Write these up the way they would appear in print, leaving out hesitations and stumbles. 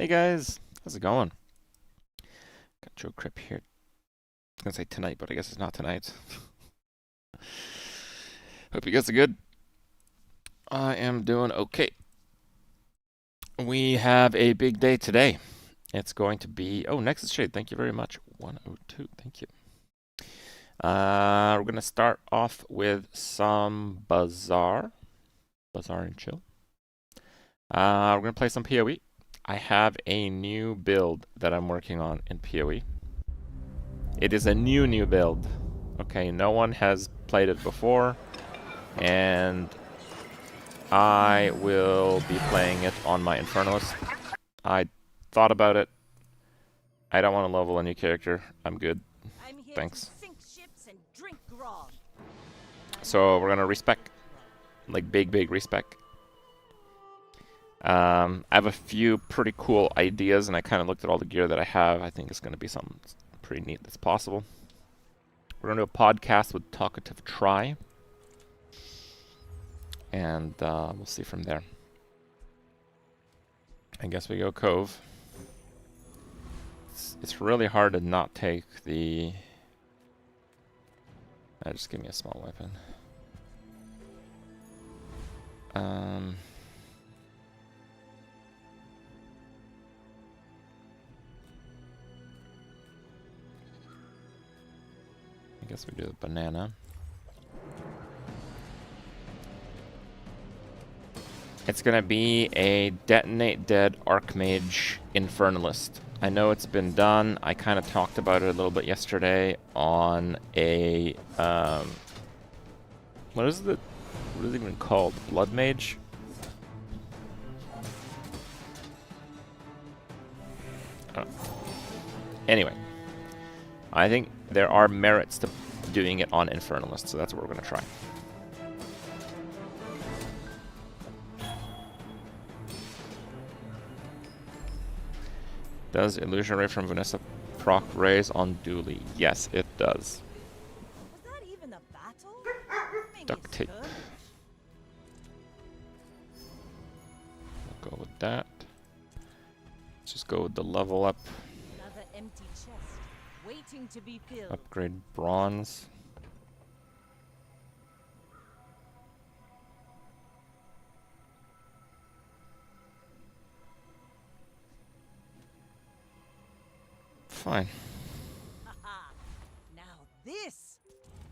Hey guys, how's it going? Got Joe Crip here. I was gonna say tonight, but I guess it's not tonight. Hope you guys are good. I am doing okay. We have a big day today. It's going to be Nexus Shade. Thank you very much. 102. Thank you. We're gonna start off with some Bazaar and chill. We're gonna play some PoE. I have a new build that I'm working on in PoE. It is a new build. Okay, no one has played it before, and I will be playing it on my Infernalist. I thought about it. I don't want to level a new character. I'm good. Thanks. So we're gonna respec, like big respec. I have a few pretty cool ideas, and I kind of looked at all the gear that I have. I think it's gonna be something pretty neat that's possible. We're gonna do a podcast with Talkative Try, and we'll see from there. I guess we go Cove. It's really hard to not take the... just give me a small weapon. I guess we do the banana. It's gonna be a Detonate Dead Archmage Infernalist. I know it's been done. I kind of talked about it a little bit yesterday on a what is it even called? Blood Mage? Anyway, I think there are merits to doing it on Infernalist, so that's what we're gonna try. Does Illusion Ray from Vanessa proc raise on Dooley? Yes, it does. Was that even a battle? Duct tape. We'll go with that. Let's just go with the level up. Another empty chest, waiting to be filled. Upgrade bronze. Fine. Haha. Now this!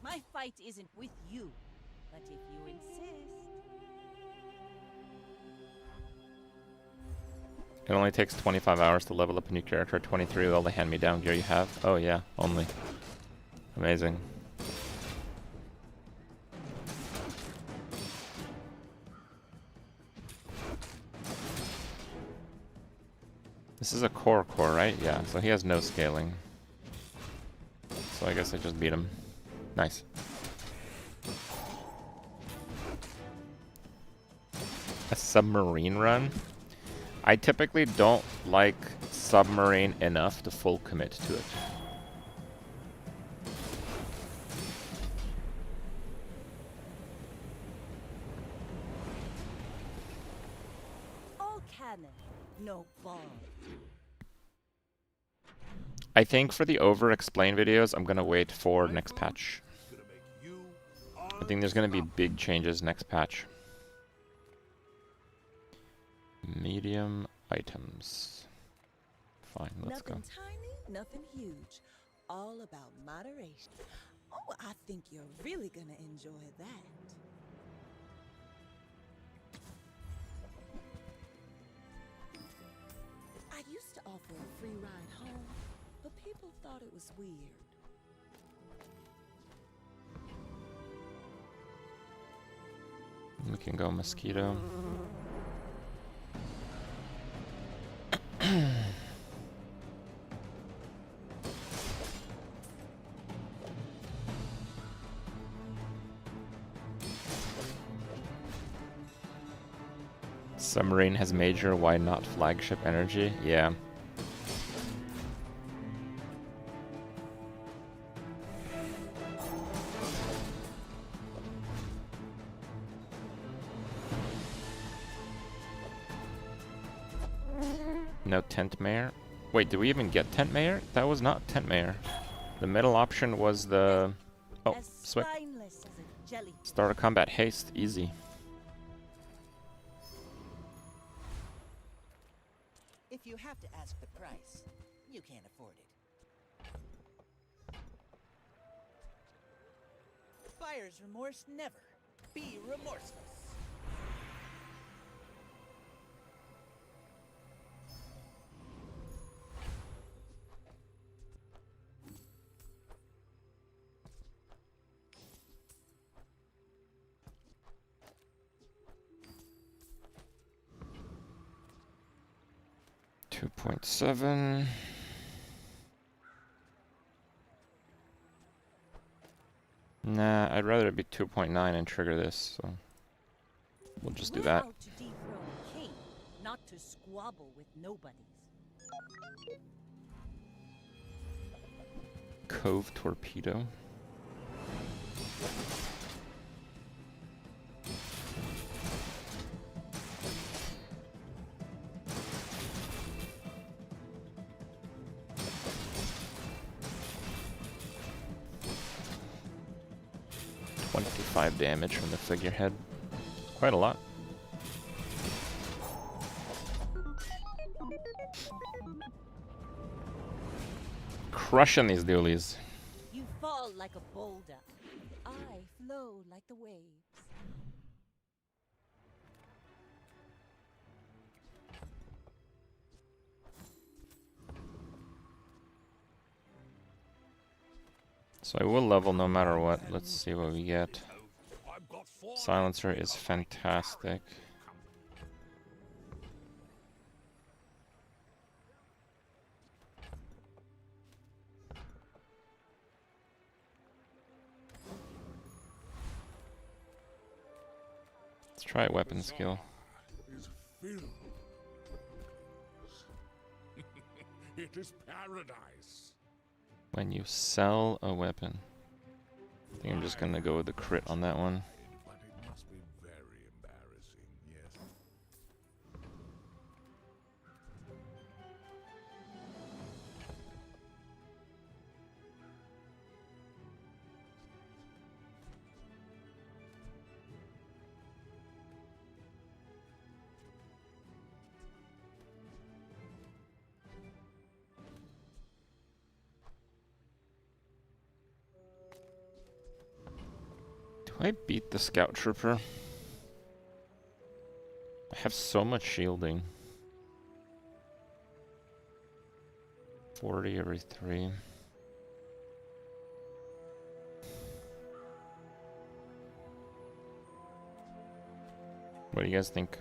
My fight isn't with you, but if you insist. It only takes 25 hours to level up a new character, 23 with all the hand-me-down gear you have. Oh yeah, only. Amazing. This is a core, right? Yeah, so he has no scaling. So I guess I just beat him. Nice. A submarine run? I typically don't like submarine enough to full commit to it. All cannon, no bomb. I think for the over-explain videos, I'm gonna wait for next patch. I think there's gonna be big changes next patch. Medium items. Fine, let's go. Nothing tiny, nothing huge. All about moderation. Oh, I think you're really gonna enjoy that. I used to offer a free ride home, but people thought it was weird. We can go mosquito. Submarine has major, why not flagship energy? Yeah. No tent mayor. Wait, did we even get tent mayor? That was not tent mayor. The middle option was the... Oh, As Swick. spineless as a jelly. Start a combat haste. Easy. If you have to ask the price, you can't afford it. Buyer's remorse never. Be remorseless. $2.7. Nah, I'd rather it be 2.9 and trigger this, so we'll just do We're that. out to dethrone a king, not to squabble with nobodies. Cove torpedo. $25 damage from the figurehead. Quite a lot. Crushing these dualies. You fall like a boulder. I flow like the waves. So I will level no matter what. Let's see what we get. Silencer is fantastic. Let's try weapon skill. It is paradise. When you sell a weapon. I think I'm just gonna go with the crit on that one. But it must be very embarrassing, yes. Do I beat the scout trooper? I have so much shielding. 40 every 3. What do you guys think?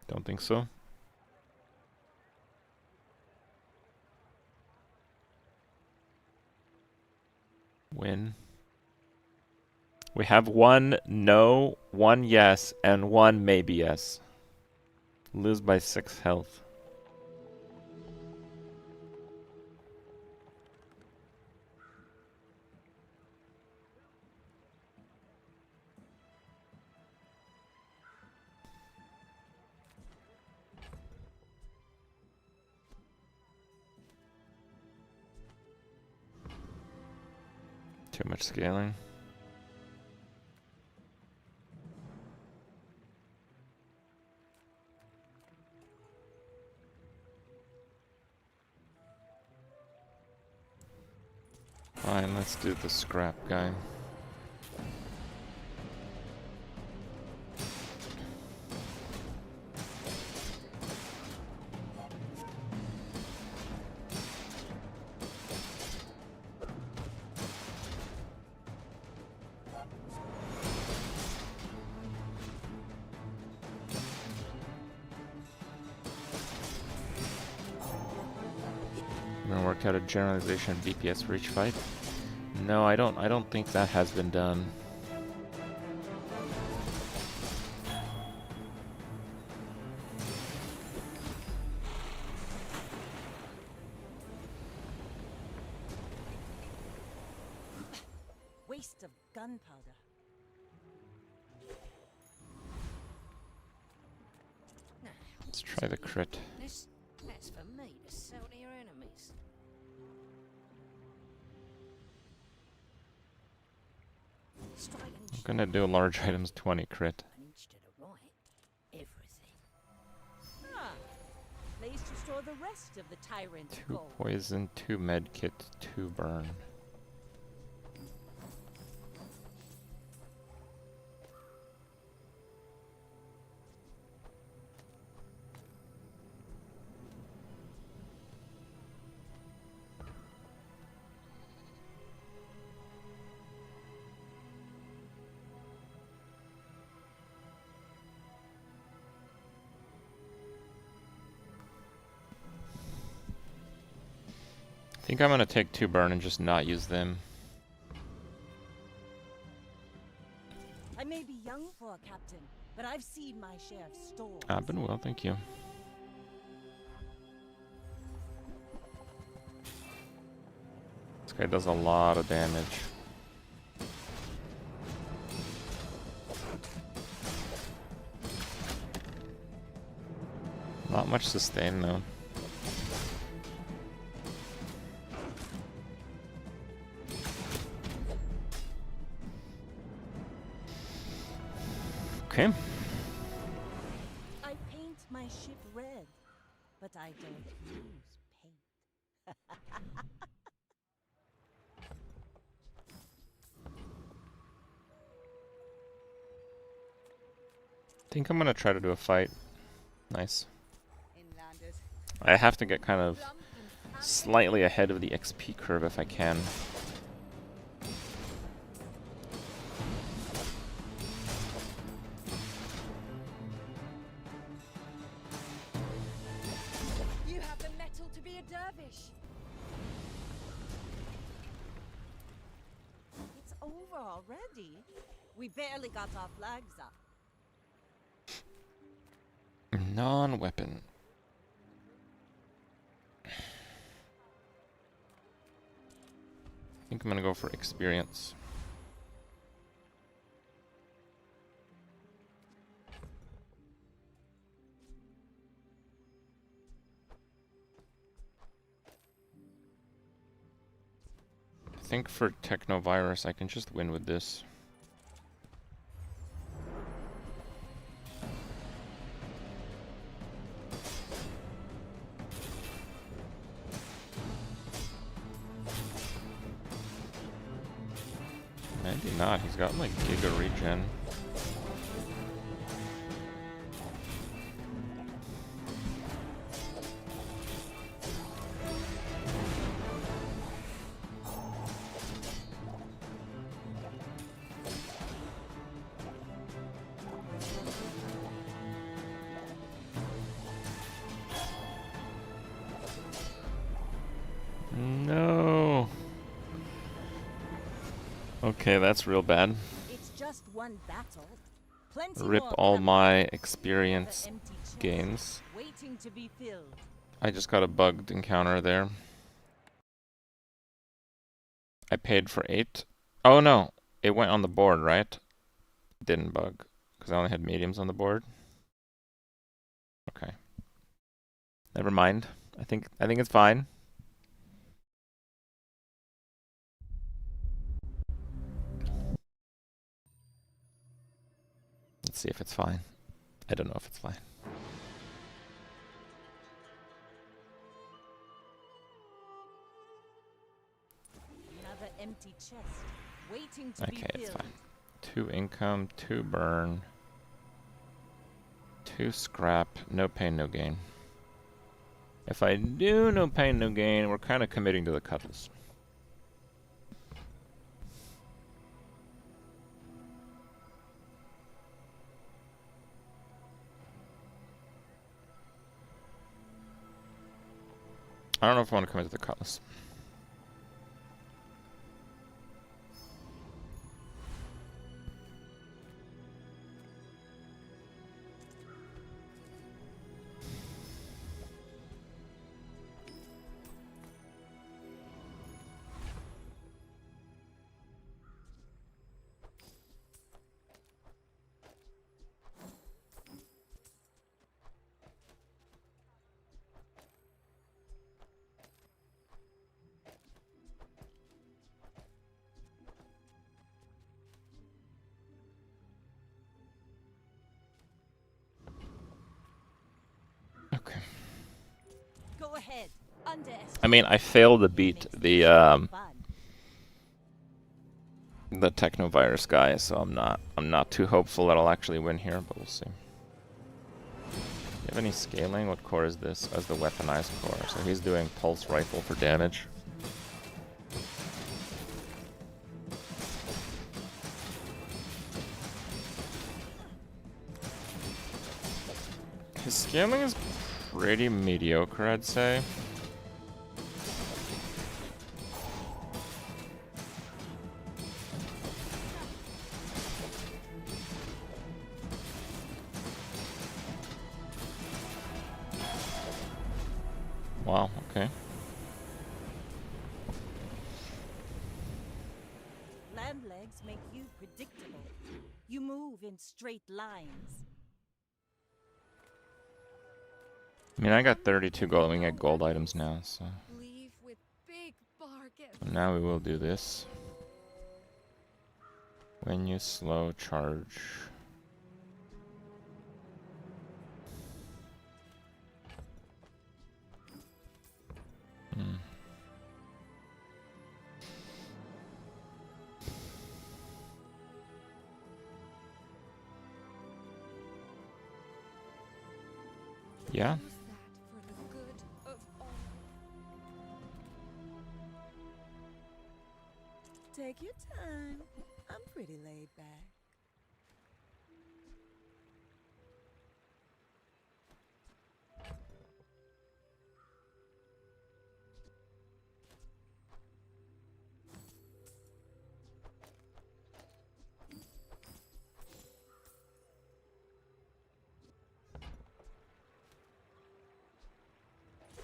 Don't think so. Win. We have one no, one yes, and one maybe yes. Lose by 6 health. Too much scaling. Fine, let's do the scrap guy. We're gonna work out a generalization of DPS for each fight. No, I don't think that has been done. waste of gunpowder. Now, Let's try the crit. that's for me to sell to your enemies. I'm gonna do large items 20 crit. An inch to the right. Everything. Ah, place to store the rest of the tyrant's 2 gold. poison, 2 med kit, 2 burn. I think I'm gonna take 2 burn and just not use them. I may be young for a captain, but I've seen my share of storms. I've been well, thank you. This guy does a lot of damage. Not much sustain though. Okay. I paint my ship red, but I don't use paint. I think I'm gonna try to do a fight. Nice. Inlanders. I have to get kind of slightly ahead of the XP curve if I can. You have the metal to be a dervish. It's over already. We barely got our flags up. Non-weapon. I think I'm gonna go for experience. I think for Technovirus I can just win with this. Maybe not, he's got like Giga Regen. No. Okay, that's real bad. It's just one battle. Plenty Rip more all coming. my The experience empty chest gains. waiting to be filled. I just got a bugged encounter there. I paid for 8. Oh no, it went on the board, right? Didn't bug, because I only had mediums on the board. Okay. Never mind. I think it's fine. Let's see if it's fine. I don't know if it's fine. Another empty chest waiting to be Okay, filled. it's fine. 2 income, 2 burn, 2 scrap, no pain, no gain. If I do no pain, no gain, we're kind of committing to the cutlass. I don't know if I want to commit to the cutlass. Go ahead. I mean, I failed to beat the technovirus guy, so I'm not too hopeful that I'll actually win here, but we'll see. Do you have any scaling? What core is this? As the weaponized core. So he's doing pulse rifle for damage. His scaling is pretty mediocre, I'd say. Wow, okay. Land legs make you predictable. You move in straight lines. I mean, I got 32 gold. We can get gold items now, so. Leave with big bargains. So now we will do this. When you slow charge. Hmm. Yeah. Use that for the good of all. Take your time. I'm pretty laid back.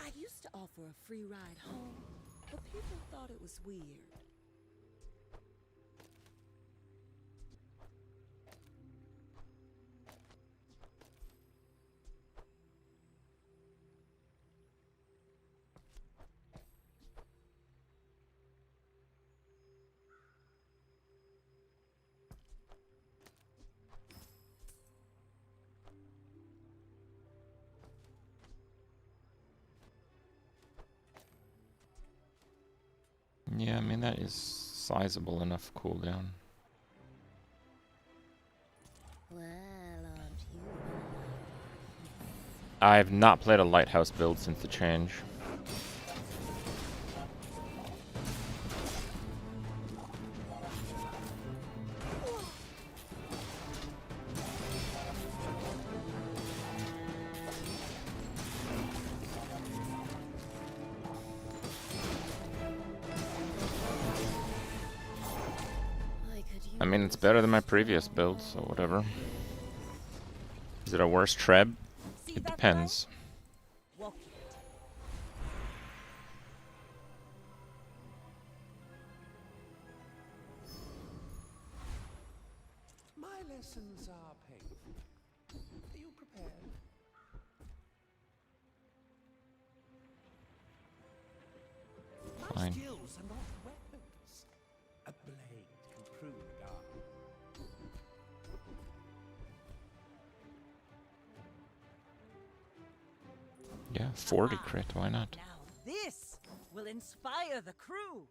I used to offer a free ride home, but people thought it was weird. Yeah, I mean, that is sizable enough cooldown. Well, aren't you? I've not played a Lighthouse build since the change. I mean, it's better than my previous build, so whatever. Is it a worse treb? It depends. Walk it. My lessons are painful. Are you prepared? My Fine. skills are not weapons. A blade can prove dark. Yeah, 40 crit, why not? Now this will inspire the crew.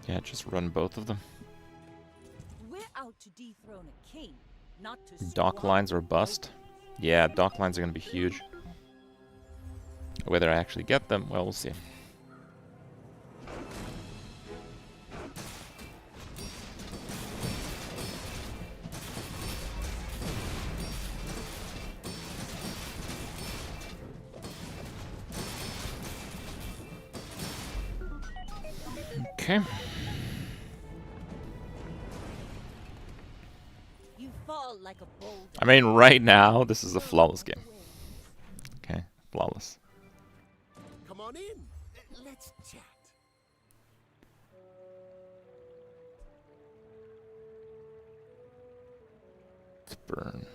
Yeah, just run both of them. We're out to dethrone a king, not to Dock swap lines or bust. Yeah, dock lines are gonna be huge. Whether I actually get them, well, we'll see. Okay. You fall like a boulder. I mean, right now, this is a flawless game. Okay, flawless. Come on in. Let's chat. Let's burn.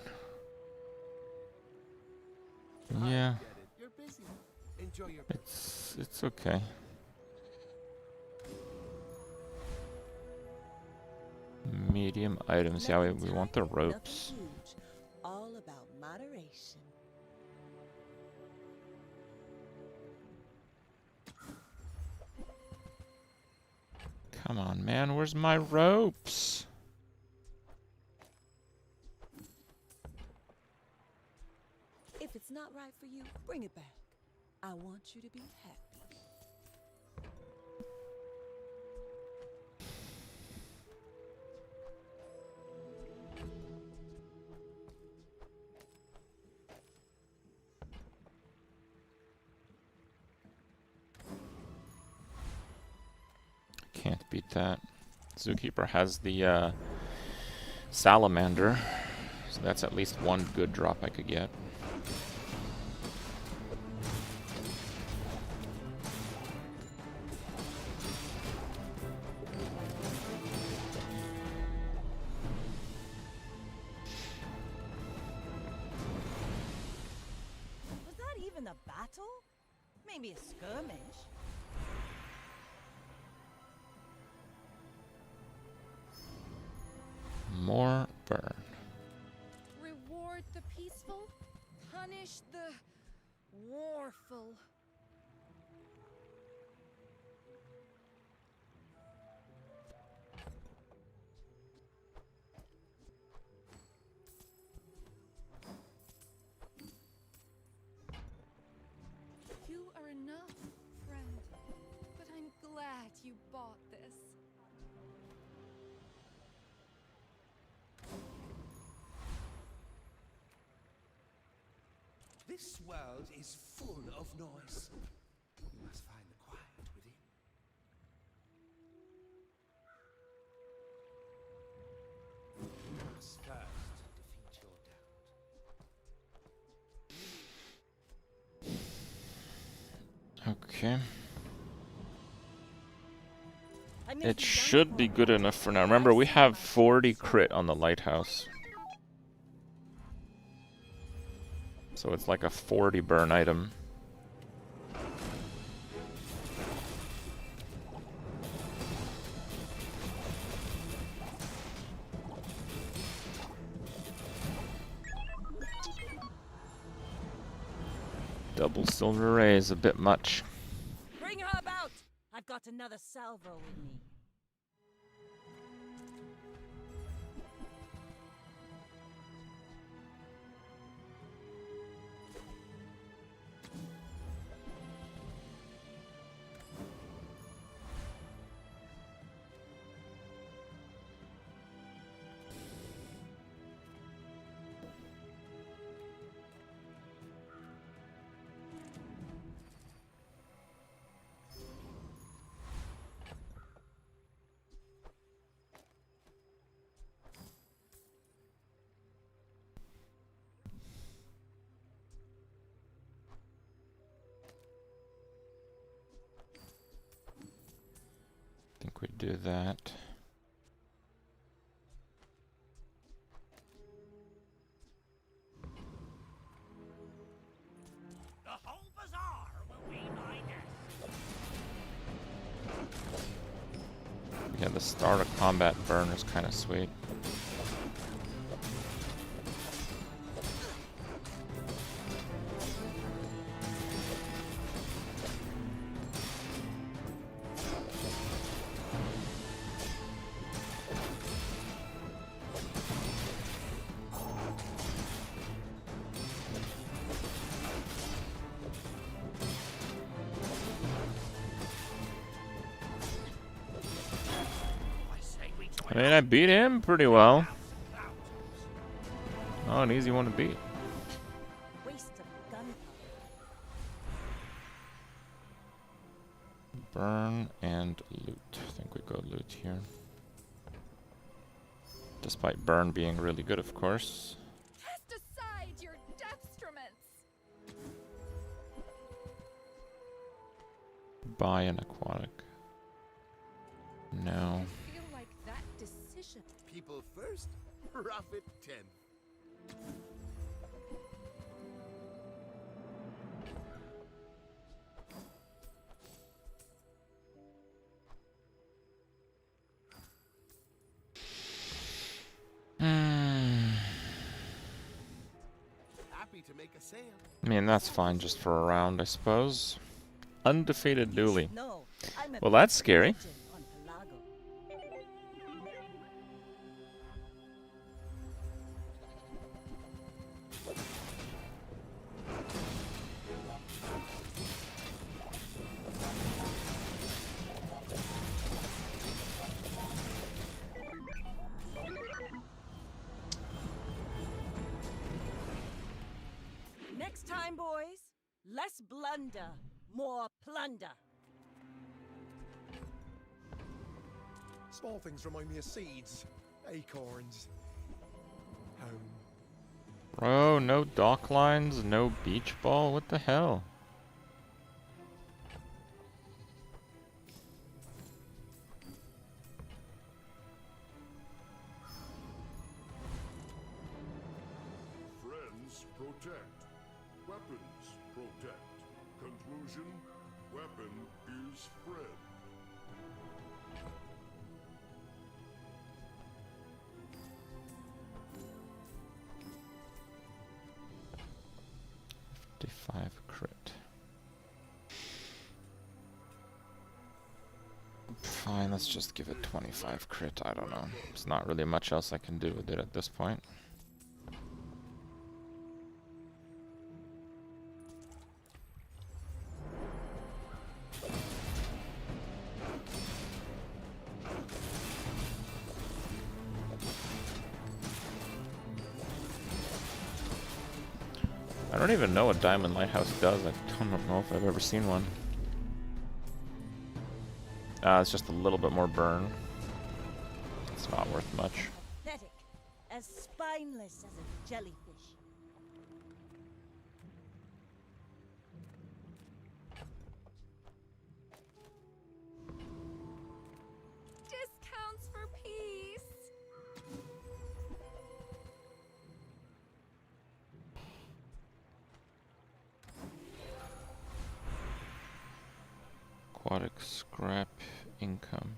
Yeah, Get it. You're busy. Enjoy your it's okay. Medium items. Yeah, we want the ropes. Nothing huge. All about moderation. Come on, man. Where's my ropes? If it's not right for you, bring it back. I want you to be happy. Can't beat that. Zookeeper has the salamander, so that's at least one good drop I could get. Was that even a battle? Maybe a skirmish. More burn. Reward the peaceful, punish the warful. You are enough, friend. But I'm glad you bought this. This world is full of noise. You must find the quiet within. You must first defeat your doubt. Okay. I may It be young should be for good it, enough for now. but Remember, I've we seen have my 40 share. crit on the Lighthouse. So it's like a 40 burn item. Double silver ray is a bit much. Bring her about! I've got another salvo in me. I think we do that. The whole bazaar will be my nest. Yeah, the start of combat burn is kind of sweet. I mean, I beat him pretty well. Oh, an easy one to beat. Waste of gunpowder. Burn and loot. I think we go loot here. Despite burn being really good, of course. Cast aside your deathstruments. Buy an aquatic. No. I feel like that decision. People first, profit 10. to make a sale. I mean, that's fine just for a round, I suppose. Undefeated You Dooley. should know I'm a Well, that's scary. legend on Pelago. Next time, boys, less blunder, more plunder. Small things remind me of seeds, acorns, home. Bro, no dock lines, no beach ball. What the hell? Friends protect. Weapons protect. Conclusion, weapon is friend. Five crit. Fine, let's just give it 25 crit. I don't know. There's not really much else I can do with it at this point. I don't even know what Diamond Lighthouse does. I don't know if I've ever seen one. It's just a little bit more burn. It's not worth much. Pathetic, as spineless as a jellyfish. Discounts for peace. Aquatic scrap income.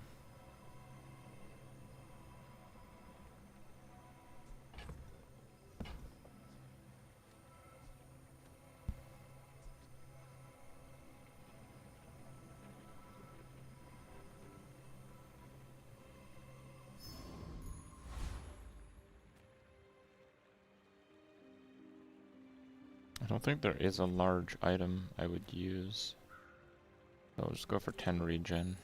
I don't think there is a large item I would use. So I'll just go for 10 regen.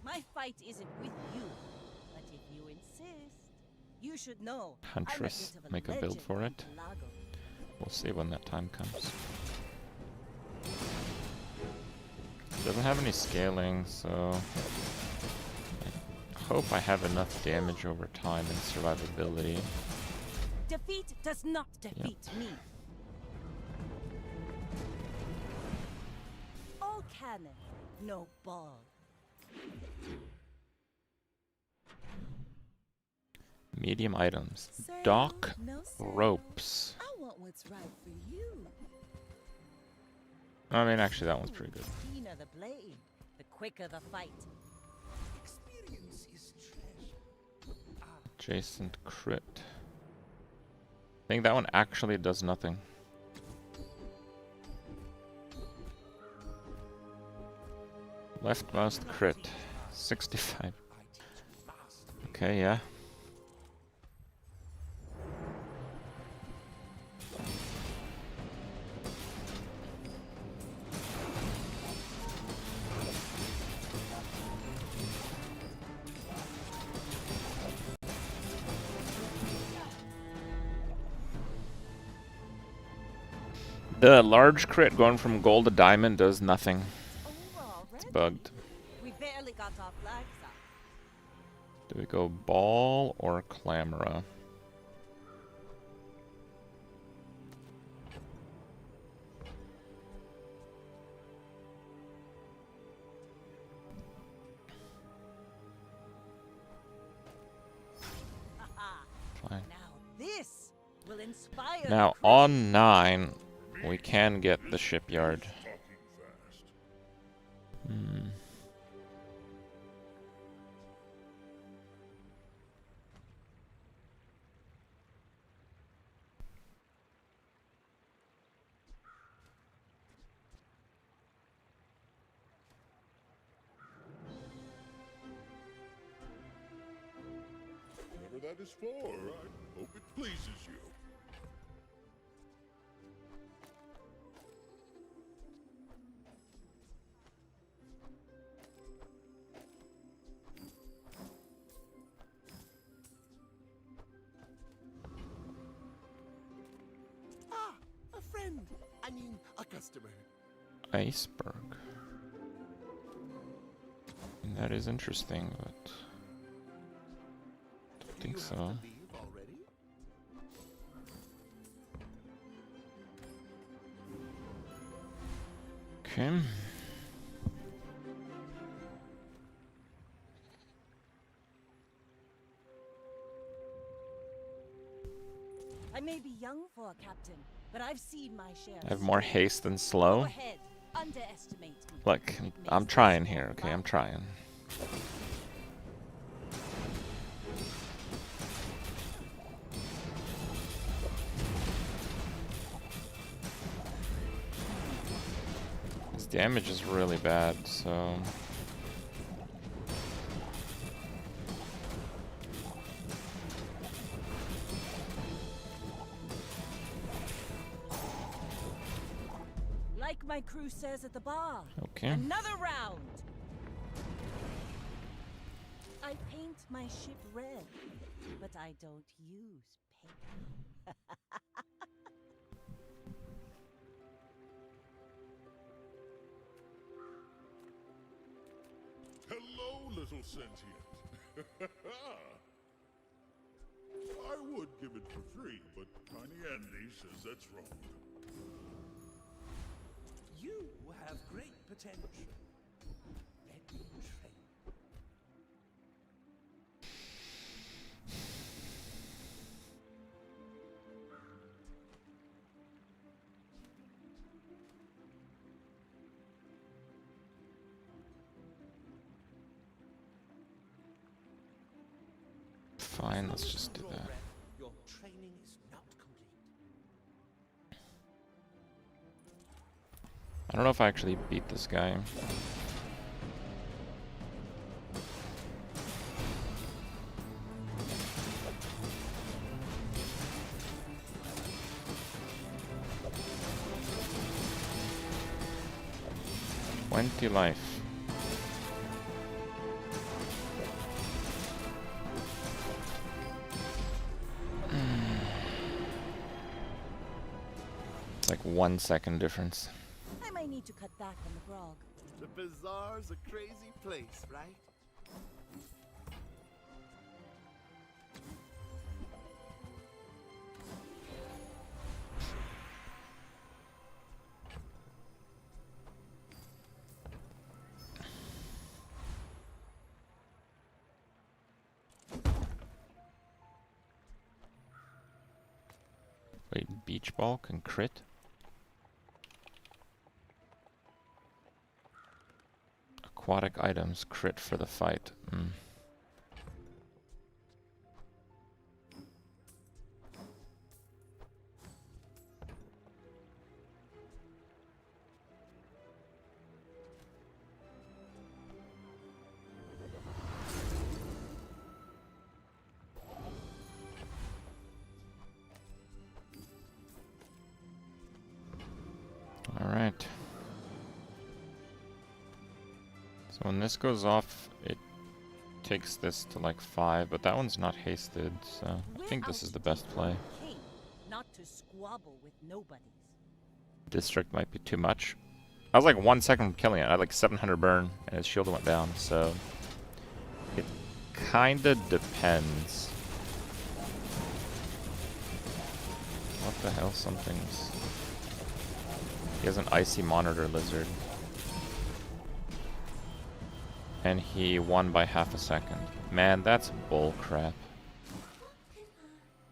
My fight isn't with you, but if you insist, you should know. Huntress, I'm a bit of make a build legend for on it. Pelago. We'll see when that time comes. Doesn't have any scaling, so I hope I have enough damage over time and survivability. Defeat does not defeat me. All cannon, no ball. Medium items. Sale, Dock no sale. ropes. I want what's right for you. I mean, actually, that one's pretty good. The keener the blade, the quicker the fight. Experience is treasure. Adjacent crit. I think that one actually does nothing. Leftmost crit. 65. Okay, yeah. The large crit going from gold to diamond does nothing. Oh, It's already? bugged. We barely got our flags up. Do we go ball or clamora? Fine. Now this will inspire. Now the on 9, we can get the shipyard. Talking fast. Hmm. that is for. I hope it pleases you. Ah, a friend. I mean, a customer. Iceberg. That is interesting, but don't think so. You have to leave already? Okay. I may be young for a captain, but I've seen my share. I have more haste than Go slow. ahead, underestimate me. Look, It makes I'm this trying more here, okay? I'm fun. trying. His damage is really bad, so... Like my crew says at the bar. Okay. Another round. I paint my ship red, but I don't use paint. Hello, little sentient. I would give it for free, but Tiny Andy says that's wrong. You have great potential. Let me train. Fine, let's just do Your that. rep, your training is not complete. I don't know if I actually beat this guy. Twenty life. It's like 1 second difference. I might need to cut back on the grog. The Bazaar's a crazy place, right? Wait, beach ball can crit? Aquatic items crit for the fight. Alright. So when this goes off, it takes this to like 5, but that one's not hasted, so I think this is the best play. King, not to squabble with nobodies. District might be too much. I was like 1 second from killing it. I had like 700 burn, and his shield went down, so... It kinda depends. What the hell? Something's... He has an icy monitor lizard. And he won by half a second. Man, that's bull crap.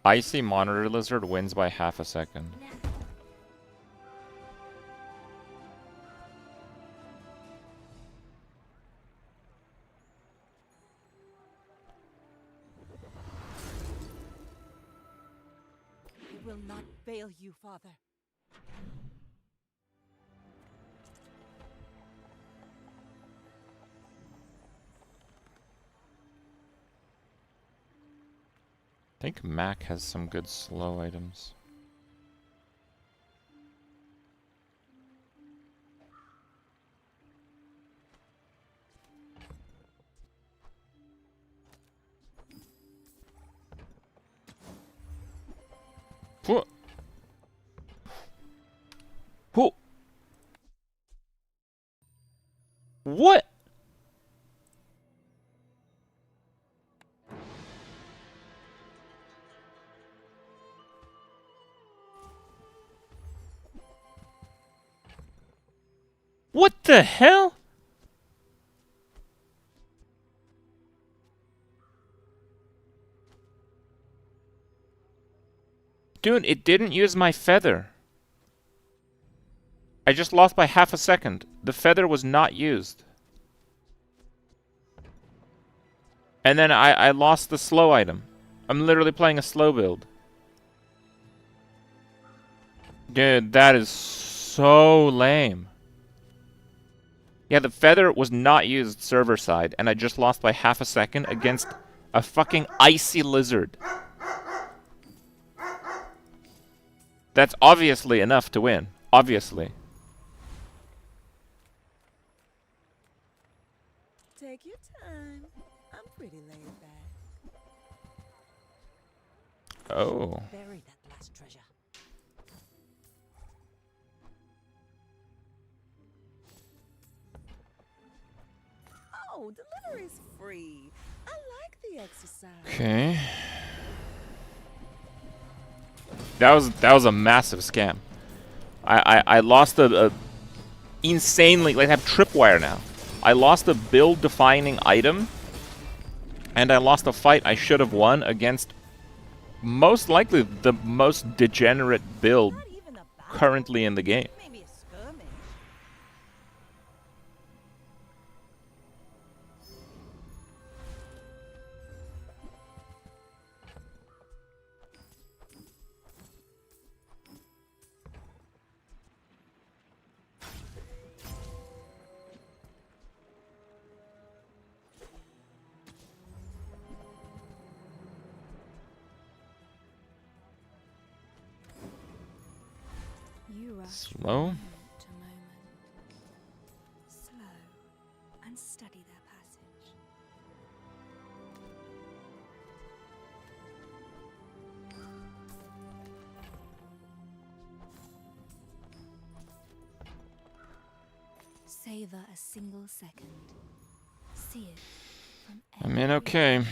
Icy monitor lizard wins by half a second. I will not fail you, Father. think Mac has some good slow items. What? Who? What? What the hell? Dude, it didn't use my feather. I just lost by half a second. The feather was not used. And then I lost the slow item. I'm literally playing a slow build. Dude, that is so lame. Yeah, the feather was not used server side, and I just lost by half a second against a fucking icy lizard. That's obviously enough to win. Obviously. Take your time. I'm pretty laid back. Oh. Bury that last treasure. Oh, delivery's free. I like the exercise. Okay. That was a massive scam. I lost a insanely, like, I have tripwire now. I lost a build defining item, and I lost a fight I should have won against most likely the most degenerate build Not even a battle. currently in the game. Maybe a skirmish. You rush Slow. from moment to moment. Slow and study their passage. Savor a single second. See it from I mean, every okay.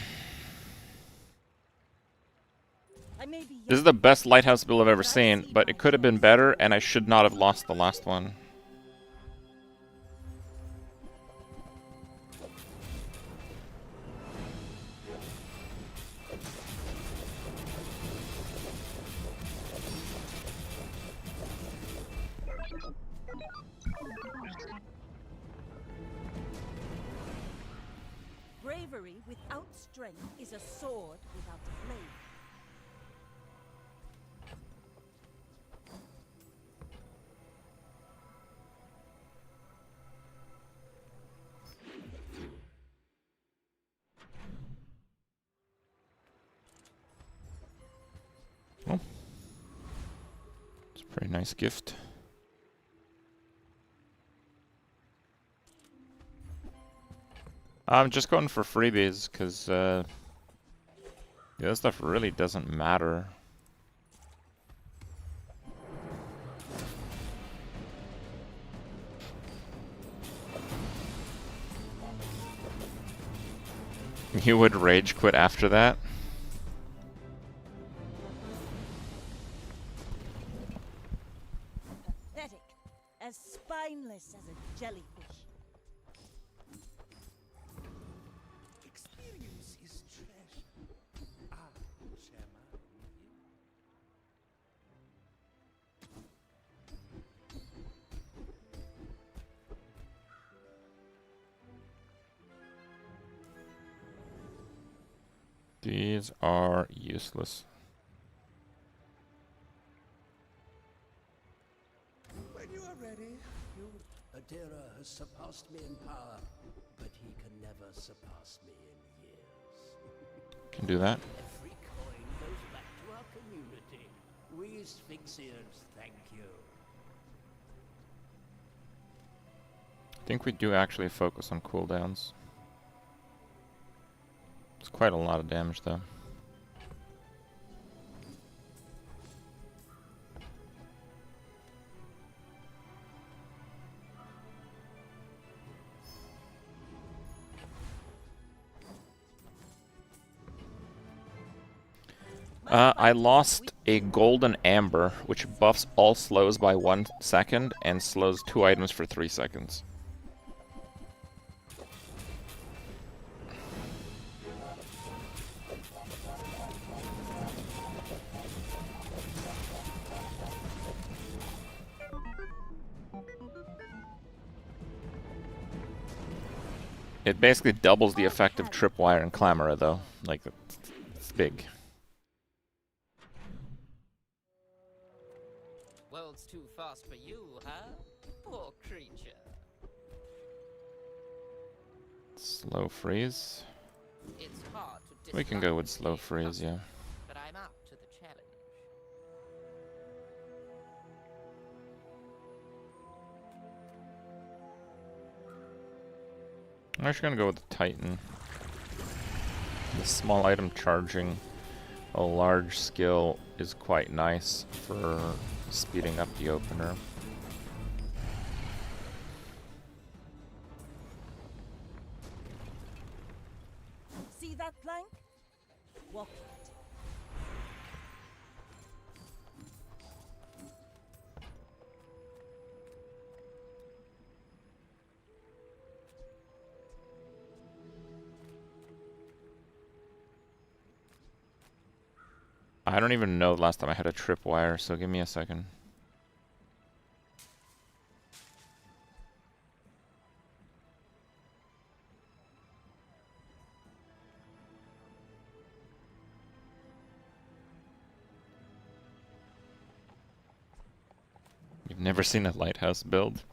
I may be This is young, the best Lighthouse build I've ever seen, but it could have been better, and I should not have lost the last one. bravery without strength is a sword without a blade. Well, it's a pretty nice gift. I'm just going for freebies, because the other stuff really doesn't matter. You would rage quit after that? Pathetic, as spineless as a jellyfish. Experience is treasure. Ah, Chairman. These are useless. When you are ready, you... Adira has surpassed me in power, but he can never surpass me in years. Can do that. Every coin We Sphinxians thank you. I think we do actually focus on cooldowns. It's quite a lot of damage though. I lost a golden amber, which buffs all slows by 1 second and slows 2 items for 3 seconds. It basically doubles the effect of Tripwire and Clamora, though. Like, it's big. World's too fast for you, huh? Poor creature. Slow freeze. It's hard to We can go with slow freeze, yeah. but I'm up to the challenge. I'm actually gonna go with the Titan. The small item charging a large skill is quite nice for speeding up the opener. See that plank? Walk it. I don't even know the last time I had a tripwire, so give me a second. You've never seen a Lighthouse build?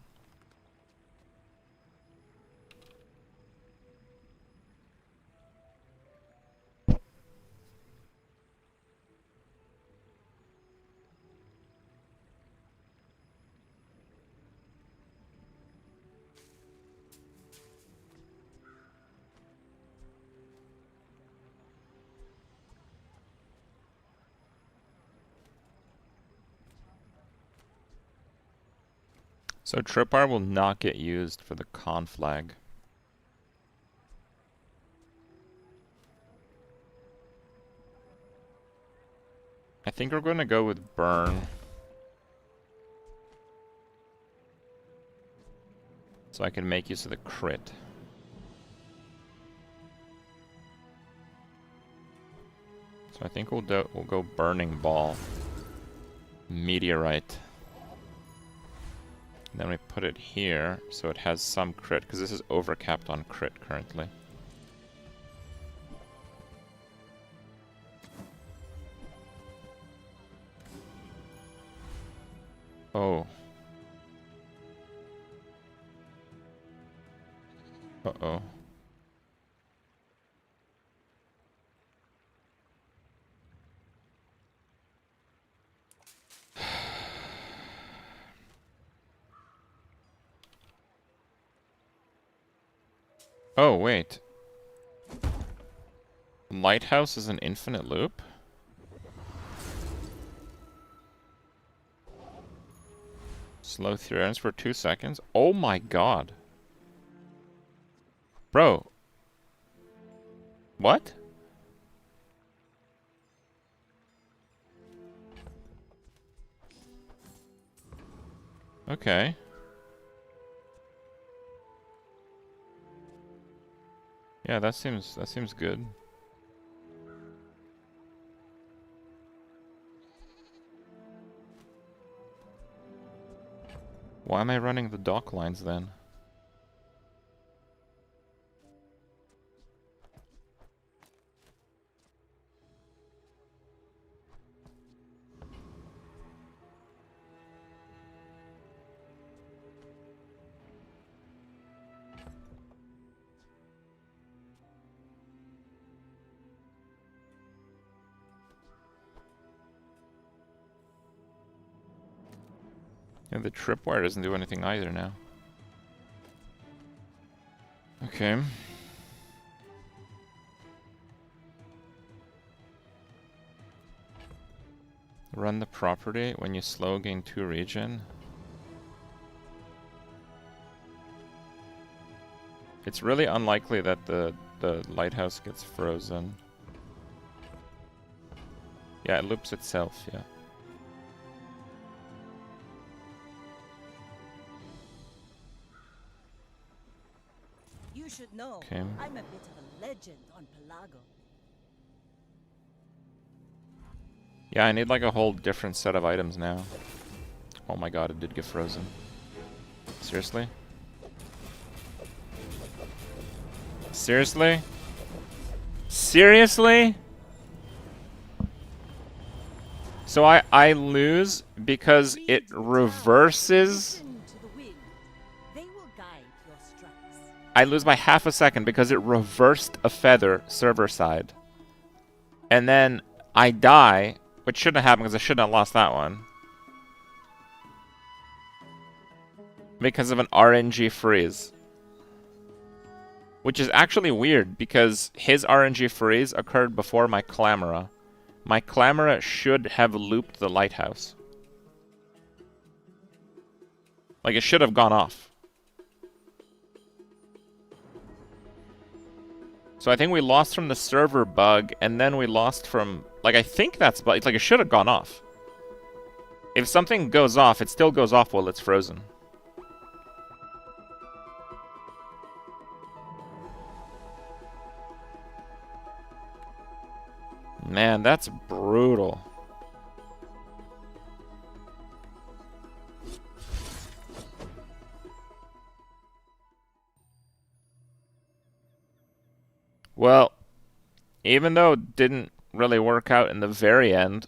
So tripwire will not get used for the con flag. I think we're going to go with burn. So I can make use of the crit. So I think we'll go burning ball. Meteorite. And then we put it here so it has some crit, because this is overcapped on crit currently. Oh. Uh-oh. Oh, wait. Lighthouse is an infinite loop? Slow throws for 2 seconds? Oh my god. Bro. What? Okay. Yeah, that seems good. Why am I running the dock lines then? And the tripwire doesn't do anything either now. Okay. Run the property. When you slow, gain 2 regen. It's really unlikely that the lighthouse gets frozen. Yeah, it loops itself, yeah. You should know, Okay. I'm a bit of a legend on Pelago. Yeah, I need like a whole different set of items now. Oh my god, it did get frozen. Seriously? Seriously? Seriously? So I lose because it reverses. Listen to the wind. They will guide your strikes. I lose by half a second because it reversed a feather server side. And then I die, which shouldn't have happened because I shouldn't have lost that one. Because of an RNG freeze. Which is actually weird because his RNG freeze occurred before my Clamora. My Clamora should have looped the lighthouse. Like, it should have gone off. So I think we lost from the server bug, and then we lost from... Like, I think that's... Like, it should have gone off. If something goes off, it still goes off while it's frozen. Man, that's brutal. Well, even though it didn't really work out in the very end,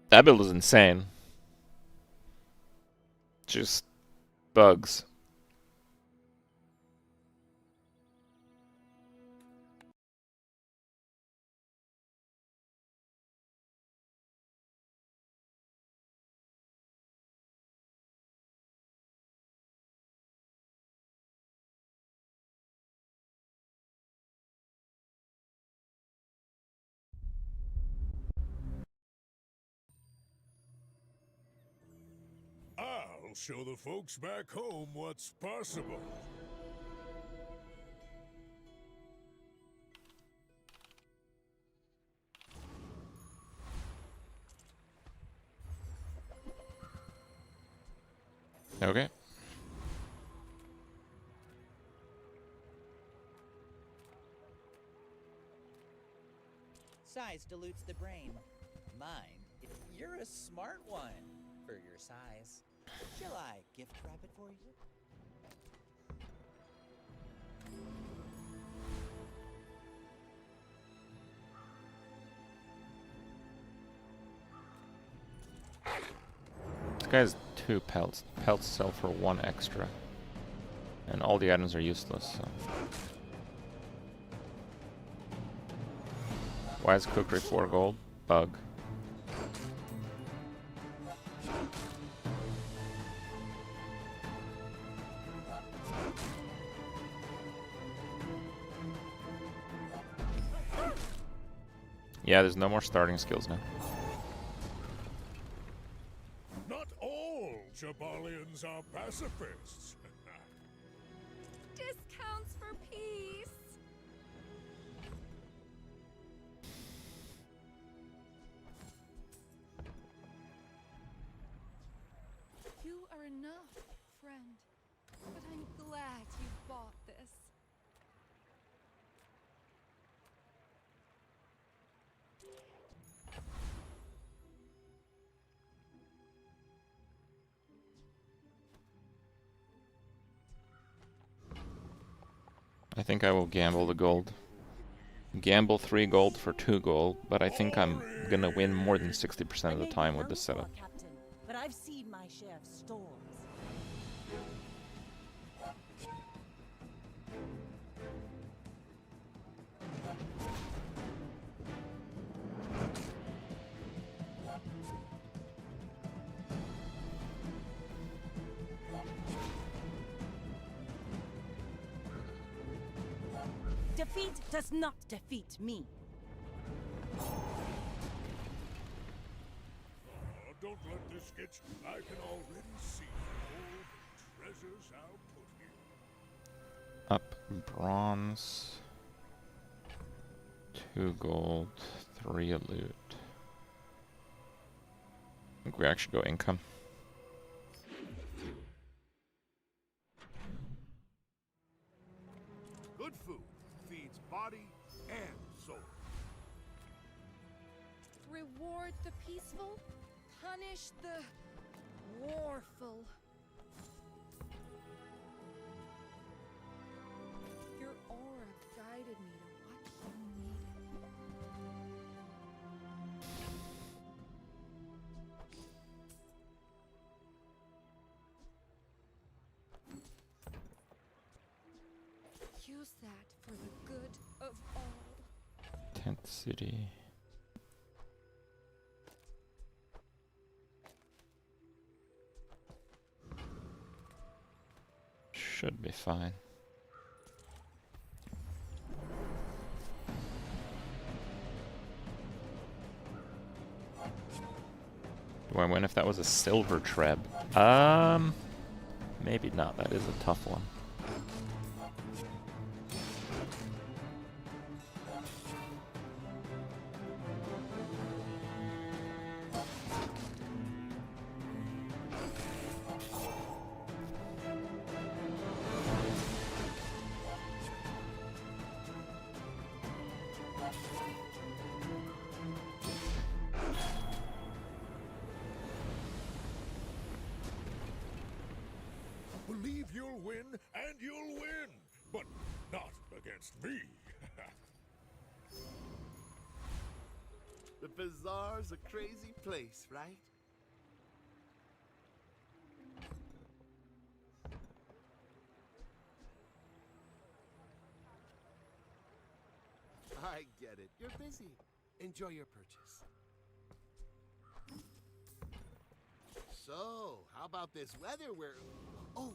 that build is insane. Just bugs. I'll show the folks back home what's possible. Okay. Size dilutes the brain. Mind, you're a smart one for your size. Shall I gift wrap it for you? This guy has 2 pelts. Pelts sell for 1 extra. And all the items are useless, so. Why is cookery 4 gold? Bug. Yeah, there's no more starting skills now. Not all Jabalians are pacifists. Discounts for peace. You are enough, friend. But I'm glad you bought this. I think I will gamble the gold. Gamble 3 gold for 2 gold, but I think I'm gonna win more than 60% of the time with this setup. Captain, but I've seen my share of storms. Defeat does not defeat me. Oh, don't let this get you. I can already see all the treasures I'll put here. Up bronze. 2 gold, 3 a loot. I think we actually go income. Good food feeds body and soul. Reward the peaceful, punish the warful. Your aura guided me to what you needed. Use that for the good of all. 10th city. Should be fine. Do I win if that was a silver treb? Maybe not. That is a tough one. Believe you'll win, and you'll win, but not against me. The Bazaar's a crazy place, right? I get it. You're busy. Enjoy your purchase. So, how about this weather where... Oh,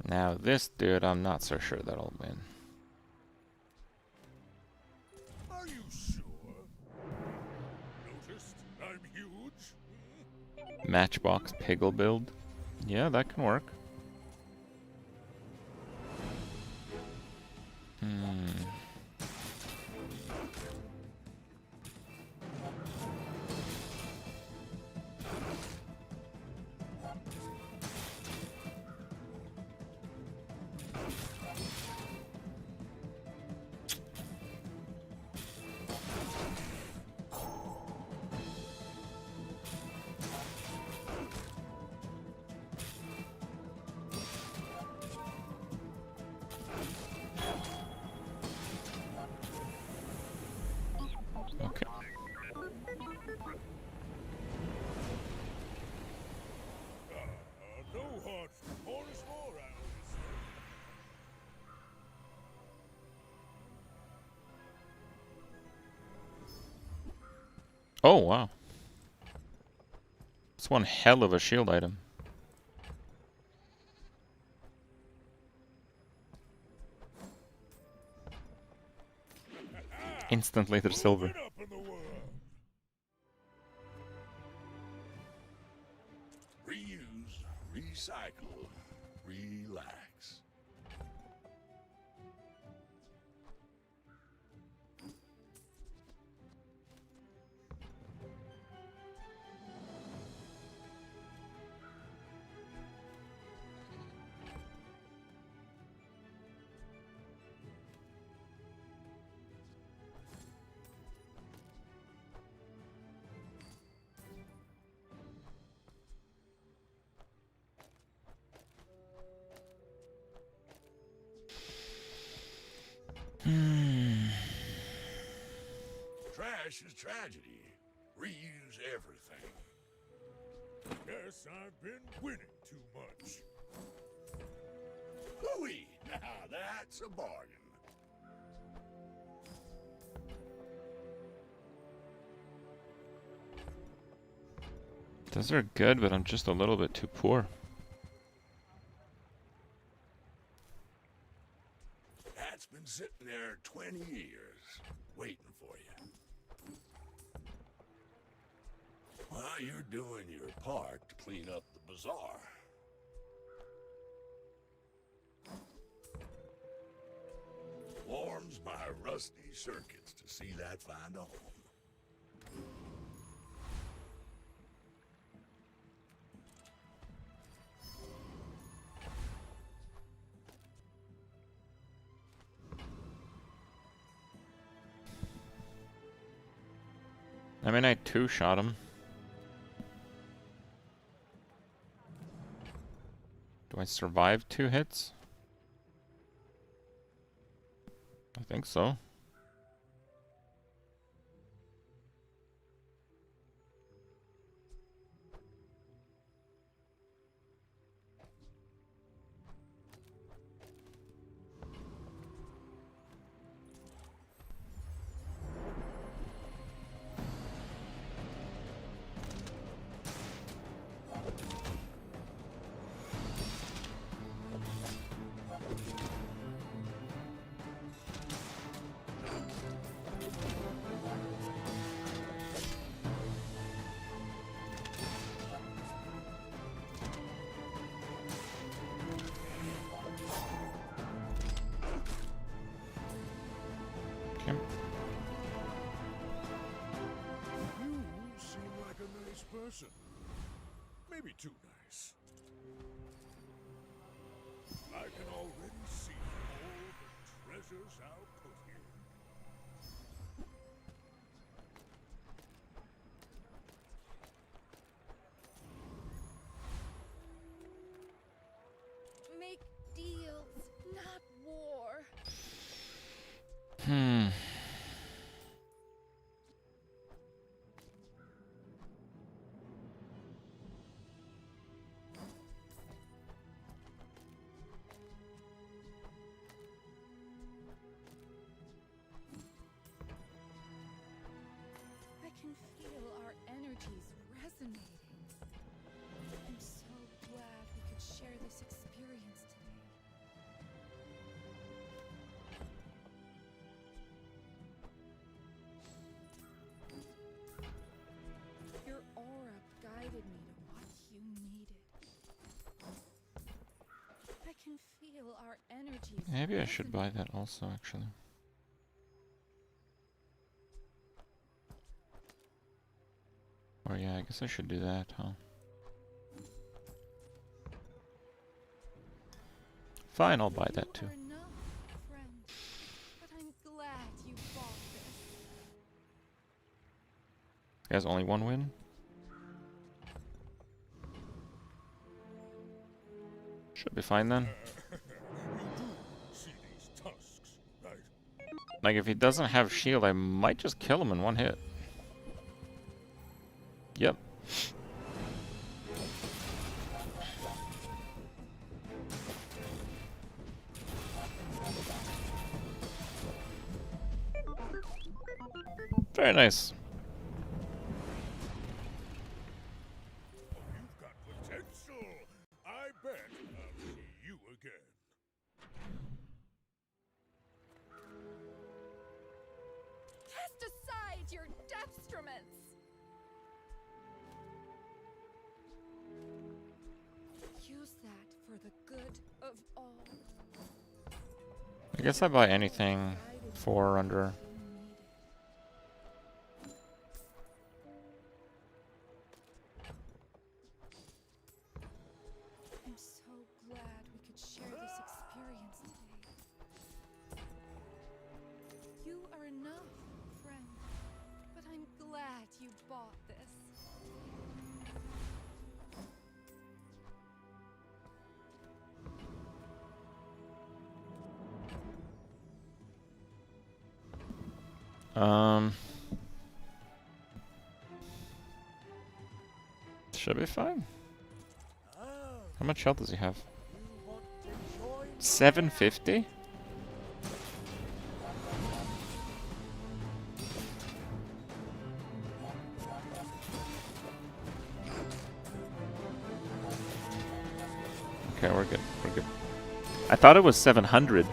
Now this dude, I'm not so sure that'll win. Are you sure? Noticed I'm huge? Matchbox Piggle build. Yeah, that can work. Okay. No hard honest more, I always say. Oh, wow. It's one hell of a shield item. Instantly to silver. Moving up in the world. Reuse, recycle, relax. Trash is tragedy. Reuse everything. Guess I've been winning too much. Hooey! Now that's a bargain. Those are good, but I'm just a little bit too poor. That's been sitting there 20 years, waiting for you. While you're doing your part to clean up the bazaar. Warms my rusty circuits to see that find a home. I mean, I two-shot him. Do I survive 2 hits? I think so. Okay. You seem like a nice person. Maybe too nice. I can already see all the treasures I'll put here. Make deals, not war. I can feel our energies resonating. I'm so glad we could share this experience today. Your aura guided me to what you needed. I can feel our energies. Maybe I should buy resonating. that also, actually. Or yeah, I guess I should do that, huh? Fine, I'll buy that too. You are enough, friend. But I'm glad you bought this. You guys, only 1 win? Should be fine then. See these tusks, right? Like, if he doesn't have shield, I might just kill him in 1 hit. Yep. Very nice. You've got potential. I bet I'll see you again. Cast aside your destruments. Use that for the good of all. I guess I buy anything 4 or under. I'm so glad we could share this experience today. You are enough, friend. But I'm glad you bought this. Should be fine. How much health does he have? 750? Okay, we're good. We're good. I thought it was 700.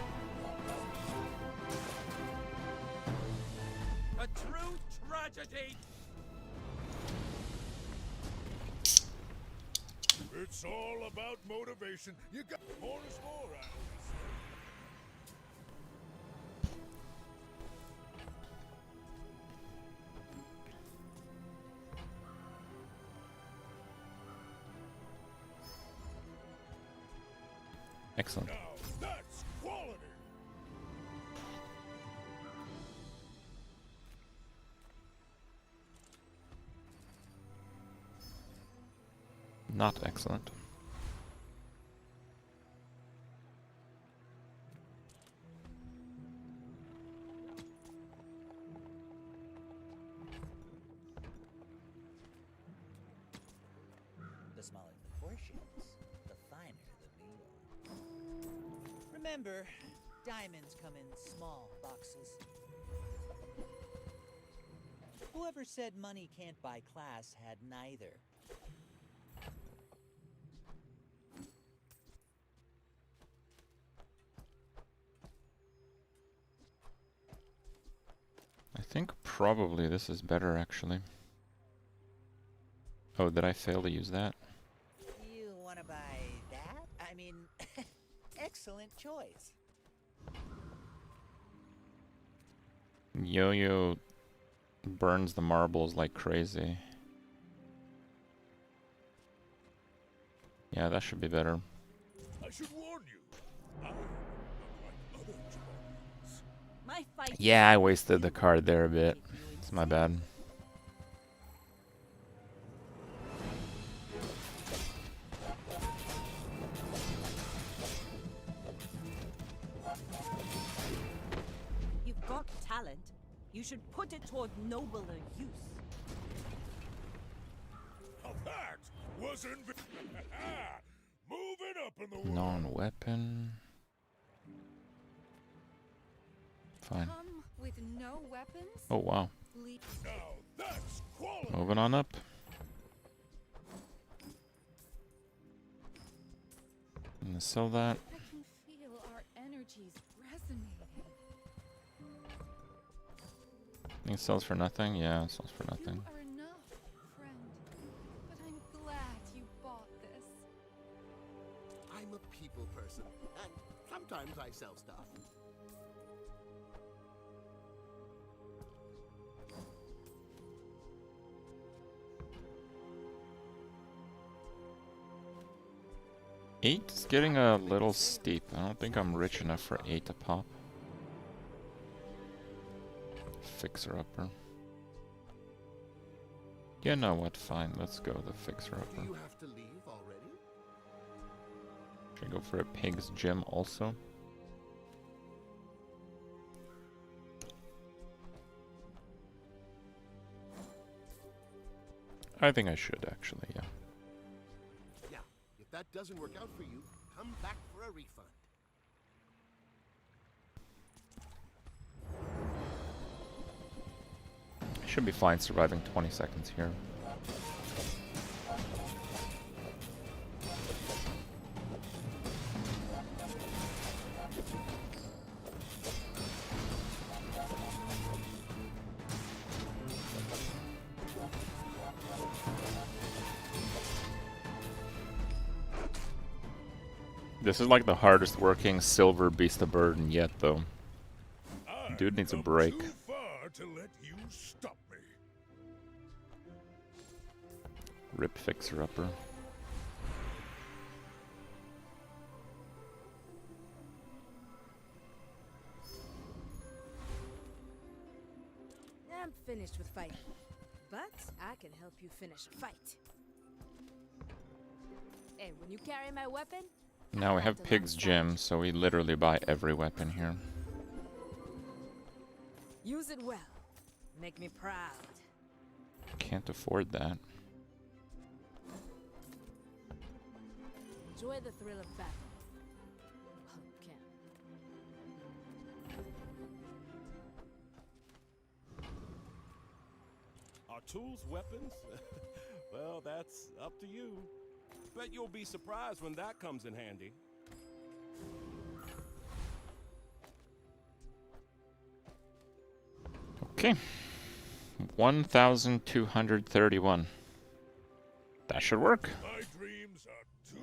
A true tragedy. It's all about motivation. You got more is more, I always say. Excellent. Now that's quality. Not excellent. The smaller the portions, the finer the meal. Remember, diamonds come in small boxes. Whoever said money can't buy class had neither. I think probably this is better, actually. Oh, did I fail to use that? You want to buy that? I mean, excellent choice. Yo-Yo burns the marbles like crazy. Yeah, that should be better. I should warn you. I, unlike other Jamaians, My fight. Yeah, I wasted the card there a bit. It's my bad. You've got talent. You should put it toward nobler use. now that was moving up in the world. Non-weapon. Fine. Come with no weapons? Oh, wow. Leave. Now that's quality. Moving on up. I'm gonna sell that. I can feel our energies resonating. I think it sells for nothing. Yeah, it sells for nothing. You are enough, friend. But I'm glad you bought this. I'm a people person, and sometimes I sell stuff. Eight is getting a little steep. I don't think I'm rich enough for 8 to pop. Fixer-upper. You know what? Fine. Let's go the Do fixer-upper. you have to leave already? Should I go for a pig's gym also? I think I should actually, yeah. Yeah. If that doesn't work out for you, come back for a refund. I should be fine surviving 20 seconds here. This is like the hardest working silver beast of burden yet, though. I've Dude needs a come break. Too far to let you stop me. Rip fixer-upper. I'm finished with fighting, but I can help you finish a fight. And when you carry my weapon, Now we have Pig's Gym, so we literally buy every weapon here. use it well. Make me proud. Can't afford that. Enjoy the thrill of battle. Oh, you can. Are tools weapons? Well, that's up to you. Bet you'll be surprised when that comes in handy. Okay. 1,231. That should work. My dreams are too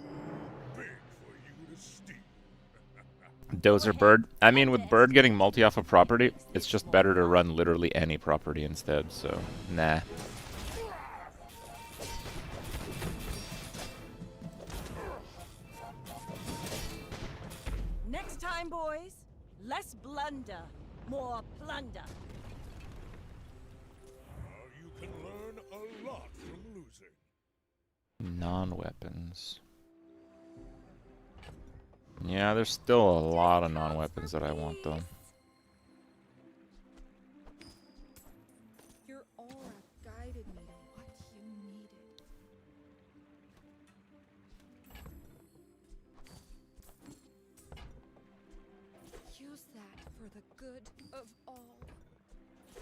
big for you to steal. Dozer Bird. I mean, with Bird getting multi off a property, it's just better to run literally any property instead, so nah. Next time, boys, less blunder, more plunder. You can learn a lot from losing. Non-weapons. Yeah, there's still a lot of non-weapons that I want, though. Your aura guided me to what you needed. Use that for the good of all.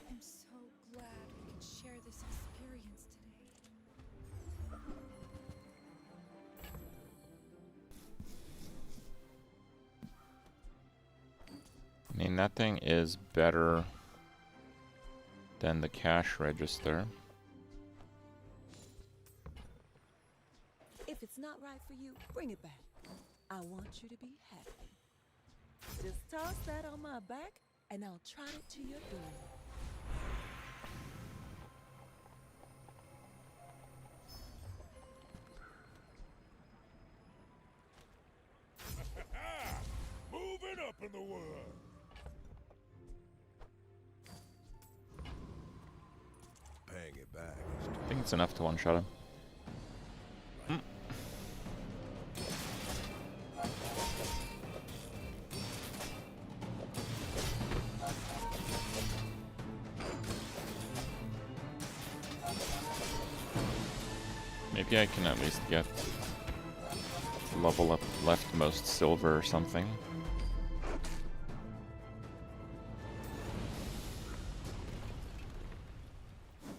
I'm so glad we could share this experience today. I mean, that thing is better than the cash register. If it's not right for you, bring it back. I want you to be happy. Just toss that on my back, and I'll trot it to your door. Moving up in the world. Paying it back is I think it's enough to one-shot him. Maybe I can at least get level up leftmost silver or something.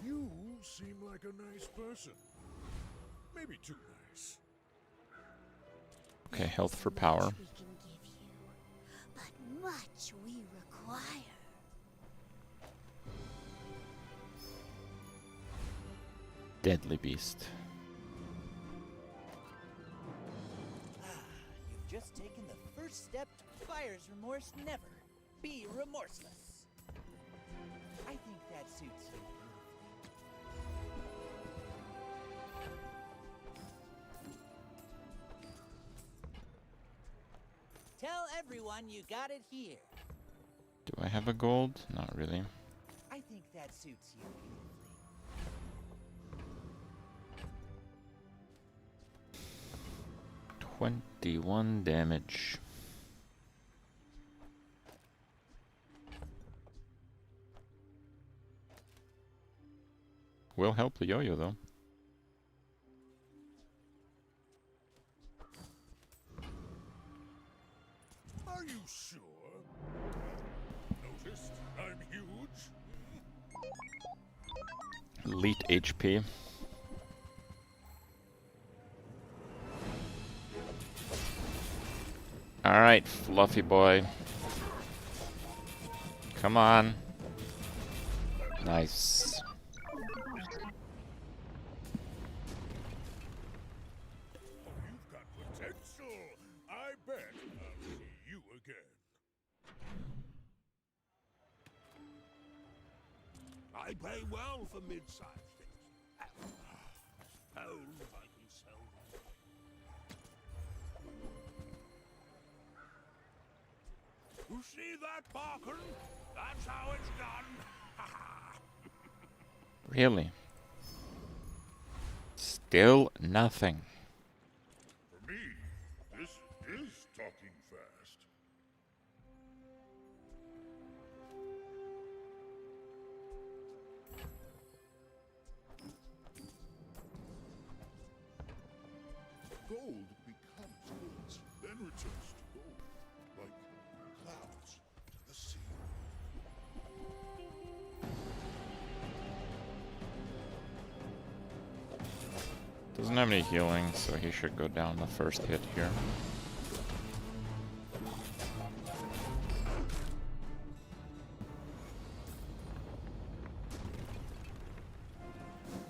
You seem like a nice person. Maybe too nice. Okay, health for power. We can give you, but much we require. Deadly beast. You've just taken the first step to buyer's remorse never. Be remorseless. I think that suits you. Tell everyone you got it here. Do I have a gold? Not really. I think that suits you. 21 damage. Will help the yo-yo though. Are you sure? Noticed I'm huge? Elite HP. Alright, fluffy boy. Come on. Nice. You've got potential. I bet I'll see you again. I pay well for mid-sized things. Oh, if I can sell them. You see that, Barker? That's how it's done. Really? Still nothing. For me, this is talking fast. Gold becomes goods, then returns to gold, like clouds to the sea. Doesn't have any healing, so he should go down the first hit here.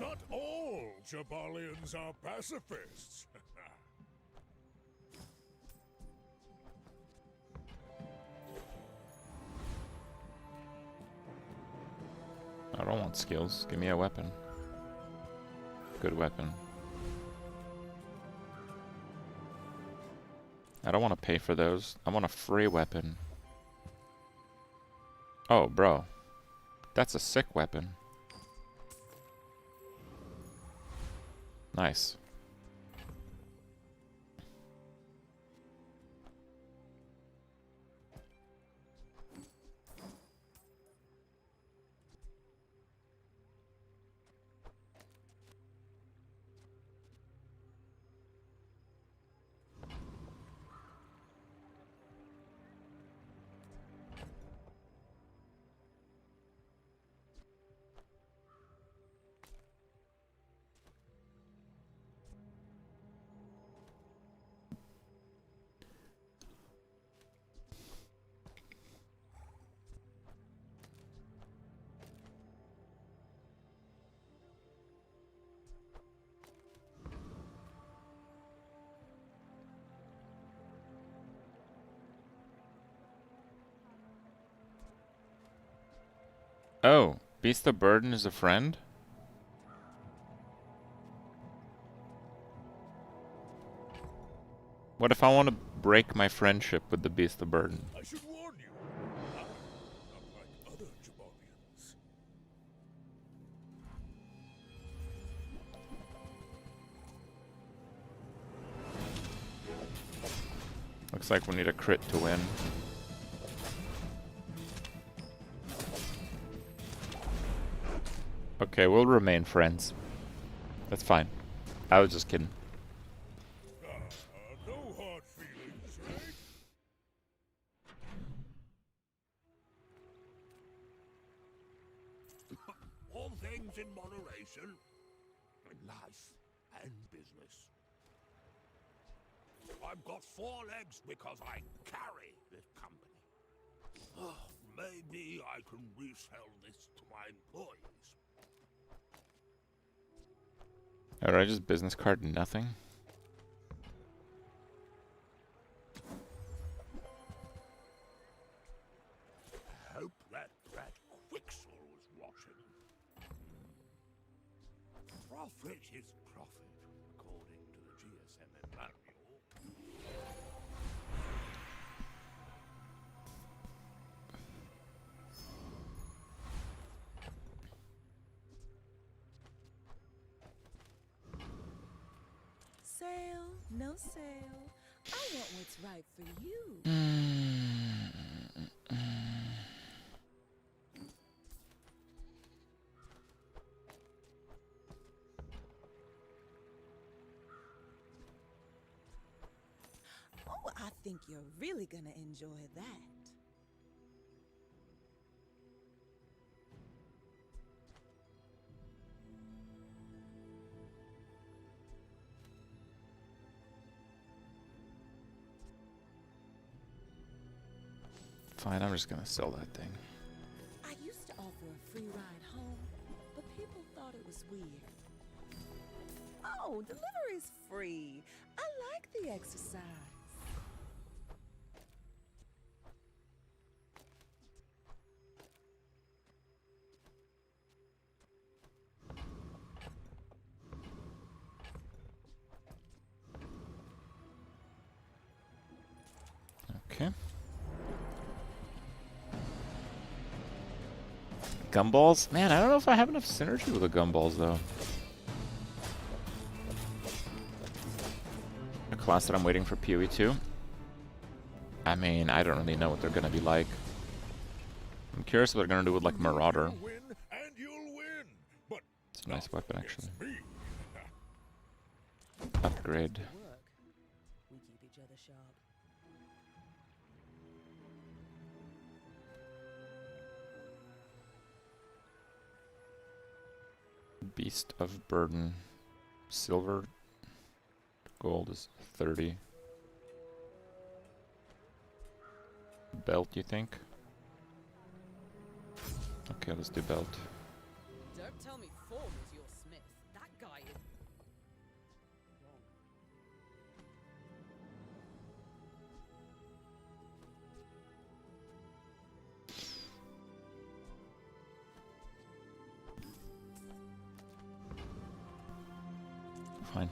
Not all Jabalians are pacifists. I don't want skills. Give me a weapon. Good weapon. I don't want to pay for those. I want a free weapon. Oh, bro. That's a sick weapon. Nice. Oh, Beast of Burden is a friend? What if I want to break my friendship with the Beast of Burden? I should warn you, I'm not like other Jabalians. Looks like we need a crit to win. Okay, we'll remain friends. That's fine. I was just kidding. No hard feelings, eh? All things in moderation, in life and business. I've got 4 legs because I carry this company. Maybe I can resell this to my employees. Alright, just business card, nothing. I hope that brat Quixel was watching. Profit is profit, according to the GSM manual. Sale, no sale. I want what's right for you. Oh, I think you're really gonna enjoy that. Fine, I'm just gonna sell that thing. I used to offer a free ride home, but people thought it was weird. Oh, delivery's free. I like the exercise. Okay. Gumballs? Man, I don't know if I have enough synergy with the gumballs, though. A class that I'm waiting for PoE 2. I mean, I don't really know what they're gonna be like. I'm curious what they're gonna do with, like, Marauder. You'll win, and you'll win. But It's a nice weapon, actually. me. Upgrade. Work. We keep each other sharp. Beast of Burden. Silver Gold is 30. Belt, you think? Okay, let's do belt. Don't tell me Form is your smith. That guy is... Fine.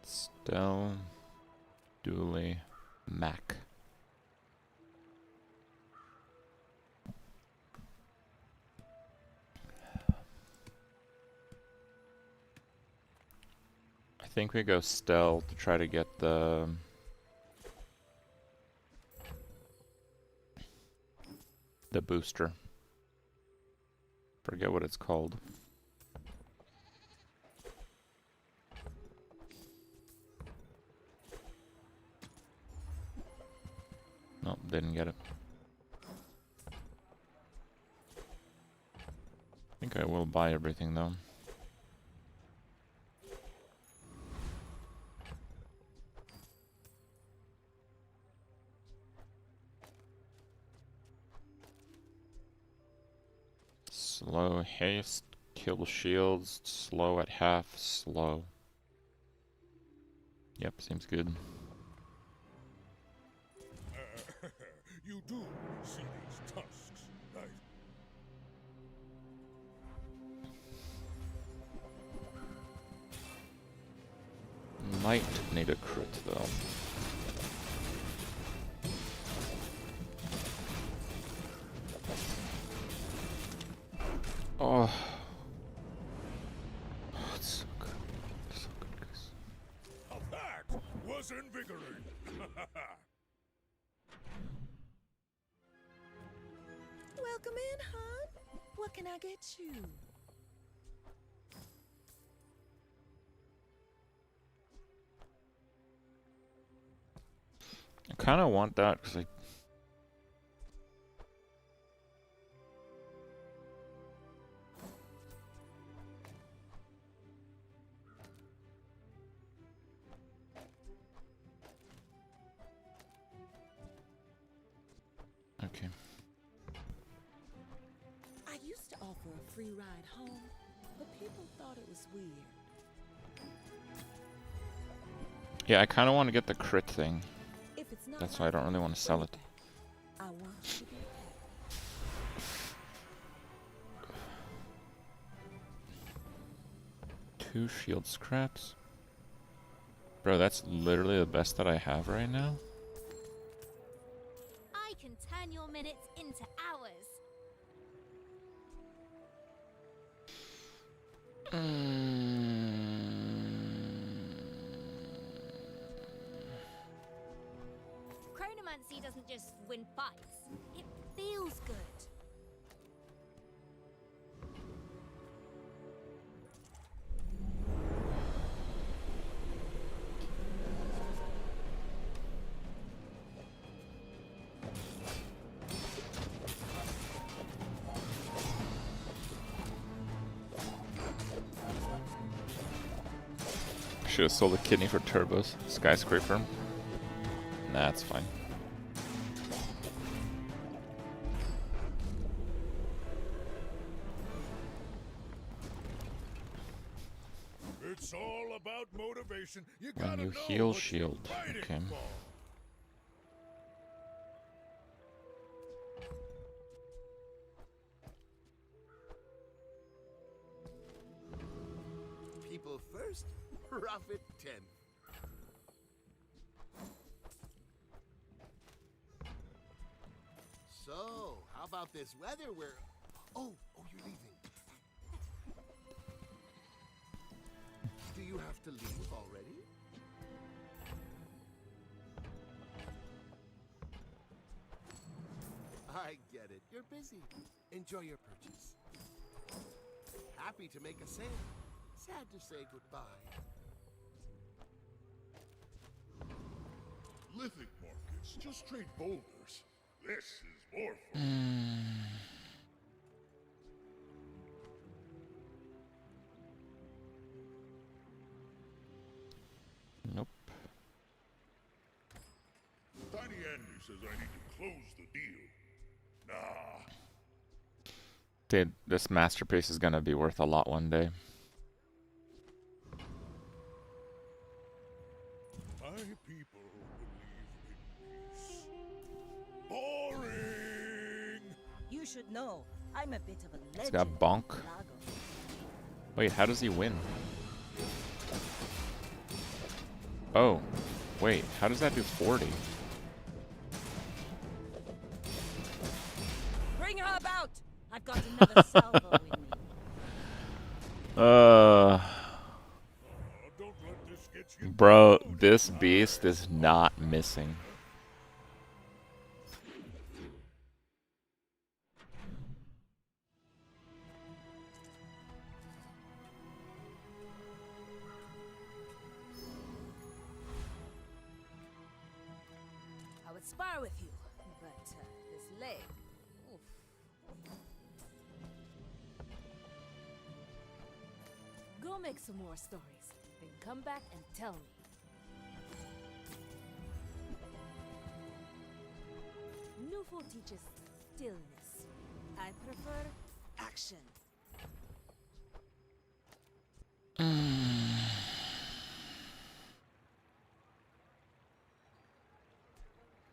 Stone, Dooley, Mac. I think we go stealth to try to get the booster. Forget what it's called. Nope, didn't get it. I think I will buy everything though. Slow haste, kill shields, slow at half, slow. Yep, seems good. You do see these tusks, right? Might need a crit though. Oh. Oh, it's so good. So good, guys. Now that was invigorating. Welcome in, hon. What can I get you? I kind of want that because I. Okay. I used to offer a free ride home, but people thought it was weird. Yeah, I kind of want to get the crit thing. If it's not That's why I don't really want to sell it. I want you to be happy. 2 shield scraps. Bro, that's literally the best that I have right now. I can turn your minutes into hours. Chronomancy doesn't just win fights. It feels good. Should have sold a kidney for turbos. Skyscraper. Nah, it's fine. It's all about motivation. You When gotta you know heal what shield. you're fighting Okay. for. People first, profit 10. So, how about this weather where... Oh, you're leaving. Do you have to leave already? I get it. You're busy. Enjoy your purchase. Happy to make a sale. Sad to say goodbye. Lithic markets, just trade boulders. This is more fun. says I need to close the deal. Nah. Dude, this masterpiece is gonna be worth a lot one day. My people believe in peace. Boring! You should know, I'm a bit of a legend. He's got bonk. Wait, how does he win? Oh, wait, how does that do 40? Bring her about! I've got another salvo in me. Don't let this get you. Bro, this beast is not missing. I would spar with you, but this leg. Oof. Go make some more stories, then come back and tell me. Newful teaches stillness. I prefer action.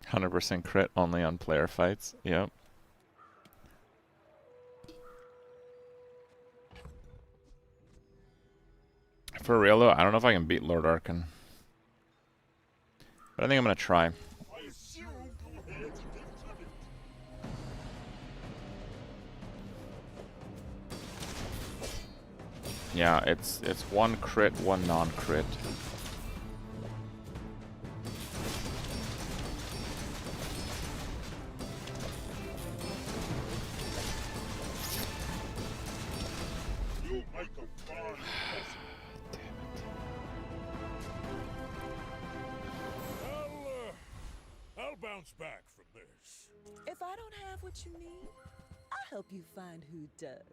100% crit only on player fights. Yep. For real though, I don't know if I can beat Lord Arkan. But I think I'm gonna try. Yeah, it's one crit, one non-crit. I'll bounce back from this. If I don't have what you need, I'll help you find who does.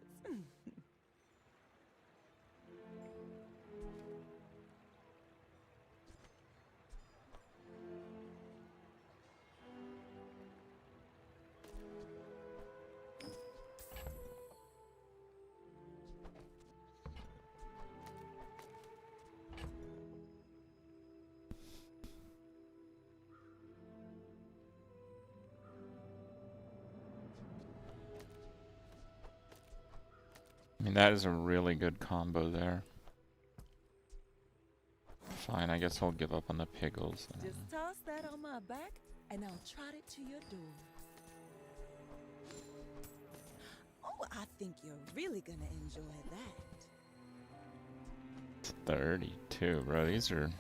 I mean, that is a really good combo there. Fine, I guess I'll give up on the pickles. Just toss that on my back, and I'll trot it to your door. Oh, I think you're really gonna enjoy that. 32, bro. These are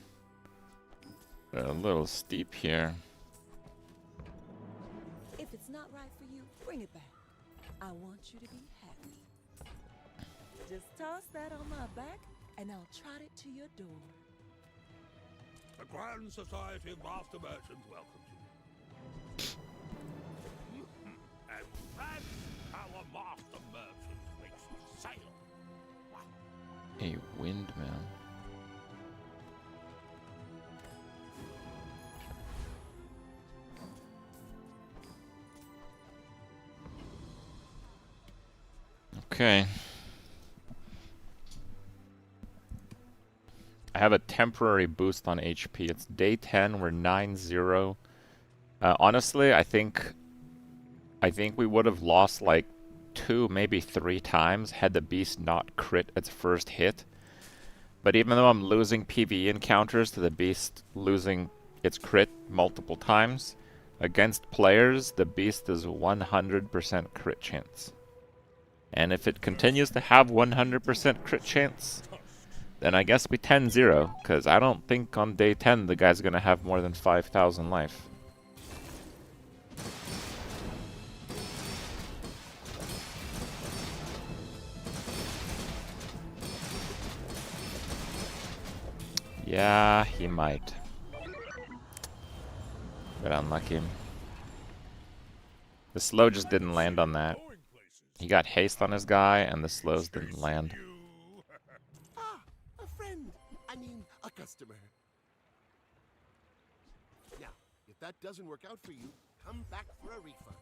a little steep here. If it's not right for you, bring it back. I want you to be happy. Just toss that on my back, and I'll trot it to your door. The Grand Society of Master Merchants welcomes you. And that's how a Master Merchant makes a sale. A windmill. Okay. I have a temporary boost on HP. It's day 10. We're 9-0. Honestly, I think we would have lost like 2, maybe 3 times had the beast not crit its first hit. But even though I'm losing PvE encounters to the beast losing its crit multiple times, against players, the beast is 100% crit chance. And if it continues to have 100% crit chance, then I guess we 10-0, because I don't think on day 10 the guy's going to have more than 5,000 life. Yeah, he might. But unlucky. The slow just didn't land on that. He got haste on his guy, and the slows didn't land. Ah, a friend. I mean, a customer. Now, if that doesn't work out for you, come back for a refund.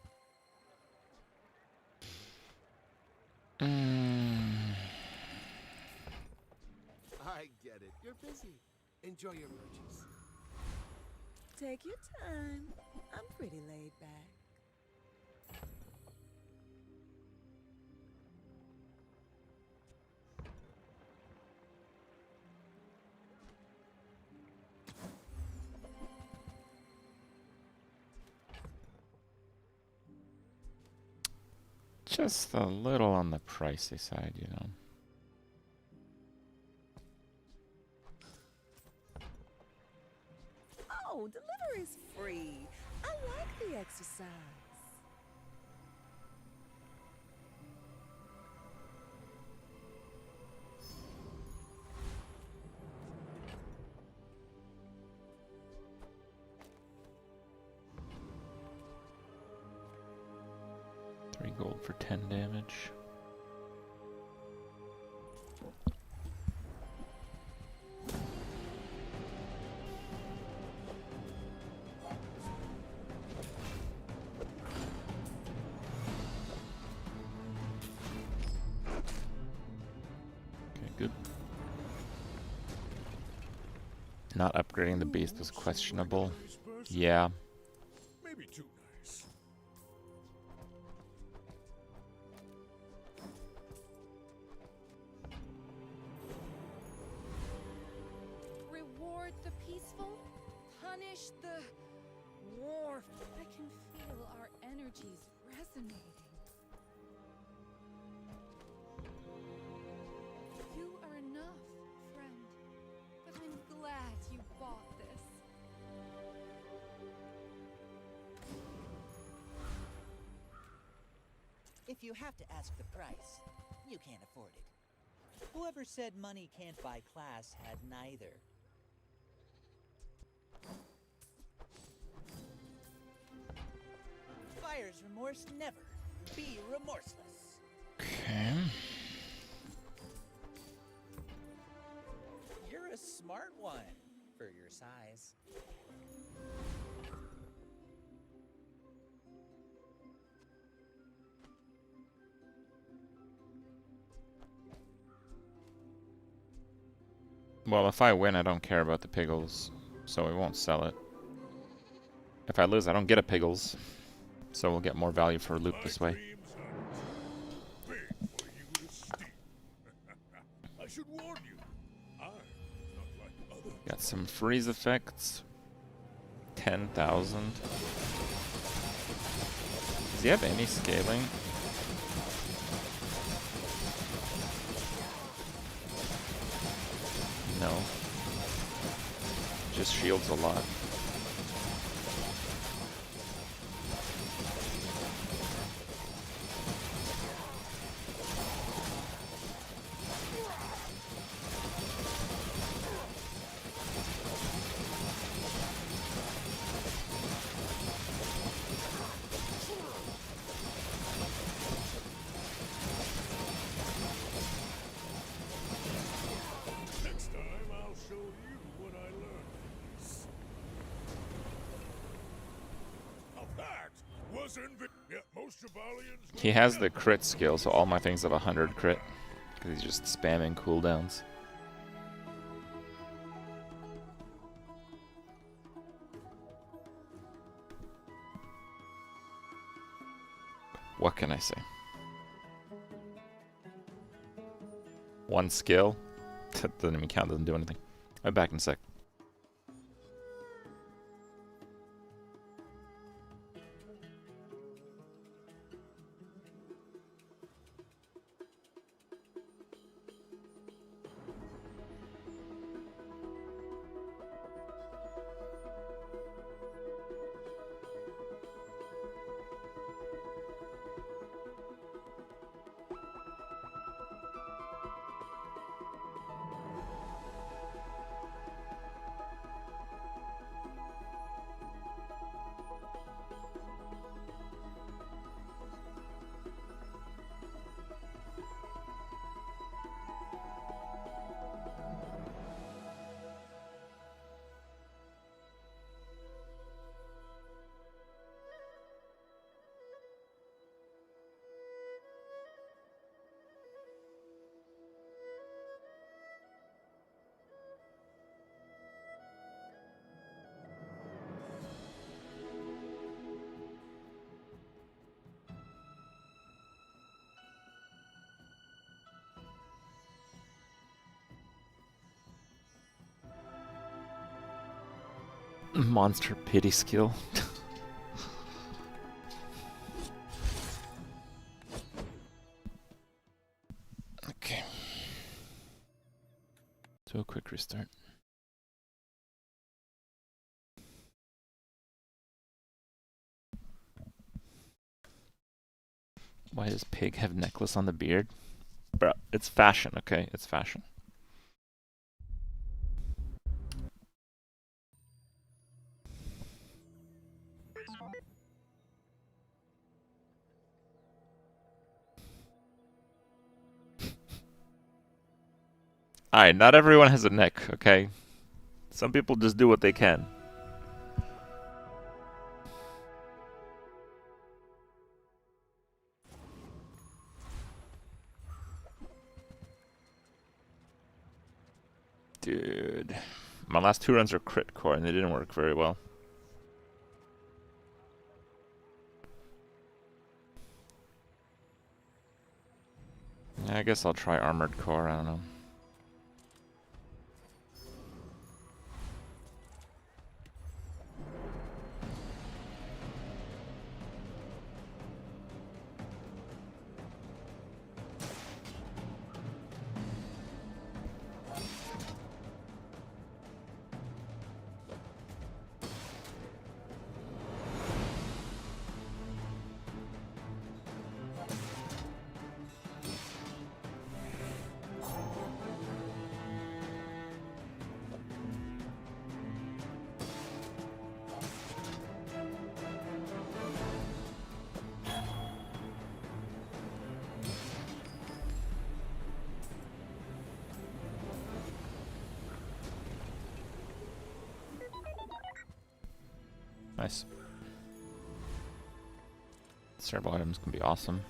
I get it. You're busy. Enjoy your purchase. Take your time. I'm pretty laid back. Just a little on the pricey side, you know. Oh, delivery's free. I like the exercise. Gold for 10 damage. Okay, good. Not upgrading the beast was questionable. Yeah. Maybe too nice. Reward the peaceful, punish the war. I can feel our energies resonating. You are enough, friend. But I'm glad you bought this. If you have to ask the price, you can't afford it. Whoever said money can't buy class had neither. Buyer's remorse never. Be remorseless. Okay. You're a smart one for your size. Well, if I win, I don't care about the piggles, so we won't sell it. If I lose, I don't get a piggles, so we'll get more value for loot this way. I should warn you. I'm not like others. Got some freeze effects. 10,000. Does he have any scaling? No. Just shields a lot. He has the crit skill, so all my things have 100 crit. Because he's just spamming cooldowns. What can I say? One skill? That doesn't even count, doesn't do anything. I'll be back in a sec. Monster pity skill. Okay. Do a quick restart. Why does pig have necklace on the beard? Bro, it's fashion, okay? It's fashion. Alright, not everyone has a neck, okay? Some people just do what they can. Dude. My last 2 runs are crit core and they didn't work very well. Yeah, I guess I'll try armored core, I don't know. Nice. Cerebral items can be awesome.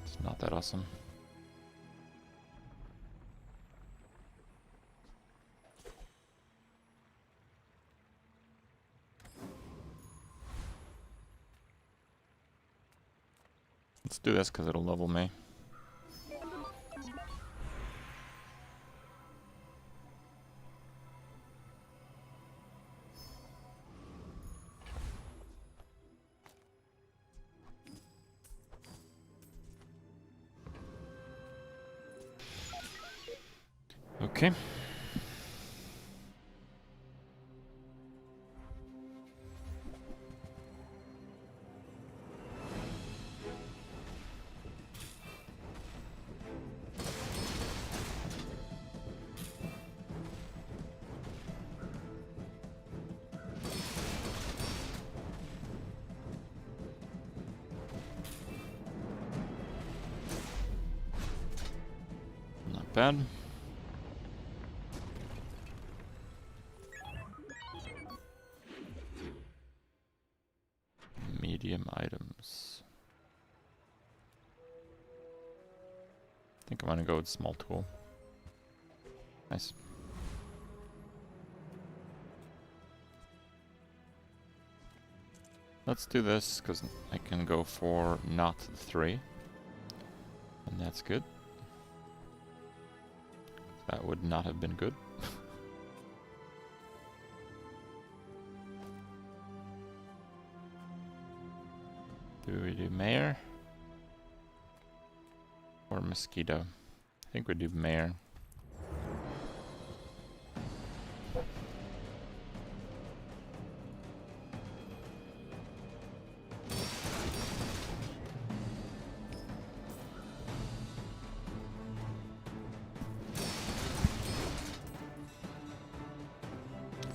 It's not that awesome. Let's do this because it'll level me. Okay. Not bad. Medium items. I think I'm gonna go with small tool. Nice. Let's do this because I can go for not 3. And that's good. That would not have been good. Do we do mayor? Or mosquito? I think we do mayor.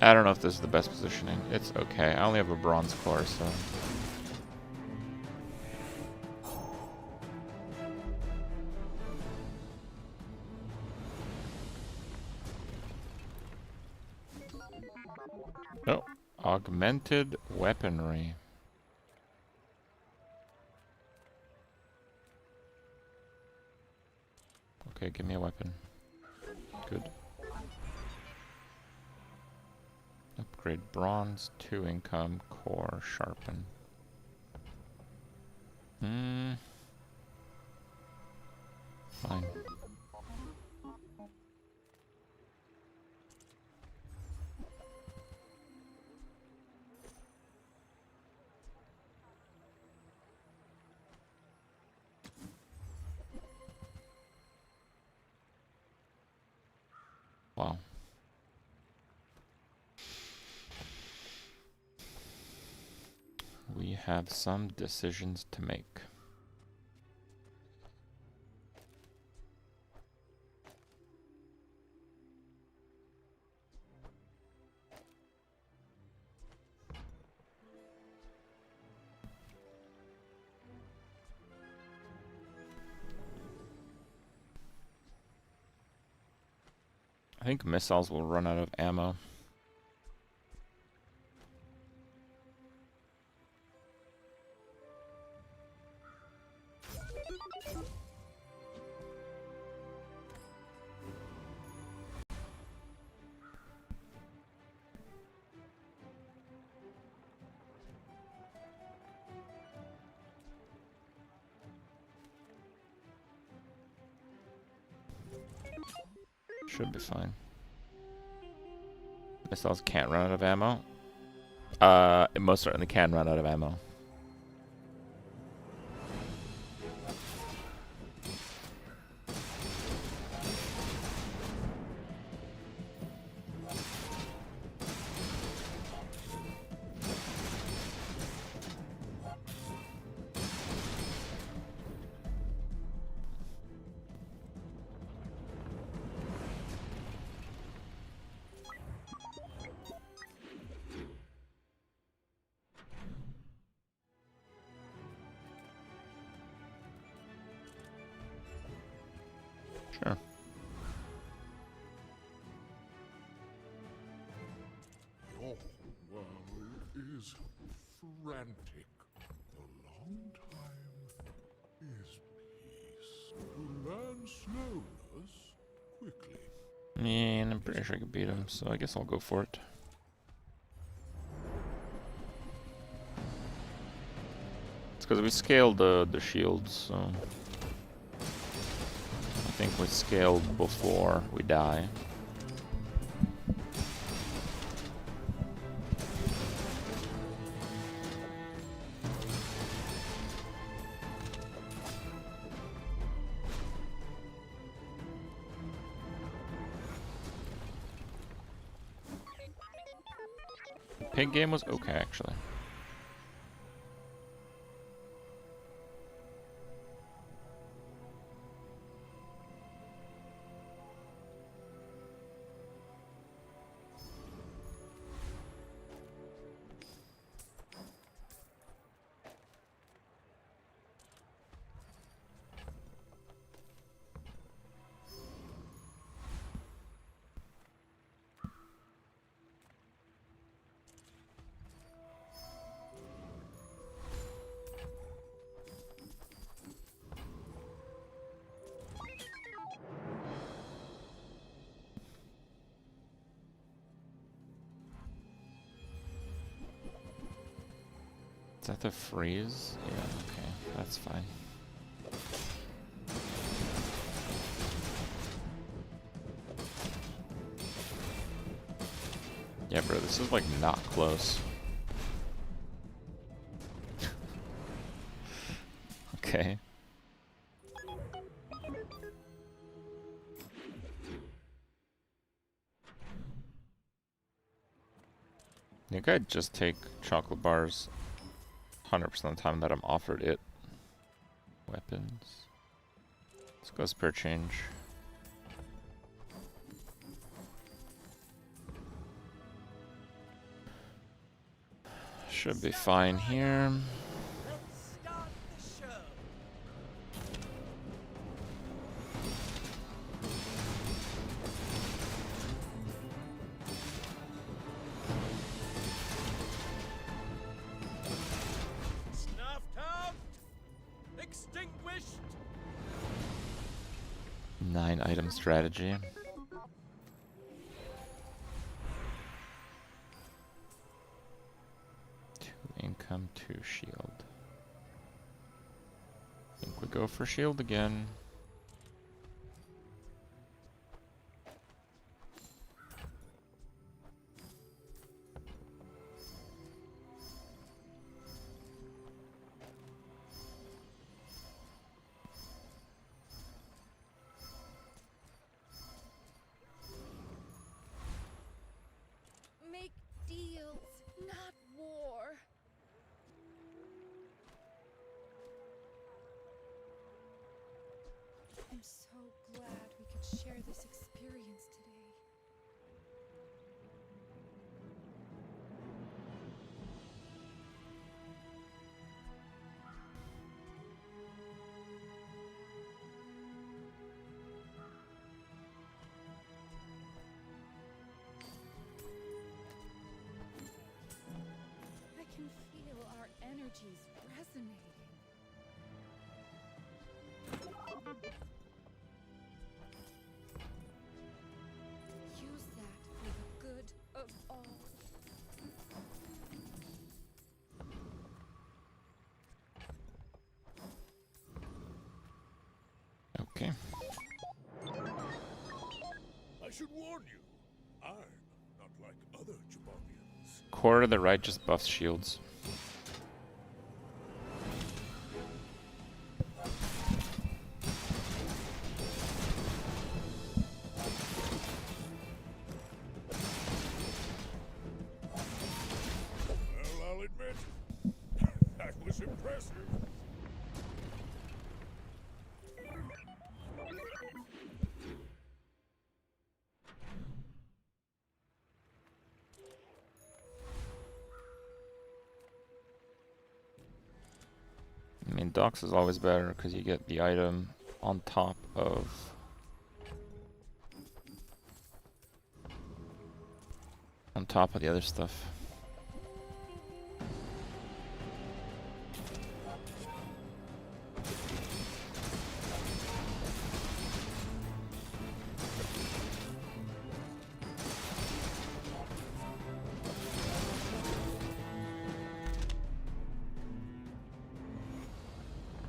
I don't know if this is the best positioning. It's okay. I only have a bronze core, so... Oh, augmented weaponry. Okay, give me a weapon. Good. upgrade bronze, 2 income, core, sharpen. Fine. Wow. We have some decisions to make. I think missiles will run out of ammo. Should be fine. Missiles can't run out of ammo. It most certainly can run out of ammo. Sure. Your world is frantic. The long time is peace. To learn slowness quickly. Yeah, and I'm pretty sure I can beat him, so I guess I'll go for it. It's because we scaled the shields, so I think we scaled before we die. Pig game was okay, actually. Is that the freeze? Yeah, okay, that's fine. Yeah, bro, this is like not close. Okay. I think I'd just take chocolate bars 100% of the time that I'm offered it. Weapons. Let's go spare change. Should be fine here. Let's start the show. Snuffed out. Extinguished. 9-item strategy. Income to shield. I think we go for shield again. Make deals, not war. I'm so glad we could share this experience today. I can feel our energies resonating. Use that for the good of all. Okay. I should warn you, I'm not like other Jabarians. Core to the right just buffs shields. Well, I'll admit, that was impressive. I mean, Dox is always better because you get the item on top of the other stuff.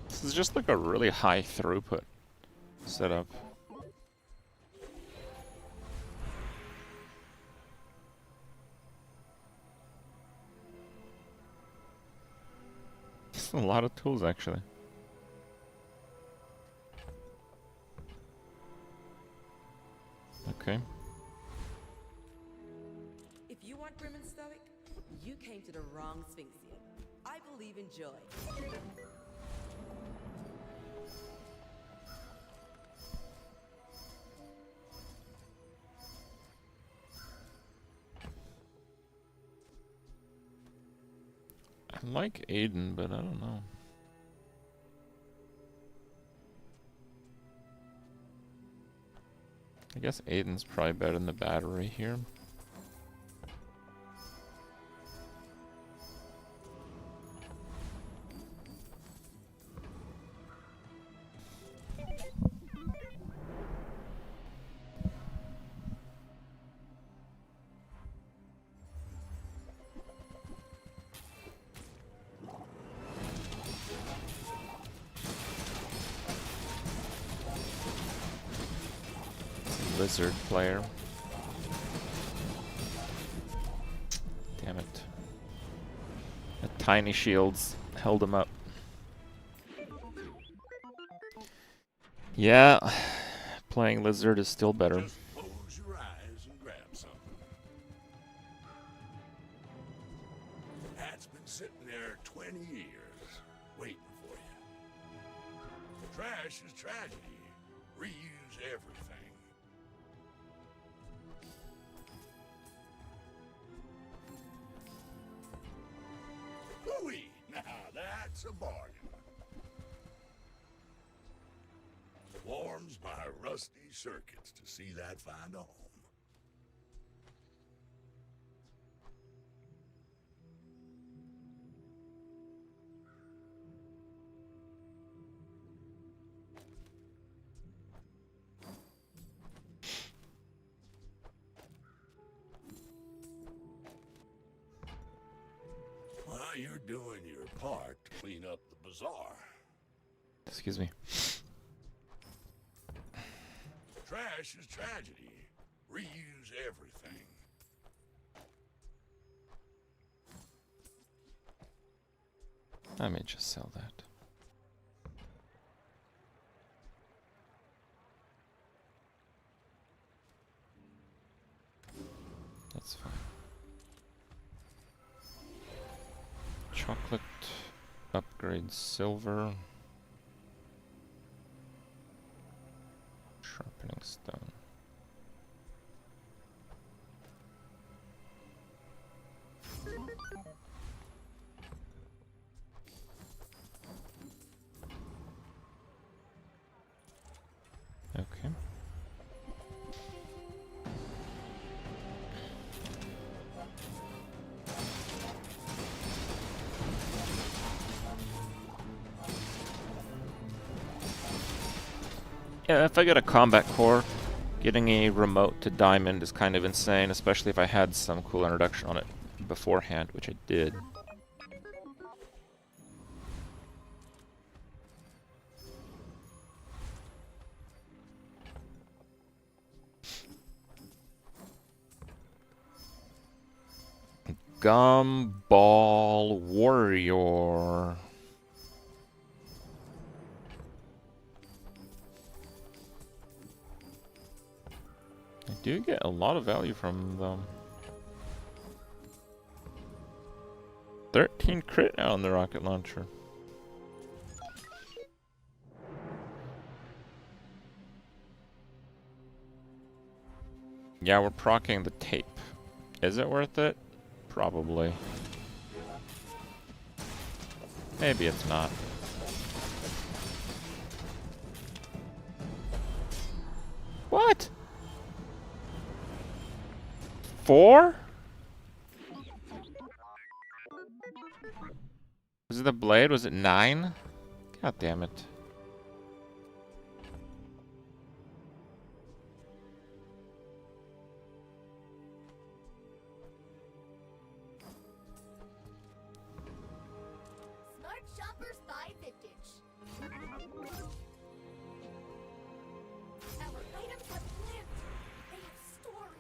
This is just like a really high throughput setup. It's a lot of tools actually. Okay. If you want grim and stoic, you came to the wrong Sphinxian. I believe in joy. I like Aiden, but I don't know. I guess Aiden's probably better than the battery here. Lizard player. Damn it. The tiny shields held him up. Yeah, playing Lizard is still better. Just close your eyes and grab something. That's been sitting there 20 years, waiting for you. Trash is tragedy. Reuse everything. Louis, now that's a bargain. Warms my rusty circuits to see that find a home. Well, you're doing your part to clean up the bazaar. Excuse me. Trash is tragedy. Reuse everything. I may just sell that. That's fine. Chocolate upgrade silver. Sharpening stone. Okay. Yeah, if I get a combat core, getting a remote to diamond is kind of insane, especially if I had some cool introduction on it beforehand, which I did. Gumball Warrior. I do get a lot of value from them. 13 crit now on the rocket launcher. Yeah, we're proccing the tape. Is it worth it? Probably. Maybe it's not. What? 4? Was it the blade? Was it 9? God damn it. Smart shoppers buy vintage. Our items have lived. They have stories.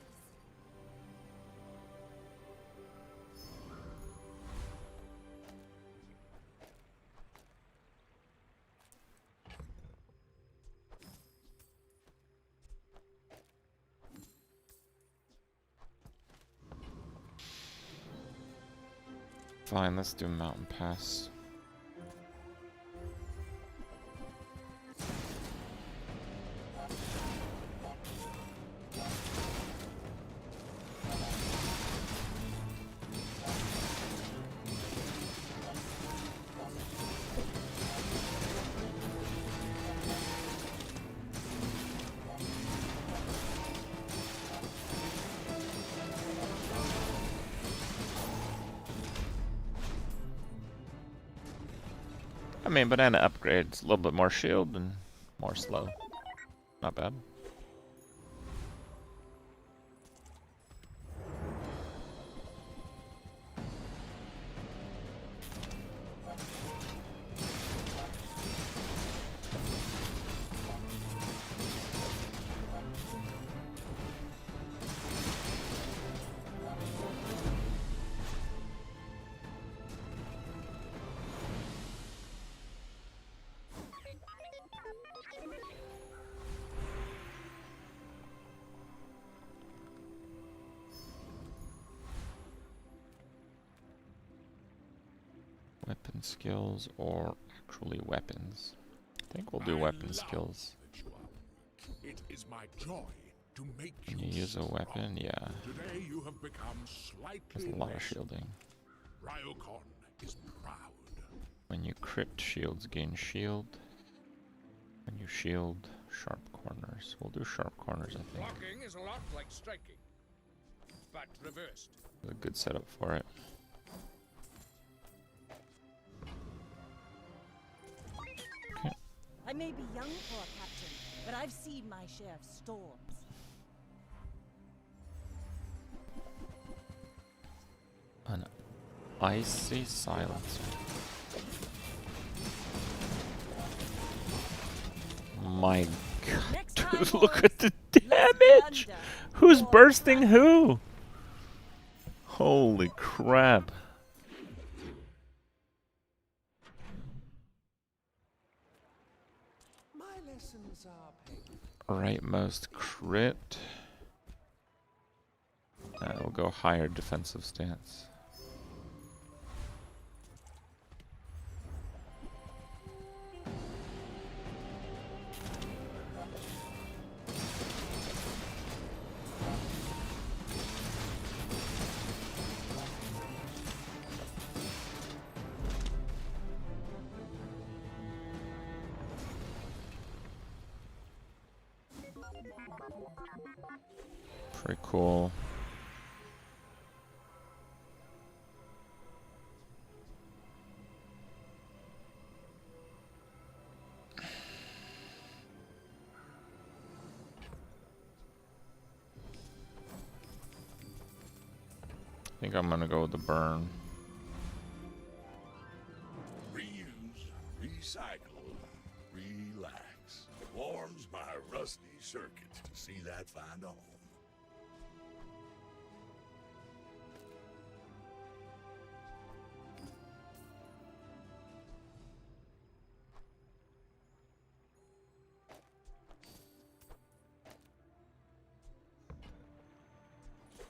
Fine, let's do Mountain Pass. I mean, banana upgrades a little bit more shield and more slow. Not bad. Weapon skills or actually weapons? I think we'll do weapon skills. It is my joy to make When you use a weapon, yeah. Today you have become slightly There's a lot of less. shielding. Ryokon is proud. When you crit shields, gain shield. When you shield, sharp corners. We'll do sharp corners, I think. Blocking is a lot like striking, but reversed. A good setup for it. I may be young for a captain, but I've seen my share of storms. An Icy silencer. My god, dude, look at the damage! Who's bursting who? Holy crap. My lessons are paid. Rightmost crit. We'll go higher defensive stance. Pretty cool. I think I'm gonna go with the burn. Reuse, recycle, relax. Warms my rusty circuits to see that find a home.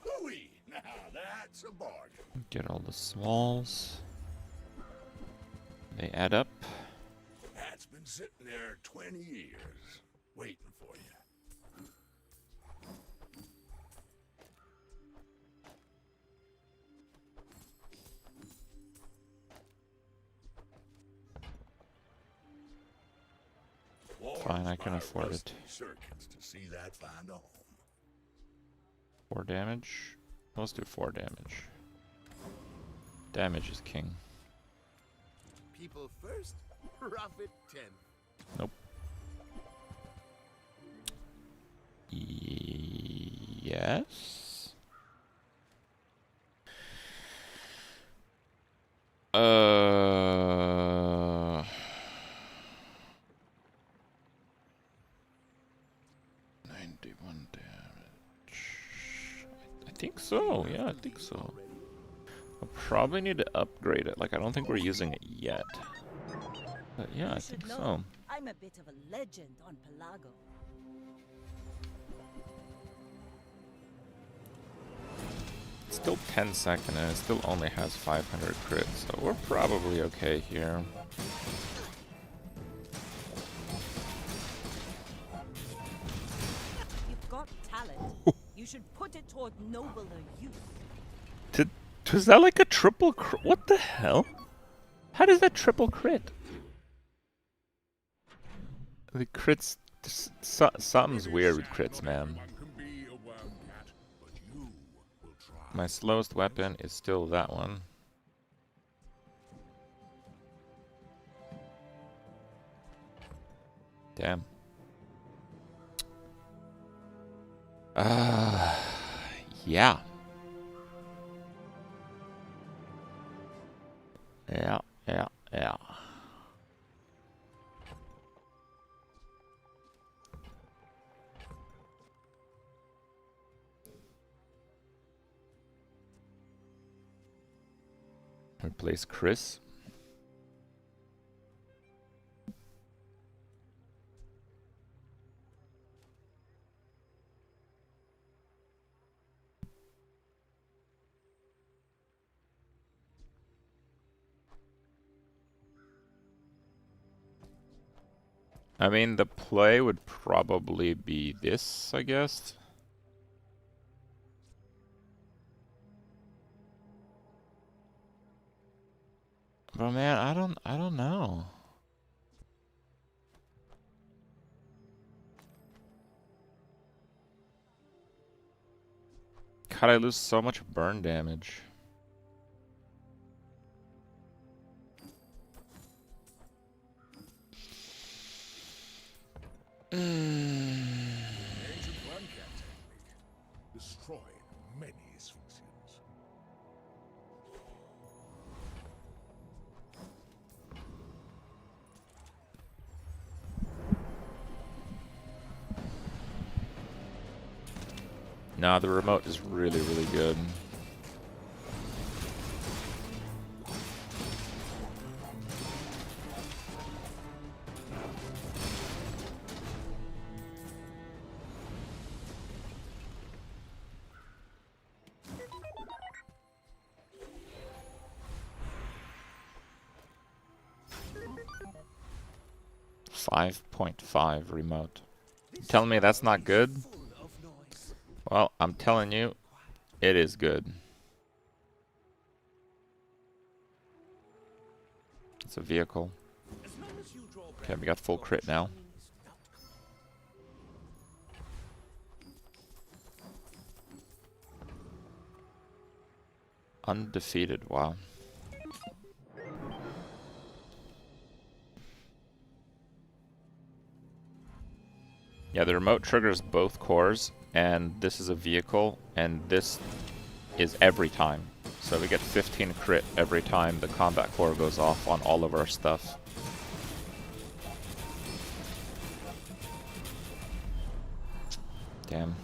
Hooey! Now that's a bargain. Get all the smalls. They add up. That's been sitting there 20 years, waiting for you. Fine, I can My afford it. rusty circuits to see that find a home. 4 damage. Let's do 4 damage. Damage is king. People first, profit 10. Nope. Yes. Uh. 91 damage. I think so. Yeah, I think so. I'll probably need to upgrade it. Like, I don't think we're using it yet. But yeah, I think so. I'm a bit of a legend on Pelago. It's still 10 second and it still only has 500 crit, so we're probably okay here. You've got talent. You should put it toward nobler use. Was that like a triple crit? What the hell? How does that triple crit? The crits... Something's weird with crits, man. My slowest weapon is still that one. Damn. Yeah. Yeah. Replace Chris. I mean, the play would probably be this, I guess. But man, I don't know. God, I lose so much burn damage. Ancient Blancat technique, destroying many sphinxes. Nah, the remote is really, really good. .5 remote. You telling me that's not good? Well, I'm telling you, it is good. It's a vehicle. Okay, we got full crit now. Undefeated, wow. Yeah, the remote triggers both cores, and this is a vehicle, and this is every time. So we get 15 crit every time the combat core goes off on all of our stuff. Damn.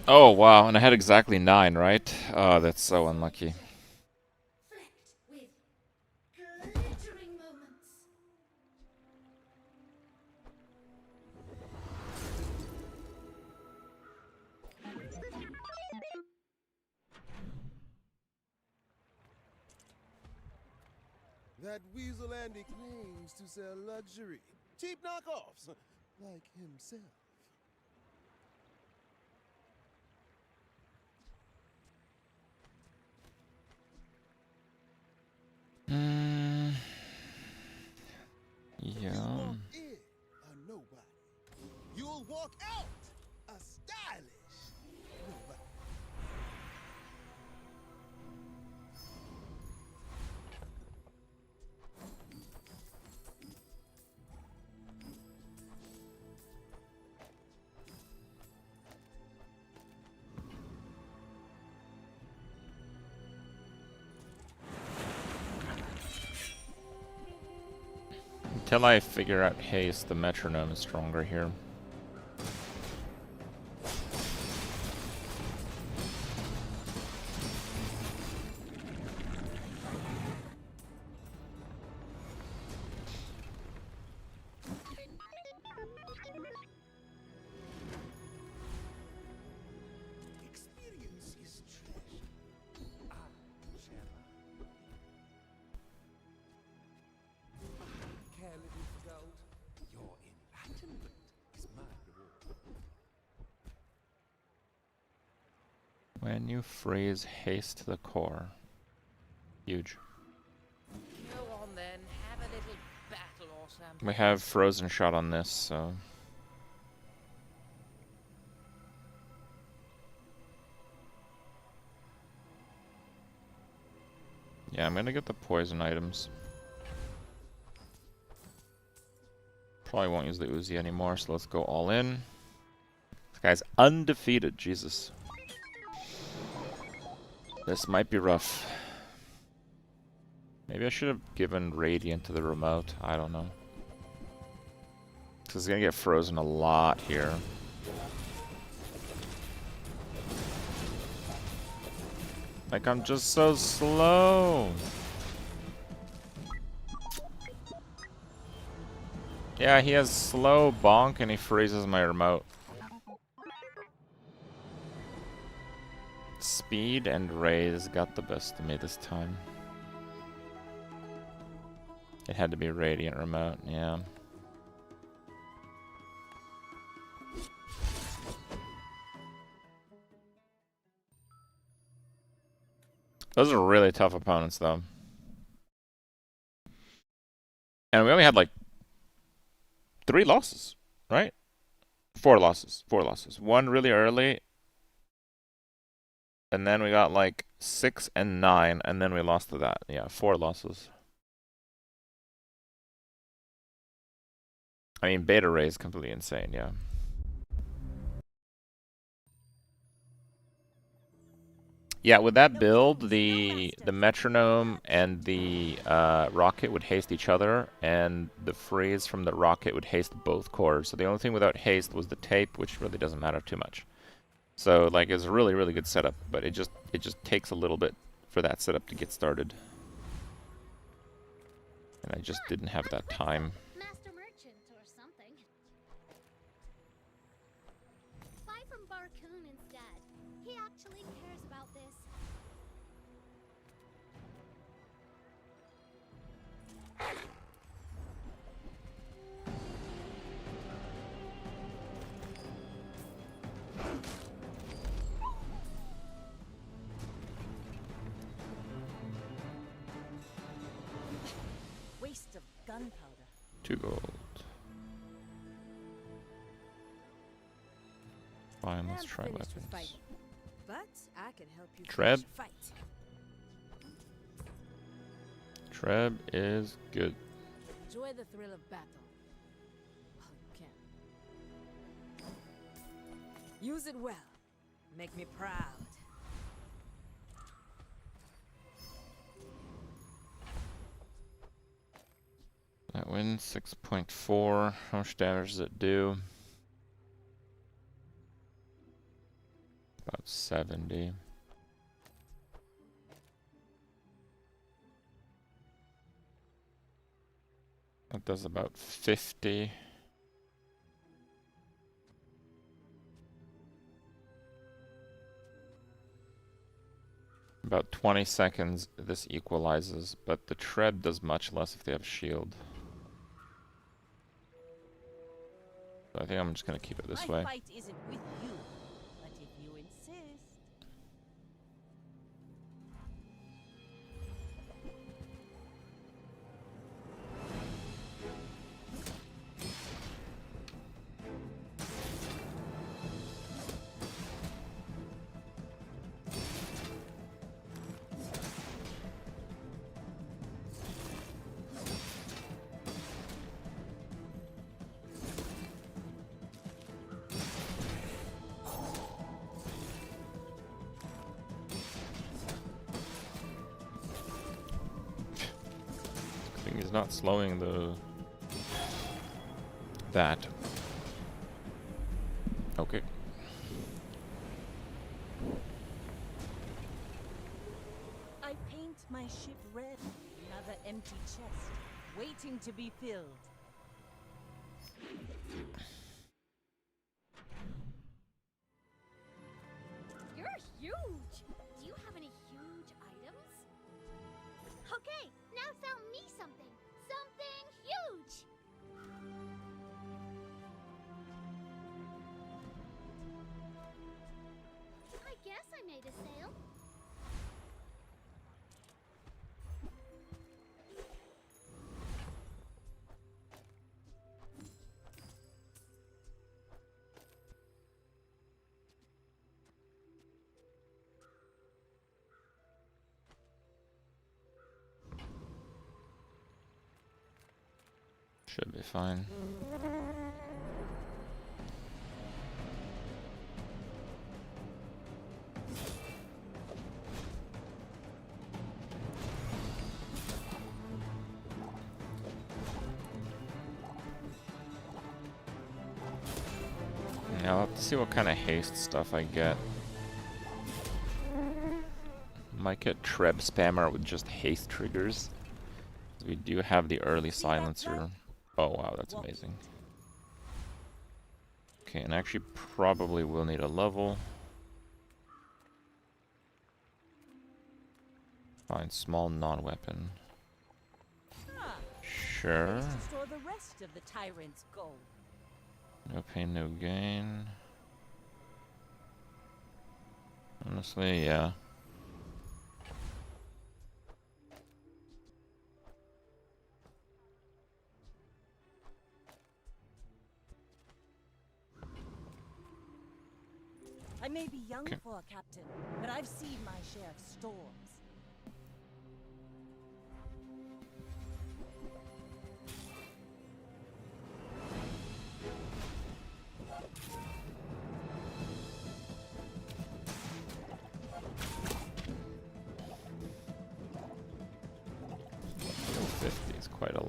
Oh, wow, and I had exactly 9, right? Oh, that's so unlucky. That weasel Andy claims to sell luxury. Cheap knockoffs, like himself. Yeah. Walk in a nobody. You'll walk out a stylish nobody. Until I figure out haste, the metronome is stronger here. Experience is treasure. Care little for gold. Your enlightenment is my reward. When you freeze haste to the core. Huge. Go on then, have a little battle or something. We have frozen shot on this, so... Yeah, I'm gonna get the poison items. Probably won't use the Uzi anymore, so let's go all in. This guy's undefeated, Jesus. This might be rough. Maybe I should have given Radiant to the remote. I don't know. Because he's gonna get frozen a lot here. Like, I'm just so slow. Yeah, he has slow bonk and he freezes my remote. Speed and raise got the best of me this time. It had to be Radiant remote, yeah. Those are really tough opponents, though. And we only had, like, 3 losses, right? 4 losses. 4 losses. 1 really early. And then we got, like, 6 and 9, and then we lost to that. Yeah, 4 losses. I mean, Beta Ray is completely insane, yeah. Yeah, with that build, the metronome and the rocket would haste each other, and the freeze from the rocket would haste both cores. So the only thing without haste was the tape, which really doesn't matter too much. So like it's a really, really good setup, but it just takes a little bit for that setup to get started. And I just didn't have that time. Master merchant or something. Buy from Barcoon instead. He actually cares about this. Waste of gunpowder. 2 gold. Fine, let's try Finished with weapons. fighting, but I can help you Treb. finish a fight. Treb is good. Enjoy the thrill of battle. While you can. Use it well. Make me proud. That wins 6.4. How much damage does it do? About 70. That does about 50. About 20 seconds this equalizes, but the Treb does much less if they have shield. So I think I'm just gonna keep it this way. My fight isn't with you, but if you insist. I think he's not slowing the that. Okay. I paint my ship red. Another empty chest, waiting to be filled. You're huge! Do you have any huge items? Okay, now sell me something. Something huge! I guess I made a sale. Should be fine. Yeah, I'll have to see what kind of haste stuff I get. Might get Treb Spammer with just haste triggers. We do have the early silencer. Oh wow, that's amazing. Okay, and actually probably will need a level. Find small non-weapon. Ah, Sure. place to store the rest of the tyrant's gold. No pain, no gain. Honestly, yeah. I may be young Okay. for a captain, but I've seen my share of storms.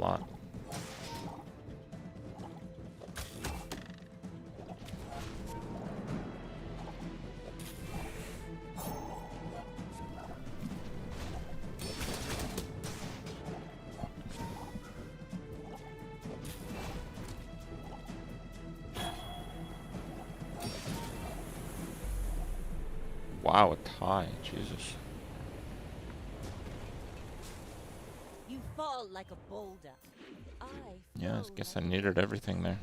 lot. Wow, a tie. Jesus. You fall like a boulder. Yeah, I guess I needed everything there.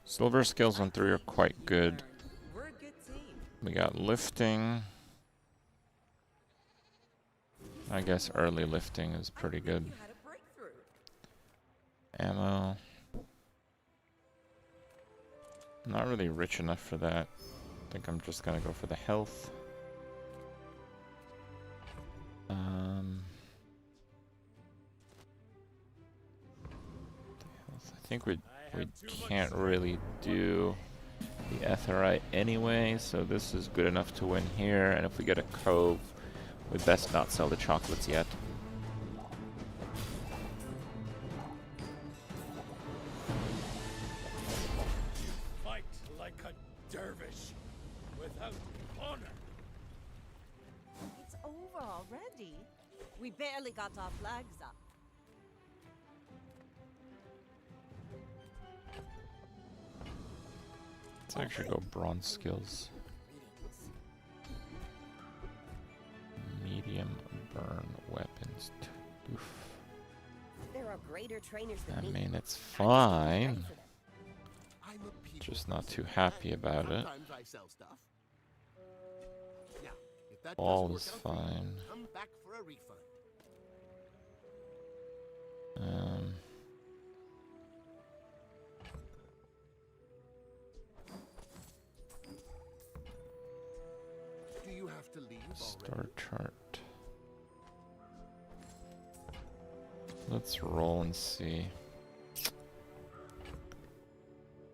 Silver skills on 3 are quite good. We're a good team. We got lifting. I guess early lifting is pretty good. You had a breakthrough. Ammo. Not really rich enough for that. I think I'm just gonna go for the health. I think we can't really do the Etherite anyway, so this is good enough to win here. And if we get a cove, we best not sell the chocolates yet. Fight like a dervish without honor. It's over already. We barely got our flags up. Let's actually go bronze skills. Medium burn weapons. Oof. There are greater trainers than I me. mean, it's fine. Just not too happy about it. Sometimes I sell stuff. Now, if that All doesn't is work out for you, fine. come back for a refund. Do you have to leave Star already? chart. Let's roll and see.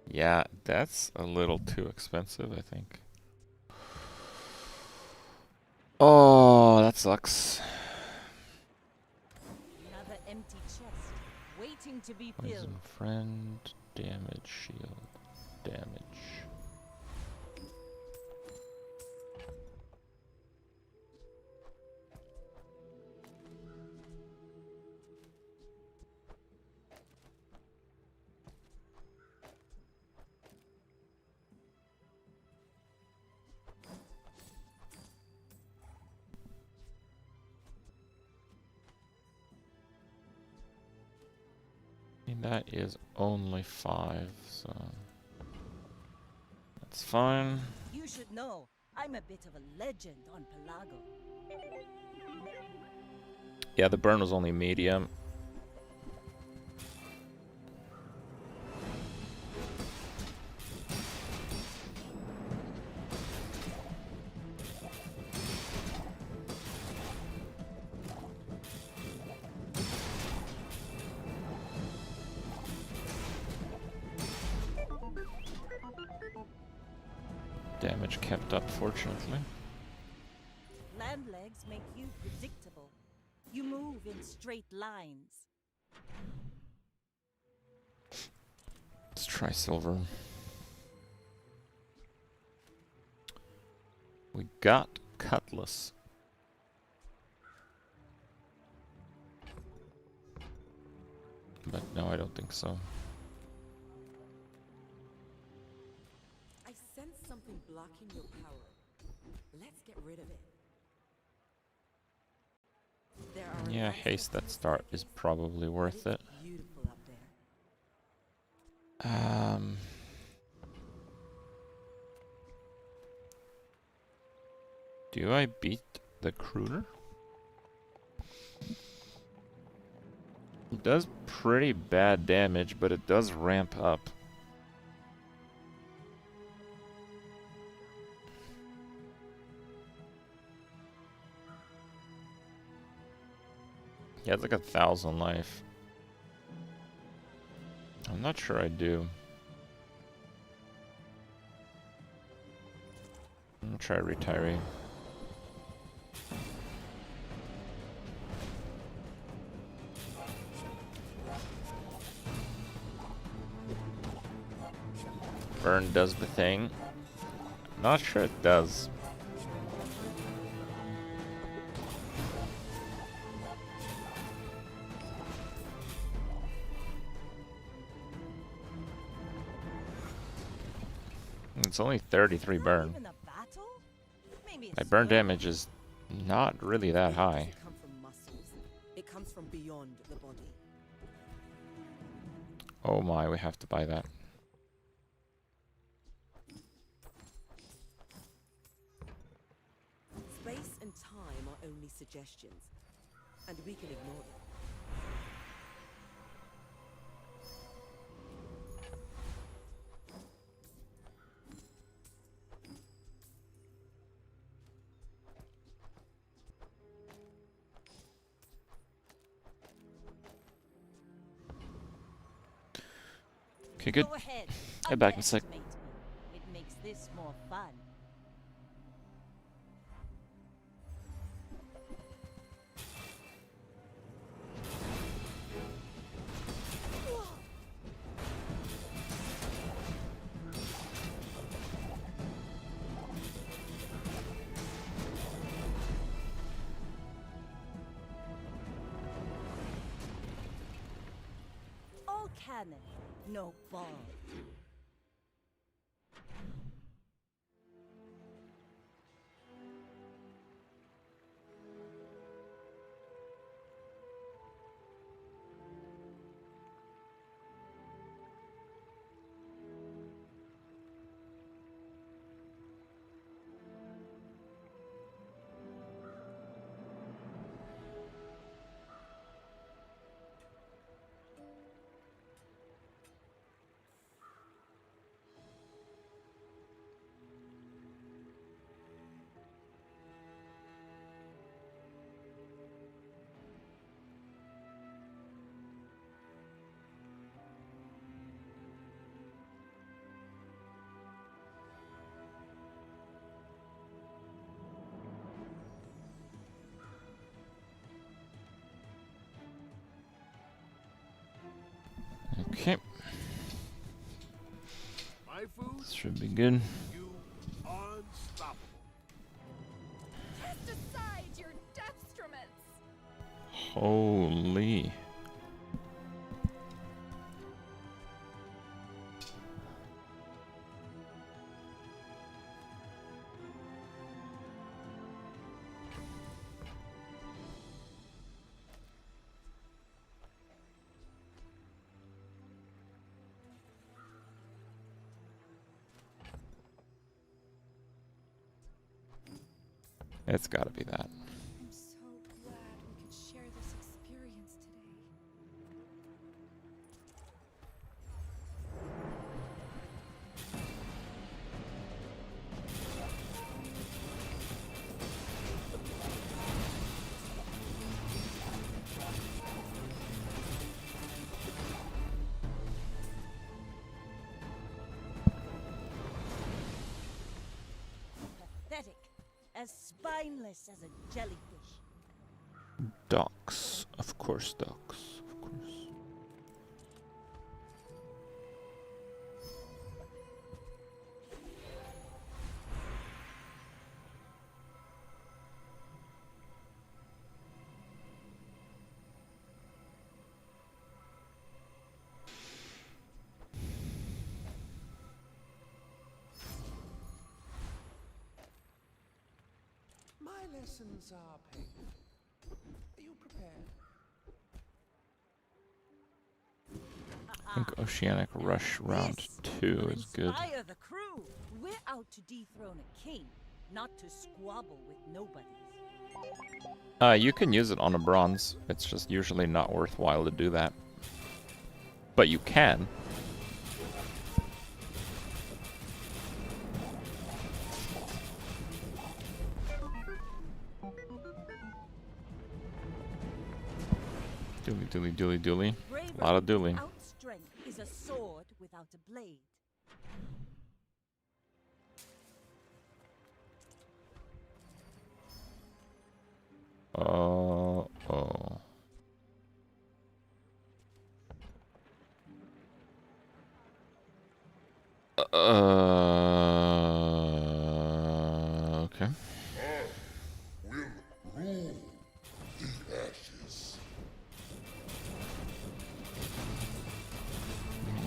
Yeah, that's a little too expensive, I think. Oh, that sucks. Another empty chest, waiting to be Poison filled. friend, damage shield, damage. That is only 5, so that's fine. You should know, I'm a bit of a legend on Pelago. Yeah, the burn was only medium. Damage kept up, fortunately. Land legs make you predictable. You move in straight lines. Let's try silver. We got cutlass. But no, I don't think so. I sense something blocking your power. Let's get rid of it. There are Yeah, haste that start is probably worth it. beautiful up there. Do I beat the Crooner? It does pretty bad damage, but it does ramp up. Yeah, it's like 1,000 life. I'm not sure I do. I'm gonna try retiree. Burn does the thing. Not sure it does. It's only 33 burn. Even a battle? Maybe My it's burn fair. damage is not really that high. It comes from muscles. It comes from beyond the body. Oh my, we have to buy that. Space and time are only suggestions, and we can ignore them. Okay, good. Go ahead. Head back in a sec. Underestimate me. It makes this more fun. All cannon, no ball. Okay, My food, this should be good. you unstoppable. Cast aside your detriments. Holy. It's gotta be that. I'm so glad we could share this experience today. Pathetic. As spineless as a jellyfish. Ducks. Of course, ducks. Of course. My lessons are painful. Are you prepared? I think Oceanic Rush round This 2 will is good. inspire the crew. We're out to dethrone a king, not to squabble with nobodies. You can use it on a bronze. It's just usually not worthwhile to do that. But you can. Dooley. A lot of dueling. Without strength is a sword without a blade. Oh. Okay. I will rule the ashes.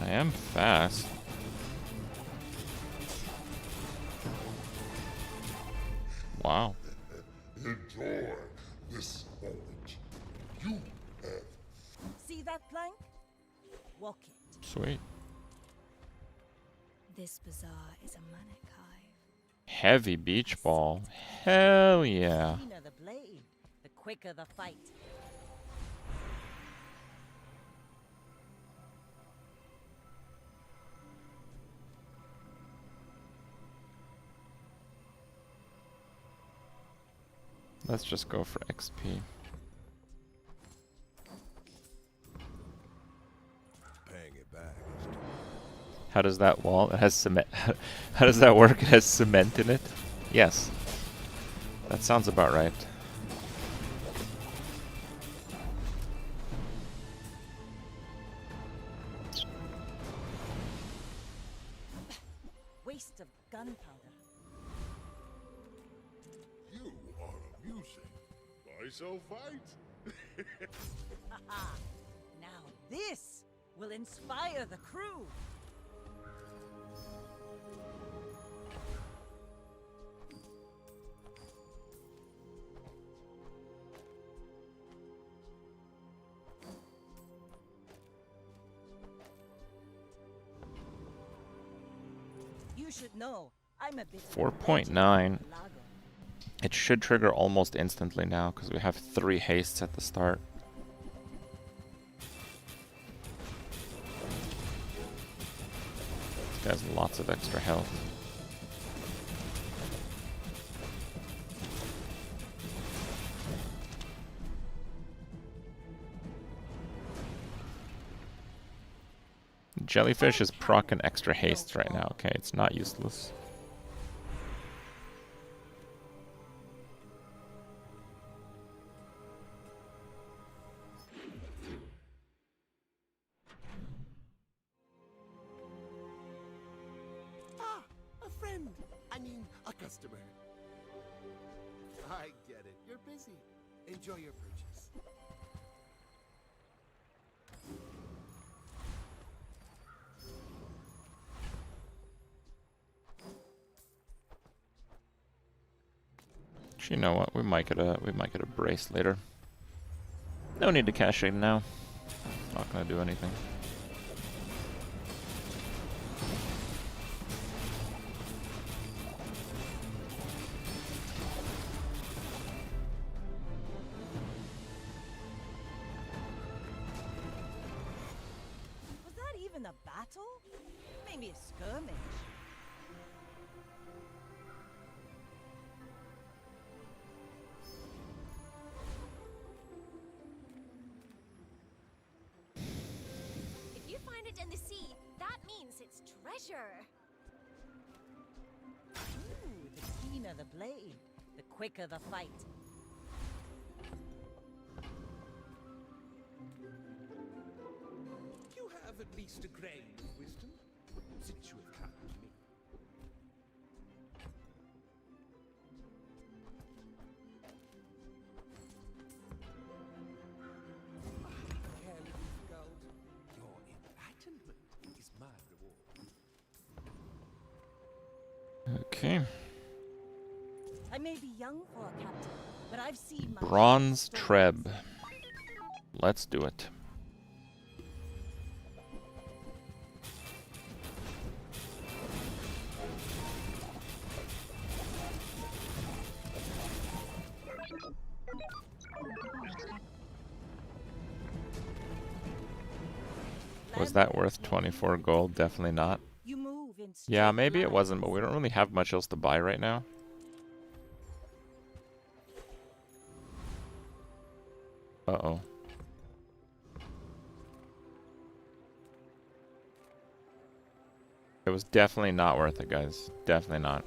I am fast. Wow. Enjoy this moment. You have See that plank? Walk it. Sweet. This bazaar is a manic hive. Heavy beach ball. Hell yeah. The keener the blade, the quicker the fight. Let's just go for XP. Paying it back is How does that wall? It has cement. How does that work? It has cement in it? Yes. That sounds about right. Waste of gunpowder. you are amusing. Why so fight? Haha. Now this will inspire the crew. You should know, I'm a bit of a 4.9. lager. It should trigger almost instantly now because we have 3 hastes at the start. This guy has lots of extra health. Jellyfish is proccing extra haste right now. Okay, it's not useless. Ah, a friend. I mean, a customer. I get it. You're busy. Enjoy your purchase. You know what? We might get a brace later. No need to cash in now. Not gonna do anything. Was that even a battle? Maybe a skirmish. If you find it in the sea, that means it's treasure. Ooh, the keener the blade, the quicker the fight. You have at least a grain of wisdom, since you have come to me. Hand of gold. Your enlightenment is my reward. Okay. I may be young for a captain, but I've seen my Bronze stories. Treb. Let's do it. Was that worth 24 gold? Definitely not. You move in Yeah, straight maybe it wasn't, but lines. we don't really have much else to buy right now. Uh-oh. It was definitely not worth it, guys. Definitely not.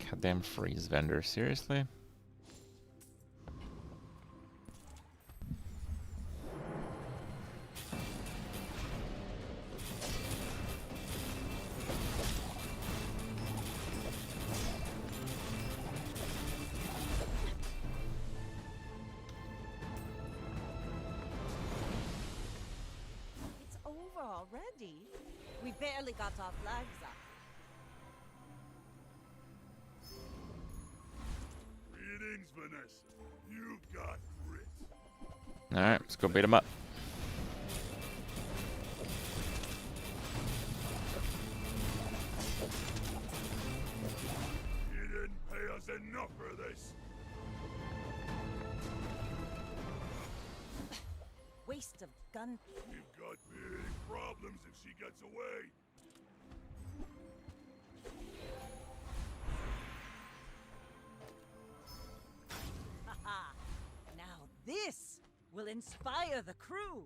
Goddamn freeze vendor, seriously? already? We barely got our flags up. Greetings, Vanessa. You've got grit. Alright, let's go beat him up. You didn't pay us enough for this. Waste of gun. We've got big problems if she gets away. Haha. Now this will inspire the crew.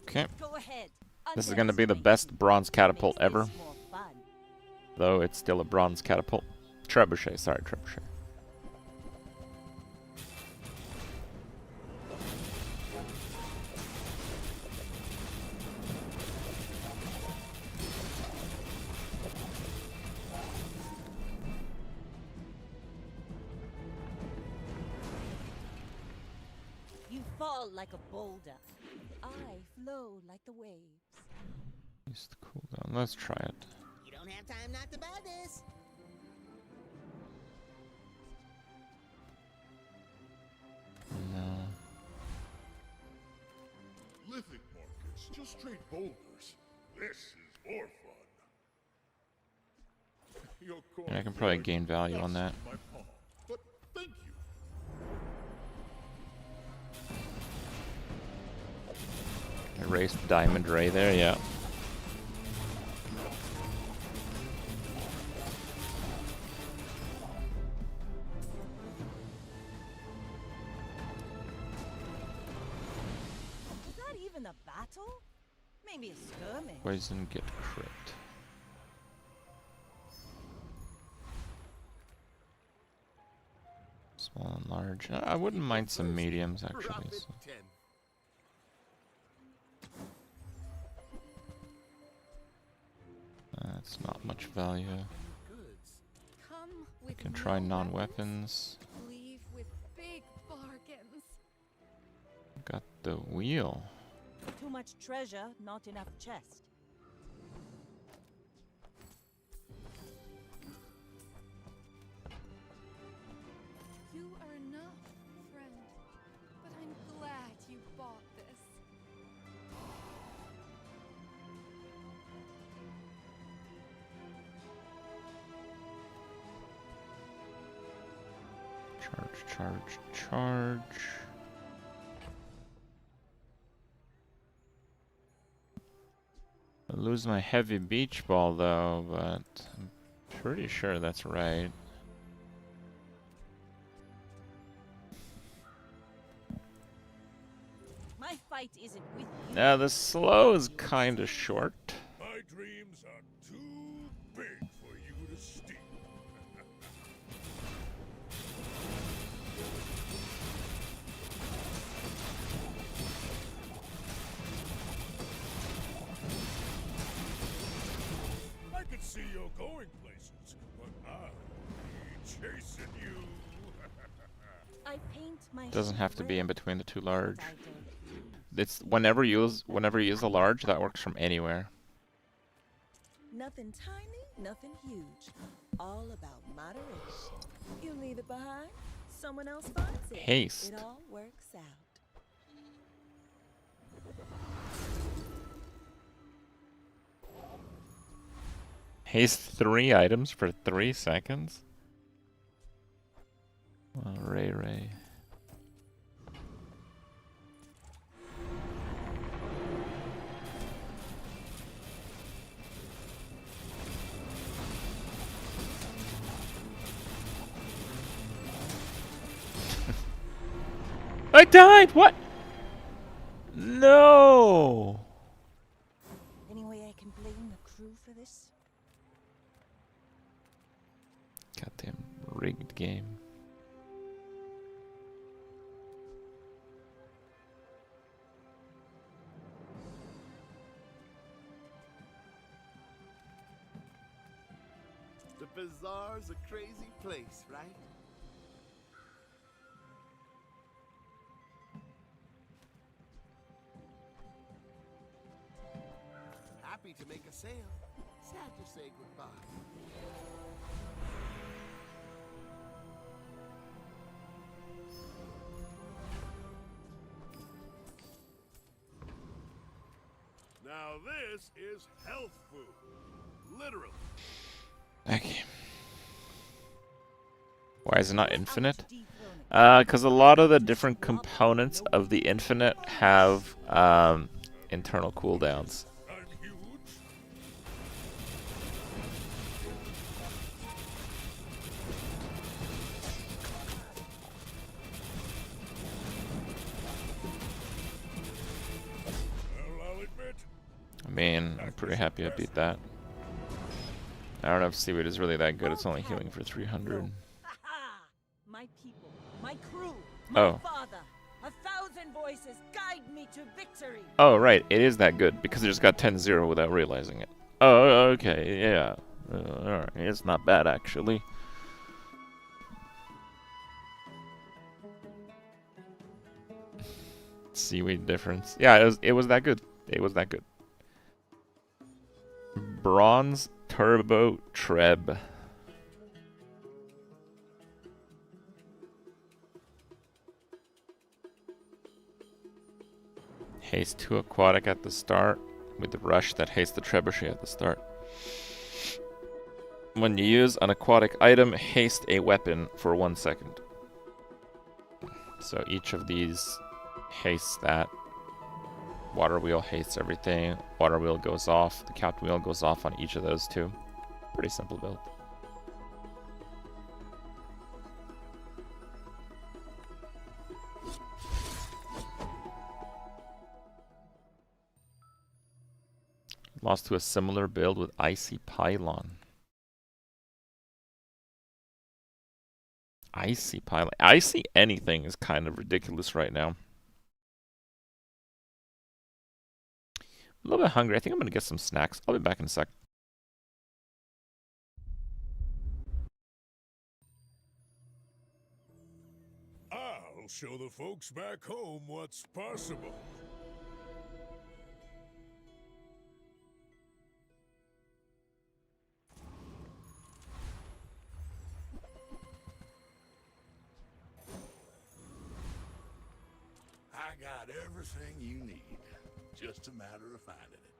Okay. Go ahead. This is going to be the best bronze catapult ever. Makes this more fun. Though it's still a bronze catapult. Trebuchet, sorry, trebuchet. You fall like a boulder. I flow like the waves. Use the cooldown. Let's try it. You don't have time not to buy this. No. Lithic markets, just straight boulders. This is more fun. Your And I can probably gain value on that. my palm, but thank you. Erase the diamond ray there, yeah. Is that even a battle? Maybe a skirmish. Poison get crit. Small and large. I wouldn't mind some mediums actually. Drop it So. 10. That's not much value. Goods. Come with Can try no non-weapons. weapons, leave with big bargains. Got the wheel. Too much treasure, not enough chest. You are enough, friend. But I'm glad you bought this. Charge, charge, charge. I lose my heavy beach ball though, but I'm pretty sure that's right. My fight isn't with you. Yeah, the slow is kinda short. My dreams are too big for you to steal. I can see you're going places, but I'll be chasing you. I paint my Doesn't sheep have to be in red, between the two large. but I don't. It's whenever you use a large, that works from anywhere. Nothing tiny, nothing huge. All about moderation. You leave it behind, someone else finds it. Haste. It all works out. Haste 3 items for 3 seconds? Well, Ray. I died! What? No! Any way I can blame the crew for this? Goddamn rigged game. The Bazaar's a crazy place, right? Happy to make a sale. Sad to say goodbye. Now this is health food. Literally. Okay. Why is it not infinite? Because a lot of the different components of the infinite have internal cooldowns. I'm huge. Well, I'll admit. I mean, I'm pretty happy I beat that. I don't know if Seaweed is really that good. It's only healing for 300. My people, my crew, my Oh. father. 1,000 voices guide me to victory. Oh, right. It is that good because it just got 10-0 without realizing it. Oh, okay. Yeah. Alright. It's not bad, actually. Seaweed difference. Yeah, it was that good. It was that good. Bronze Turbo Treb. Haste 2 aquatic at the start with the rush that hastes the trebuchet at the start. When you use an aquatic item, haste a weapon for 1 second. So each of these hastes that. Water wheel hastes everything. Water wheel goes off. The captain wheel goes off on each of those two. Pretty simple build. Lost to a similar build with Icy Pylon. Icy Pylon. Icy anything is kind of ridiculous right now. A little bit hungry. I think I'm going to get some snacks. I'll be back in a sec. I'll show the folks back home what's possible. I got everything you need. Just a matter of finding it.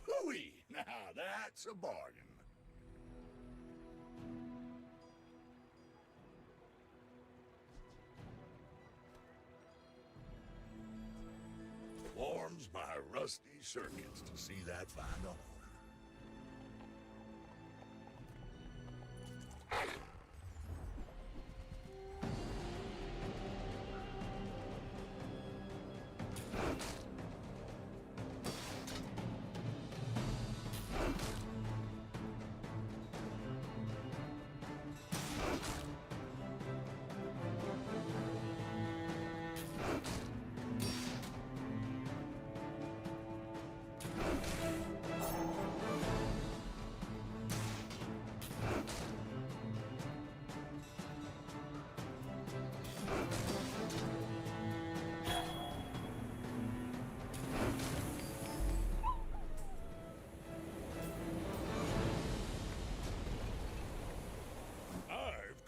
Hooey! Now that's a bargain. Warms my rusty circuits to see that find a home.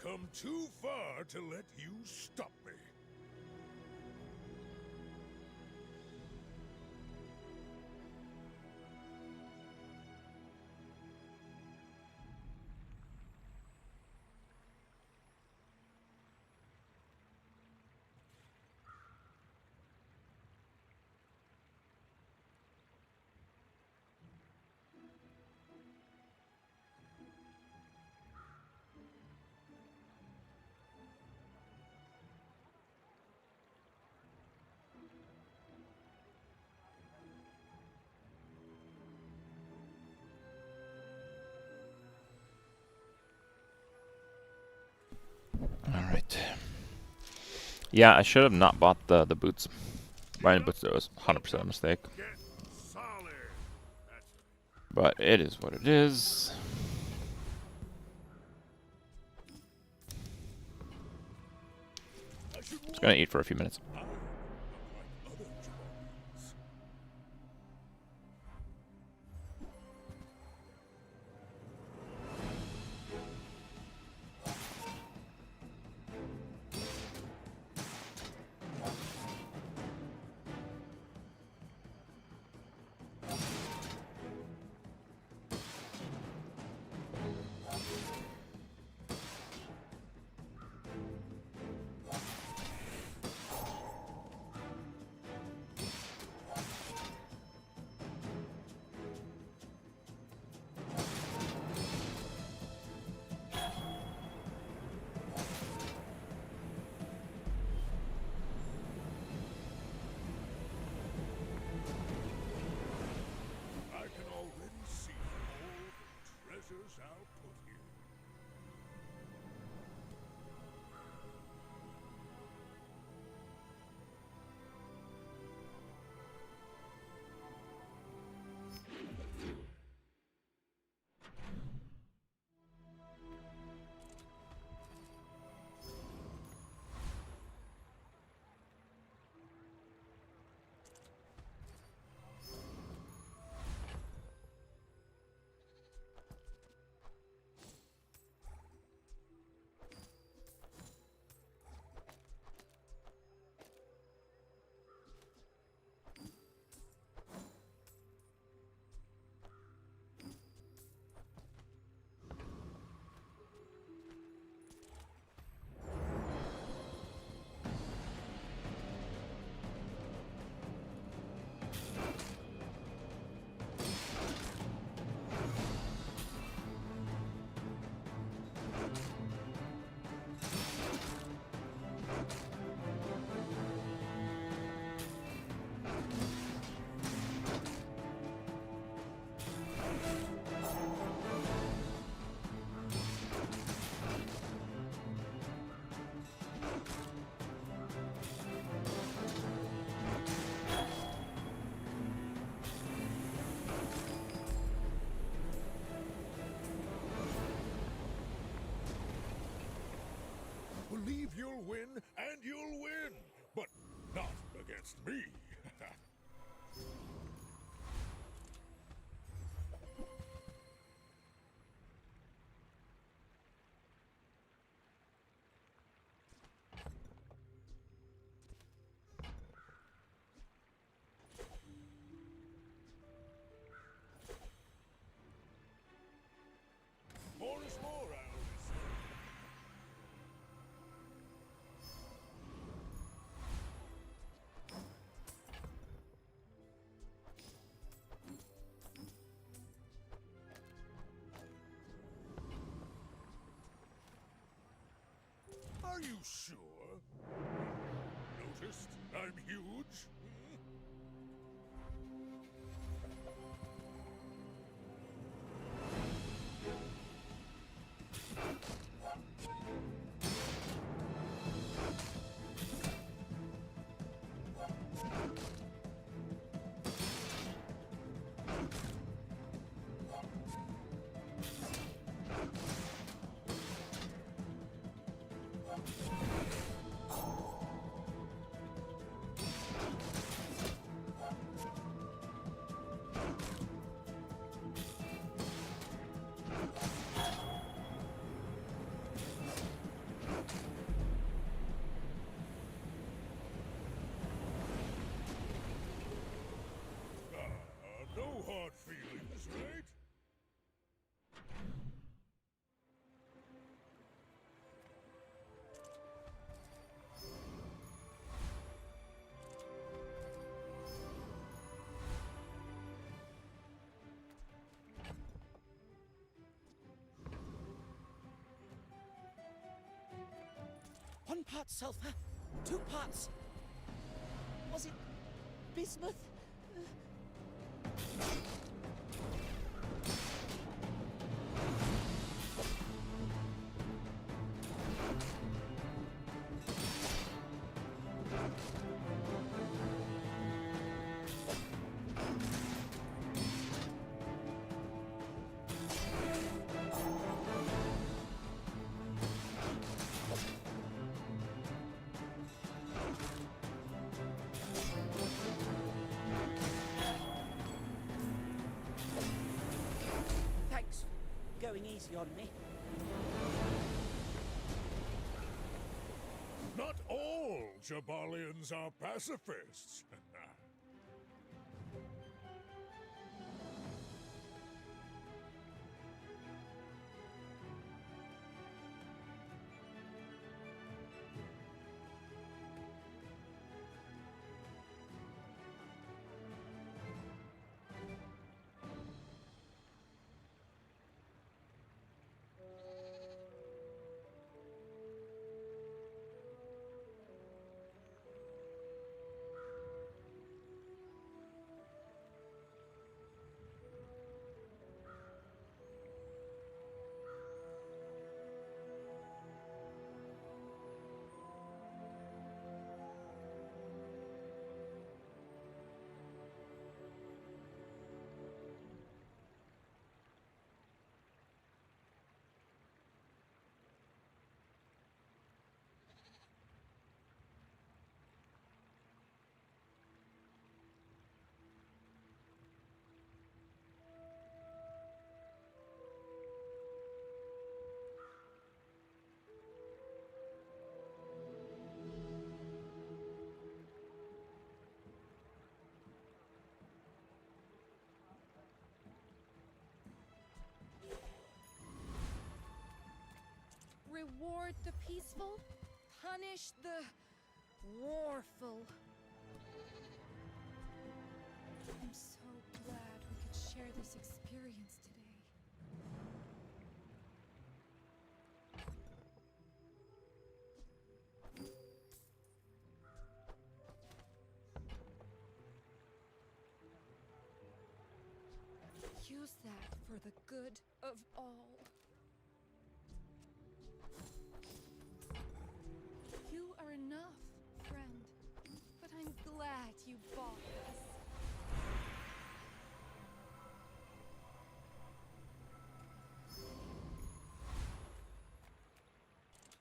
Come too far to let you stop me. Alright. Yeah, I should have not bought the boots. Buying boots was 100% a mistake. But it is what it is. Just gonna eat for a few minutes. against me. More is more, I always say. Are you sure? Noticed I'm huge? No hard feelings, right? One part sulfur, 2 parts. Was it bismuth? Thanks for going easy on me. Not all Jabalians are pacifists. Reward the peaceful, punish the warful. I'm so glad we could share this experience today. Use that for the good of all. You are enough, friend. But I'm glad you bought this.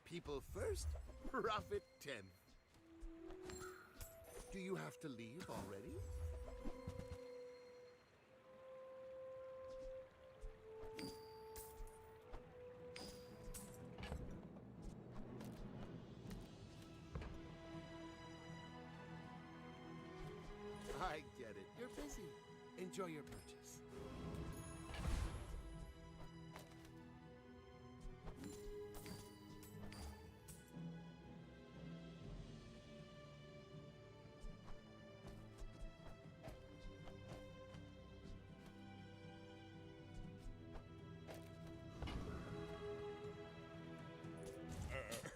People first, profit 10th. Do you have to leave already? I get it. You're busy. Enjoy your purchase.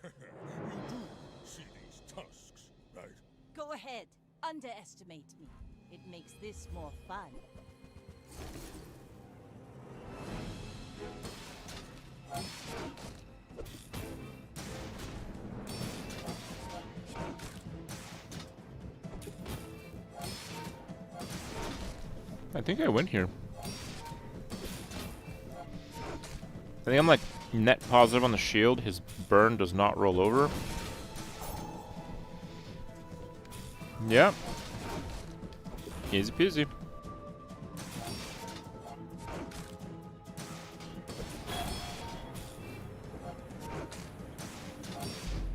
You do see these tusks, right? Go ahead. Underestimate me. It makes this more fun. I think I win here. I think I'm like net positive on the shield. His burn does not roll over. Yep. Easy peasy.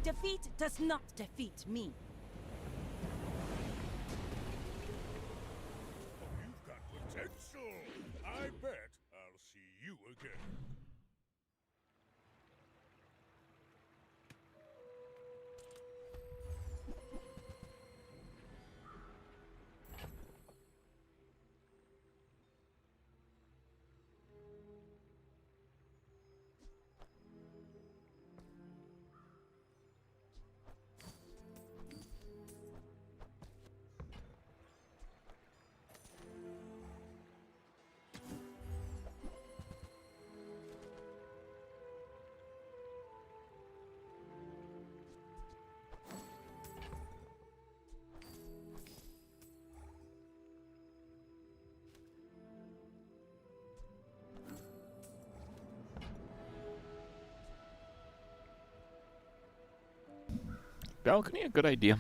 Defeat does not defeat me. You've got potential. I bet I'll see you again. Balcony, a good idea.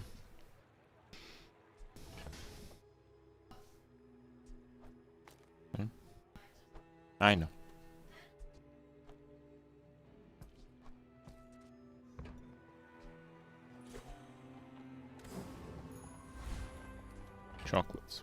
I know. Chocolates.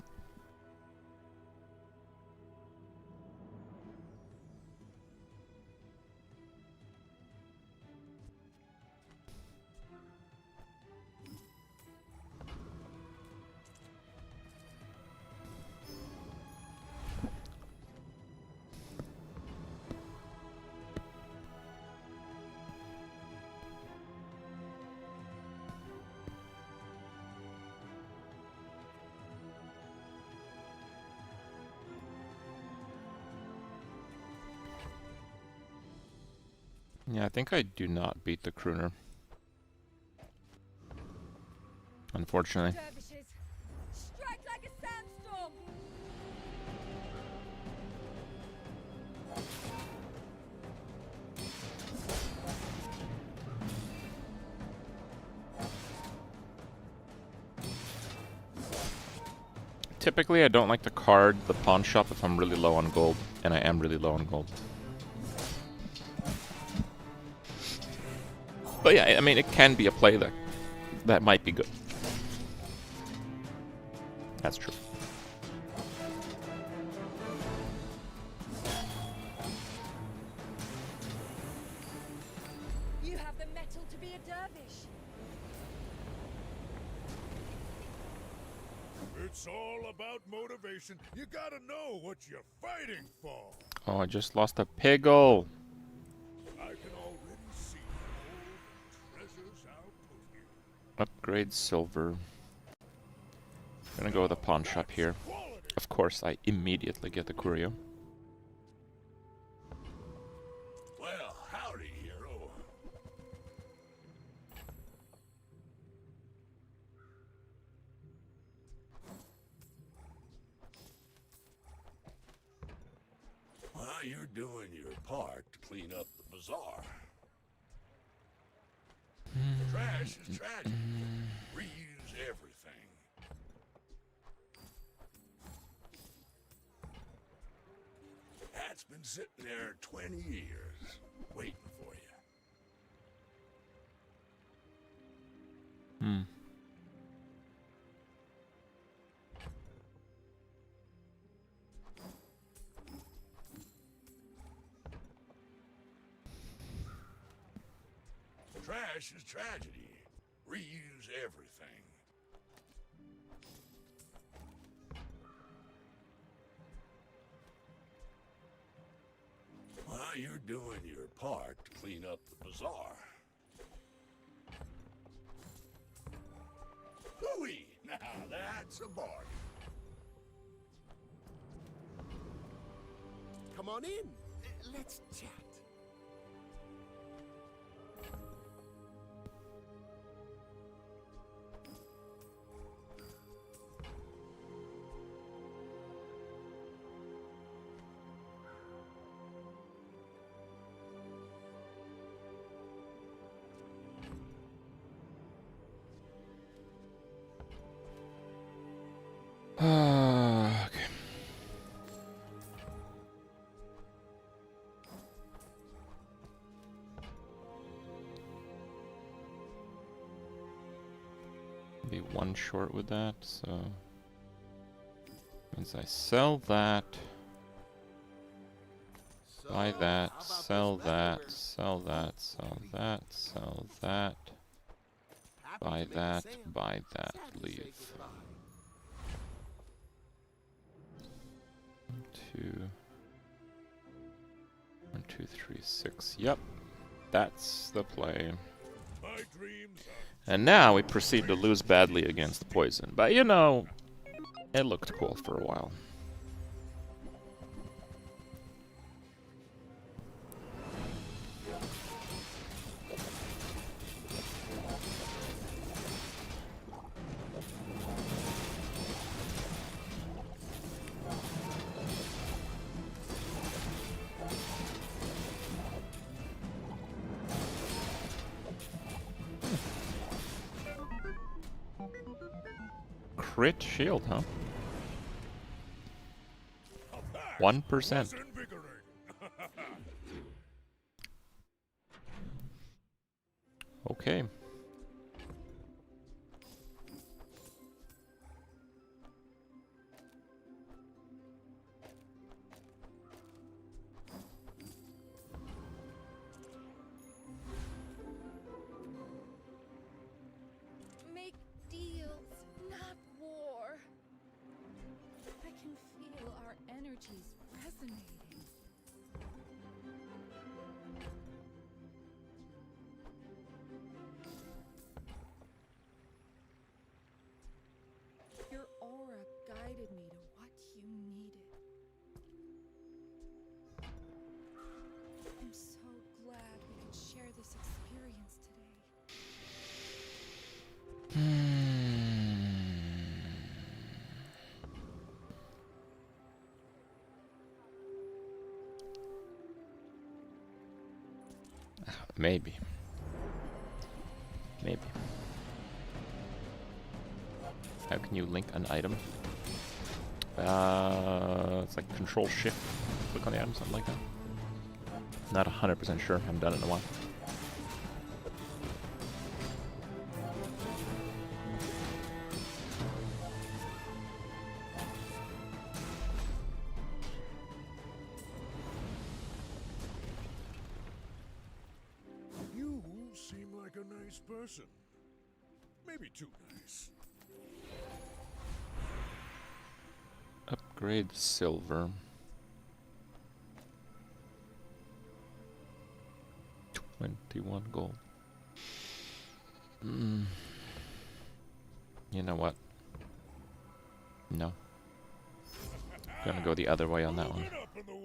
Yeah, I think I do not beat the crooner. Unfortunately. Dervishes, strike like a sandstorm! Typically, I don't like to card the pawn shop if I'm really low on gold, and I am really low on gold. But yeah, I mean, it can be a play that might be good. That's true. You have the metal to be a dervish. It's all about motivation. You gotta know what you're fighting for. Oh, I just lost a piggle. I can already see all the treasures I'll put here. Upgrade silver. Gonna go with a pawn shop here. Of course, I immediately get the curio. Well, howdy, hero. Well, you're doing your part to clean up the bazaar. Trash is tragic. Reuse everything. been sitting there 20 years, waiting for you. Hmm. Trash is tragedy. Reuse everything. Well, you're doing your part to clean up the bazaar. Hooey! Now that's a bargain. Come on in. Let's chat. Okay. Be one short with that, so means I sell that, buy that, sell that, sell that, sell that, sell that, buy that, leave. 1, 2, 3, 6. Yep, that's the play. My dreams are And now we proceed to lose badly against poison. But you know, it looked cool for a while. Crit shield, huh? 1%. Okay. Make deals, not war. I can feel our energies resonating. Your aura guided me to what you needed. I'm so glad we could share this experience today. Maybe. Maybe. How can you link an item? It's like Control Shift. Click on the item, something like that. Not 100% sure. Haven't done it in a while. You seem like a nice person. Maybe too nice. Upgrade silver. 21 gold. You know what? No. Gonna go the other way on that one. Moving up in the world.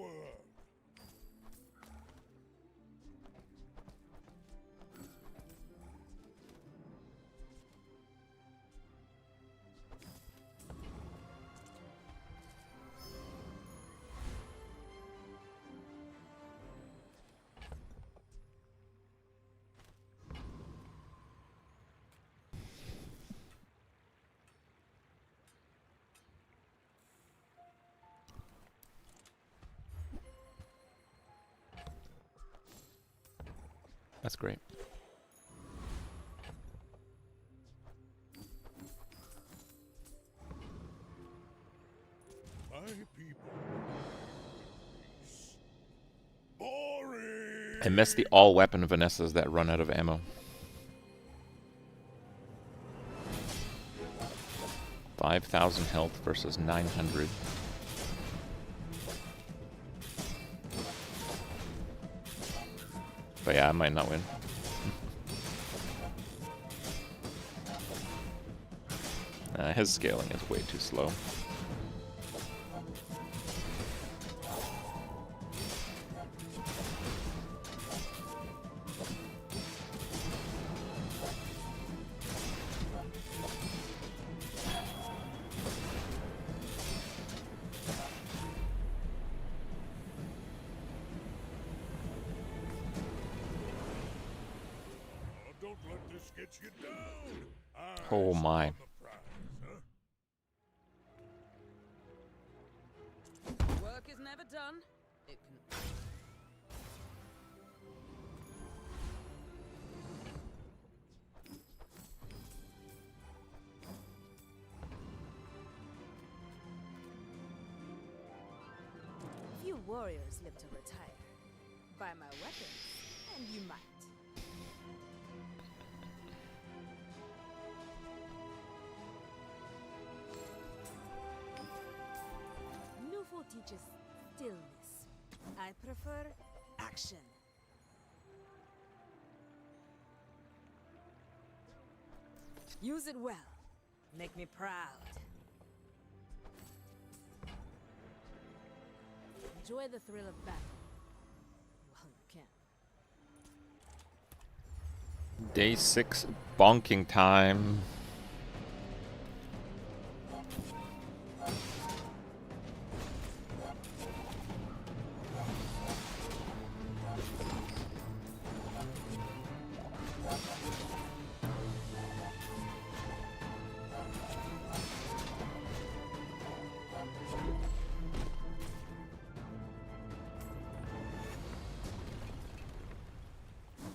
That's great. My people. Boring. I missed the all weapon Vanessas that run out of ammo. 5,000 health versus 900. But yeah, I might not win. His scaling is way too slow. Don't let this get you down. Oh my. Work is never done. It can. Few warriors live to retire. Buy my weapons, and you might. Nufo teaches stillness. I prefer action. Use it well. Make me proud. Enjoy the thrill of battle. Well, you can. Day 6 bonking time.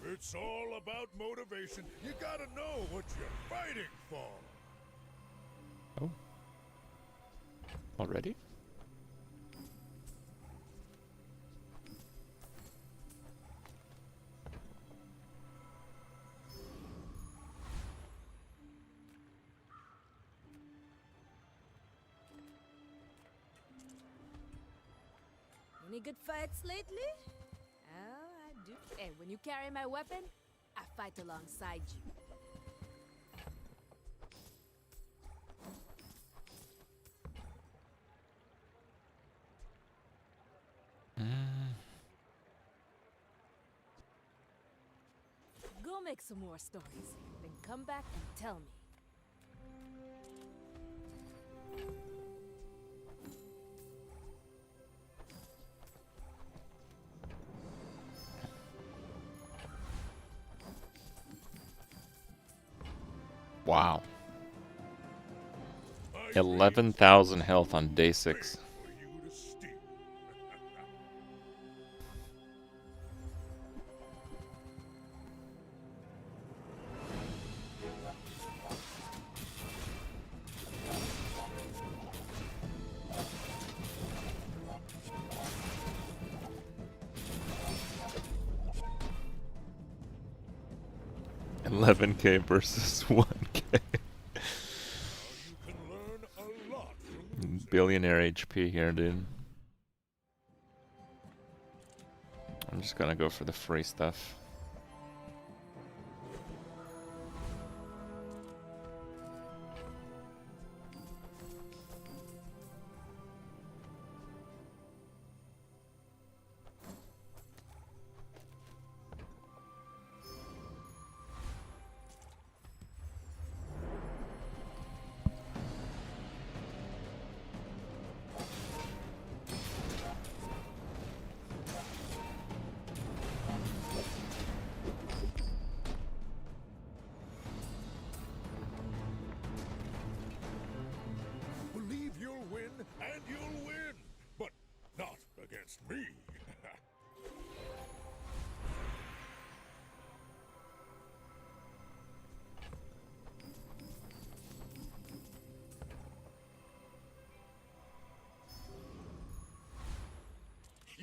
It's all about motivation. You gotta know what you're fighting for. Oh. Already? Any good fights lately? Oh, I do. Hey, when you carry my weapon, I fight alongside you. Go make some more stories, then come back and tell me. Wow. 11,000 health on day 6. $11K versus 1K. Billionaire HP here, dude. I'm just gonna go for the free stuff. Believe you'll win, and you'll win. But not against me.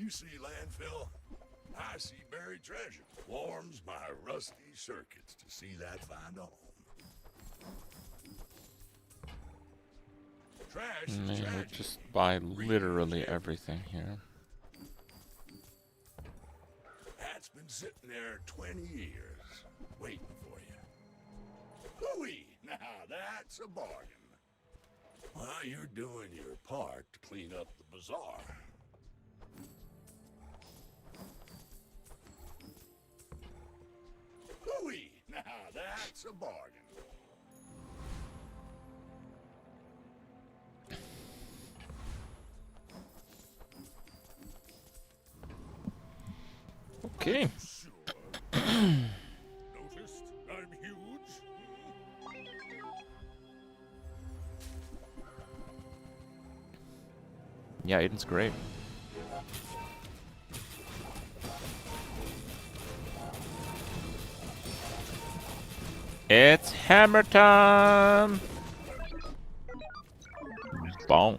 you see landfill, I see buried treasure. Warms my rusty circuits to see that find a home. Trash is Man, we tragic. just buy literally everything here. That's been sitting there 20 years, waiting for you. Hooey! Now that's a bargain. While you're doing your part to clean up the bazaar. Hooey! Now that's a bargain. Okay. Noticed I'm huge? Yeah, Aiden's great. It's hammer time! Bonked.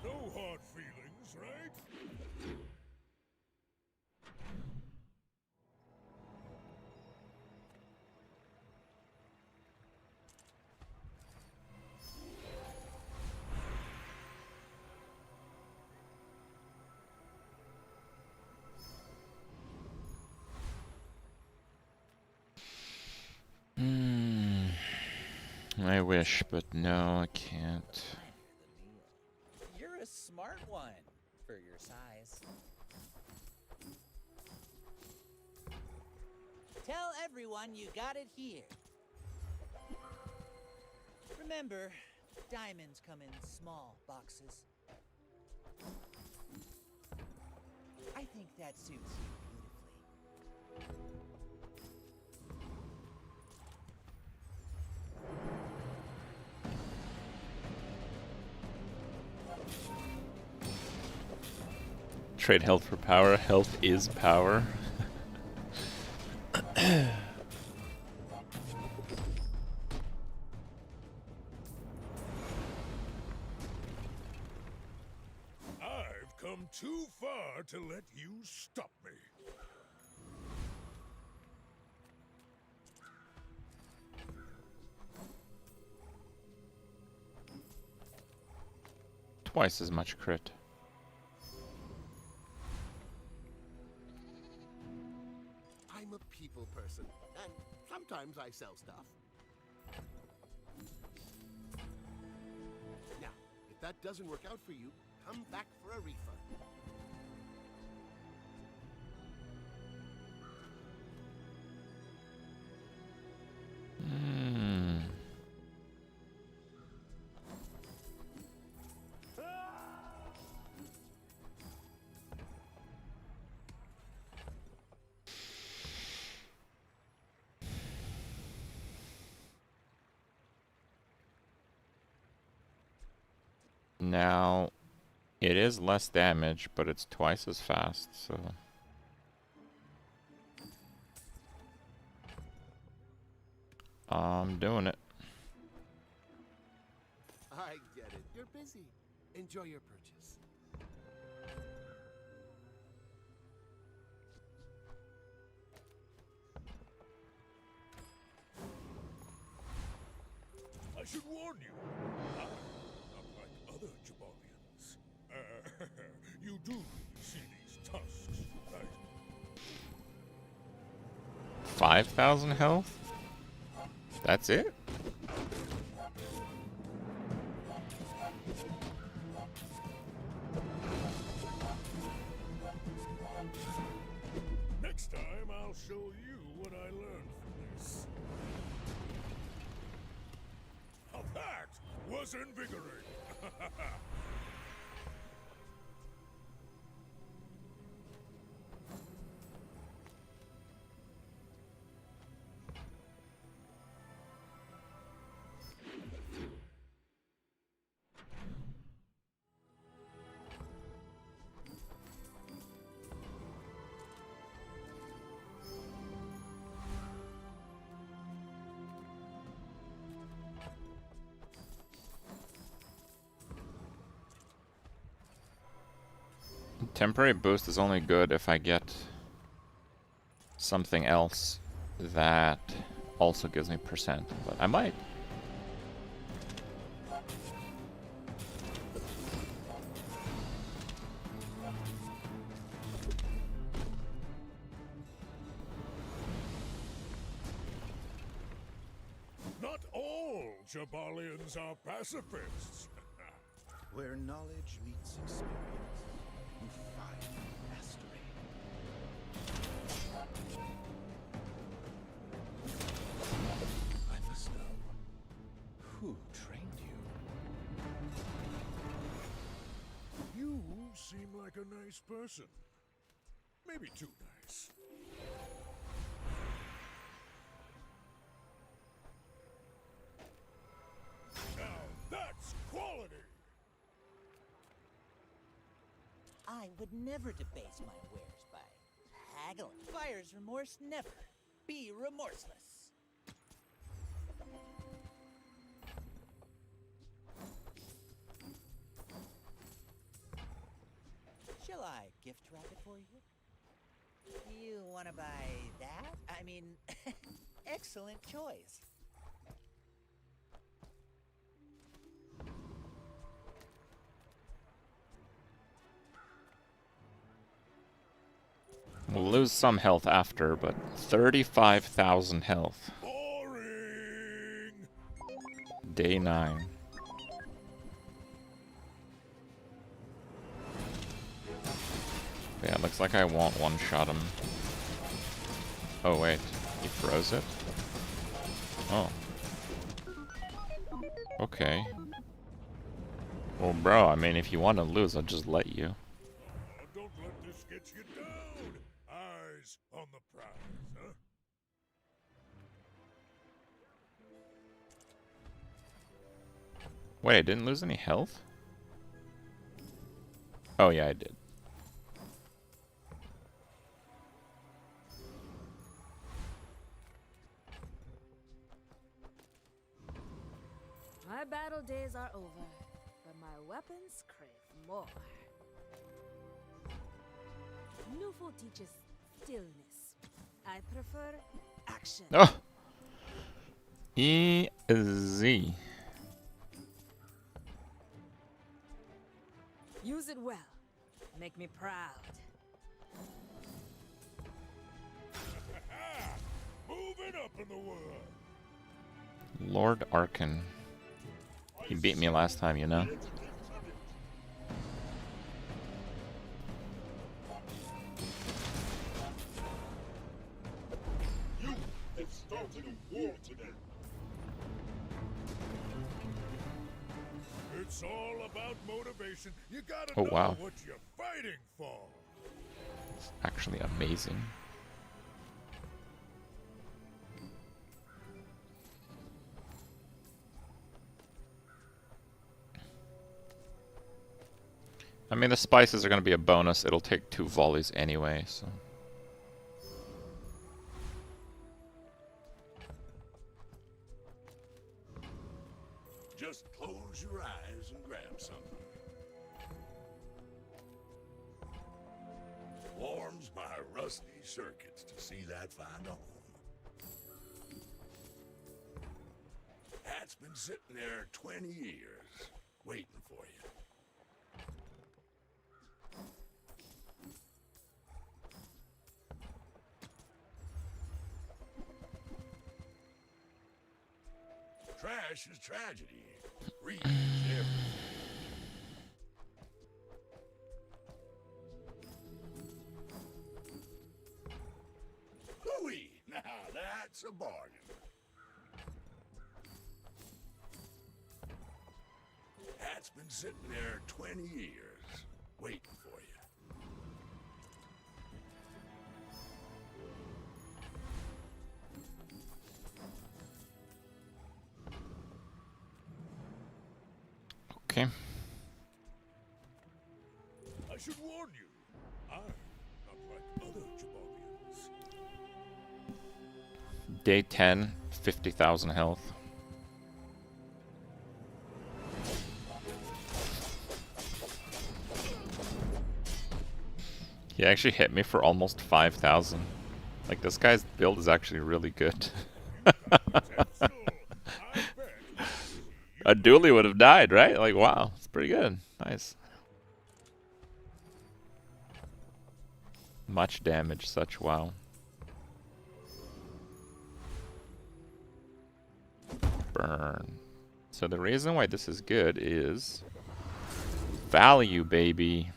No hard feelings, right? I wish, but no, I can't. You're a smart one for your size. Tell everyone you got it here. Remember, diamonds come in small boxes. I think that suits you beautifully. Trade health for power. Health is power. I've come too far to let you stop me. Twice as much crit. I'm a people person, and sometimes I sell stuff. Now, if that doesn't work out for you, come back for a refund. Now, it is less damage, but it's twice as fast, so... I'm doing it. I get it. You're busy. Enjoy your purchase. I should warn you. I'm not like other Jabalians. You do see these tusks, right? 5,000 health? That's it? Next time, I'll show you what I learned from this. Now that was invigorating. Temporary boost is only good if I get something else that also gives me percent, but I might. Not all Jabalians are pacifists. Where knowledge meets experience, you find mastery. I must know. Who trained you? You seem like a nice person. Maybe too nice. Now that's quality! I would never debase my wares by haggling. Buyer's remorse never. Be remorseless. Shall I gift wrap it for you? You want to buy that? I mean, excellent choice. We'll lose some health after, but 35,000 health. Boring! Day 9. Yeah, it looks like I won't one-shot him. Oh wait, he froze it? Oh. Okay. Well bro, I mean if you want to lose, I'll just let you. Don't let this get you down! Eyes on the prize, huh? Wait, I didn't lose any health? Oh yeah, I did. My battle days are over, but my weapons crave more. Nufo teaches stillness. I prefer action. Oh! Easy. Use it well. Make me proud. Moving up in the world! Lord Arkin. He beat me last time, you know? You have started a war today. It's all about motivation. You gotta Oh, know wow. what you're fighting for. It's actually amazing. I mean, the spices are going to be a bonus. It'll take 2 volleys anyway, so... Just close your eyes and grab something. Warms my rusty circuits to see that find a home. Hat's been sitting there 20 years, waiting for you. Trash is tragedy. Read everything. Hooey! Now that's a bargain. Hat's been sitting there 20 years, waiting for you. Okay. I should warn you, I'm not like other Jabalians. Day 10, 50,000 health. He actually hit me for almost 5,000. Like, this guy's build is actually really good. A dually would have died, right? Like, wow, it's pretty good. Nice. Much damage, such wow. Burn. So the reason why this is good is value, baby.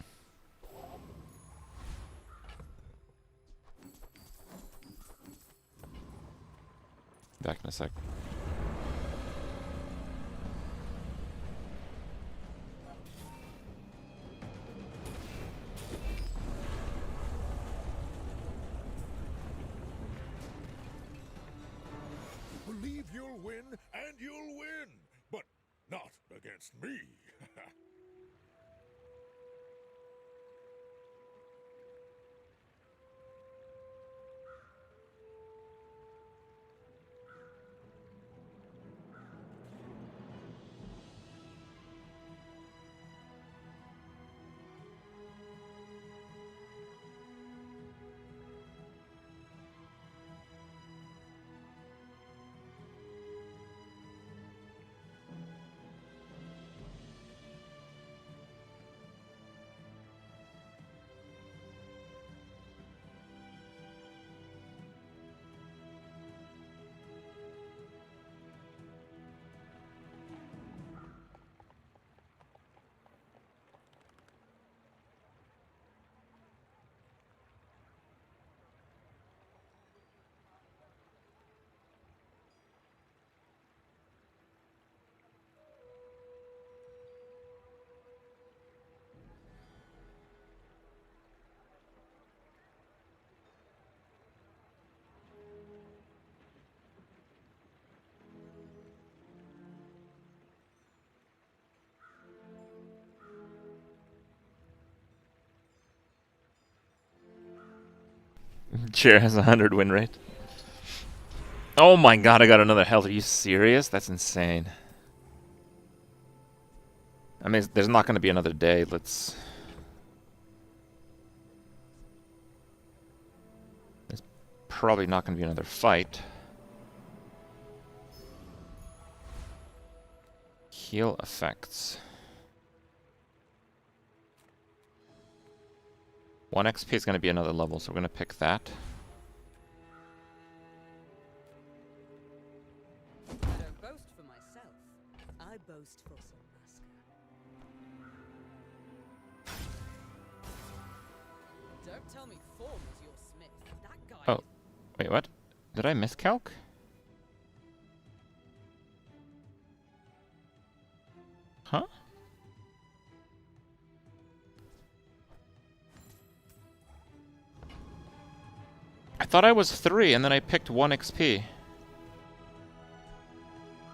Back in a sec. Believe you'll win, and you'll win, but not against me. Chair has 100 win rate. Oh my god, I got another health. Are you serious? That's insane. I mean, there's not going to be another day. There's probably not going to be another fight. Heal effects. 1 XP is going to be another level, so we're going to pick that. I don't boast for myself. I boast for some masker. Don't tell me Form is your smith. That guy. Oh, wait, what? Did I miscalc? Huh? I thought I was 3 and then I picked 1 XP.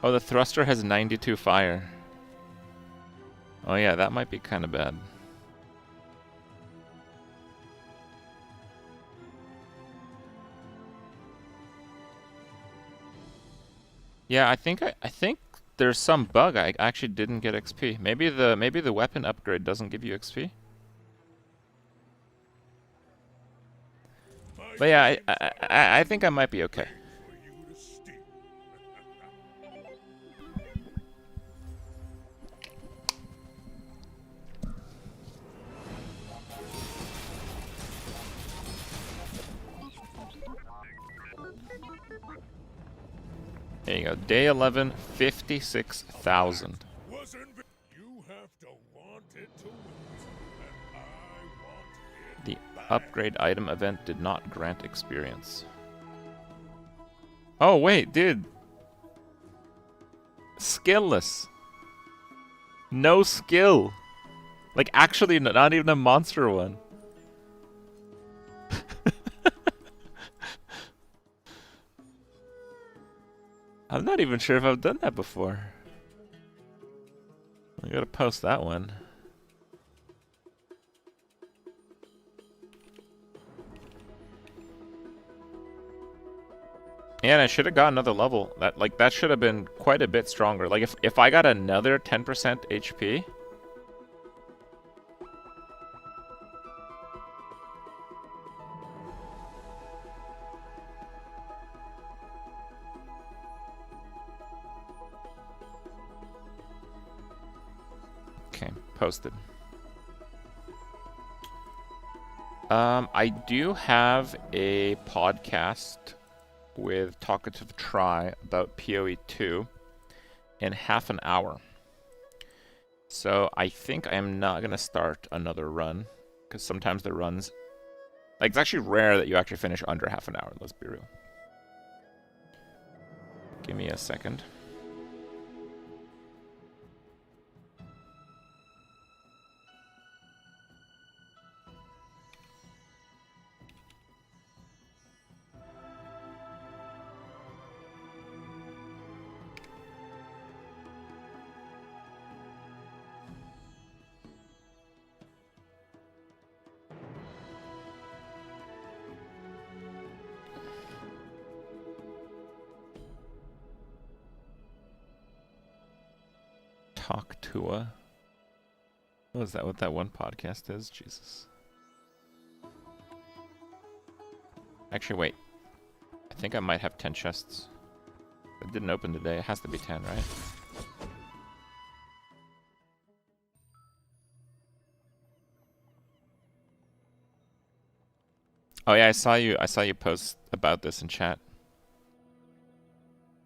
Oh, the thruster has 92 fire. Oh yeah, that might be kind of bad. Yeah, I think there's some bug. I actually didn't get XP. Maybe the weapon upgrade doesn't give you XP. But yeah, I think I might be okay. There you go. Day 11, 56,000. You have to want it to win, and I want it. The upgrade item event did not grant experience. Oh wait, dude. Skillless. No skill. Like actually not even a monster one. I'm not even sure if I've done that before. I gotta post that one. Yeah, and I should have got another level. That should have been quite a bit stronger. Like if I got another 10% HP. Okay, posted. I do have a podcast with Talkative Try about PoE2 in half an hour. So I think I am not going to start another run, because sometimes the runs... Like, it's actually rare that you actually finish under half an hour, let's be real. Give me a second. Talk to a... Oh, is that what that one podcast is? Jesus. Actually, wait. I think I might have 10 chests. It didn't open today. It has to be 10, right? Oh yeah, I saw you post about this in chat.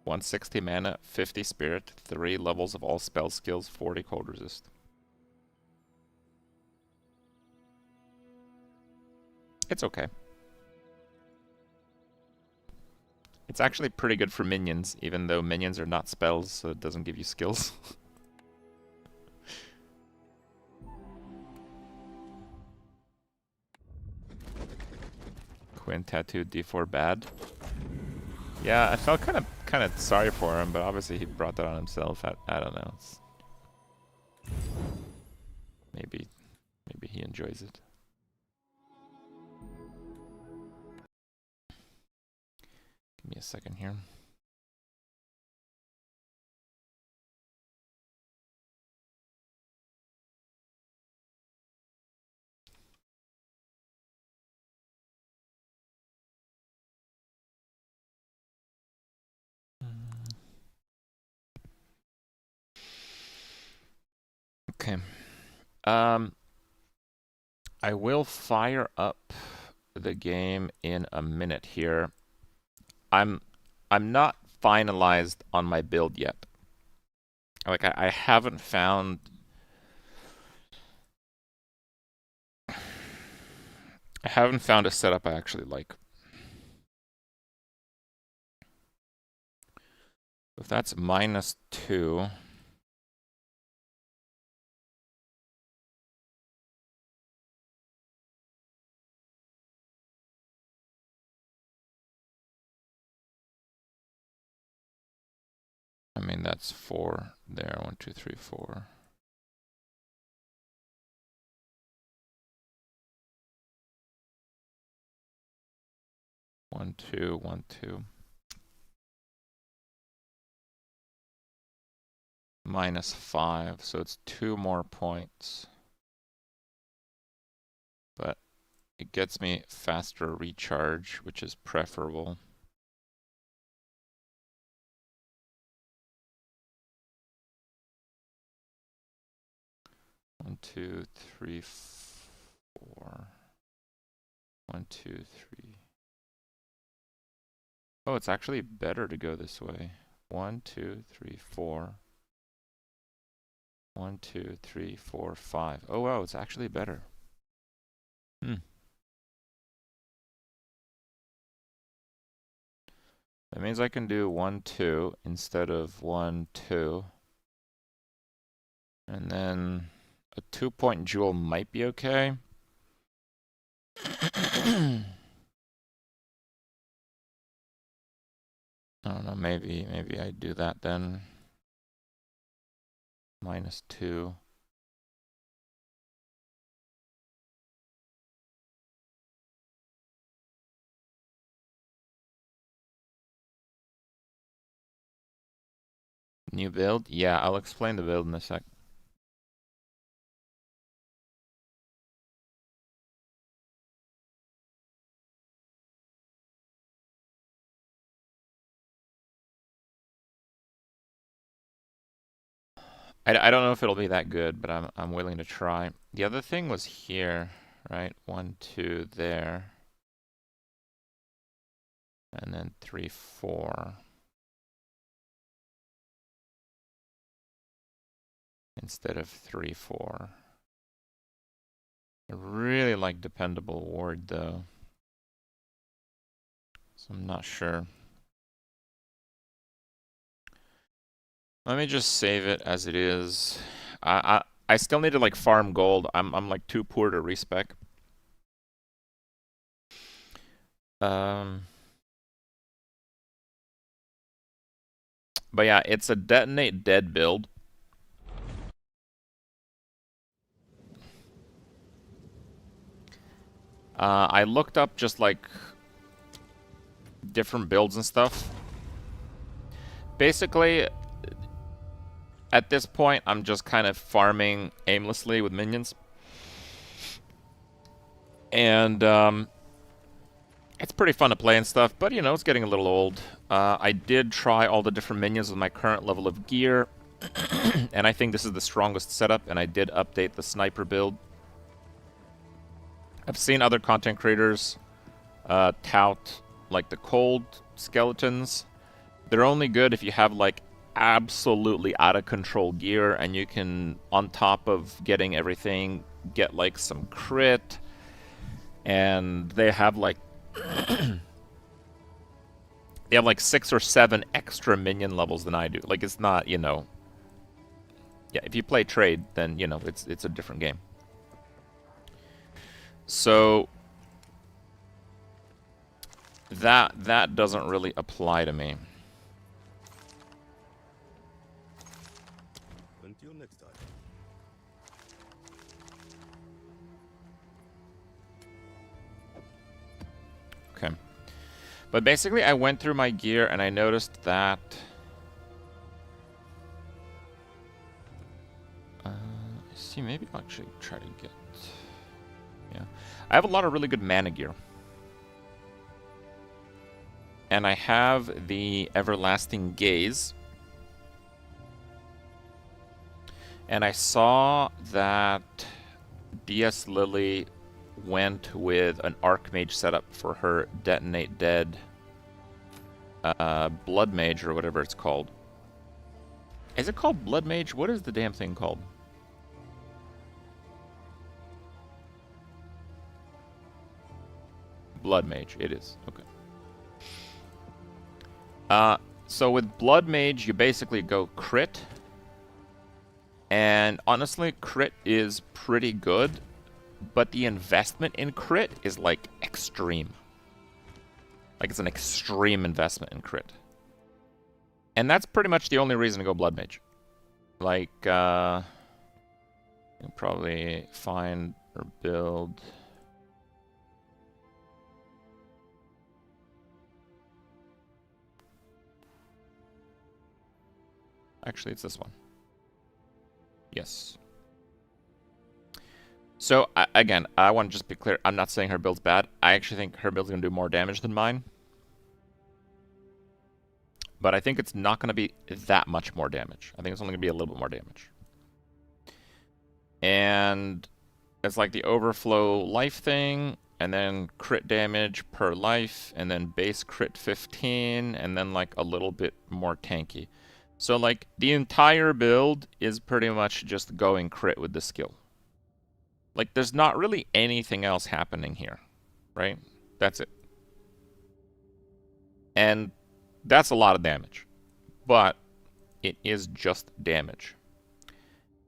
160 mana, 50 spirit, 3 levels of all spell skills, 40 cold resist. It's okay. It's actually pretty good for minions, even though minions are not spells, so it doesn't give you skills. Quinn tattooed D4 bad. Yeah, I felt kind of sorry for him, but obviously he brought that on himself. I don't know. Maybe he enjoys it. Give me a second here. Okay. I will fire up the game in a minute here. I'm not finalized on my build yet. Like I haven't found a setup I actually like. If that's -2, I mean that's 4 there. 1, 2, 3, 4. One, two, 1, 2. -5, so it's 2 more points. But it gets me faster recharge, which is preferable. One, 2, 3, 4. 1, 2, 3. Oh, it's actually better to go this way. 1, 2, 3, 4. 1, 2, 3, 4, 5. Oh wow, it's actually better. That means I can do 1, 2 instead of 1, 2. And then a 2-point jewel might be okay. I don't know, maybe I do that then. -2. New build? Yeah, I'll explain the build in a sec. I don't know if it'll be that good, but I'm willing to try. The other thing was here, right? 1, 2 there. And then 3, 4. Instead of 3, 4. I really like dependable ward though. So I'm not sure. Let me just save it as it is. I still need to like farm gold. I'm like too poor to respec. But yeah, it's a detonate dead build. I looked up just like different builds and stuff. Basically, at this point, I'm just kind of farming aimlessly with minions. And it's pretty fun to play and stuff, but you know, it's getting a little old. I did try all the different minions with my current level of gear, and I think this is the strongest setup, and I did update the sniper build. I've seen other content creators tout like the cold skeletons. They're only good if you have like absolutely out of control gear, and you can, on top of getting everything, get like some crit, and they have like they have like 6 or 7 extra minion levels than I do. Like, it's not, you know, yeah, if you play trade, then you know it's a different game. So that doesn't really apply to me. Until next time. Okay. But basically, I went through my gear and I noticed that see, maybe I'll actually try to get, yeah, I have a lot of really good mana gear. And I have the Everlasting Gaze. And I saw that DS Lily went with an Archmage setup for her Detonate Dead Blood Mage, or whatever it's called. Is it called Blood Mage? What is the damn thing called? Blood Mage, it is. Okay. So with Blood Mage, you basically go crit. And honestly, crit is pretty good, but the investment in crit is like extreme. Like, it's an extreme investment in crit. And that's pretty much the only reason to go Blood Mage. Like, you'll probably find or build. Actually, it's this one. Yes. So, again, I want to just be clear. I'm not saying her build's bad. I actually think her build's going to do more damage than mine. But I think it's not going to be that much more damage. I think it's only going to be a little bit more damage. And it's like the overflow life thing, and then crit damage per life, and then base crit 15, and then like a little bit more tanky. So like the entire build is pretty much just going crit with the skill. Like, there's not really anything else happening here, right? That's it. And that's a lot of damage. But it is just damage.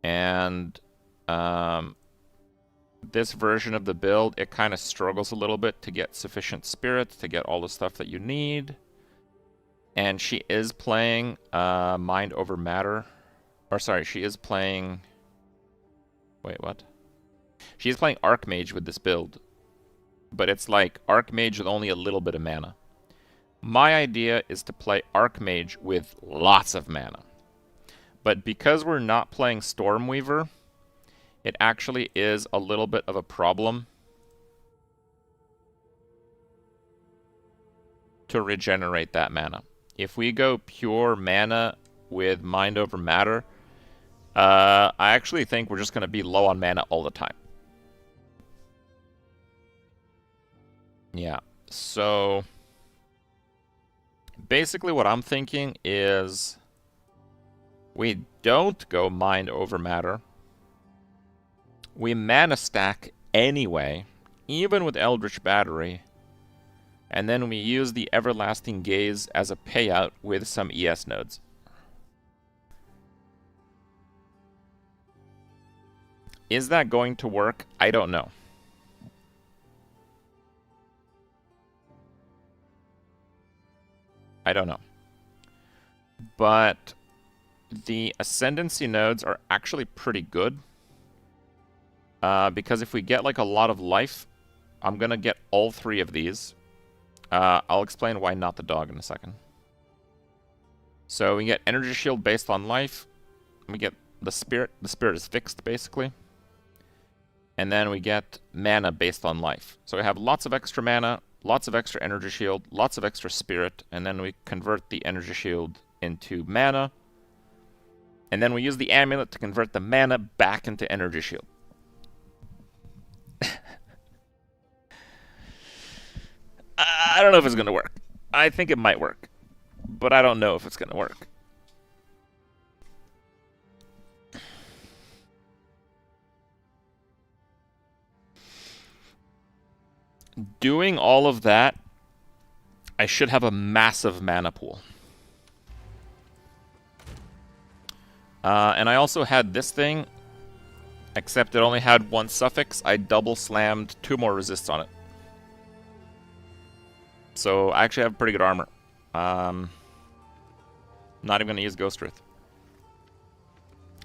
And this version of the build, it kind of struggles a little bit to get sufficient spirits, to get all the stuff that you need. And she is playing Mind Over Matter. Or sorry, she is playing... Wait, what? She's playing Archmage with this build. But it's like Archmage with only a little bit of mana. My idea is to play Archmage with lots of mana. But because we're not playing Stormweaver, it actually is a little bit of a problem to regenerate that mana. If we go pure mana with Mind Over Matter, I actually think we're just going to be low on mana all the time. Yeah, so basically what I'm thinking is we don't go mind over matter. We mana stack anyway, even with Eldritch Battery, and then we use the Everlasting Gaze as a payout with some ES nodes. Is that going to work? I don't know. I don't know. But the Ascendancy nodes are actually pretty good. Because if we get like a lot of life, I'm going to get all 3 of these. I'll explain why not the dog in a second. So we get Energy Shield based on life. We get the Spirit. The Spirit is fixed, basically. And then we get mana based on life. So we have lots of extra mana, lots of extra Energy Shield, lots of extra Spirit, and then we convert the Energy Shield into mana. And then we use the Amulet to convert the mana back into Energy Shield. I don't know if it's going to work. I think it might work, but I don't know if it's going to work. Doing all of that, I should have a massive mana pool. And I also had this thing, except it only had 1 suffix. I double slammed 2 more resists on it. So I actually have pretty good armor. Not even going to use Ghost Wraith.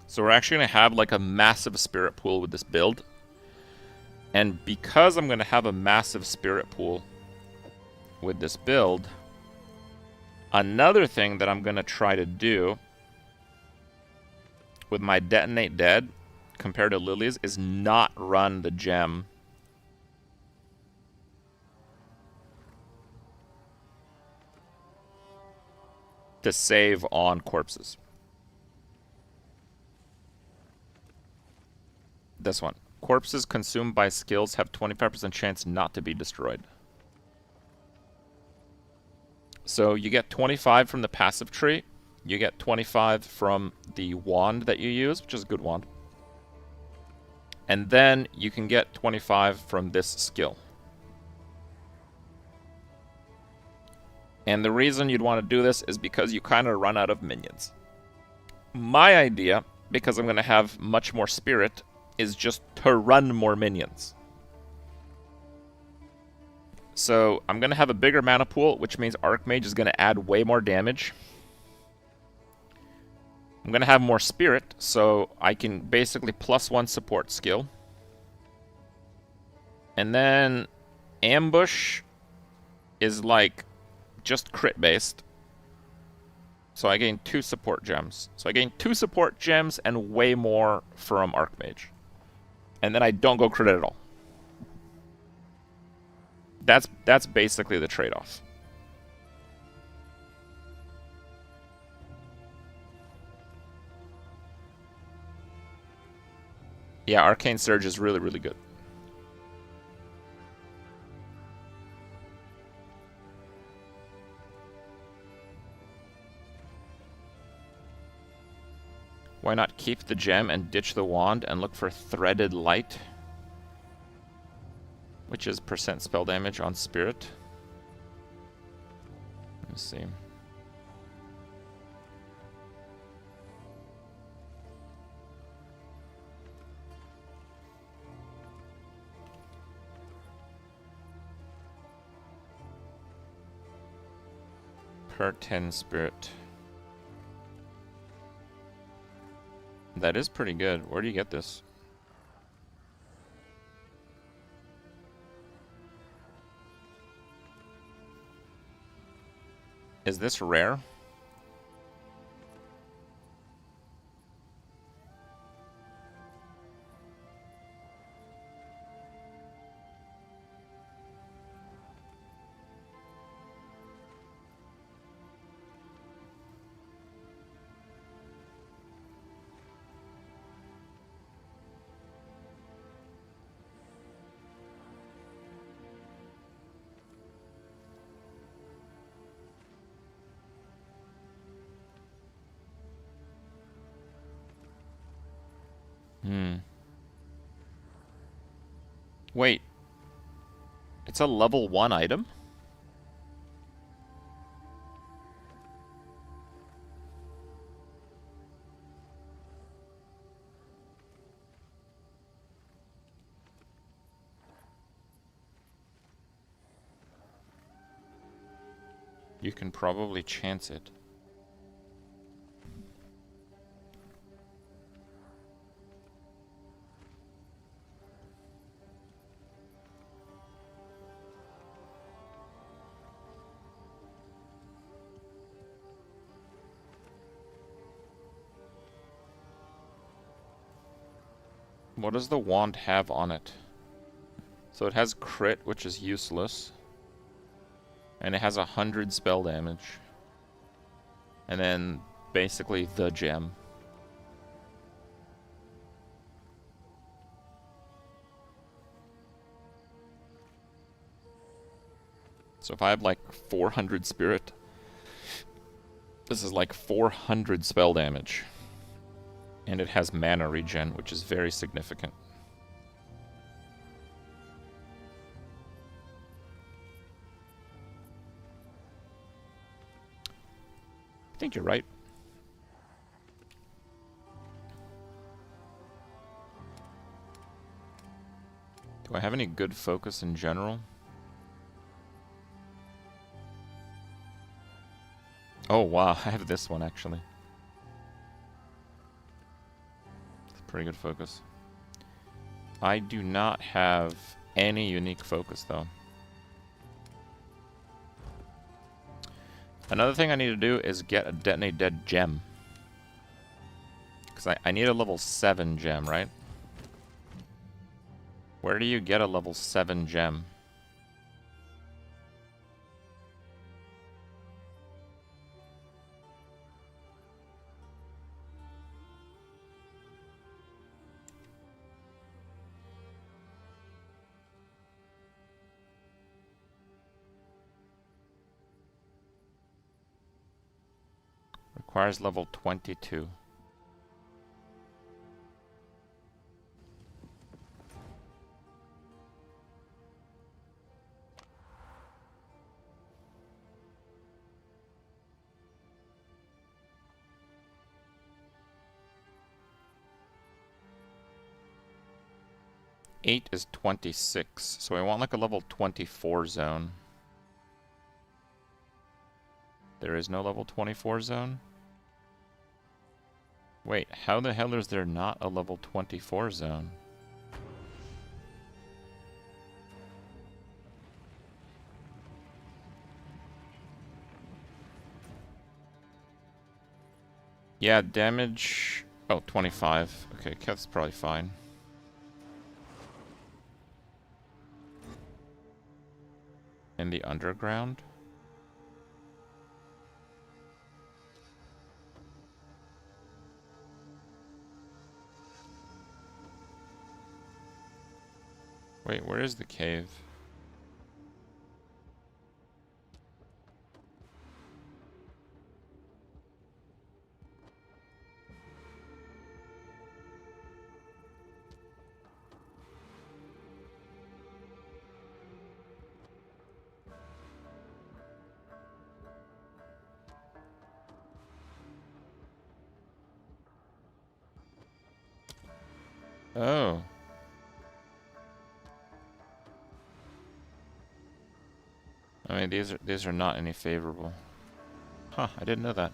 So we're actually going to have like a massive spirit pool with this build. And because I'm going to have a massive spirit pool with this build, another thing that I'm going to try to do with my Detonate Dead compared to Lily's is not run the gem to save on corpses. This one. Corpses consumed by skills have 25% chance not to be destroyed. So you get 25 from the passive tree. You get 25 from the wand that you use, which is a good wand. And then you can get 25 from this skill. And the reason you'd want to do this is because you kind of run out of minions. My idea, because I'm going to have much more spirit, is just to run more minions. So I'm going to have a bigger mana pool, which means Archmage is going to add way more damage. I'm going to have more spirit, so I can basically +1 support skill. And then Ambush is like just crit based. So I gain 2 support gems. So I gain 2 support gems and way more from Archmage. And then I don't go crit at all. That's basically the trade-off. Yeah, Arcane Surge is really, really good. Why not keep the gem and ditch the wand and look for Threaded Light, which is % spell damage on spirit? Let me see. Per 10 spirit. That is pretty good. Where do you get this? Is this rare? Wait. It's a level 1 item? You can probably chance it. What does the wand have on it? So it has crit, which is useless. And it has 100 spell damage. And then basically the gem. So if I have like 400 spirit, this is like 400 spell damage. And it has mana regen, which is very significant. I think you're right. Do I have any good focus in general? Oh wow, I have this one actually. It's pretty good focus. I do not have any unique focus though. Another thing I need to do is get a detonate dead gem. Because I need a level 7 gem, right? Where do you get a level 7 gem? Requires level 22. Eight is 26, so I want like a level 24 zone. There is no level 24 zone? Wait, how the hell is there not a level 24 zone? Yeah, damage... Oh, 25. Okay, that's probably fine. In the underground? Wait, where is the cave? Oh. I mean, these are not any favorable. Huh, I didn't know that.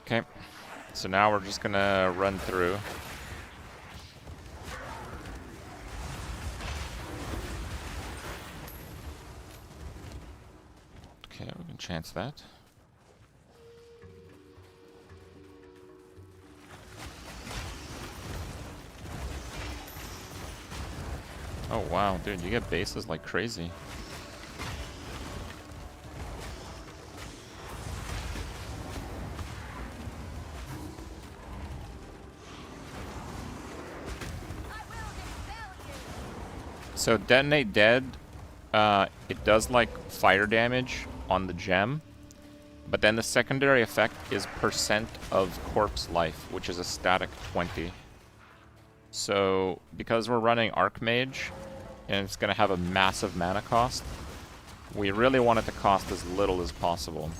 Okay. So now we're just gonna run through. Okay, we can chance that. Oh wow, dude, you get bases like crazy. So detonate dead, it does like fire damage on the gem, But then the secondary effect is percent of corpse life, which is a static 20. So, because we're running Archmage, and it's going to have a massive mana cost, we really want it to cost as little as possible.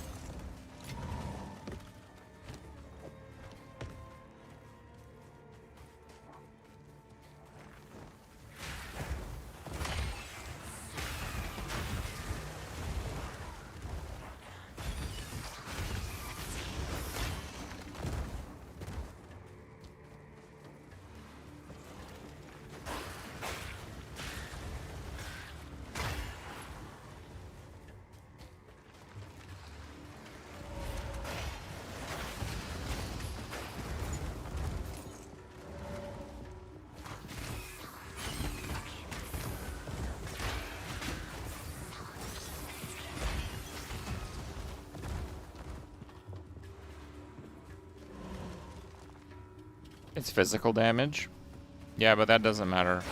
It's physical damage. Yeah, but that doesn't matter.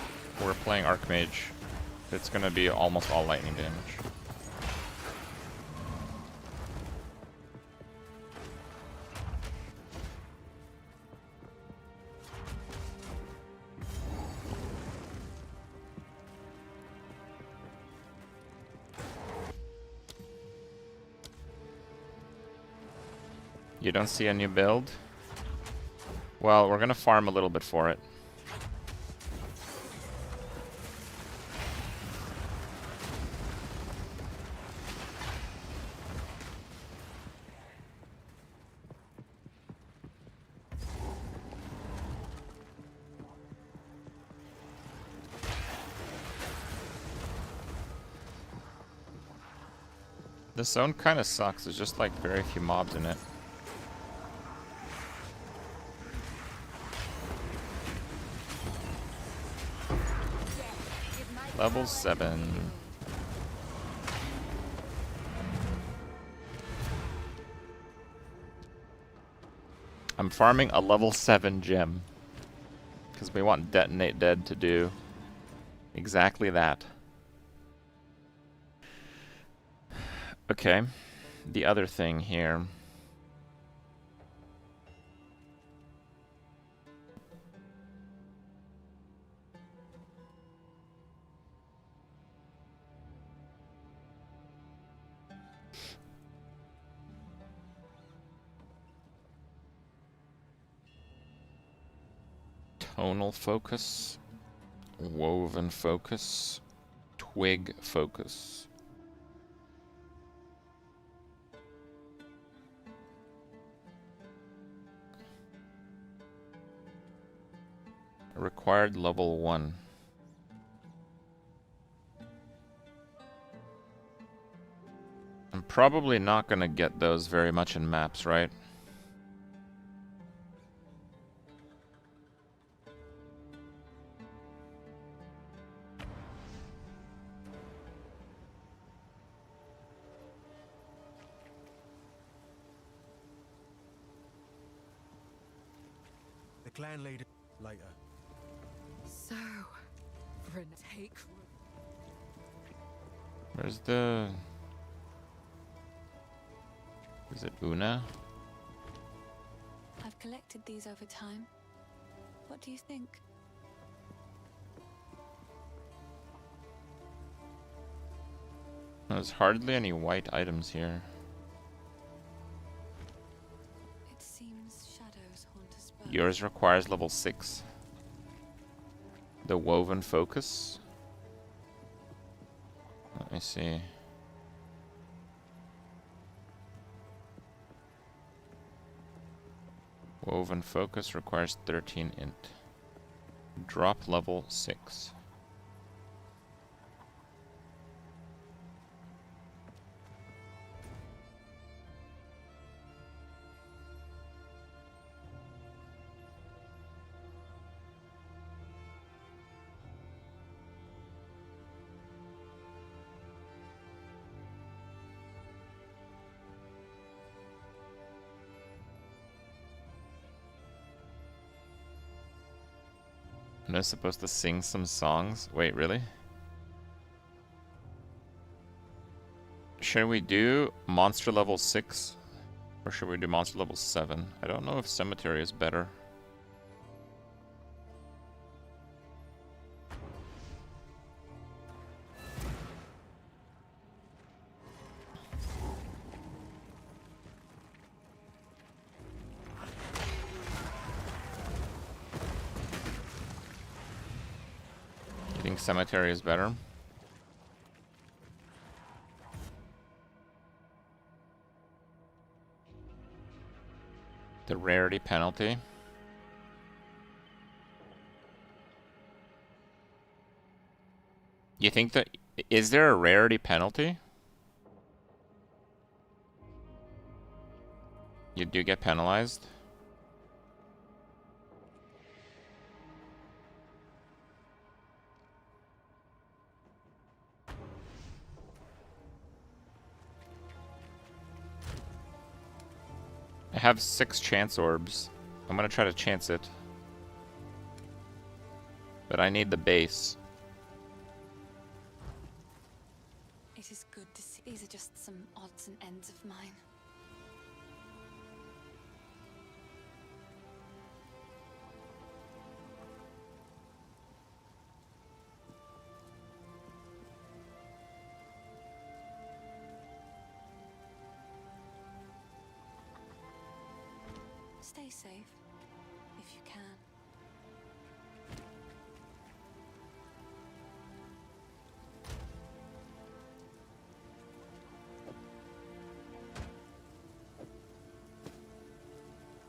We're playing Archmage. It's gonna be almost all lightning damage. You don't see a new build? Well, we're gonna farm a little bit for it. The zone kind of sucks. There's just like very few mobs in it. Level 7. I'm farming a level 7 gem. Because we want Detonate Dead to do exactly that. Okay. The other thing here. Tonal focus, woven focus, twig focus. Required level 1. I'm probably not gonna get those very much in maps, right? Clan leader later. So, Rania, take. Where's the... Is it Una? I've collected these over time. What do you think? There's hardly any white items here. It seems shadows haunt us both. Yours requires level 6. The woven focus. Let me see. Woven focus requires 13 int. Drop level 6. I'm not supposed to sing some songs? Wait, really? Should we do monster level 6 Or should we do monster level 7? I don't know if cemetery is better. You think cemetery is better? The rarity penalty. You think that... Is there a rarity penalty? You do get penalized? I have 6 chance orbs. I'm gonna try to chance it. But I need the base. It is good to see. These are just some odds and ends of mine. Stay safe, if you can.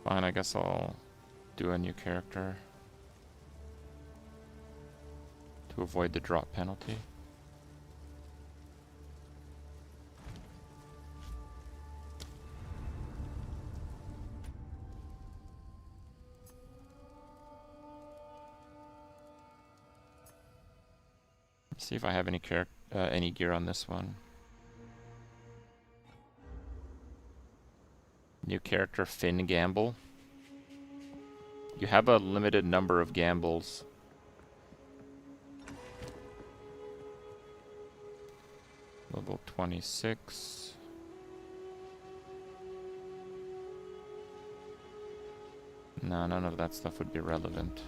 Fine, I guess I'll do a new character to avoid the drop penalty. See if I have any gear on this one. New character, Finn Gamble. You have a limited number of gambles. Level 26. No, none of that stuff would be relevant.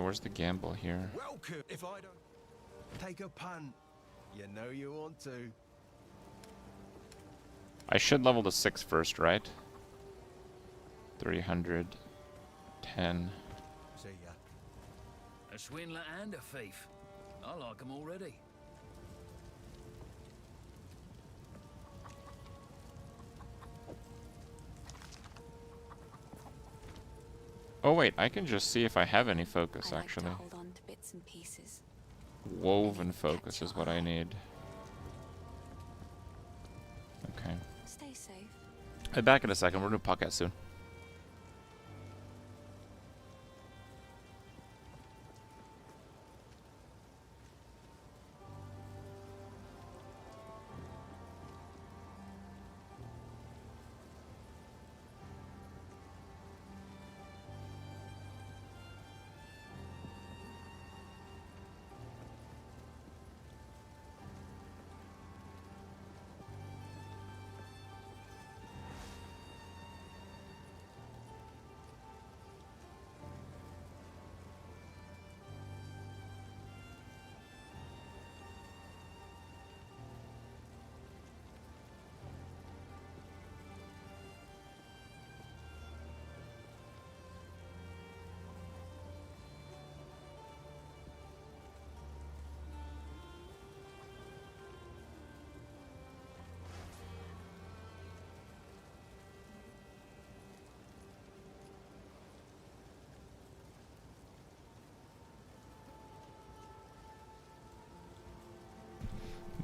Where's the gamble here? Welcome. If I don't take a punt, you know you want to. I should level to 6 first, right? 310. See ya. A swindler and a thief. I like them already. Oh wait, I can just see if I have any focus I like actually. to hold on to bits and pieces. Woven focus is what I need. Okay. Stay safe. I'll be back in a second. We're doing a podcast soon.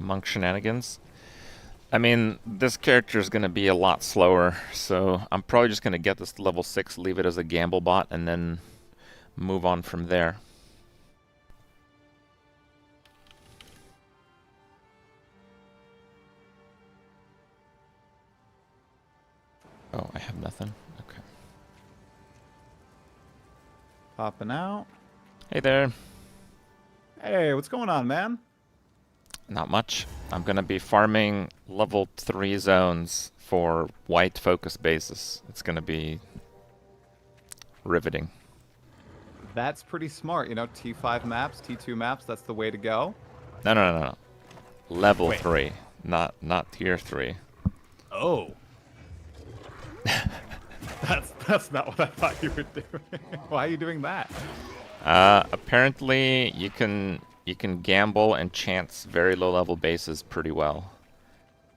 Monk shenanigans. I mean, this character is going to be a lot slower, so I'm probably just going to get this to level 6, leave it as a gamble bot, and then move on from there. Oh, I have nothing. Okay. Popping out. Hey there. Hey, what's going on, man? Not much. I'm going to be farming level 3 zones for white focus bases. It's going to be riveting. That's pretty smart. You know, T5 maps, T2 maps, that's the way to go. No. Level 3, not tier 3. Oh. That's not what I thought you were doing. Why are you doing that? Apparently you can gamble and chance very low level bases pretty well.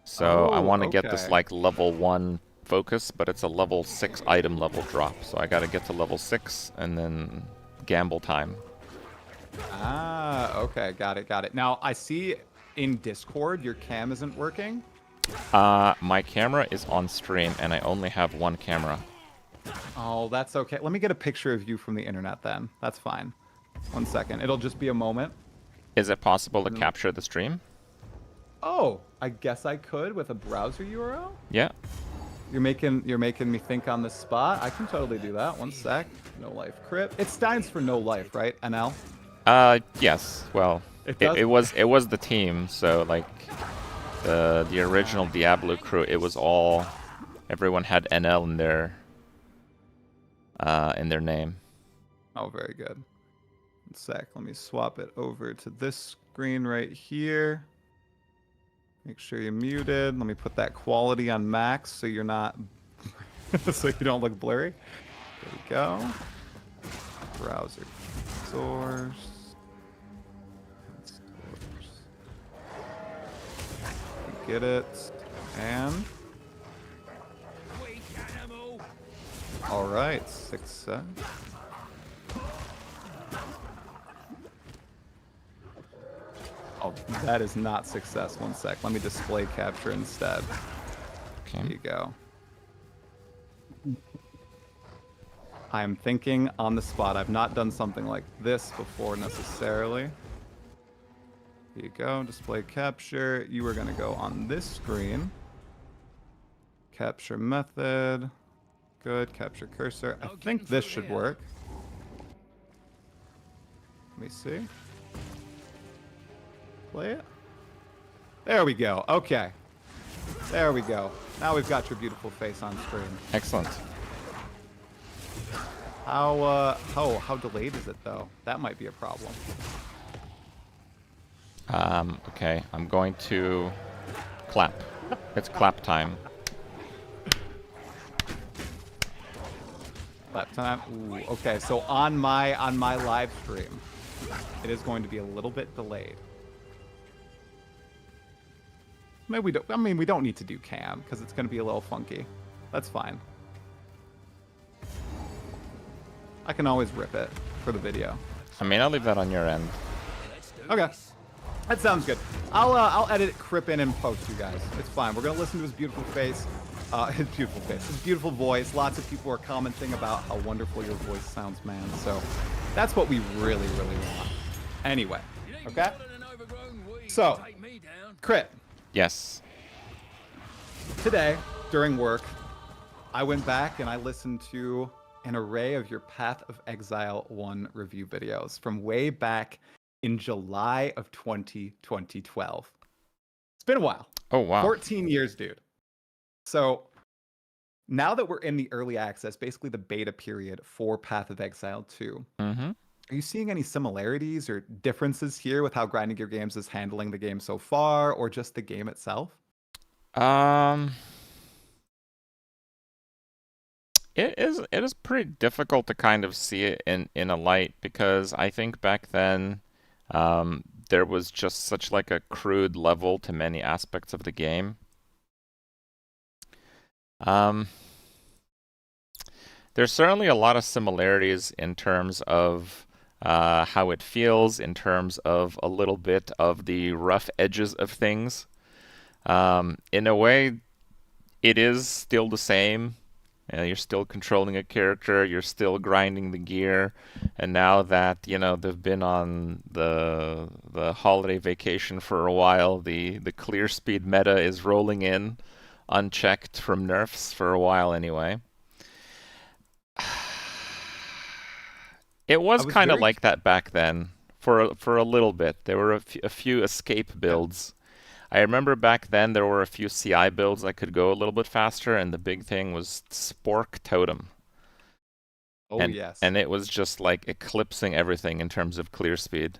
So I want to get this like level 1 focus, but it's a level 6 item level drop. So I got to get to level 6 and then gamble time. Ah, okay, got it. Now I see in Discord your cam isn't working. My camera is on stream and I only have one camera. Oh, that's okay. Let me get a picture of you from the internet then. That's fine. 1 second. It'll just be a moment. Is it possible to capture the stream? Oh, I guess I could with a browser URL? Yeah. You're making me think on the spot. I can totally do that. 1 sec. No life crit. It stands for no life, right? NL? Yes. Well, it was the team, so like the original Diablo crew, it was all everyone had NL in their name. Oh, very good. 1 sec. Let me swap it over to this screen right here. Make sure you're muted. Let me put that quality on max so you're not so you don't look blurry. There we go. Browser source. Get it. And all right, success. Oh, that is not success. 1 sec. Let me display capture instead. Okay. There you go. I am thinking on the spot. I've not done something like this before necessarily. Here you go. Display capture. You are going to go on this screen. Capture method. Good. Capture cursor. I think this should work. Let me see. Play it. There we go. Okay. There we go. Now we've got your beautiful face on screen. Excellent. How delayed is it though? That might be a problem. Okay. I'm going to clap. It's clap time. Clap time. Ooh, okay. So on my live stream, it is going to be a little bit delayed. Maybe we don't. I mean, we don't need to do cam because it's going to be a little funky. That's fine. I can always rip it for the video. I mean, I'll leave that on your end. Okay, that sounds good. I'll edit it, crip in, and post you guys. It's fine. We're gonna listen to his beautiful face. His beautiful voice. Lots of people are commenting about how wonderful your voice sounds, man. So that's what we really, really want. Anyway, okay. So, crit. Yes. Today, during work, I went back and I listened to an array of your Path of Exile 1 review videos from way back in July of 2012. It's been a while. Oh, wow. 14 years, dude. So now that we're in the early access, basically the beta period for Path of Exile 2, are you seeing any similarities or differences here with how Grinding Gear Games is handling the game so far, or just the game itself? It is pretty difficult to kind of see it in a light because I think back then there was just such like a crude level to many aspects of the game. There's certainly a lot of similarities in terms of how it feels, in terms of a little bit of the rough edges of things. In a way, it is still the same. You're still controlling a character, you're still grinding the gear, and now that they've been on the holiday vacation for a while, the clear speed meta is rolling in, unchecked from nerfs for a while anyway. It was kind of like that back then for a little bit. There were a few escape builds. I remember back then there were a few CI builds that could go a little bit faster, and the big thing was Spork Totem. Oh, yes. And it was just like eclipsing everything in terms of clear speed.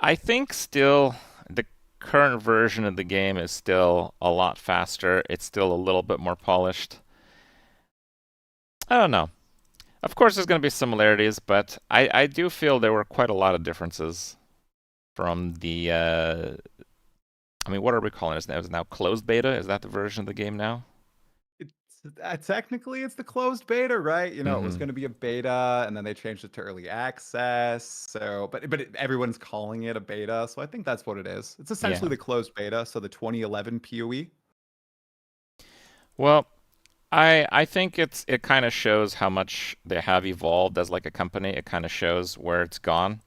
I think still the current version of the game is still a lot faster. It's still a little bit more polished. I don't know. Of course, there's going to be similarities, but I do feel there were quite a lot of differences from the. I mean, what are we calling it? Is it now closed beta? Is that the version of the game now? Technically, it's the closed beta, right? It was Mhm. going to be a beta, and then they changed it to early access. So, but everyone's calling it a beta, so I think that's what it is. It's essentially Yeah. the closed beta, so the 2011 PoE. Well, I think it kind of shows how much they have evolved as like a company. It kind of shows where it's gone.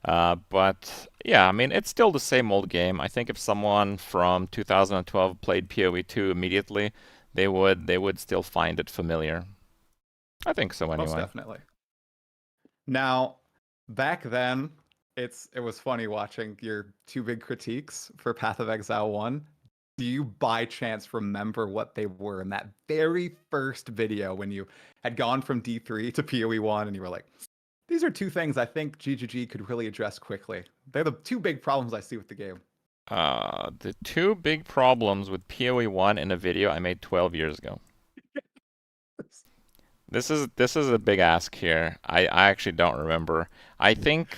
But yeah, I mean, it's still the same old game. I think if someone from 2012 played PoE 2 immediately, they would still find it familiar. I think so anyway. Most definitely. Now, back then, it was funny watching your two big critiques for Path of Exile 1. Do you by chance remember what they were in that very first video when you had gone from D3 to PoE 1 and you were like, these are two things I think GGG could really address quickly. They're the two big problems I see with the game. The two big problems with PoE 1 in a video I made 12 years ago. This is a big ask here. I actually don't remember. I think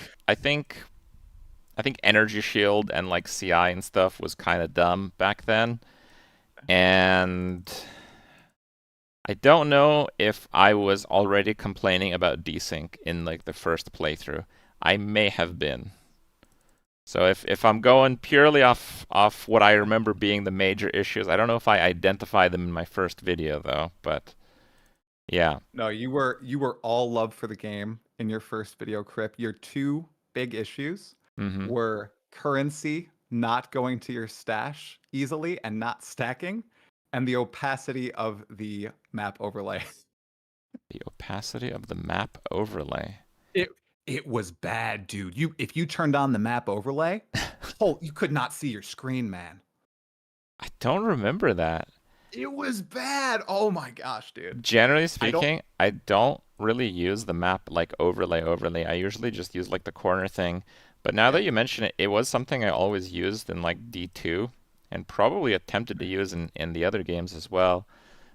Energy Shield and like CI and stuff was kind of dumb back then. And I don't know if I was already complaining about desync in like the first playthrough. I may have been. So if I'm going purely off what I remember being the major issues, I don't know if I identified them in my first video though, but yeah. No, you were all love for the game in your first video, Crip. Your two big issues were currency not going to your stash easily and not stacking, and the opacity of the map overlay. The opacity of the map overlay. It was bad, dude. If you turned on the map overlay, you could not see your screen, man. I don't remember that. It was bad. Oh my gosh, dude. Generally speaking, I don't really use the map like overlay. I usually just use like the corner thing. But now that you mention it, it was something I always used in like D2 and probably attempted to use in the other games as well.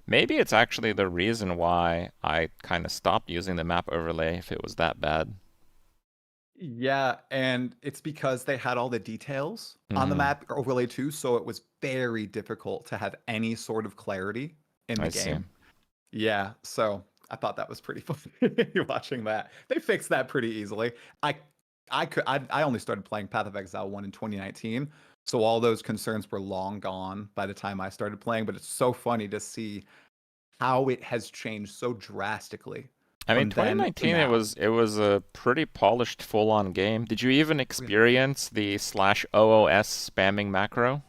Maybe it's actually the reason why I kind of stopped using the map overlay if it was that bad. Yeah, and it's because they had all the details on the map overlay too, so it was very difficult to have any sort of clarity in the game. Yeah, so I thought that was pretty funny watching that. They fixed that pretty easily. I only started playing Path of Exile 1 in 2019, so all those concerns were long gone by the time I started playing, but it's so funny to see how it has changed so drastically. I mean, 2019, it was a pretty polished, full-on game. Did you even experience the /OOS spamming macro?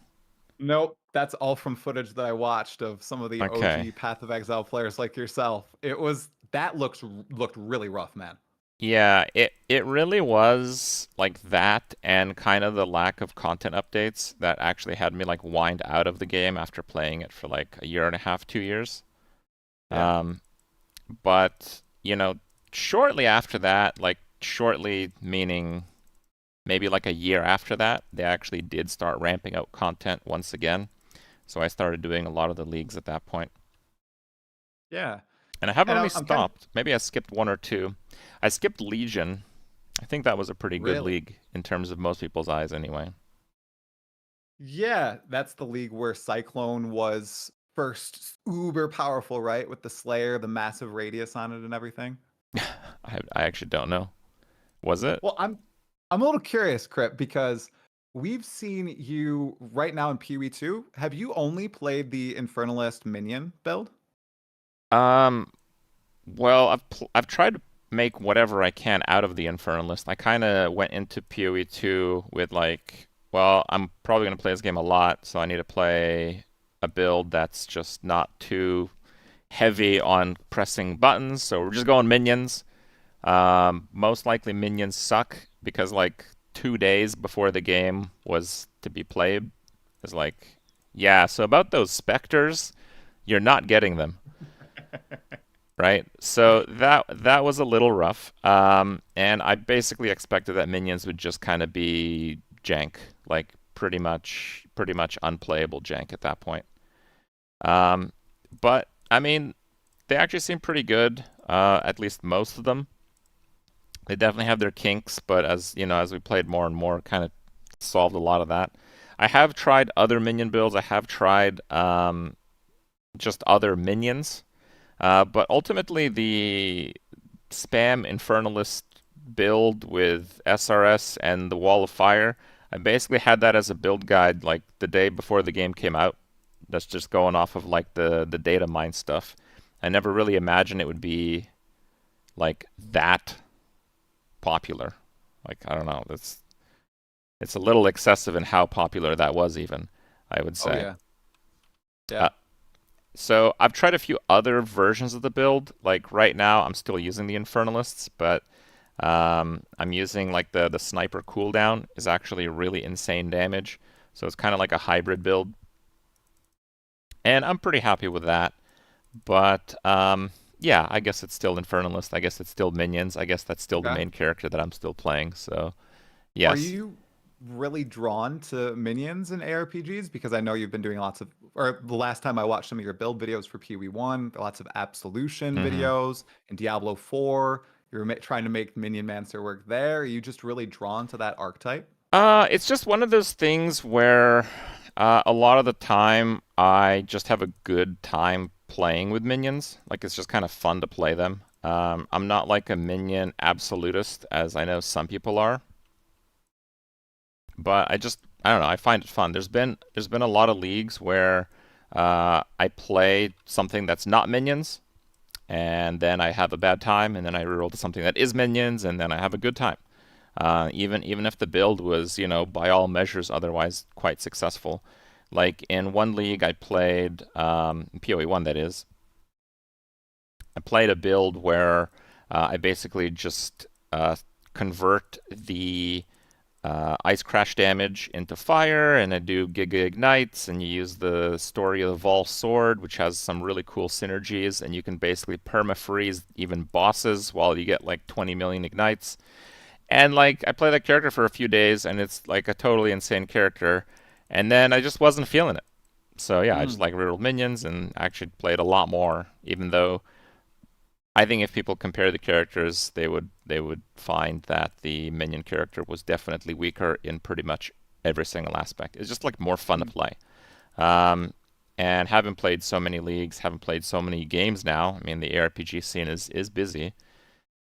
Nope, that's all from footage that I watched of some of the OG Path of Exile players like yourself. That looked really rough, man. Yeah, it really was like that, and kind of the lack of content updates that actually had me like wind out of the game after playing it for like a year and a half, 2 years. Yeah. But shortly after that, like shortly meaning maybe like a year after that, they actually did start ramping out content once again. So I started doing a lot of the leagues at that point. Yeah. And I haven't really stopped. Maybe I skipped one or two. I skipped Legion. I think that was a pretty good league in terms of most people's eyes anyway. Yeah, that's the league where Cyclone was first uber powerful, right? With the Slayer, the massive radius on it and everything. I actually don't know. Was it? Well, I'm a little curious, Crip, because we've seen you right now in PoE2. Have you only played the Infernalist minion build? Well, I've tried to make whatever I can out of the Infernalist. I kind of went into PoE2 with like, well, I'm probably going to play this game a lot, so I need to play a build that's just not too heavy on pressing buttons. So we're just going minions. Most likely minions suck because like 2 days before the game was to be played, it's like, yeah, so about those specters, you're not getting them. Right? So that was a little rough. And I basically expected that minions would just kind of be jank, like pretty much unplayable jank at that point. But I mean, they actually seem pretty good, at least most of them. They definitely have their kinks, but as you know, as we played more and more, kind of solved a lot of that. I have tried other minion builds. I have tried just other minions. But ultimately, the spam Infernalist build with SRS and the Wall of Fire, I basically had that as a build guide like the day before the game came out. That's just going off of like the data mine stuff. I never really imagined it would be like that popular. Like, I don't know, it's a little excessive in how popular that was even, I would say. Oh, yeah. Yeah. So I've tried a few other versions of the build. Like right now, I'm still using the Infernalists, but I'm using like the sniper cooldown is actually really insane damage. So it's kind of like a hybrid build. And I'm pretty happy with that. But yeah, I guess it's still Infernalist. I guess it's still minions. I guess that's still the main character that I'm still playing. So yes. Are you really drawn to minions in ARPGs? Because I know you've been doing lots of, or the last time I watched some of your build videos for PoE1, lots of Absolution videos, and Diablo 4, you were trying to make Minion Mancer work there. Are you just really drawn to that archetype? It's just one of those things where a lot of the time I just have a good time playing with minions. Like it's just kind of fun to play them. I'm not like a minion absolutist, as I know some people are. But I don't know, I find it fun. There's been a lot of leagues where I play something that's not minions, and then I have a bad time, and then I reroll to something that is minions, and then I have a good time. Even if the build was, you know, by all measures otherwise quite successful. Like in one league I played, PoE1 that is, I played a build where I basically just convert the ice crash damage into fire, and I do Giga Ignites, and you use the Story of the Vol sword, which has some really cool synergies, and you can basically perma-freeze even bosses while you get like 20 million Ignites. And like I play that character for a few days, and it's like a totally insane character, and then I just wasn't feeling it. So yeah, I just like rerolled minions and actually played a lot more, even though I think if people compare the characters, they would find that the minion character was definitely weaker in pretty much every single aspect. It's just like more fun to play. And having played so many leagues, having played so many games now, I mean the ARPG scene is busy.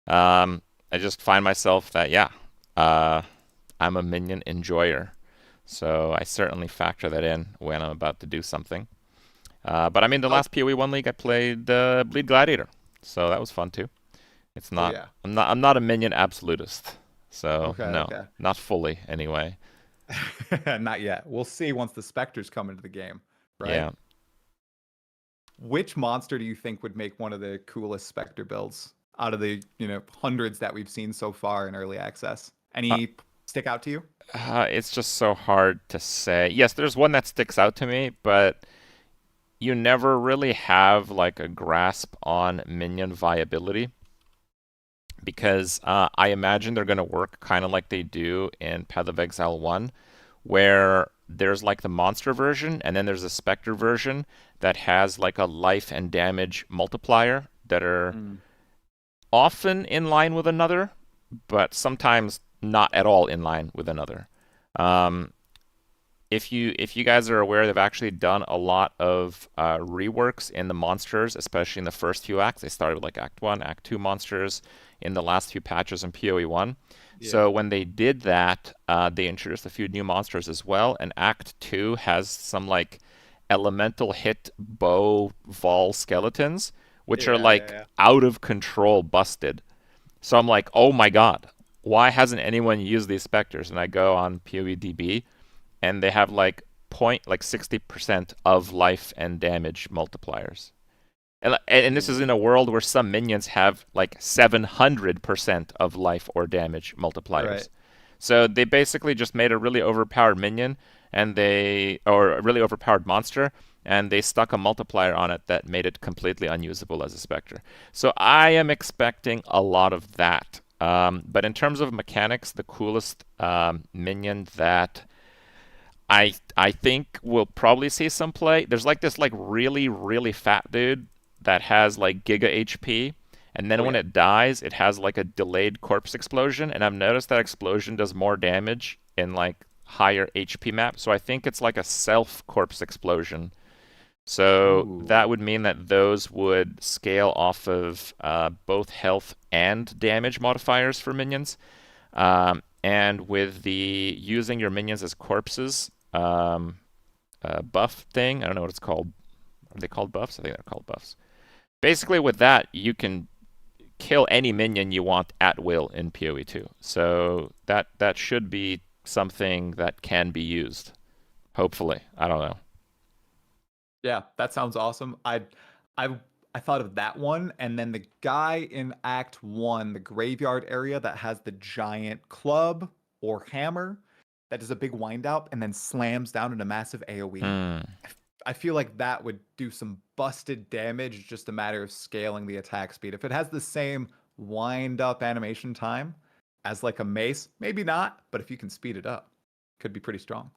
I just find myself that yeah, I'm a minion enjoyer. So I certainly factor that in when I'm about to do something. But I mean the last PoE1 league I played Bleed Gladiator. So that was fun too. It's not. Yeah. I'm not a minion absolutist. So no, not fully anyway. Not yet. We'll see once the specters come into the game, right? Yeah. Which monster do you think would make one of the coolest specter builds out of the hundreds that we've seen so far in early access? Any stick out to you? It's just so hard to say. Yes, there's one that sticks out to me, but you never really have like a grasp on minion viability, because I imagine they're going to work kind of like they do in Path of Exile 1, where there's like the monster version and then there's a specter version that has like a life and damage multiplier that are often in line with another, but sometimes not at all in line with another. If you guys are aware, they've actually done a lot of reworks in the monsters, especially in the first few acts. They started with like Act 1, Act 2 monsters in the last few patches in PoE1. So when they did that, they introduced a few new monsters as well. And Act 2 has some like elemental hit bow vol skeletons, which are like out of control busted. So I'm like, oh my god, why hasn't anyone used these specters? And I go on PoEDB, and they have like 60% of life and damage multipliers. And this is in a world where some minions have like 700% of life or damage multipliers. Right. So they basically just made a really overpowered minion or a really overpowered monster, and they stuck a multiplier on it that made it completely unusable as a specter. So I am expecting a lot of that. But in terms of mechanics, the coolest minion that I think we'll probably see some play. There's like this like really, really fat dude that has like giga HP, and then when it dies, it has like a delayed corpse explosion, and I've noticed that explosion does more damage in like higher HP maps, so I think it's like a self corpse explosion. So that would mean that those would scale off of both health and damage modifiers for minions. And with the using your minions as corpses buff thing, I don't know what it's called. Are they called buffs? I think they're called buffs. Basically, with that, you can kill any minion you want at will in PoE2. So that should be something that can be used. Hopefully. I don't know. Yeah, that sounds awesome. I thought of that one, and then the guy in Act 1, the graveyard area that has the giant club or hammer that does a big wind up and then slams down in a massive AoE. I feel like that would do some busted damage, just a matter of scaling the attack speed. If it has the same wind up animation time as like a mace, maybe not, but if you can speed it up, could be pretty strong.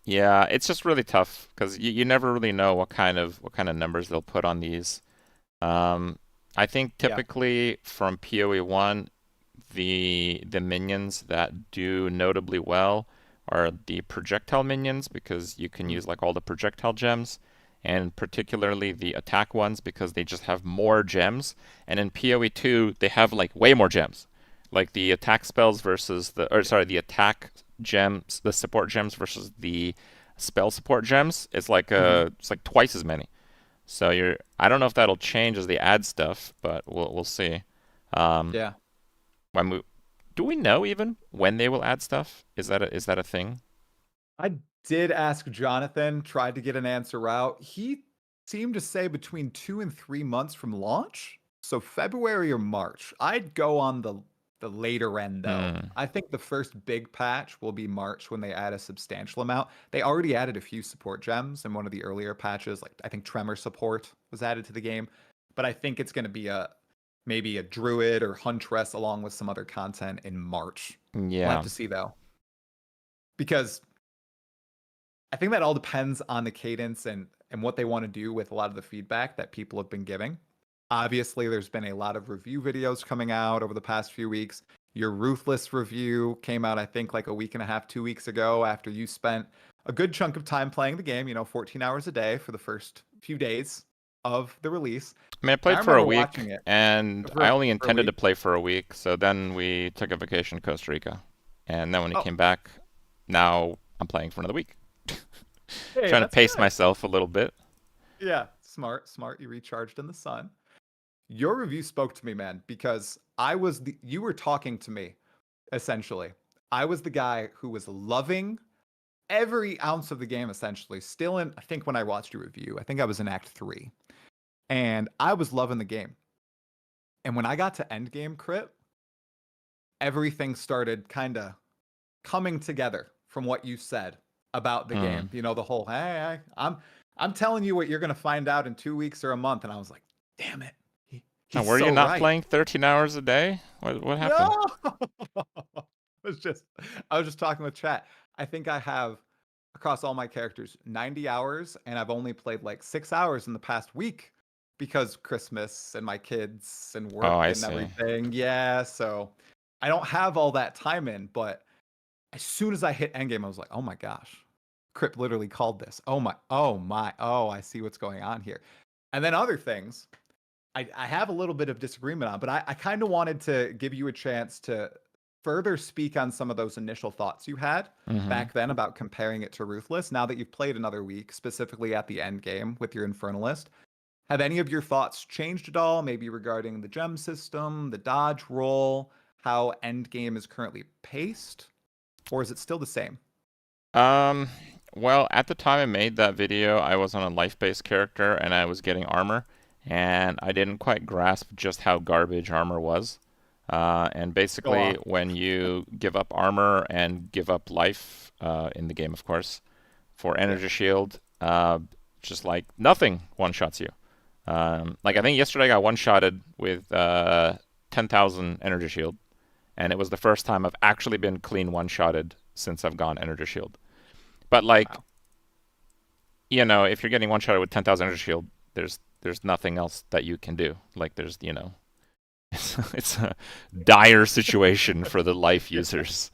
Yeah, it's just really tough because you never really know what kind of numbers they'll put on these. I think typically from PoE1, the minions that do notably well are the projectile minions, because you can use like all the projectile gems, and particularly the attack ones because they just have more gems. And in PoE2, they have like way more gems. Like the attack spells versus the attack gems, the support gems versus the spell support gems. It's like it's like twice as many. So I don't know if that'll change as they add stuff, but we'll see. Yeah. Do we know even when they will add stuff? Is that a thing? I did ask Jonathan, tried to get an answer out. He seemed to say between 2 and 3 months from launch. So February or March. I'd go on the later end though. I think the first big patch will be March when they add a substantial amount. They already added a few support gems in one of the earlier patches. Like I think Tremor support was added to the game. But I think it's going to be maybe a druid or huntress along with some other content in March. Yeah. We'll have to see though. Because I think that all depends on the cadence and what they want to do with a lot of the feedback that people have been giving. Obviously, there's been a lot of review videos coming out over the past few weeks. Your Ruthless review came out, I think, like a week and a half, 2 weeks ago, after you spent a good chunk of time playing the game, 14 hours a day for the first few days of the release. I mean, I played for a week, and I only intended to play for a week, so then we took a vacation to Costa Rica. And then when we came back, now I'm playing for another week. Trying to pace myself a little bit. Yeah, smart. You recharged in the sun. Your review spoke to me, man, because you were talking to me, essentially. I was the guy who was loving every ounce of the game, essentially. Still I think when I watched your review, I think I was in Act 3. And I was loving the game. And when I got to Endgame crit, everything started kind of coming together from what you said about the game. The whole, hey, I'm telling you what you're going to find out in 2 weeks or a month. And I was like, damn it. Now, were you not playing 13 hours a day? What happened? No! I was just talking with chat. I think I have, across all my characters, 90 hours, and I've only played like 6 hours in the past week because Christmas and my kids and work and everything. Yeah, so I don't have all that time in, but as soon as I hit Endgame, I was like, oh my gosh. Crip literally called this. Oh, I see what's going on here. And then other things I have a little bit of disagreement on, but I kind of wanted to give you a chance to further speak on some of those initial thoughts you had back then about comparing it to Ruthless, now that you've played another week, specifically at the end game with your Infernalist, have any of your thoughts changed at all? Maybe regarding the gem system, the dodge roll, how Endgame is currently paced? Or is it still the same? Well, at the time I made that video, I was on a life-based character and I was getting armor, and I didn't quite grasp just how garbage armor was. And basically, when you give up armor and give up life, in the game, of course, for energy shield, just like nothing one-shots you. Like I think yesterday I got one-shotted with 10,000 energy shield, and it was the first time I've actually been clean one-shotted since I've gone energy shield. But like, you know, if you're getting one-shotted with 10,000 energy shield, there's nothing else that you can do. Like there's, you know, it's a dire situation for the life users.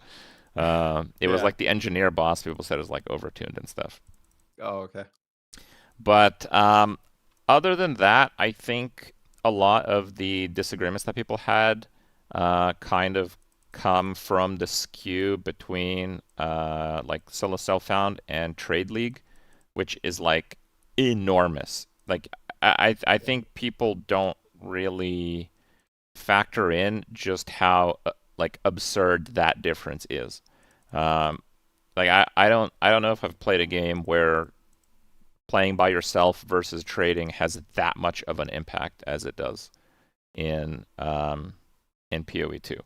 It was like the engineer boss, people said, is like overtuned and stuff. Oh, okay. But other than that, I think a lot of the disagreements that people had kind of come from the skew between like solo self-found and trade league, which is like enormous. Like I think people don't really factor in just how like absurd that difference is. Like I don't know if I've played a game where playing by yourself versus trading has that much of an impact as it does in PoE2.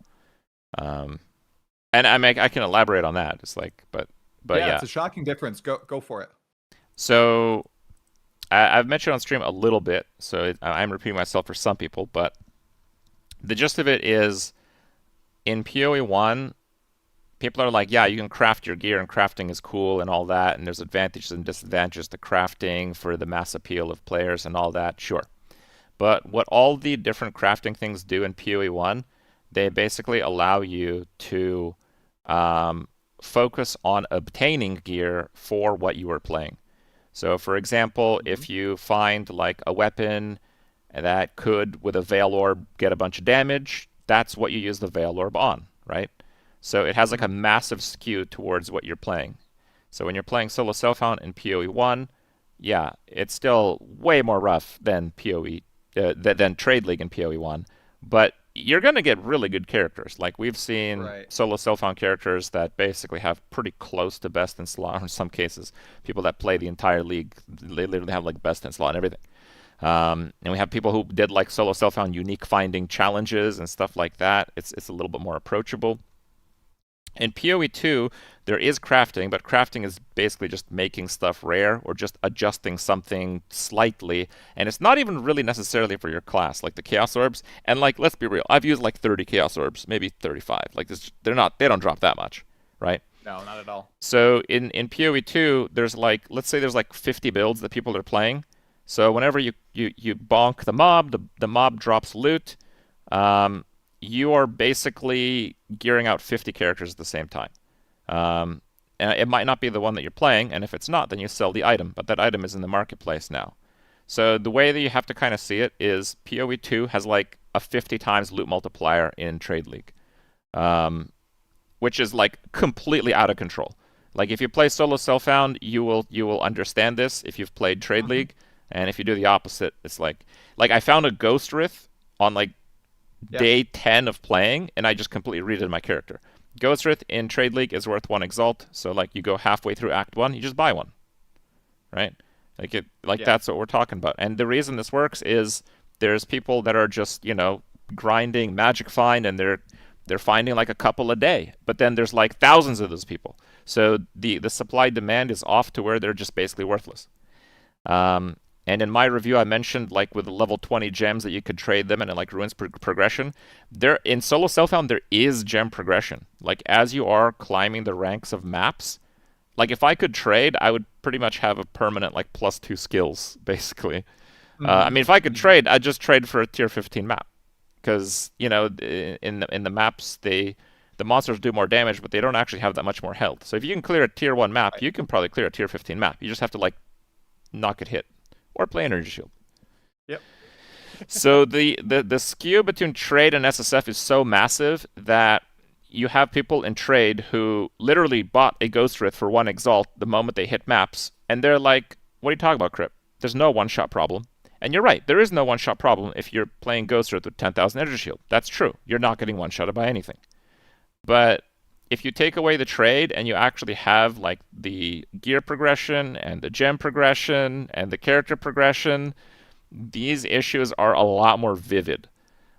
And I can elaborate on that. It's like, but yeah, it's a shocking difference. Go for it. So I've mentioned on stream a little bit, so I'm repeating myself for some people, but the gist of it is, in PoE1, people are like, yeah, you can craft your gear, and crafting is cool and all that, and there's advantages and disadvantages to crafting for the mass appeal of players and all that, sure. But what all the different crafting things do in PoE1, they basically allow you to focus on obtaining gear for what you are playing. So, for example, if you find like a weapon that could, with a Veil Orb, get a bunch of damage, that's what you use the Veil Orb on, right? So it has like a massive skew towards what you're playing. So when you're playing solo self-found in PoE1, yeah, it's still way more rough than than Trade League in PoE1, but you're going to get really good characters. Like we've seen solo self-found characters that basically have pretty close to best in slot, or in some cases, people that play the entire league, they literally have like best in slot and everything. And we have people who did like solo self-found unique finding challenges and stuff like that. It's a little bit more approachable. In PoE2, there is crafting, but crafting is basically just making stuff rare or just adjusting something slightly, and it's not even really necessarily for your class, like the Chaos Orbs. And like, let's be real, I've used like 30 Chaos Orbs, maybe 35. Like this, they don't drop that much, right? No, not at all. So in PoE2, there's like, let's say there's like 50 builds that people are playing. So whenever you bonk the mob drops loot. You are basically gearing out 50 characters at the same time. And it might not be the one that you're playing, and if it's not, then you sell the item, but that item is in the marketplace now. So the way that you have to kind of see it is PoE2 has like a 50 times loot multiplier in Trade League, which is like completely out of control. Like if you play solo self-found, you will understand this if you've played Trade League, and if you do the opposite, it's like I found a Ghost Wraith on like day 10 of playing, and I just completely redid my character. Ghost Wraith in Trade League is worth 1 exalt, so like you go halfway through Act 1, you just buy one, right? That's what we're talking about. And the reason this works is there's people that are just, you know, grinding Magic Find, and they're finding like a couple a day, but then there's like thousands of those people. So the supply demand is off to where they're just basically worthless. And in my review, I mentioned like with the level 20 gems that you could trade them, and it like ruins progression. There in solo self-found, there is gem progression. Like as you are climbing the ranks of maps, like if I could trade, I would pretty much have a permanent like +2 skills basically. I mean, if I could trade, I'd just trade for a tier 15 map, because you know in the maps the monsters do more damage, but they don't actually have that much more health. So if you can clear a tier 1 map, you can probably clear a tier 15 map. You just have to like not get hit. Or play Energy Shield. Yep. So the skew between trade and SSF is so massive that you have people in trade who literally bought a Ghost Rift for 1 Exalt the moment they hit maps, and they're like, what are you talking about, Crip? There's no one-shot problem. And you're right, there is no one-shot problem if you're playing Ghost Rift with 10,000 Energy Shield. That's true. You're not getting one-shotted by anything. But if you take away the trade and you actually have like the gear progression and the gem progression and the character progression, these issues are a lot more vivid.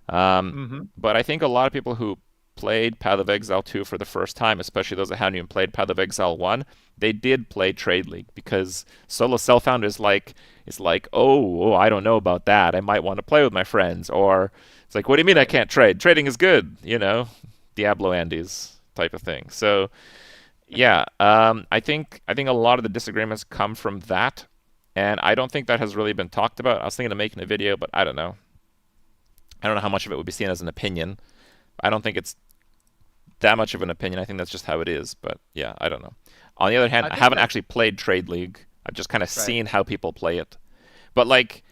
But I think a lot of people who played Path of Exile 2 for the first time, especially those that hadn't even played Path of Exile 1, they did play Trade League because solo self-found is like, oh, I don't know about that. I might want to play with my friends. Or it's like, what do you mean I can't trade? Trading is good, you know, Diablo Andes type of thing. So yeah, I think a lot of the disagreements come from that, and I don't think that has really been talked about. I was thinking of making a video, but I don't know. I don't know how much of it would be seen as an opinion. I don't think it's that much of an opinion. I think that's just how it is. But yeah, I don't know. On the other hand, I haven't actually played Trade League. I've just kind of seen how people play it. But like,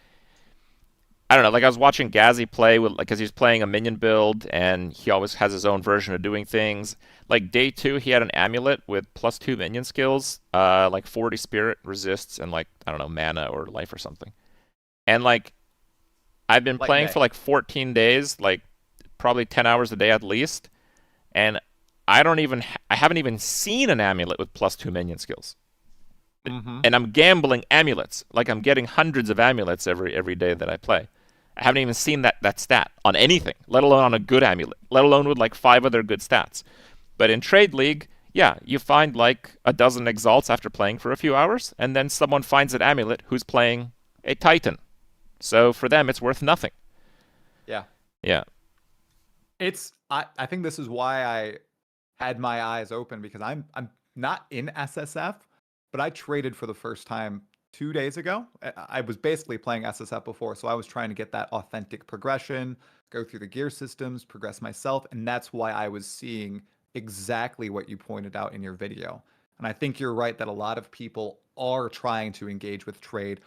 I don't know. Like I was watching Gazzy play with, like, because he's playing a minion build and he always has his own version of doing things. Like day 2, he had an amulet with +2 minion skills, like 40 spirit resists and like, I don't know, mana or life or something. And like, I've been playing for like 14 days, like probably 10 hours a day at least, and I haven't even seen an amulet with +2 minion skills. And I'm gambling amulets, like I'm getting hundreds of amulets every day that I play. I haven't even seen that stat on anything, let alone on a good amulet, let alone with like 5 other good stats. But in Trade League, yeah, you find like a dozen exalts after playing for a few hours, and then someone finds an amulet who's playing a Titan. So for them, it's worth nothing. Yeah. Yeah. I think this is why I had my eyes open, because I'm not in SSF, but I traded for the first time 2 days ago. I was basically playing SSF before, so I was trying to get that authentic progression, go through the gear systems, progress myself, and that's why I was seeing exactly what you pointed out in your video. And I think you're right that a lot of people are trying to engage with trade,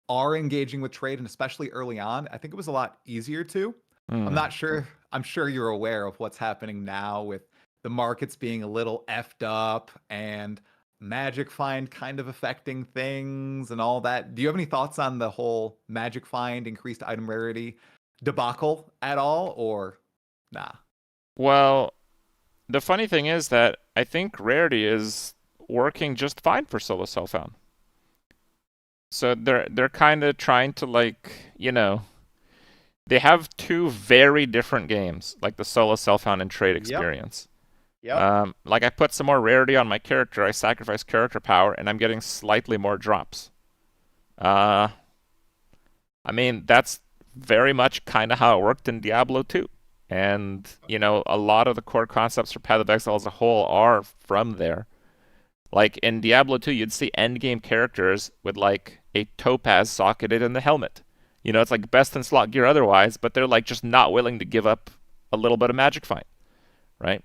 are engaging with trade, and especially early on, I think it was a lot easier to. I'm not sure. I'm sure you're aware of what's happening now with the markets being a little effed up and Magic Find kind of affecting things and all that. Do you have any thoughts on the whole Magic Find increased item rarity debacle at all, or nah? Well, the funny thing is that I think rarity is working just fine for solo self-found. So they're kind of trying to, like, you know, they have 2 very different games, like the solo self-found and trade experience. Yep. Like I put some more rarity on my character, I sacrifice character power, and I'm getting slightly more drops. I mean, that's very much kind of how it worked in Diablo 2. And, you know, a lot of the core concepts for Path of Exile as a whole are from there. Like in Diablo 2, you'd see endgame characters with like a topaz socketed in the helmet. You know, it's like best in slot gear otherwise, but they're like just not willing to give up a little bit of Magic Find, right?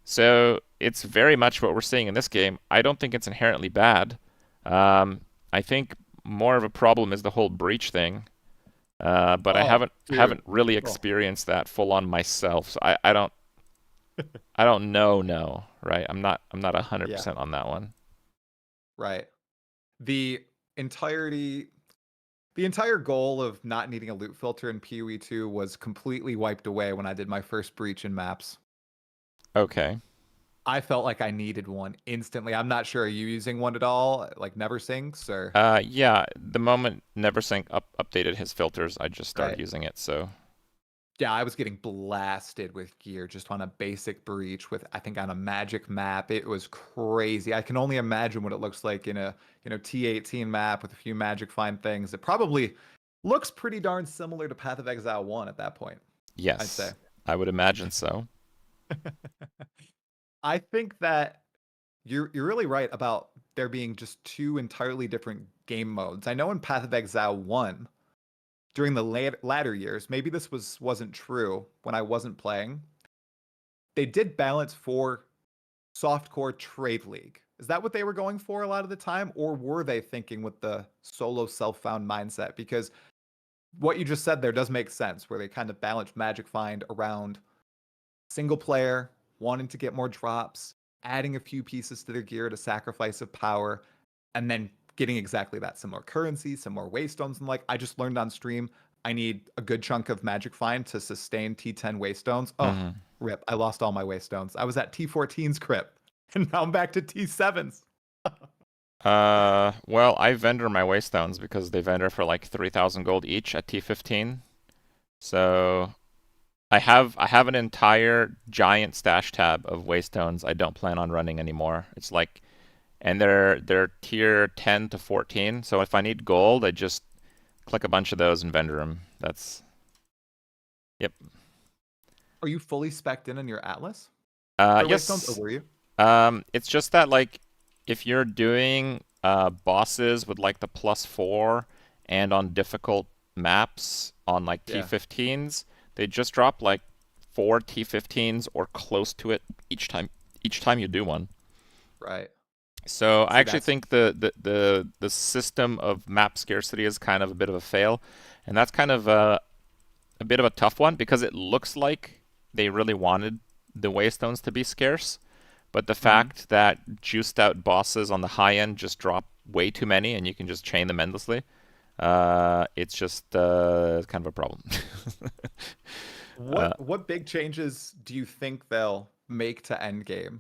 So it's very much what we're seeing in this game. I don't think it's inherently bad. I think more of a problem is the whole breach thing. But I haven't really experienced that full on myself. So I don't know, right? I'm not 100% on that one. Right. The entire goal of not needing a loot filter in PoE 2 was completely wiped away when I did my first breach in maps. Okay. I felt like I needed one instantly. I'm not sure. Are you using one at all? Like NeverSyncs or? Yeah. The moment NeverSync updated his filters, I just started using it. So. Yeah, I was getting blasted with gear just on a basic breach with, I think, on a magic map. It was crazy. I can only imagine what it looks like in a T18 map with a few magic find things. It probably looks pretty darn similar to Path of Exile 1 at that point. Yes, I'd say. I would imagine so. I think that you're really right about there being just 2 entirely different game modes. I know in Path of Exile 1, during the latter years, maybe this wasn't true when I wasn't playing, they did balance for softcore Trade League. Is that what they were going for a lot of the time? Or were they thinking with the solo self-found mindset? Because what you just said there does make sense, where they kind of balanced Magic Find around single player wanting to get more drops, adding a few pieces to their gear to sacrifice of power, and then getting exactly that, some more currency, some more waystones. And like I just learned on stream, I need a good chunk of magic find to sustain T10 waystones. Oh, rip! I lost all my waystones. I was at T14's crypt, and now I'm back to T7's. Well, I vendor my waystones because they vendor for like 3,000 gold each at T15. So I have an entire giant stash tab of waystones I don't plan on running anymore. It's like, and they're tier 10 to 14. So if I need gold, I just click a bunch of those and vendor them. That's, yep. Are you fully spec'd in on your Atlas? Yes. Waystones, or were you? It's just that like if you're doing bosses with like the +4 and on difficult maps on like T15s, they just drop like 4 T15s or close to it each time you do one. Right. So I actually think the system of map scarcity is kind of a bit of a fail, and that's kind of a bit of a tough one because it looks like they really wanted the waystones to be scarce, but the fact that juiced out bosses on the high end just drop way too many and you can just chain them endlessly, it's just kind of a problem. What big changes do you think they'll make to Endgame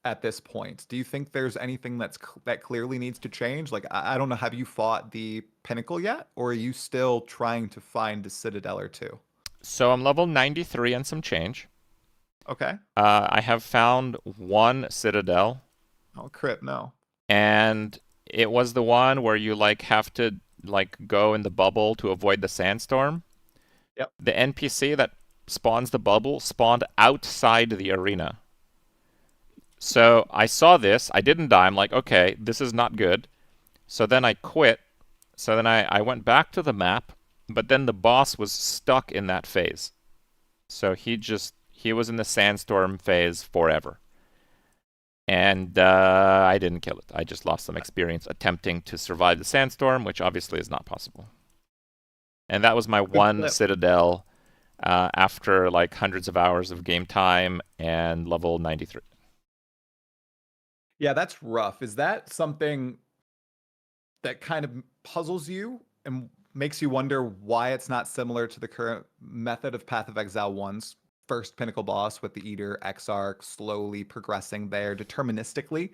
at this point? Do you think there's anything that clearly needs to change? Like, I don't know, have you fought the Pinnacle yet, or are you still trying to find a Citadel or two? So I'm level 93 and some change. Okay. I have found one Citadel. Oh, crap, no. And it was the one where you like have to like go in the bubble to avoid the sandstorm. Yep. The NPC that spawns the bubble spawned outside the arena. So I saw this, I didn't die, I'm like, okay, this is not good. So then I quit. So then I went back to the map, but then the boss was stuck in that phase. So he was in the sandstorm phase forever. And I didn't kill it. I just lost some experience attempting to survive the sandstorm, which obviously is not possible. And that was my one Citadel after like hundreds of hours of game time and level 93. Yeah, that's rough. Is that something that kind of puzzles you and makes you wonder why it's not similar to the current method of Path of Exile 1's first Pinnacle boss with the Eater, Exarch, slowly progressing there deterministically?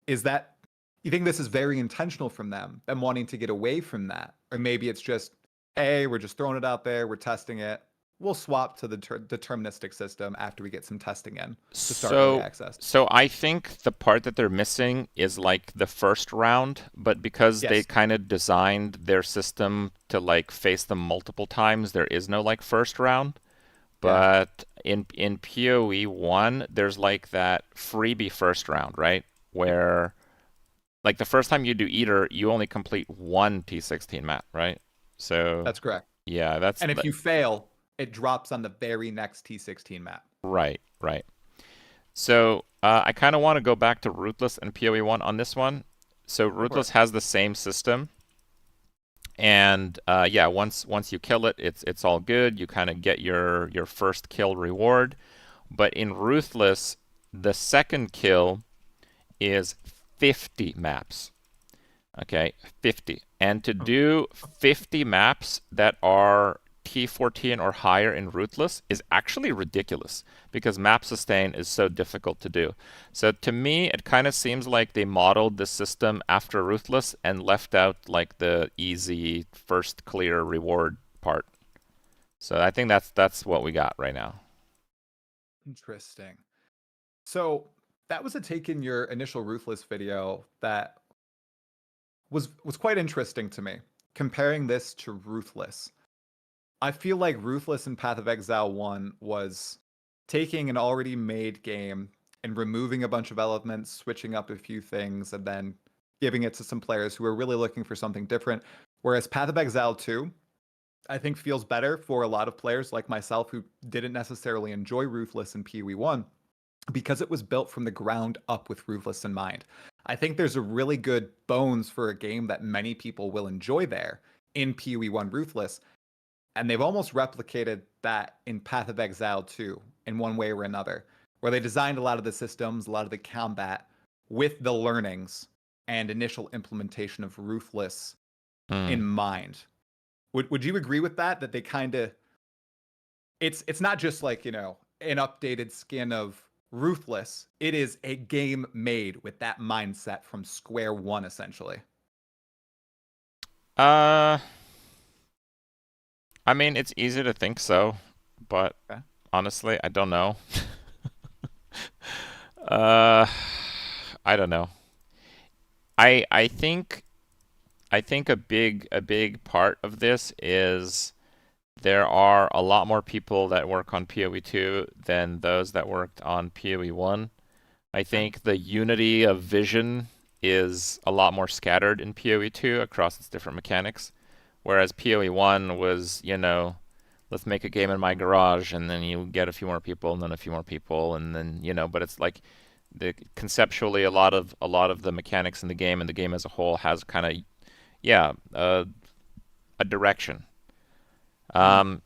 Is that, you think this is very intentional from them wanting to get away from that? Or maybe it's just, hey, we're just throwing it out there, we're testing it. We'll swap to the deterministic system after we get some testing in to start early access. So I think the part that they're missing is like the first round, but because they kind of designed their system to like face them multiple times, there is no like first round. But in PoE 1, there's like that freebie first round, right? Where like the first time you do Eater, you only complete one T16 map, right? So that's correct. Yeah, that's. And if you fail, it drops on the very next T16 map. Right. So I kind of want to go back to Ruthless and PoE 1 on this one. So Ruthless has the same system. And yeah, once you kill it, it's all good. You kind of get your first kill reward. But in Ruthless, the second kill is 50 maps. Okay, 50. And to do 50 maps that are T14 or higher in Ruthless is actually ridiculous because map sustain is so difficult to do. So to me, it kind of seems like they modeled the system after Ruthless and left out like the easy first clear reward part. So I think that's what we got right now. Interesting. So that was a take in your initial Ruthless video that was quite interesting to me. Comparing this to Ruthless, I feel like Ruthless in Path of Exile 1 was taking an already made game and removing a bunch of elements, switching up a few things, and then giving it to some players who are really looking for something different. Whereas Path of Exile 2, I think feels better for a lot of players like myself who didn't necessarily enjoy Ruthless in PoE 1 because it was built from the ground up with Ruthless in mind. I think there's a really good bones for a game that many people will enjoy there in PoE 1 Ruthless. And they've almost replicated that in Path of Exile 2 in one way or another, where they designed a lot of the systems, a lot of the combat with the learnings and initial implementation of Ruthless in mind. Would you agree with that? That they kind of, it's not just like, you know, an updated skin of Ruthless. It is a game made with that mindset from square one, essentially. I mean, it's easy to think so, but honestly, I don't know. I don't know. I think a big part of this is there are a lot more people that work on PoE2 than those that worked on PoE1. I think the unity of vision is a lot more scattered in PoE2 across its different mechanics, whereas PoE1 was, you know, let's make a game in my garage, and then you get a few more people, and then a few more people, and then, you know, but it's like conceptually a lot of the mechanics in the game and the game as a whole has kind of, yeah, a direction. I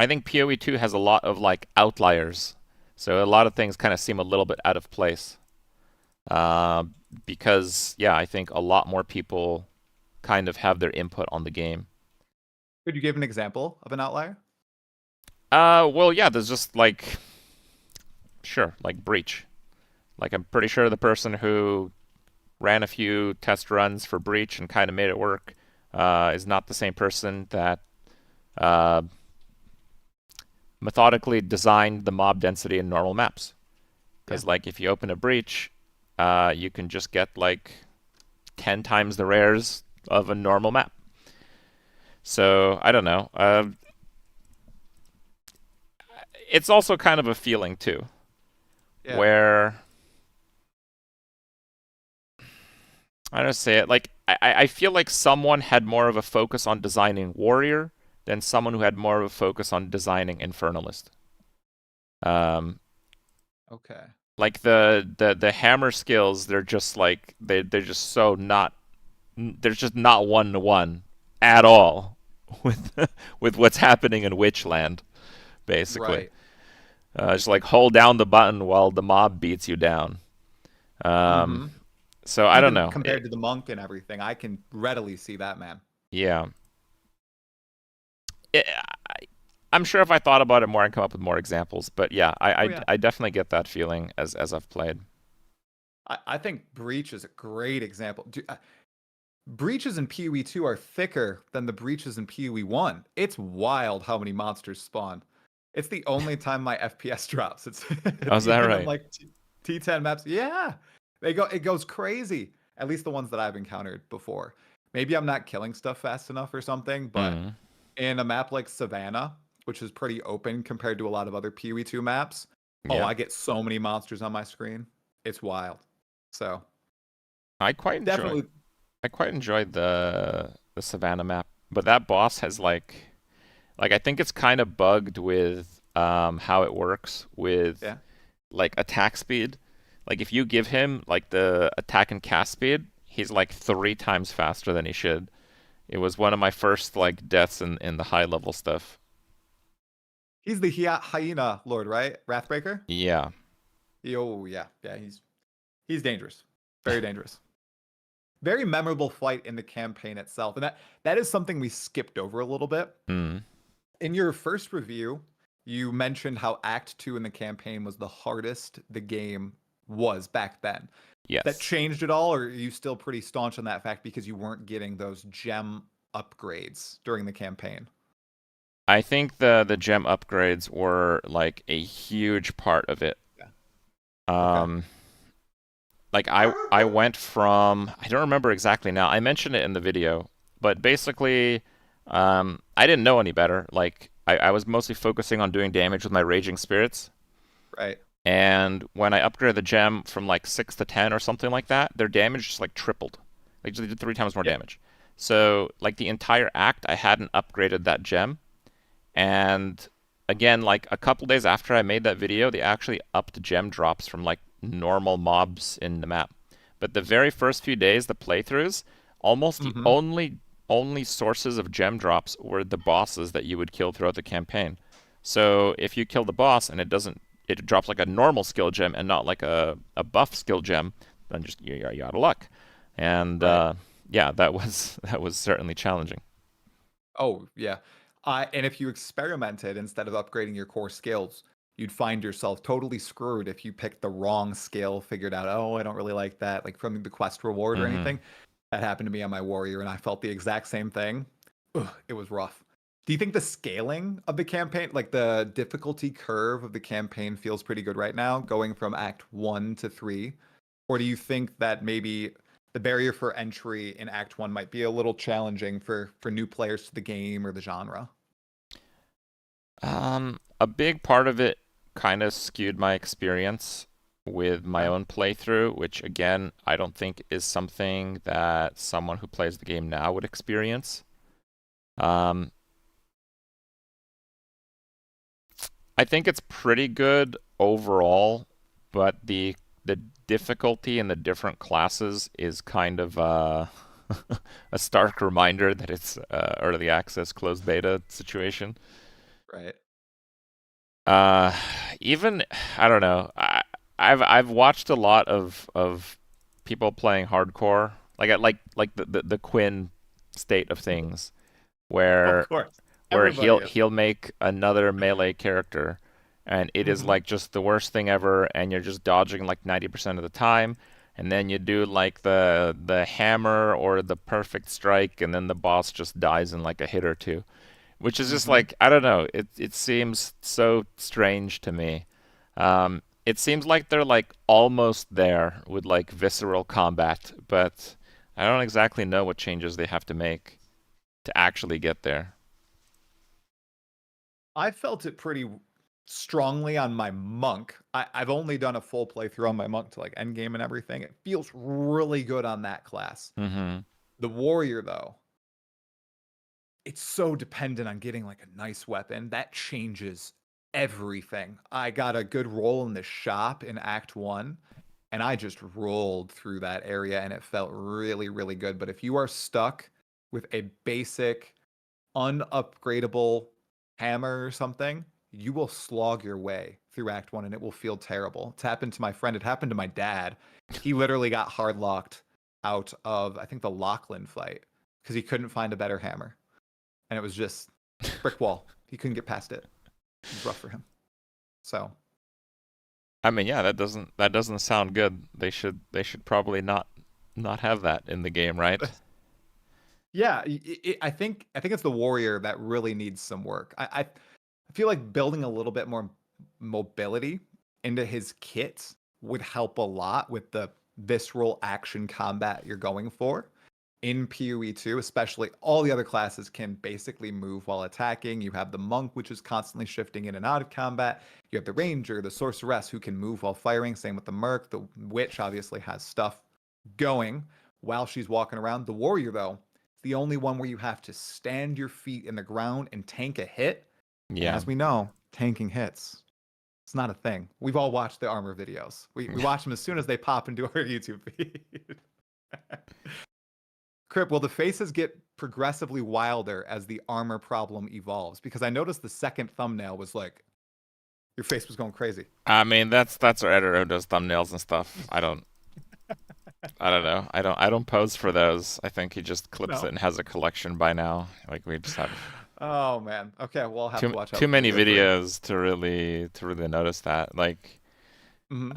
think PoE2 has a lot of like outliers, so a lot of things kind of seem a little bit out of place. Because yeah, I think a lot more people kind of have their input on the game. Could you give an example of an outlier? Well, yeah, there's just like, sure, like Breach. Like, I'm pretty sure the person who ran a few test runs for Breach and kind of made it work is not the same person that methodically designed the mob density in normal maps. Because, like, if you open a Breach, you can just get, like, 10 times the rares of a normal map. So, I don't know. It's also kind of a feeling, too. Yeah. Where... I don't say it. Like, I feel like someone had more of a focus on designing Warrior than someone who had more of a focus on designing Infernalist. Okay. Like the hammer skills, they're just like they're just so not. There's just not 1-to-1 at all with what's happening in Witchland, basically. Right. Just like hold down the button while the mob beats you down. So I don't know. Compared to the monk and everything, I can readily see that, man. Yeah. I'm sure if I thought about it more, I'd come up with more examples. But yeah, I definitely get that feeling as I've played. I think Breach is a great example. Breaches in PoE2 are thicker than the breaches in PoE1. It's wild how many monsters spawn. It's the only time my FPS drops. It's oh, is that right? Like T10 maps. Yeah. It goes crazy. At least the ones that I've encountered before. Maybe I'm not killing stuff fast enough or something, but in a map like Savannah, which is pretty open compared to a lot of other PoE2 maps, I get so many monsters on my screen. It's wild. So I quite enjoyed the Savannah map, but that boss has like I think it's kind of bugged with how it works with like attack speed. Like, if you give him, like, the attack and cast speed, he's, like, 3 times faster than he should. It was one of my first, like, deaths in the high-level stuff. He's the hyena lord, right? Wrathbreaker? Yeah. Oh, yeah. Yeah, he's dangerous. Very dangerous. Very memorable fight in the campaign itself. And that is something we skipped over a little bit. In your first review, you mentioned how Act 2 in the campaign was the hardest the game was back then. Yes. That changed at all, or are you still pretty staunch on that fact because you weren't getting those gem upgrades during the campaign? I think the gem upgrades were like a huge part of it. Yeah. Like I went from, I don't remember exactly now. I mentioned it in the video, but basically I didn't know any better. Like I was mostly focusing on doing damage with my Raging Spirits. Right. And when I upgraded the gem from like 6 to 10 or something like that, their damage just like tripled. Like they did 3 times more damage. So like the entire act, I hadn't upgraded that gem. And again, like a couple days after I made that video, they actually upped gem drops from like normal mobs in the map. But the very first few days, the playthroughs, almost the only sources of gem drops were the bosses that you would kill throughout the campaign. So if you kill the boss and it doesn't it drops like a normal skill gem and not like a buff skill gem, then just you're out of luck. And yeah, that was certainly challenging. Oh, yeah. And if you experimented instead of upgrading your core skills, you'd find yourself totally screwed if you picked the wrong skill, figured out, oh, I don't really like that, like from the quest reward or anything. That happened to me on my warrior, and I felt the exact same thing. Ugh, it was rough. Do you think the scaling of the campaign, like the difficulty curve of the campaign, feels pretty good right now, going from Act 1 to 3? Or do you think that maybe the barrier for entry in Act 1 might be a little challenging for new players to the game or the genre? A big part of it kind of skewed my experience with my own playthrough, which again, I don't think is something that someone who plays the game now would experience. I think it's pretty good overall, but the difficulty in the different classes is kind of a stark reminder that it's early access closed beta situation. Right. Even I don't know. I've watched a lot of people playing hardcore, like the Quinn state of things, where Of course. where Everybody is. he'll make another melee character, and it is like just the worst thing ever, and you're just dodging like 90% of the time, and then you do like the hammer or the perfect strike, and then the boss just dies in like a hit or two, which is just like, I don't know, it seems so strange to me. It seems like they're like almost there with like visceral combat, but I don't exactly know what changes they have to make to actually get there. I felt it pretty strongly on my monk. I've only done a full playthrough on my monk to like endgame and everything. It feels really good on that class. The warrior, though, it's so dependent on getting like a nice weapon. That changes everything. I got a good roll in the shop in Act 1, and I just rolled through that area, and it felt really, really good. But if you are stuck with a basic, unupgradable hammer or something, you will slog your way through Act 1, and it will feel terrible. It's happened to my friend. It happened to my dad. He literally got hard locked out of, I think, the Lachlan fight because he couldn't find a better hammer. And it was just brick wall. He couldn't get past it. It was rough for him. So, I mean, yeah, that doesn't sound good. They should probably not have that in the game, right? yeah, I think it's the warrior that really needs some work. I feel like building a little bit more mobility into his kit would help a lot with the visceral action combat you're going for. In PoE 2, especially, all the other classes can basically move while attacking. You have the monk, which is constantly shifting in and out of combat. You have the ranger, the sorceress, who can move while firing. Same with the merc. The witch obviously has stuff going while she's walking around. The warrior, though, is the only one where you have to stand your feet in the ground and tank a hit. Yeah. And as we know, tanking hits, it's not a thing. We've all watched the armor videos. We watch them as soon as they pop into our YouTube feed. Crip, will the faces get progressively wilder as the armor problem evolves? Because I noticed the second thumbnail was like, your face was going crazy. I mean, that's our editor who does thumbnails and stuff. I don't know. I don't pose for those. I think he just clips it and has a collection by now. Like we just have. Oh man. Okay, well, I'll have to watch out. Too many videos to really notice that. Like, like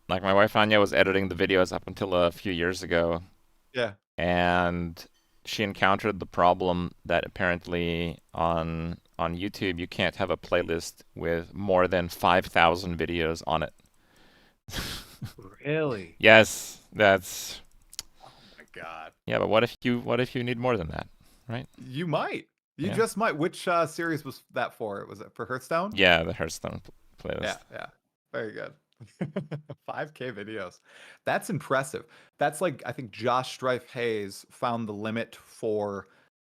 my wife Rania was editing the videos up until a few years ago. Yeah. And she encountered the problem that apparently on YouTube you can't have a playlist with more than 5,000 videos on it. Really? Yes, that's. Oh my god. Yeah, but what if you need more than that, right? You might. You just might. Which series was that for? Was it for Hearthstone? Yeah, the Hearthstone playlist. Yeah. Very good. 5K videos. That's impressive. That's like, I think Josh Strife Hayes found the limit for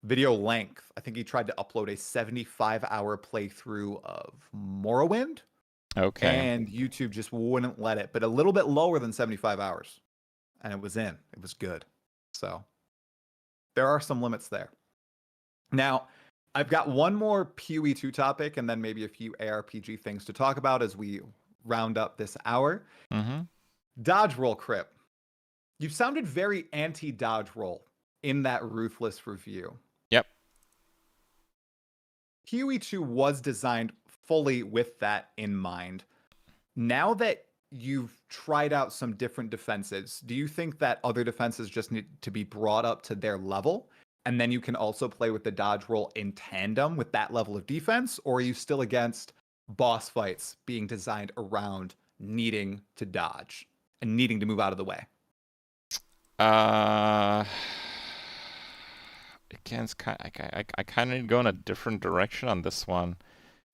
video length. I think he tried to upload a 75-hour playthrough of Morrowind. Okay. And YouTube just wouldn't let it, but a little bit lower than 75 hours. And it was in. It was good. So there are some limits there. Now, I've got one more PoE 2 topic and then maybe a few ARPG things to talk about as we round up this hour. Mm-hmm. Dodge roll, Crip. You sounded very anti-dodge roll in that Ruthless review. Yep. PoE2 was designed fully with that in mind. Now that you've tried out some different defenses, do you think that other defenses just need to be brought up to their level? And then you can also play with the dodge roll in tandem with that level of defense? Or are you still against boss fights being designed around needing to dodge and needing to move out of the way? Again, I kind of need to go in a different direction on this one.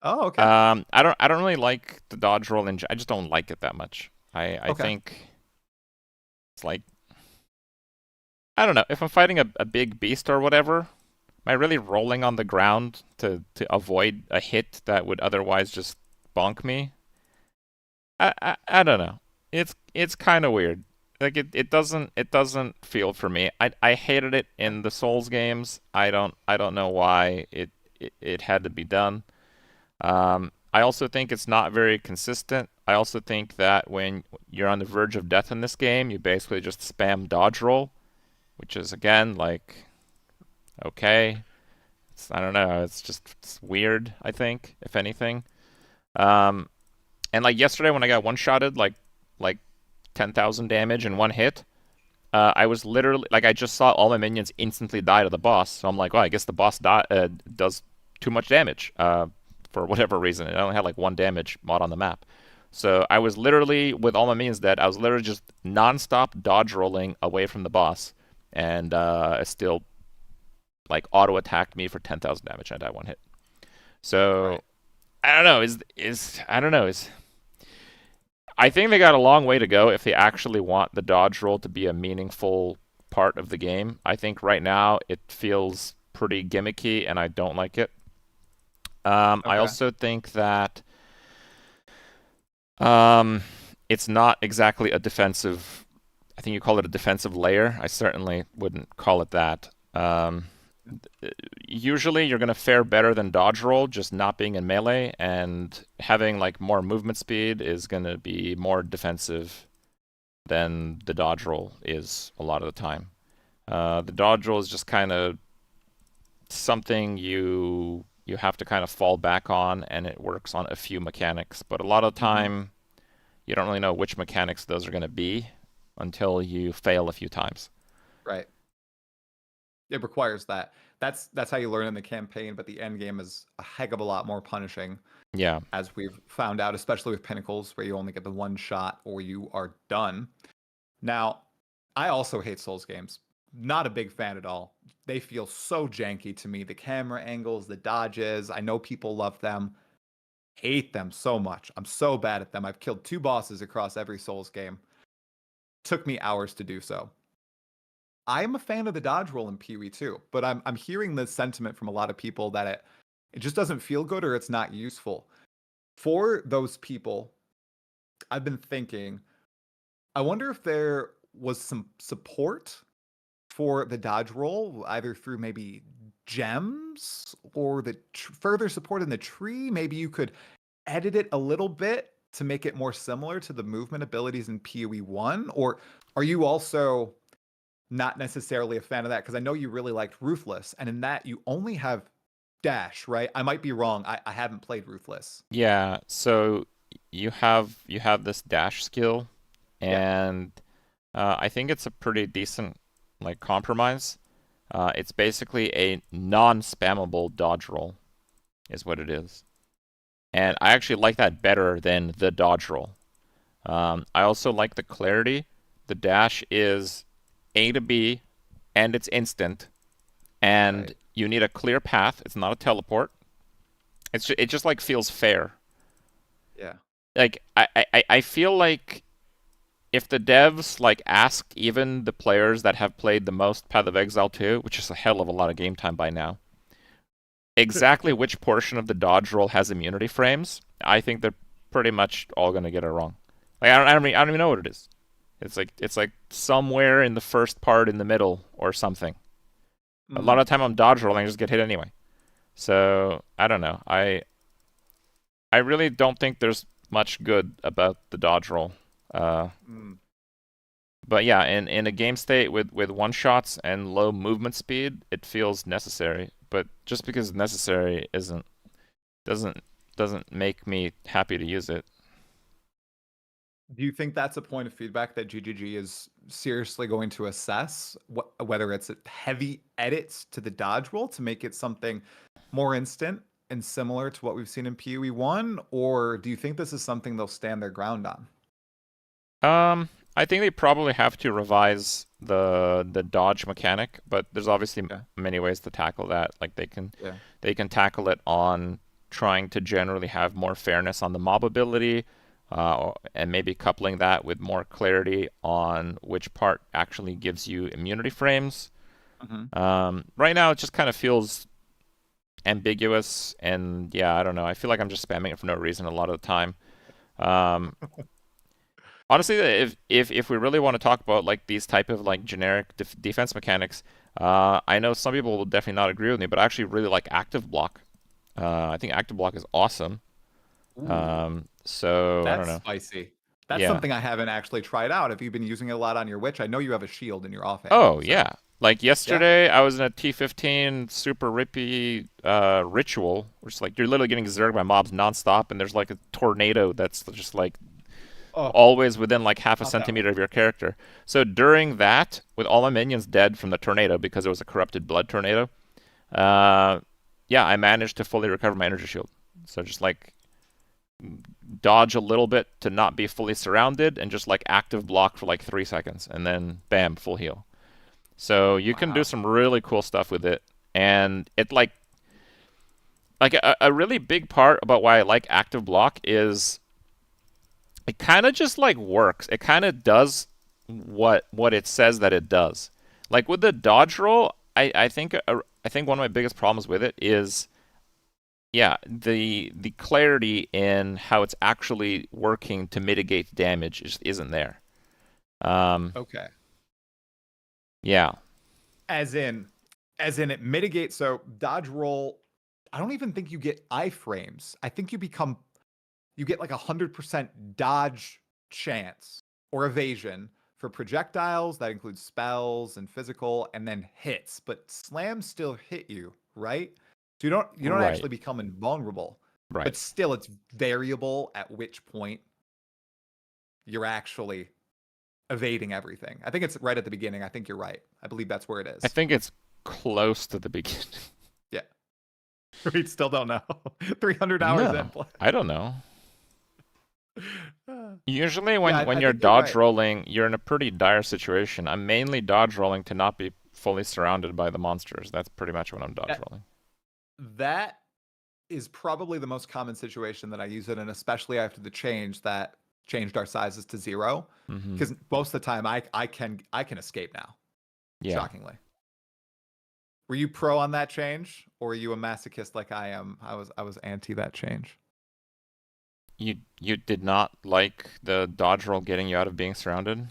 Oh, okay. I don't really like the dodge roll I just don't like it that much. I think it's like, I don't know, if I'm fighting a big beast or whatever, am I really rolling on the ground to avoid a hit that would otherwise just bonk me? I don't know. It's kind of weird. Like it doesn't feel for me. I hated it in the Souls games. I don't know why it had to be done. I also think it's not very consistent. I also think that when you're on the verge of death in this game, you basically just spam dodge roll, which is, again, like, okay. I don't know. It's weird, I think, if anything. And like yesterday when I got one-shotted, like 10,000 damage in one hit, I was literally, like, I just saw all my minions instantly die to the boss. So I'm like, well, I guess the boss does too much damage. For whatever reason. It only had like 1 damage mod on the map. So I was literally, with all my minions dead, I was literally just non-stop dodge rolling away from the boss. And it still like auto-attacked me for 10,000 damage and I died 1 hit. So right. I don't know, I think they got a long way to go if they actually want the dodge roll to be a meaningful part of the game. I think right now it feels pretty gimmicky and I don't like it. I also think that it's not exactly a defensive, I think you call it a defensive layer. I certainly wouldn't call it that. Usually you're going to fare better than dodge roll, just not being in melee, and having like more movement speed is going to be more defensive than the dodge roll is a lot of the time. The dodge roll is just kind of something you have to kind of fall back on, and it works on a few mechanics. But a lot of the time, you don't really know which mechanics those are going to be until you fail a few times. Right. It requires that. That's how you learn in the campaign, but the end game is a heck of a lot more punishing. Yeah. As we've found out, especially with Pinnacles, where you only get the 1 shot or you are done. Now, I also hate Souls games. Not a big fan at all. They feel so janky to me. The camera angles, the dodges. I know people love them. Hate them so much. I'm so bad at them. I've killed 2 bosses across every Souls game. Took me hours to do so. I'm a fan of the dodge roll in PoE2, but I'm hearing this sentiment from a lot of people that it just doesn't feel good or it's not useful. For those people, I've been thinking, I wonder if there was some support for the dodge roll, either through maybe gems or the further support in the tree. Maybe you could edit it a little bit to make it more similar to the movement abilities in PoE1? Or are you also not necessarily a fan of that? Because I know you really liked Ruthless, and in that you only have dash, right? I might be wrong. I haven't played Ruthless. Yeah, so you have this dash skill, and I think it's a pretty decent like compromise. It's basically a non-spammable dodge roll, is what it is. And I actually like that better than the dodge roll. I also like the clarity. The dash is A to B, and it's instant. And you need a clear path. It's not a teleport. It just like feels fair. Yeah. Like I feel like if the devs like ask even the players that have played the most Path of Exile 2, which is a hell of a lot of game time by now, exactly which portion of the dodge roll has immunity frames, I think they're pretty much all gonna get it wrong. Like I don't even know what it is. It's like somewhere in the first part in the middle or something. A lot of the time I'm dodge rolling, I just get hit anyway. So I don't know. I really don't think there's much good about the dodge roll. But yeah, in a game state with one shots and low movement speed, it feels necessary. But just because it's necessary doesn't make me happy to use it. Do you think that's a point of feedback that GGG is seriously going to assess, whether it's heavy edits to the dodge roll to make it something more instant and similar to what we've seen in PoE 1, or do you think this is something they'll stand their ground on? I think they probably have to revise the dodge mechanic, but there's obviously many ways to tackle that. Like they can tackle it on trying to generally have more fairness on the mob ability, and maybe coupling that with more clarity on which part actually gives you immunity frames. Right now, it just kind of feels ambiguous, and yeah, I don't know. I feel like I'm just spamming it for no reason a lot of the time. Honestly, if we really want to talk about like these type of like generic defense mechanics, I know some people will definitely not agree with me, but I actually really like active block. I think active block is awesome. So that's I don't know. Spicy. That's something I haven't actually tried out. Have you been using it a lot on your witch? I know you have a shield in your offhand. Oh yeah. Like yesterday, I was in a T15 super rippy ritual, which is like you're literally getting zerged by mobs nonstop, and there's like a tornado that's just like always within like half a centimeter of your character. So during that, with all my minions dead from the tornado because it was a corrupted blood tornado, I managed to fully recover my energy shield. So just like dodge a little bit to not be fully surrounded, and just like active block for like 3 seconds, and then bam, full heal. So you can do some really cool stuff with it, and it like a really big part about why I like active block is it kind of just like works. It kind of does what it says that it does. Like with the dodge roll, I think one of my biggest problems with it is the clarity in how it's actually working to mitigate damage just isn't there. Okay. Yeah. As in it mitigates. So dodge roll, I don't even think you get iframes. I think you get like 100% dodge chance or evasion for projectiles. That includes spells and physical, and then hits. But slams still hit you, right? So you don't actually become invulnerable. Right. But still, it's variable at which point you're actually evading everything. I think it's right at the beginning. I think you're right. I believe that's where it is. I think it's close to the beginning. Yeah. We still don't know. 300 hours in play. I don't know. Usually when you're dodge rolling, you're in a pretty dire situation. I'm mainly dodge rolling to not be fully surrounded by the monsters. That's pretty much when I'm dodge rolling. That is probably the most common situation that I use it in, especially after the change that changed our sizes to 0. Because most of the time I can escape now. Yeah. Shockingly. Were you pro on that change, or are you a masochist like I am? I was anti that change. You did not like the dodge roll getting you out of being surrounded?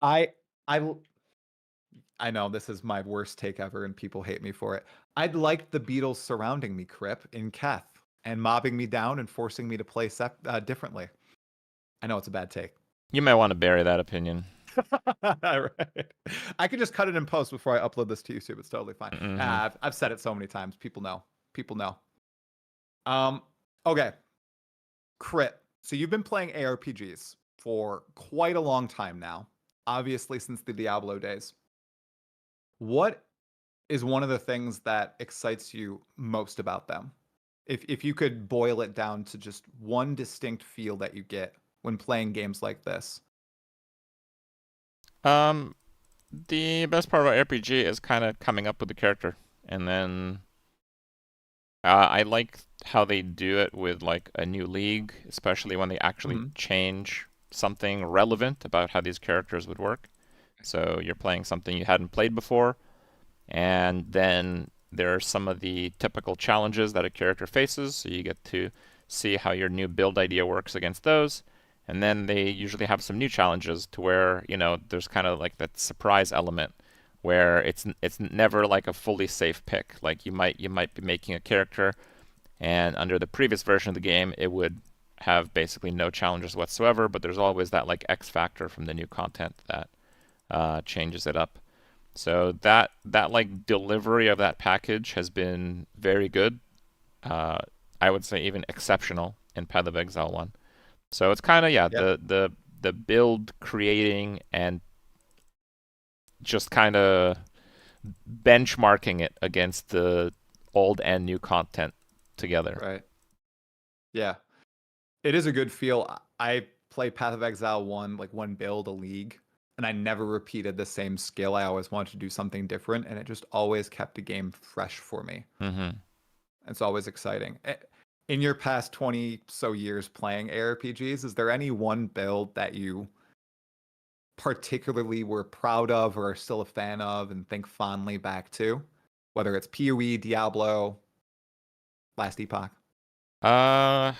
I know this is my worst take ever, and people hate me for it. I'd liked the beetles surrounding me, Crip, in Keth, and mobbing me down and forcing me to play differently. I know it's a bad take. You might want to bury that opinion. Right. I can just cut it in post before I upload this to YouTube. It's totally fine. I've said it so many times. People know. Okay. Crit. So you've been playing ARPGs for quite a long time now, obviously since the Diablo days. What is one of the things that excites you most about them? If you could boil it down to just one distinct feel that you get when playing games like this. The best part about RPG is kind of coming up with the character, and then I like how they do it with like a new league, especially when they actually change something relevant about how these characters would work. So you're playing something you hadn't played before, and then there are some of the typical challenges that a character faces, so you get to see how your new build idea works against those. And then they usually have some new challenges to where, there's kind of like that surprise element where it's never like a fully safe pick. Like you might be making a character, and under the previous version of the game, it would have basically no challenges whatsoever, but there's always that like X factor from the new content that changes it up. So that like delivery of that package has been very good. I would say even exceptional in Path of Exile 1. So it's kind of the build creating and just kind of benchmarking it against the old and new content together. Right. Yeah. It is a good feel. I play Path of Exile 1, like one build a league, and I never repeated the same skill. I always wanted to do something different, and it just always kept the game fresh for me. Mm-hmm. It's always exciting. In your past 20 so years playing ARPGs, is there any one build that you particularly were proud of or are still a fan of and think fondly back to? Whether it's PoE, Diablo, Last Epoch? Well,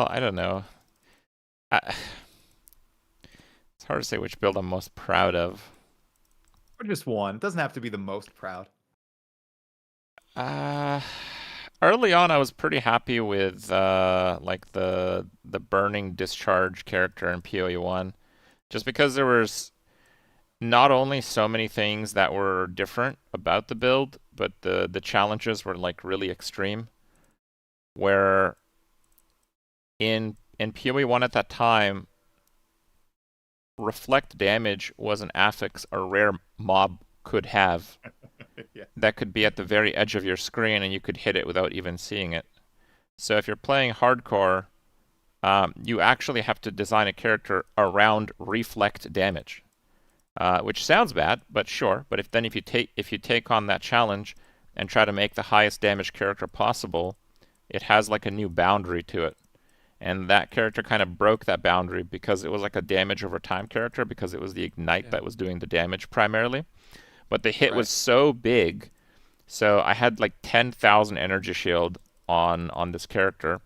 I don't know. It's hard to say which build I'm most proud of. Or just one. It doesn't have to be the most proud. Early on, I was pretty happy with like the burning discharge character in PoE 1, just because there was not only so many things that were different about the build, but the challenges were like really extreme. Where in PoE 1 at that time, reflect damage was an affix a rare mob could have. Yeah. That could be at the very edge of your screen and you could hit it without even seeing it. So if you're playing hardcore, you actually have to design a character around reflect damage, which sounds bad, but sure. But if you take on that challenge and try to make the highest damage character possible, it has like a new boundary to it. And that character kind of broke that boundary because it was like a damage over time character, because it was the ignite that was doing the damage primarily. But the hit was so big, so I had like 10,000 energy shield on this character,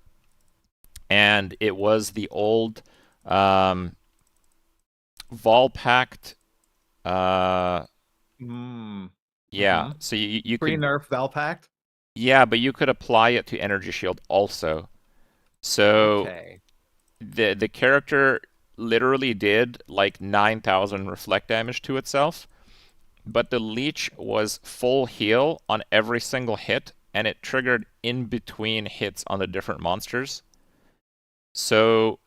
and it was the old Volpact. Yeah, so you could pre-nerf Volpact. Yeah, but you could apply it to energy shield also. So Okay. the character literally did like 9,000 reflect damage to itself. But the leech was full heal on every single hit, and it triggered in between hits on the different monsters. So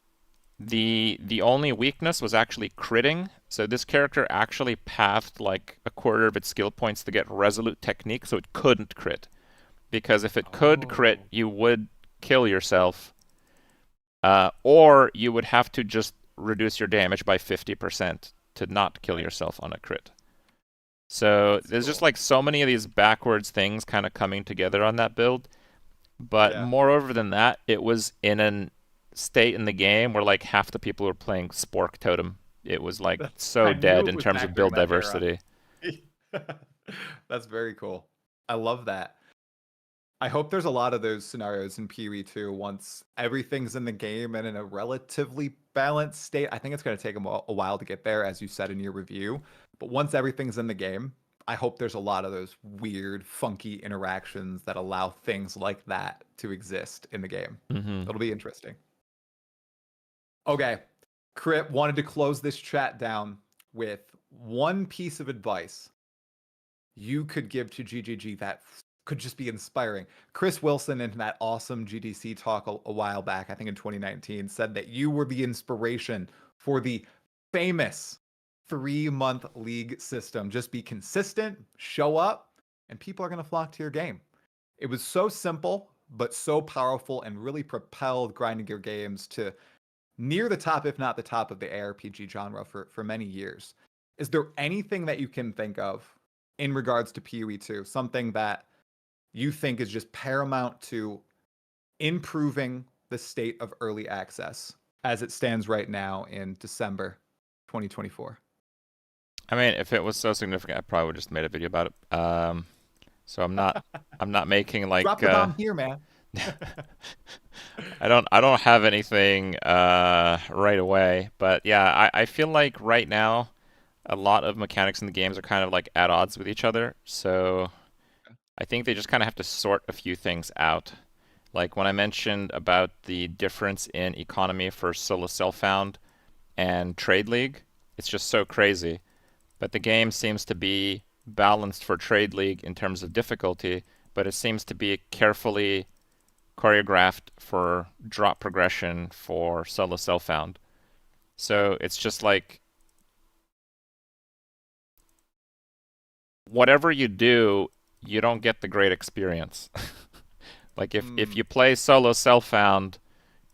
the only weakness was actually critting. So this character actually pathed like a quarter of its skill points to get resolute technique, so it couldn't crit. Because if it could crit, you would kill yourself. Or you would have to just reduce your damage by 50% to not kill yourself on a crit. So there's just like so many of these backwards things kind of coming together on that build. But moreover than that, it was in a state in the game where like half the people were playing Spork Totem. It was like so dead in terms of build diversity. That's very cool. I love that. I hope there's a lot of those scenarios in PoE 2 once everything's in the game and in a relatively balanced state. I think it's going to take a while to get there, as you said in your review. But once everything's in the game, I hope there's a lot of those weird, funky interactions that allow things like that to exist in the game. Mm-hmm. It'll be interesting. Okay. Crip wanted to close this chat down with one piece of advice you could give to GGG that could just be inspiring. Chris Wilson, in that awesome GDC talk a while back, I think in 2019, said that you were the inspiration for the famous 3-month league system. Just be consistent, show up, and people are going to flock to your game. It was so simple, but so powerful, and really propelled grinding gear games to near the top, if not the top, of the ARPG genre for many years. Is there anything that you can think of in regards to PoE 2? Something that you think is just paramount to improving the state of early access as it stands right now in December 2024? I mean, if it was so significant, I probably would have just made a video about it. So I'm not making like drop the bomb here, man. I don't have anything right away, but yeah, I feel like right now a lot of mechanics in the games are kind of like at odds with each other. So I think they just kind of have to sort a few things out. Like when I mentioned about the difference in economy for solo self-found and Trade League, it's just so crazy. But the game seems to be balanced for Trade League in terms of difficulty, but it seems to be carefully choreographed for drop progression for solo self-found. So it's just like whatever you do, you don't get the great experience. Like if you play solo self-found,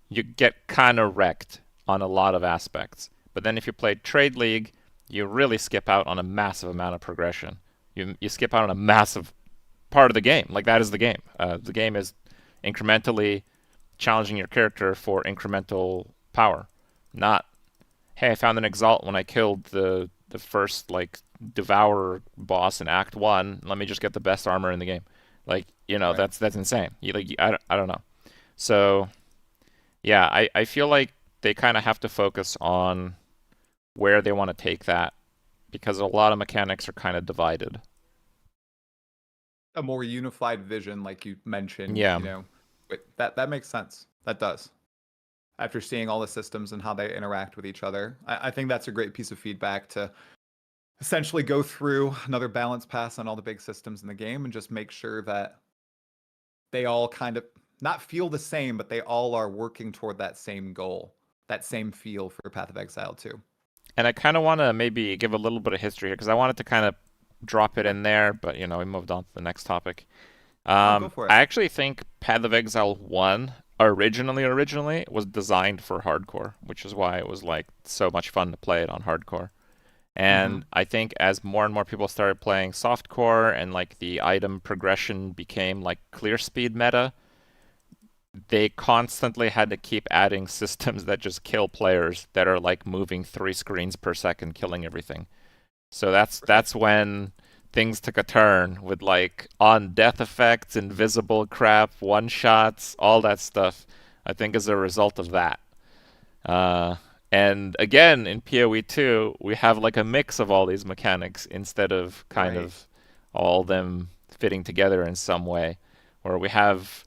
you get kind of wrecked on a lot of aspects. But then if you play Trade League, you really skip out on a massive amount of progression. You skip out on a massive part of the game. Like that is the game. The game is incrementally challenging your character for incremental power. Not, hey, I found an exalt when I killed the first like devourer boss in Act 1. Let me just get the best armor in the game. Like, you know, Right. that's insane. I don't know. So yeah, I feel like they kind of have to focus on where they want to take that because a lot of mechanics are kind of divided. A more unified vision, like you mentioned, Yeah. you know, that makes sense. That does. After seeing all the systems and how they interact with each other, I think that's a great piece of feedback to essentially go through another balance pass on all the big systems in the game and just make sure that they all kind of not feel the same, but they all are working toward that same goal, that same feel for Path of Exile 2. And I kind of want to maybe give a little bit of history here because I wanted to kind of drop it in there, but you know, we moved on to the next topic. Go for it. I actually think Path of Exile 1 originally was designed for hardcore, which is why it was like so much fun to play it on hardcore. And I think as more and more people started playing softcore and like the item progression became like clear speed meta, they constantly had to keep adding systems that just kill players that are like moving 3 screens per second, killing everything. So that's when things took a turn with like on death effects, invisible crap, one shots, all that stuff. I think as a result of that. And again, in PoE 2, we have like a mix of all these mechanics instead of kind of all them fitting together in some way, where we have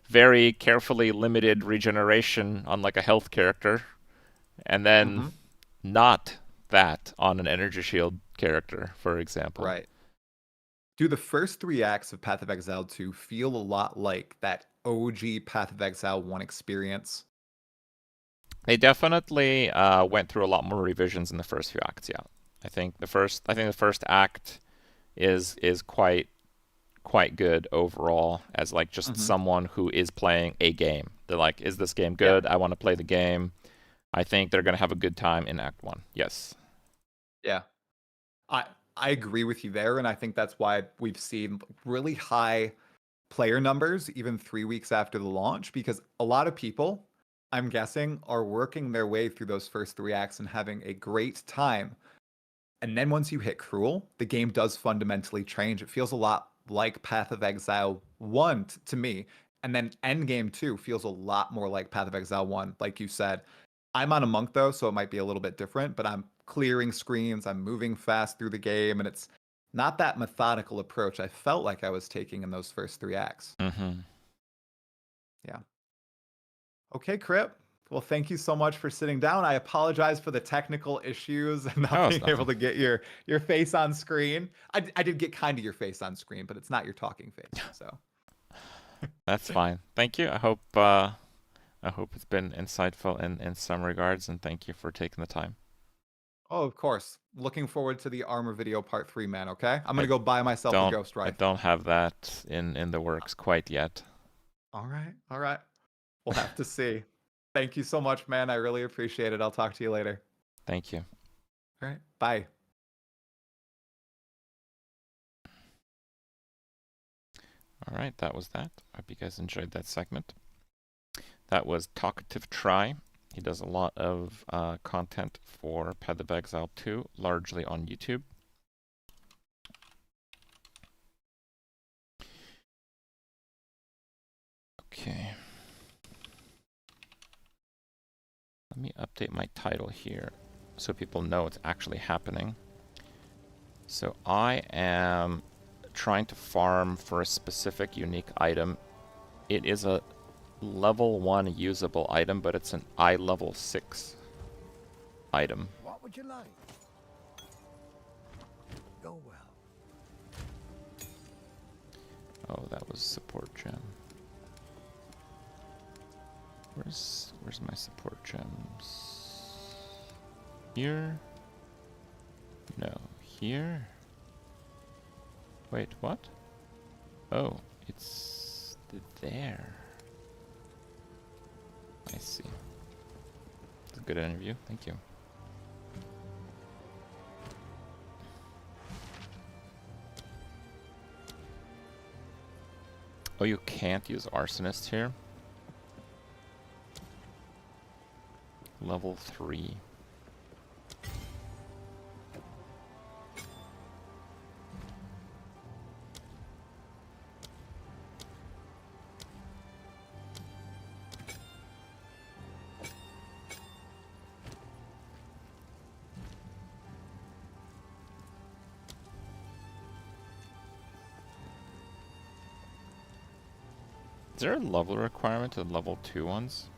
very carefully limited regeneration on like a health character, and then not that on an energy shield character, for example. Right. Do the first 3 acts of Path of Exile 2 feel a lot like that OG Path of Exile 1 experience? They definitely went through a lot more revisions in the first few acts. Yeah, I think the first act is quite good overall as like just someone who is playing a game. They're like, is this game good? I want to play the game. I think they're gonna have a good time in Act 1. Yes. Yeah, I agree with you there, and I think that's why we've seen really high player numbers even 3 weeks after the launch, because a lot of people, I'm guessing, are working their way through those first 3 acts and having a great time. And then once you hit Cruel, the game does fundamentally change. It feels a lot like Path of Exile 1 to me. And then Endgame 2 feels a lot more like Path of Exile 1, like you said. I'm on a monk though, so it might be a little bit different, but I'm clearing screens, I'm moving fast through the game, and it's not that methodical approach I felt like I was taking in those first 3 acts. Yeah. Okay, Crip. Well, thank you so much for sitting down. I apologize for the technical issues and not being able to get your face on screen. I did get kind of your face on screen, but it's not your talking face. So that's fine. Thank you. I hope it's been insightful in some regards, and thank you for taking the time. Oh, of course. Looking forward to the armor video part 3, man. Okay, I'm gonna go buy myself a ghost rifle. I don't have that in the works quite yet. All right. We'll have to see. Thank you so much, man. I really appreciate it. I'll talk to you later. Thank you. All right. Bye. All right, that was that. I hope you guys enjoyed that segment. That was Talkative Try. He does a lot of content for Path of Exile 2, largely on YouTube. Okay. Let me update my title here so people know what's actually happening. So I am trying to farm for a specific unique item. It is a level 1 usable item, but it's an I level 6 item. What would you like? Go well. Oh, that was support gem. Where's my support gems? Here? No, here? Wait, what? Oh, it's there. I see. It's a good interview, thank you. Oh, you can't use Arsonist here? Level 3. Is there a level requirement to the level 2 ones?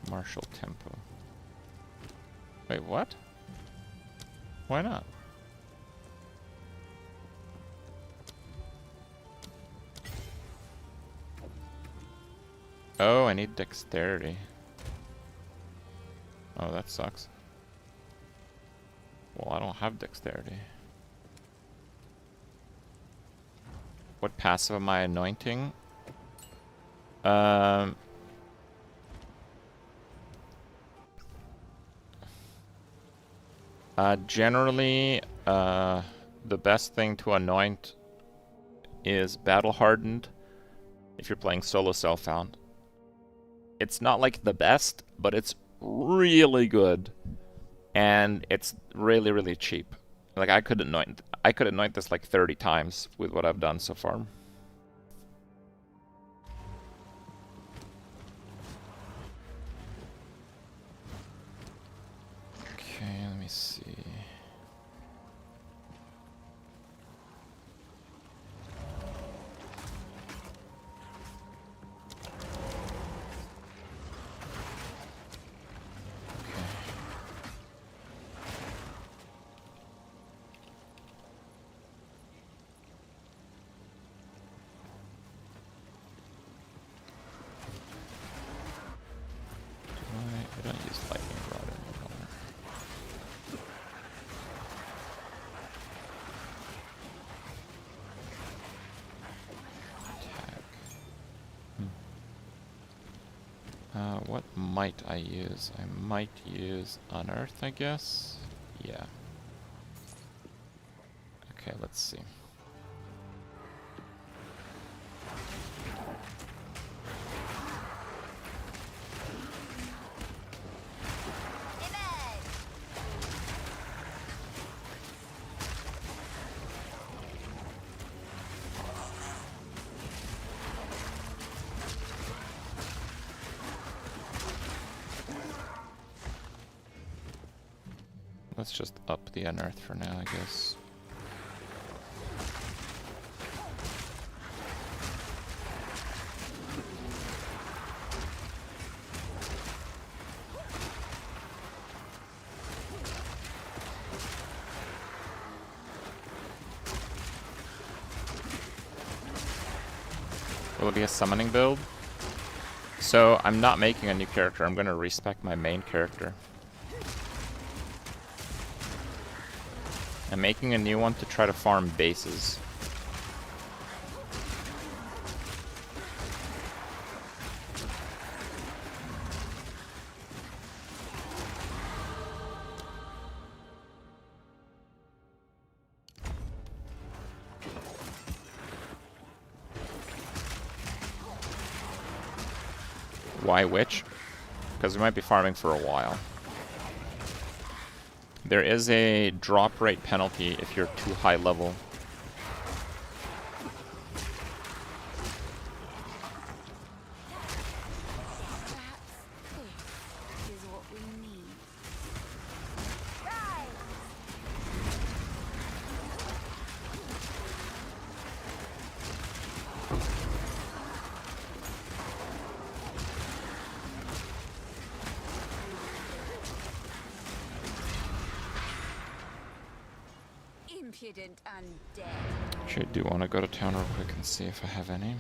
Martial tempo. Wait, what? Why not? Oh, I need dexterity. Oh, that sucks. Well, I don't have dexterity. What passive am I anointing? Generally, the best thing to anoint is Battle Hardened if you're playing solo self-found. It's not like the best, but it's really good. And it's really, really cheap. Like I could anoint this like 30 times with what I've done so far. Okay, let me see. I don't use lightning rod anymore. Attack. What might I use? I might use Unearth, I guess? Yeah. Okay, let's see. Let's just up the Unearth for now, I guess. Will it be a summoning build? So, I'm not making a new character. I'm going to respec my main character. I'm making a new one to try to farm bases. Why witch? Because we might be farming for a while. There is a drop rate penalty if you're too high level. impudent undead. Actually, I do want to go to town real quick and see if I have any.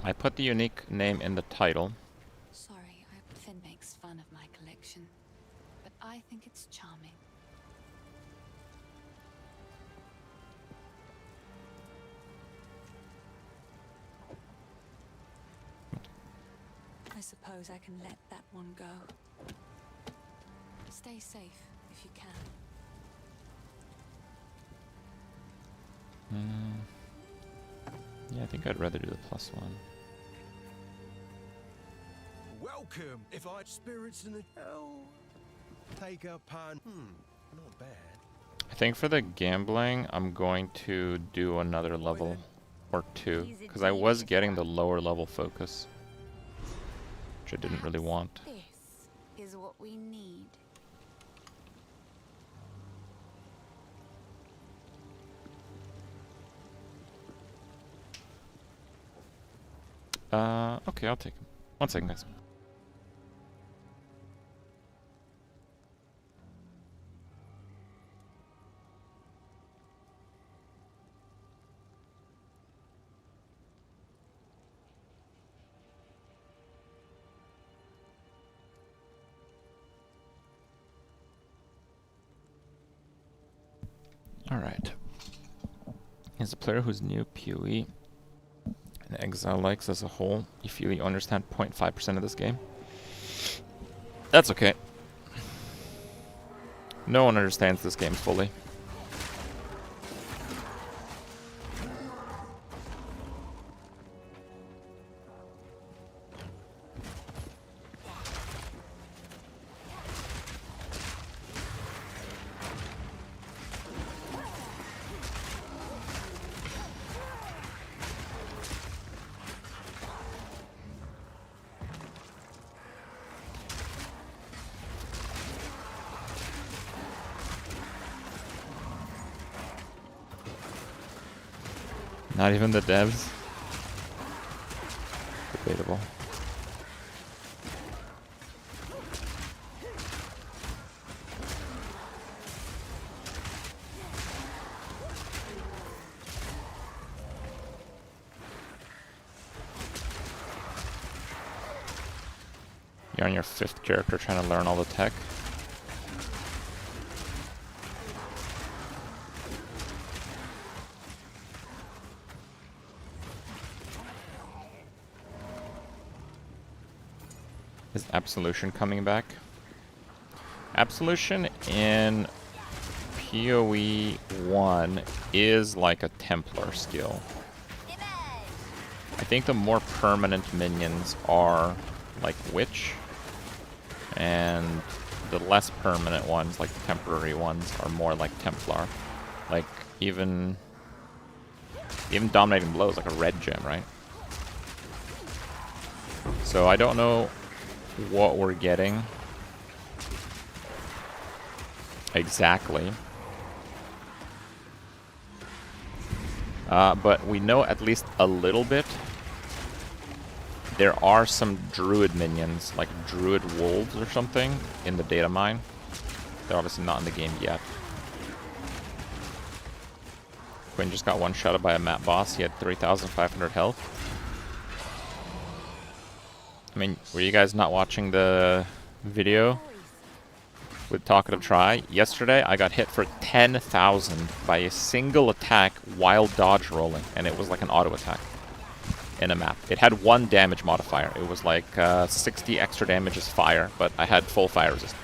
I put the unique name in the title. Sorry, Finn makes fun of my collection, but I think it's charming. I suppose I can let that one go. Stay safe if you can. Yeah, I think I'd rather do the +1. Welcome. If I spirits in the hell, take a pun. Not bad. I think for the gambling, I'm going to do another level or 2, because I was getting the lower level focus, which I didn't really want. This is what we need. Okay, I'll take him. 1 second, guys. Alright. He's a player who's new, PoE, and Exile likes as a whole. You feel you understand 0.5% of this game. That's okay. No one understands this game fully. Not even the devs. Debatable. You're on your 5th character trying to learn all the tech. Is Absolution coming back? Absolution in PoE 1 is like a Templar skill. I think the more permanent minions are like Witch, and the less permanent ones, like the temporary ones, are more like Templar. Like even Dominating Blow is like a red gem, right? So I don't know what we're getting exactly, but we know at least a little bit. There are some druid minions, like druid wolves or something, in the data mine. They're obviously not in the game yet. Quinn just got one-shotted by a map boss. He had 3,500 health. I mean, were you guys not watching the video with Talkative Try? Yesterday, I got hit for 10,000 by a single attack while dodge rolling, and it was like an auto attack in a map. It had 1 damage modifier. It was like 60 extra damage as fire, but I had full fire resist.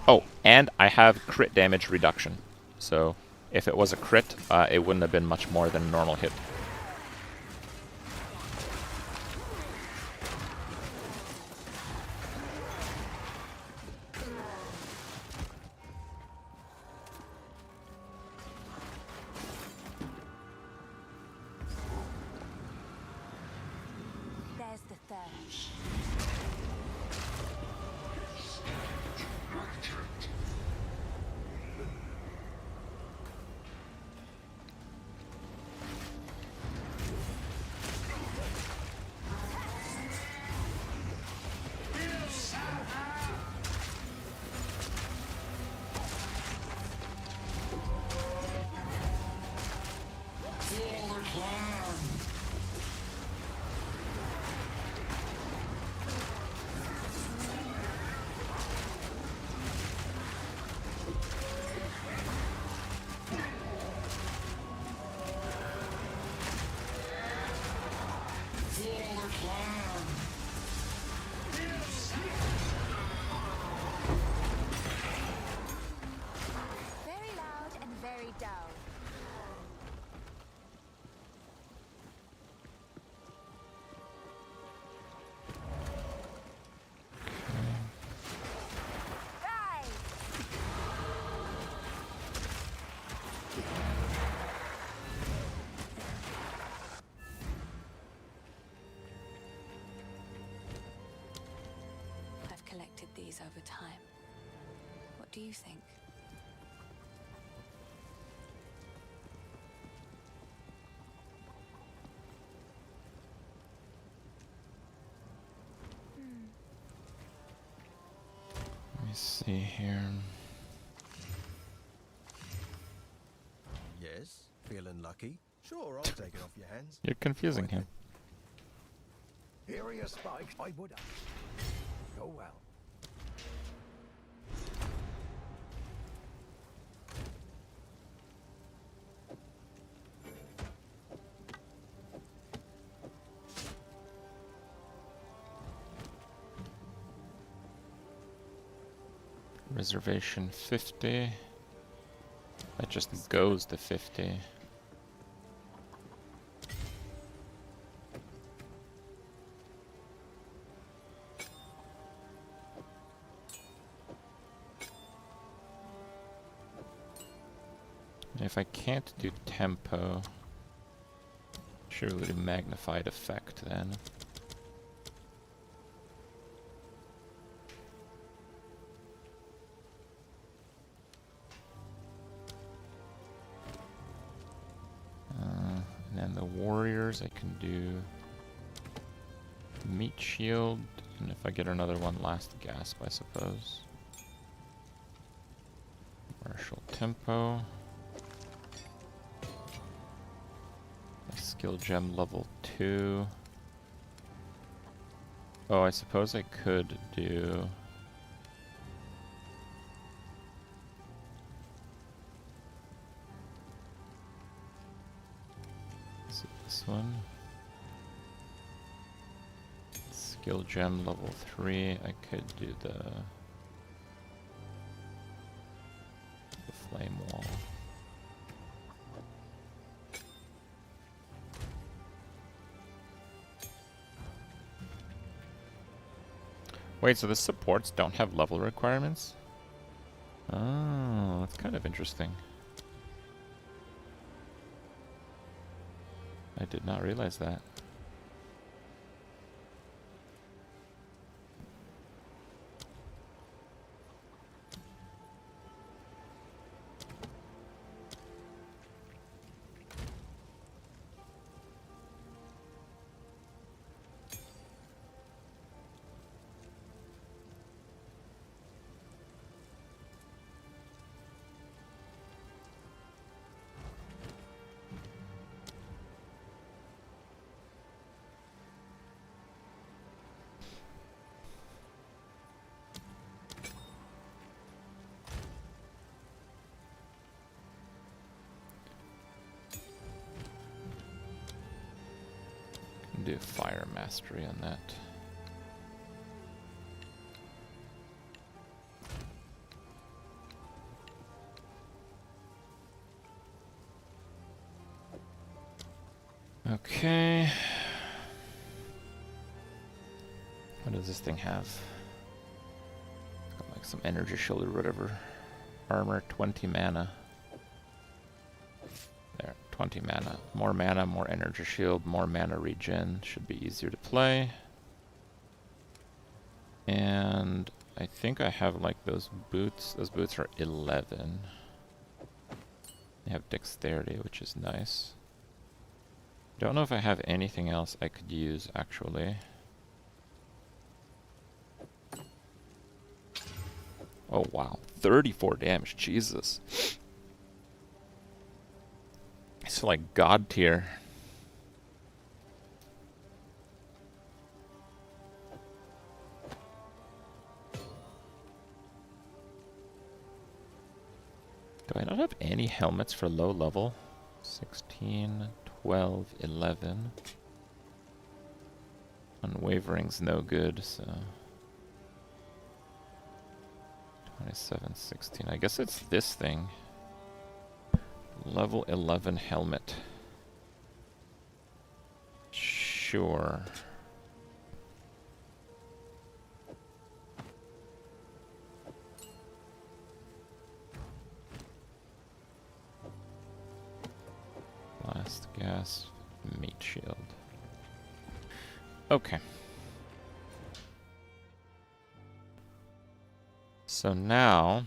Oh, and I have crit damage reduction. So if it was a crit, it wouldn't have been much more than a normal hit. Very loud and very dull. I've collected these over time. What do you think? Let me see here. Yes, feeling lucky? Sure, I'll take it off your hands. You're confusing him. Here are your spikes. I would have. Go well. Reservation 50. That just goes to 50. If I can't do tempo, surely do magnified effect then. And then the warriors, I can do meat shield, and if I get another one, last gasp, I suppose. Martial tempo. Skill gem level 2. Oh, I suppose I could do... Is it this one? Skill gem level 3. I could do the flame wall. Wait, so the supports don't have level requirements? Oh, that's kind of interesting. I did not realize that. Do fire mastery on that. Okay. What does this thing have? It's got like some energy shield or whatever. Armor, 20 mana. There, 20 mana. More mana, more energy shield, more mana regen. Should be easier to play. And I think I have like those boots. Those boots are 11. They have dexterity, which is nice. Don't know if I have anything else I could use actually. Oh wow, 34 damage, Jesus. It's like god tier. Do I not have any helmets for low level? 16, 12, 11. Unwavering's no good, so 27, 16. I guess it's this thing. Level 11 helmet. Sure. Blast gas, meat shield. Okay. So now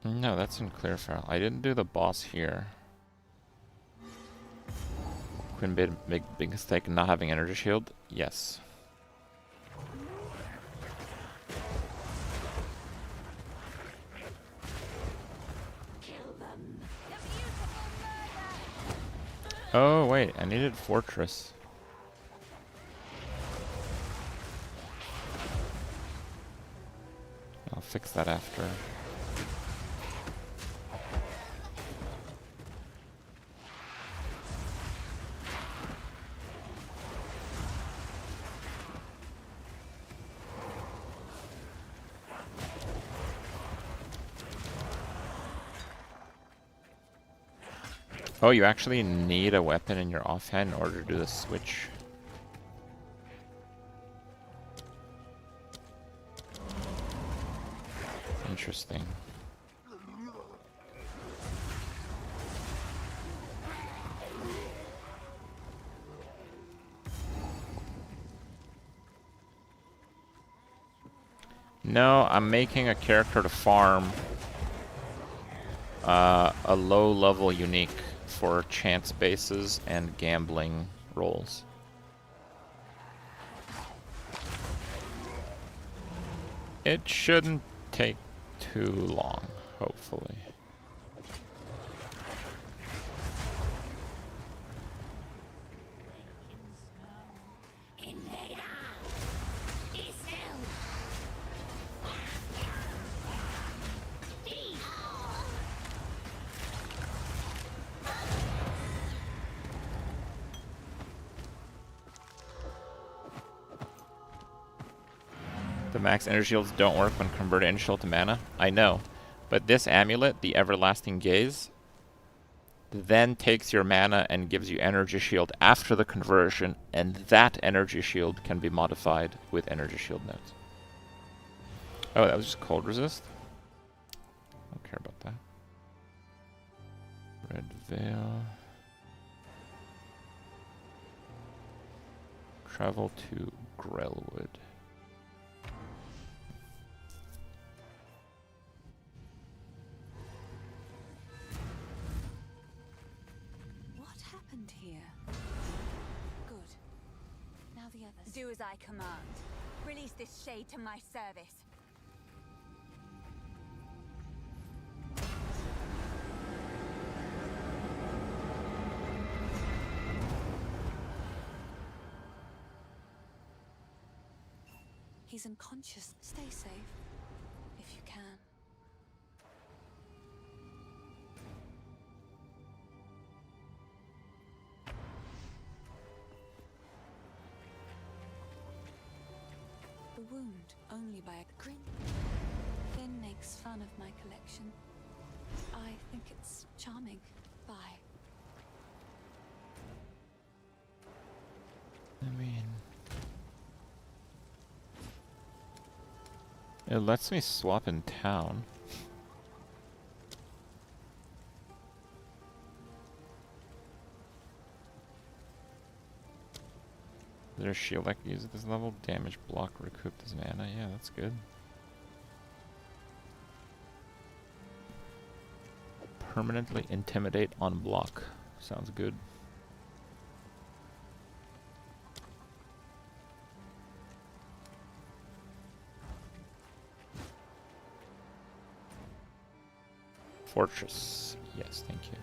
no, that's in Clearfell. I didn't do the boss here. Quinn made a big mistake in not having energy shield. Yes. Oh wait, I needed Fortress. I'll fix that after. Oh, you actually need a weapon in your offhand in order to do the switch. Interesting. No, I'm making a character to farm a low-level unique for chance bases and gambling rolls. It shouldn't take too long, hopefully. The max energy shields don't work when converted energy shield to mana. I know. But this amulet, the Everlasting Gaze, then takes your mana and gives you energy shield after the conversion, and that energy shield can be modified with energy shield nodes. Oh, that was just cold resist? I don't care about that. Red Veil. Travel to Grellwood. Do as I command. Release this shade to my service. He's unconscious. Stay safe, if you can. The wound only by a grin. Finn makes fun of my collection. I think it's charming. Bye. I mean, it lets me swap in town. Is there a shield I can use at this level? Damage block, recoup this mana. Yeah, that's good. Permanently intimidate on block. Sounds good. Fortress. Yes, thank you.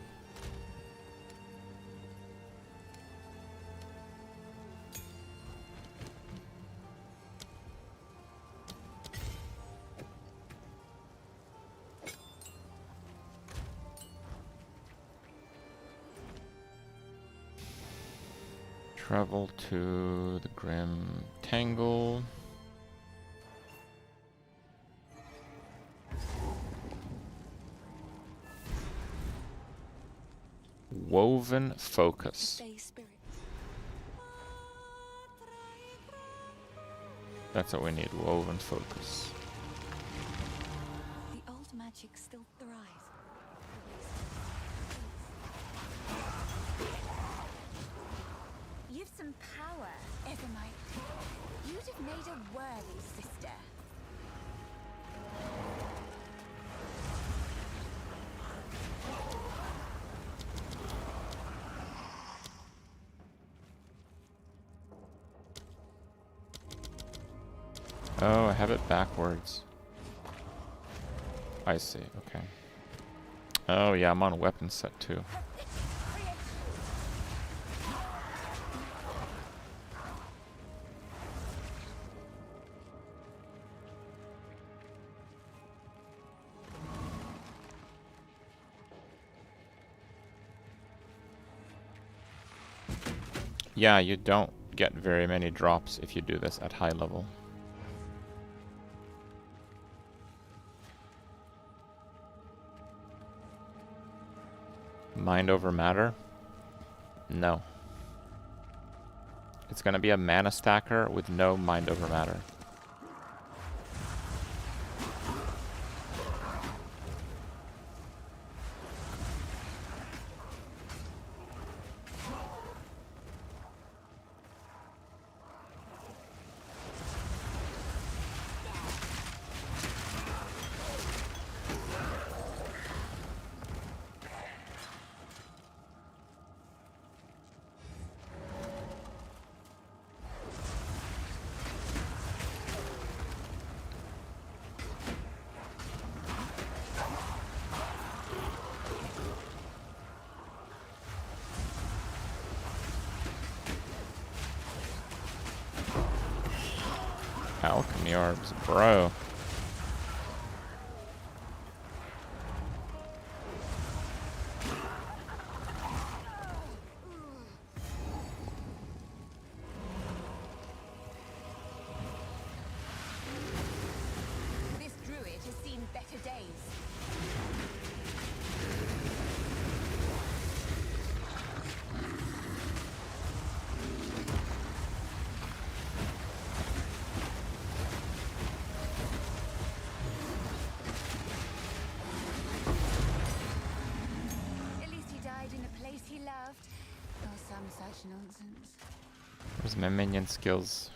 Travel to the Grim Tangle. Woven Focus. Stay spirit. That's what we need, Woven Focus. The old magic still thrives. You've some power, Evermite. You'd have made a worthy sister. Oh, I have it backwards. I see, okay. Oh yeah, I'm on weapon set too. Yeah, you don't get very many drops if you do this at high level. Mind over matter? No. It's gonna be a mana stacker with no mind over matter. Alchemy orbs, bro. This druid has seen better days. He loved, or some such nonsense. Where's my minion skills?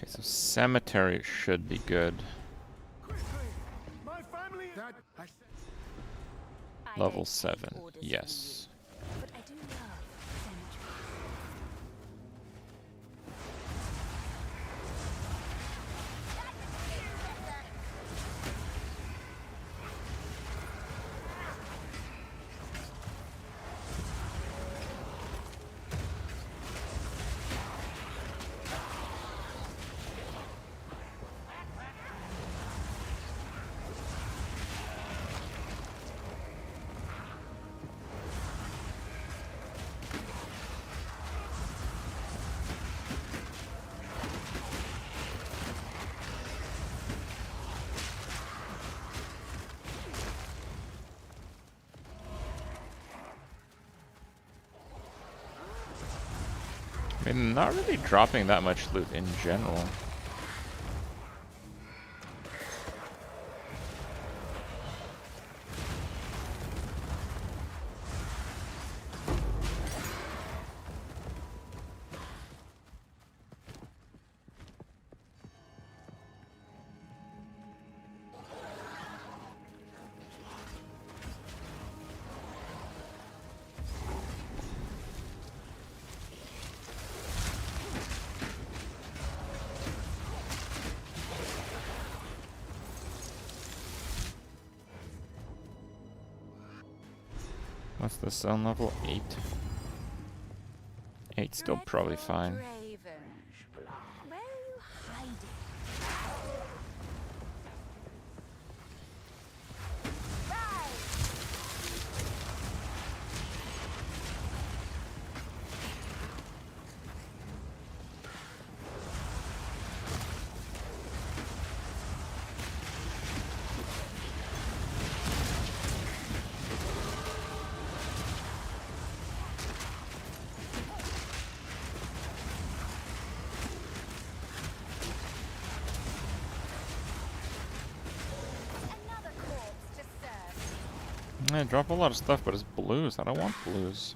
So cemetery should be good. Level 7, yes. But I do love cemetery. I mean, not really dropping that much loot in general. What's the zone level? 8. 8 still probably fine. Where are you hiding? I drop a lot of stuff, but it's blues. I don't want blues.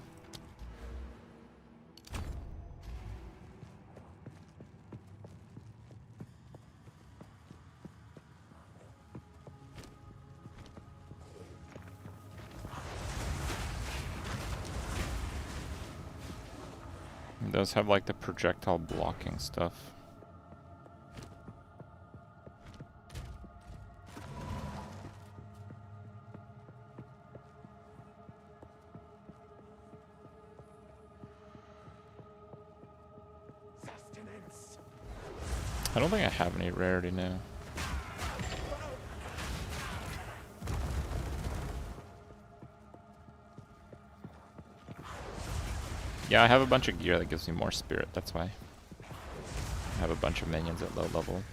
It does have like the projectile blocking stuff. I don't think I have any rarity now. Yeah, I have a bunch of gear that gives me more spirit, that's why. I have a bunch of minions at low level.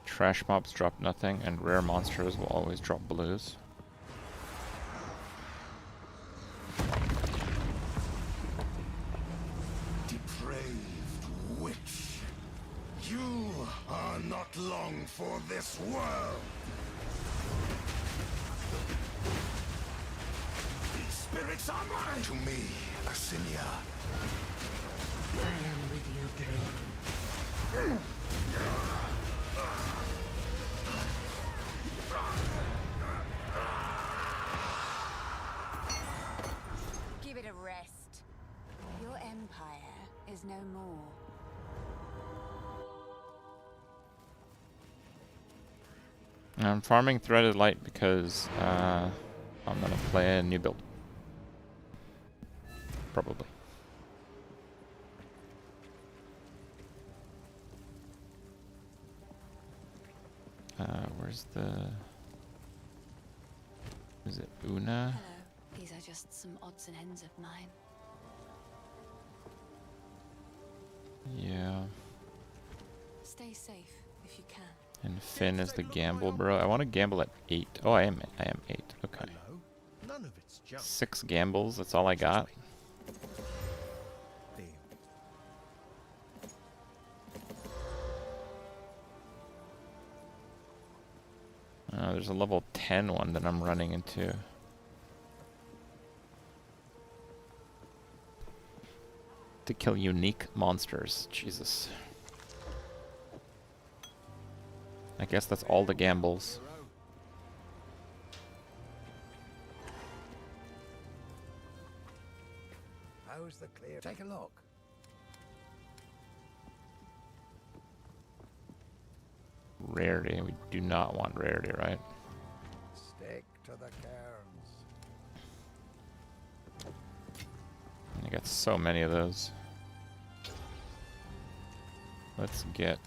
Trash mobs drop nothing, and rare monsters will always drop blues. Depraved witch, you are not long for this world. These spirits are mine. To me, Asinia. I am with you, Grey. Give it a rest. Your empire is no more. I'm farming threaded light because I'm gonna play a new build. Probably. Where's the... Is it Una? Hello. These are just some odds and ends of mine. Yeah. Stay safe if you can. And Finn is the gamble bro. I want to gamble at 8. Oh, I am 8. Okay. None of it's junk. 6 gambles, that's all I got. There's a level 10 one that I'm running into. To kill unique monsters. Jesus. I guess that's all the gambles. How's the clear? Take a look. Rarity. We do not want rarity, right? Stick to the cairns. I got so many of those. Let's get...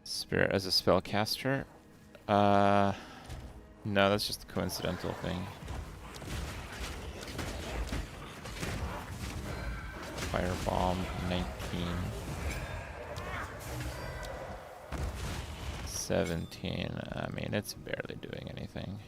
Spirit as a spellcaster? No, that's just a coincidental thing. Firebomb, 19. 17. I mean, it's barely doing anything.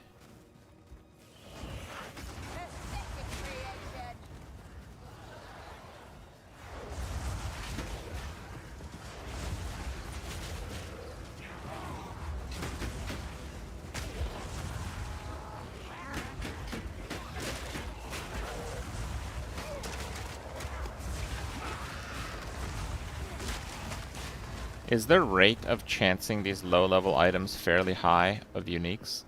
Is the rate of chancing these low-level items fairly high of uniques?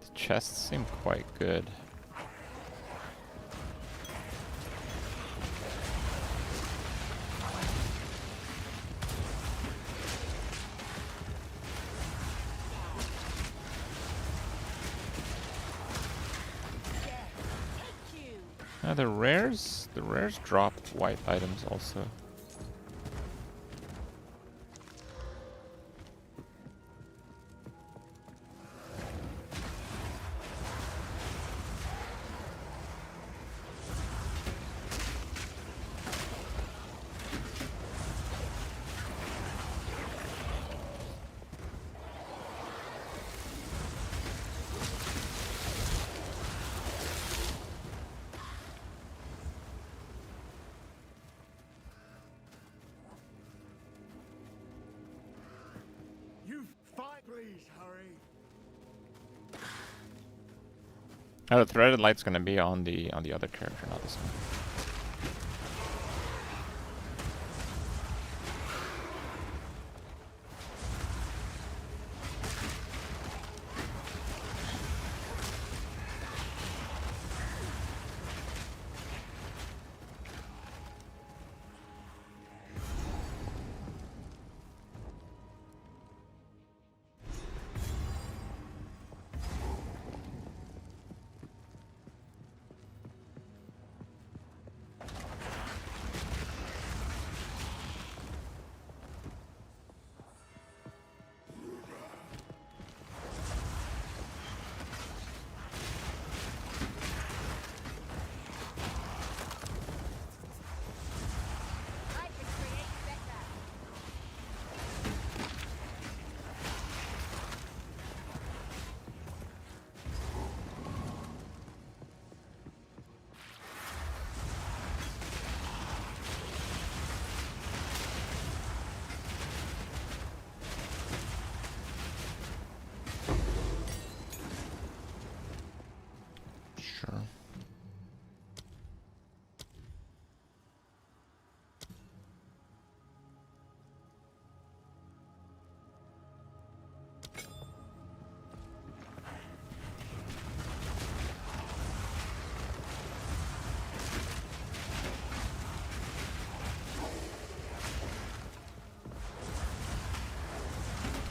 The chests seem quite good. The rares drop white items also. Please hurry. Oh, the threaded light's gonna be on the other character, not this one. Sure.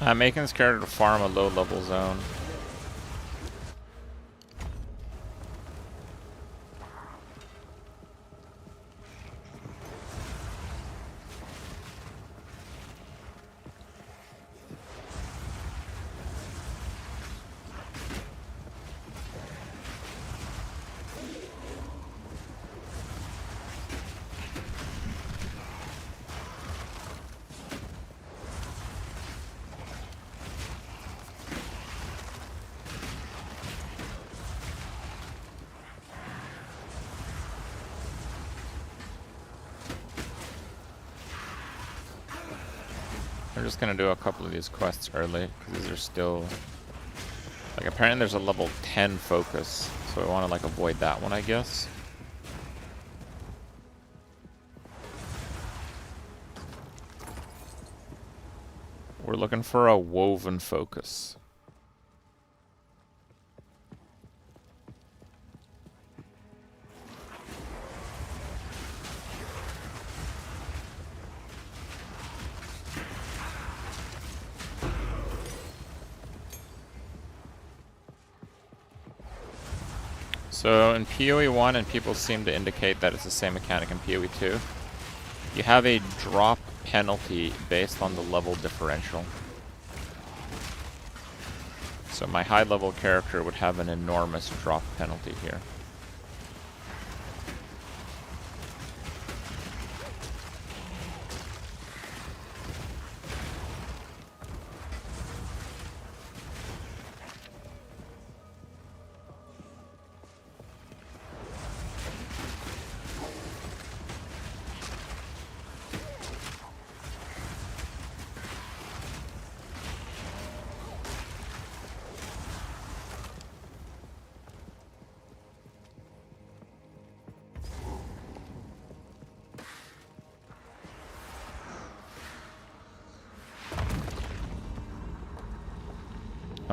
I'm making this character farm a low-level zone. We're just gonna do a couple of these quests early, because these are still... Like, apparently there's a level 10 focus, so we want to, like, avoid that one, I guess. We're looking for a woven focus. So in PoE 1, and people seem to indicate that it's the same mechanic in PoE 2, you have a drop penalty based on the level differential. So my high level character would have an enormous drop penalty here.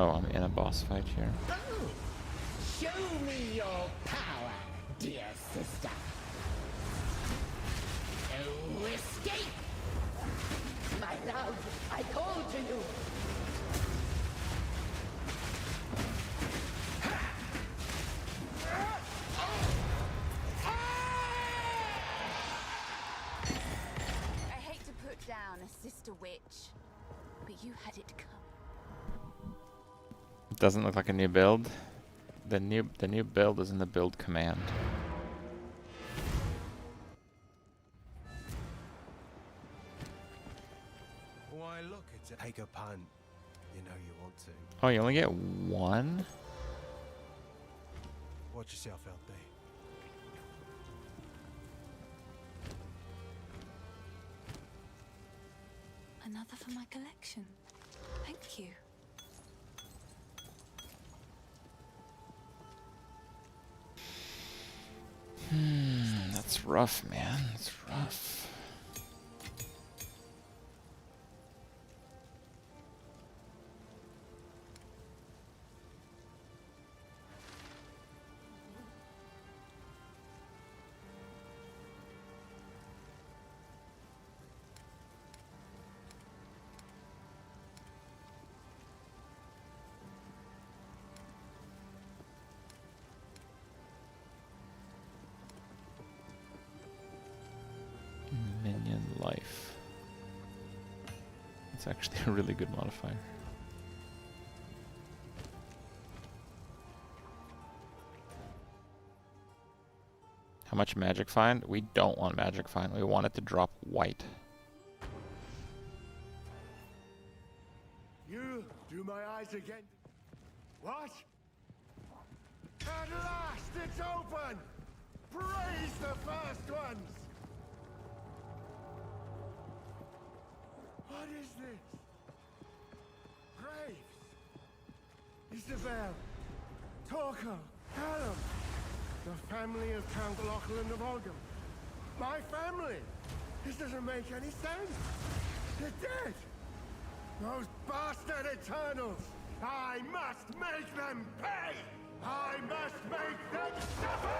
Oh, I'm in a boss fight here. Oh, show me your power, dear sister. No escape! My love, I call to you. I hate to put down a sister witch, but you had it come. It doesn't look like a new build. The new build is in the build command. Why, look, it's a take a punt. You know you want to. Oh, you only get one? Watch yourself out there. Another for my collection. Thank you. That's rough, man. That's rough. Minion life. It's actually a really good modifier. How much magic find? We don't want magic find. We want it to drop white. You do my eyes again. What? At last it's open! Praise the first ones! What is this? Graves. Isabel. Torko. Callum. The family of Count Lachlan of Ogham. My family! This doesn't make any sense! They're dead! Those bastard Eternals! I must make them pay! I must make them suffer!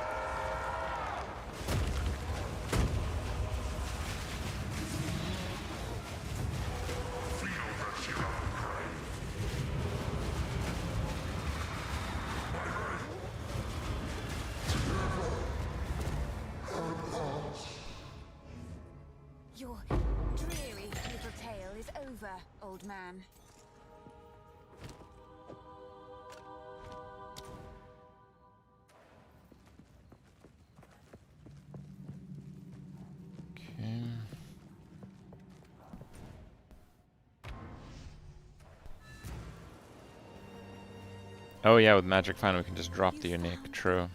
Your dreary little tale is over, old man. Okay. Oh yeah, with magic find we can just drop the unique. True.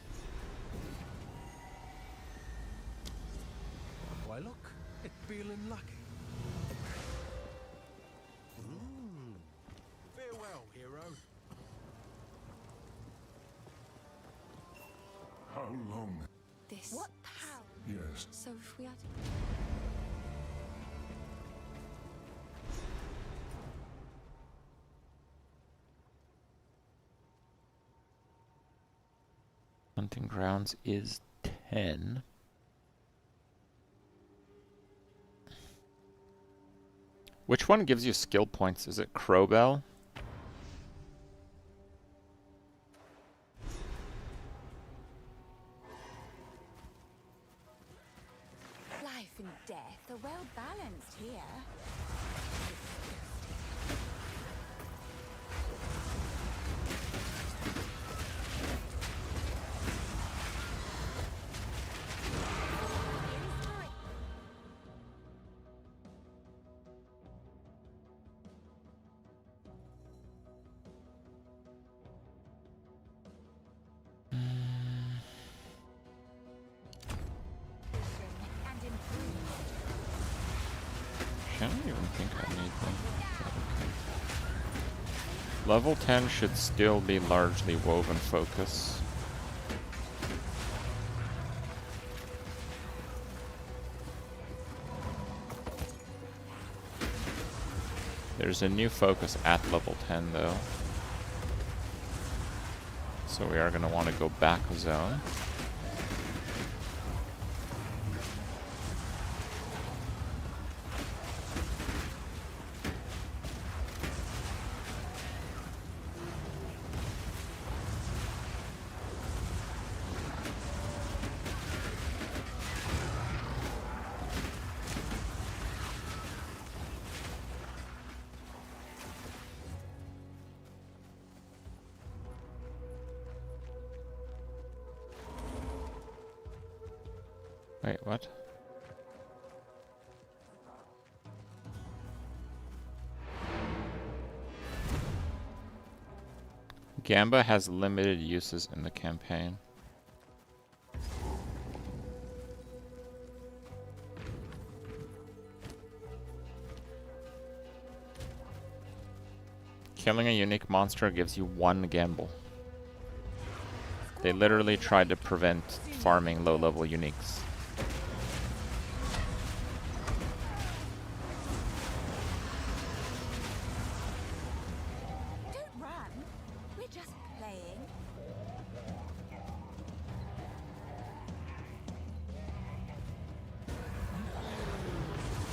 Why, look, it's feeling lucky. Farewell, hero. How long? This. What power? Yes. So if we had... Hunting grounds is 10. Which one gives you skill points? Is it Crowbell? Life and death are well balanced here. I don't even think I need them. Okay. Level 10 should still be largely woven focus. There's a new focus at level 10 though. So we are going to want to go back zone. Wait, what? Gamba has limited uses in the campaign. Killing a unique monster gives you 1 gamble. They literally tried to prevent farming low-level uniques. Don't run. We're just playing.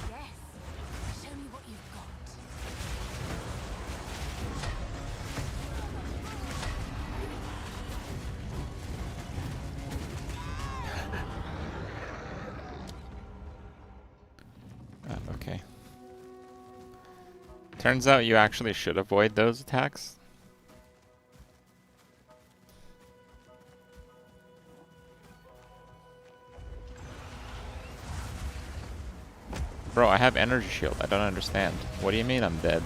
Yes. Show me what you've got. Okay. Turns out you actually should avoid those attacks. Bro, I have energy shield. I don't understand. What do you mean I'm dead?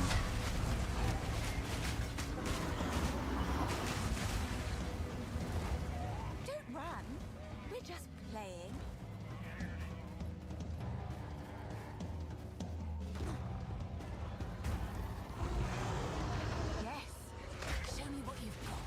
Don't run. We're just playing. Yes. Show me what you've got.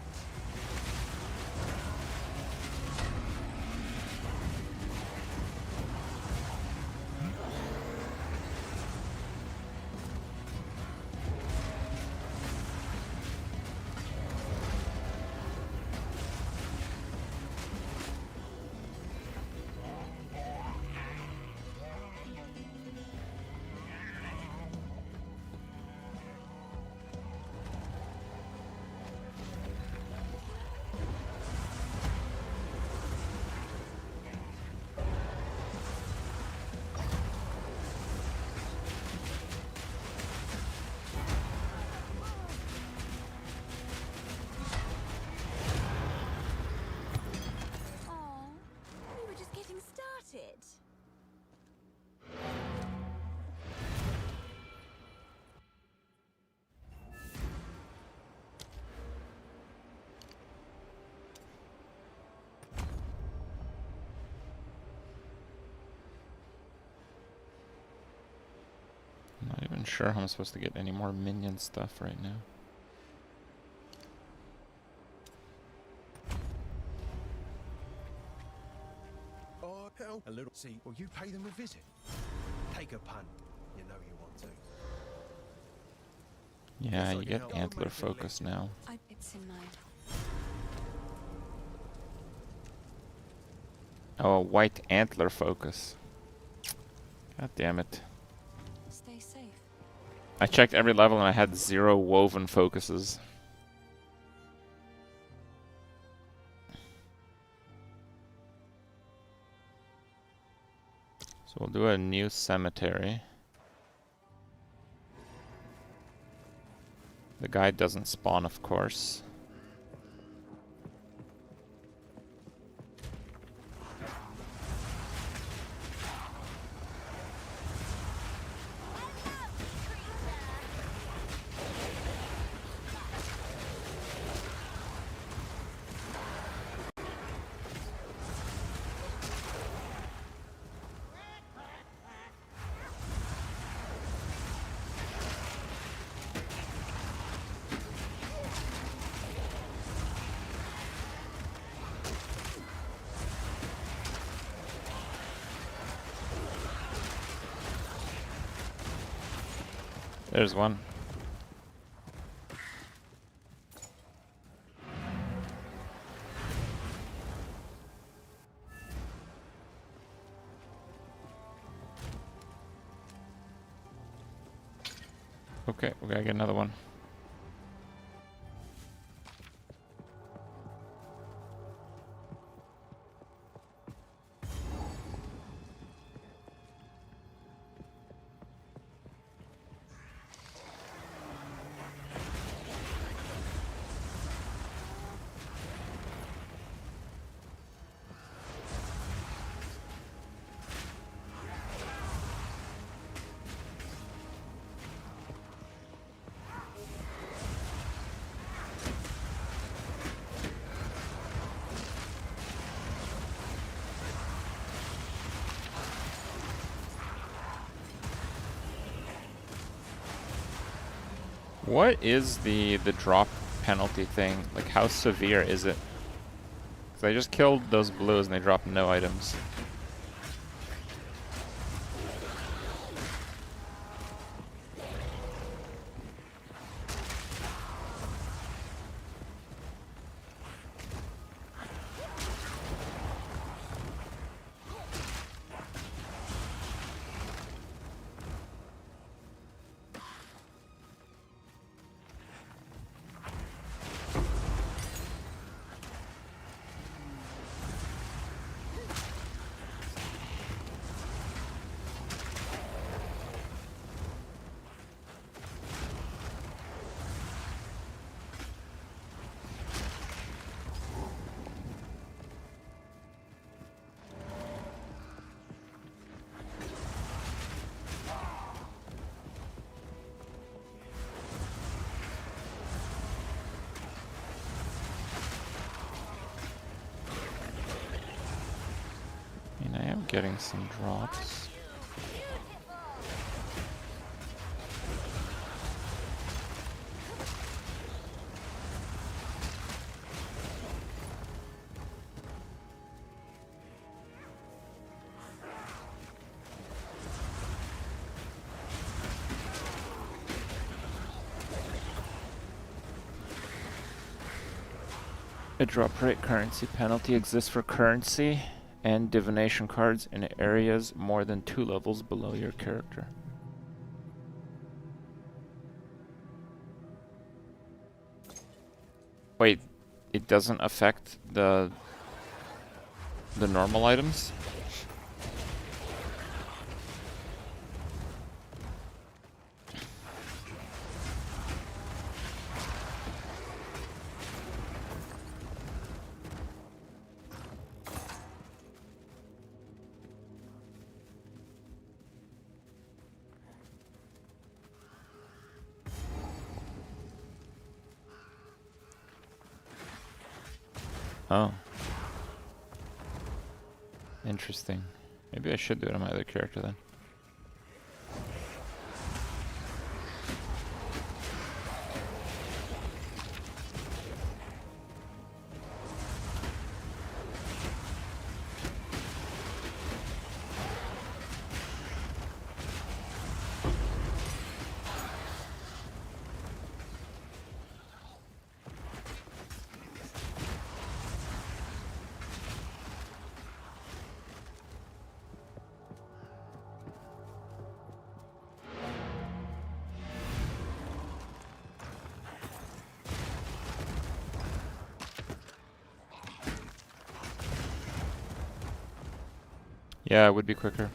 We were just getting started. I'm not even sure how I'm supposed to get any more minion stuff right now. Oh, hell, a little. See, will you pay them a visit? Take a punt. You know you want to. Yeah, you get antler focus now. It's in mind. Oh, white antler focus. God damn it. Stay safe. I checked every level and I had 0 woven focuses. So we'll do a new cemetery. The guide doesn't spawn, of course. There's one. Okay, we gotta get another one. What is the drop penalty thing? Like, how severe is it? Because I just killed those blues and they dropped no items. I mean, I am getting some drops. A drop rate currency penalty exists for currency and divination cards in areas more than 2 levels below your character. Wait, it doesn't affect the normal items? Oh. Interesting. Maybe I should do it on my other character then. Yeah, it would be quicker.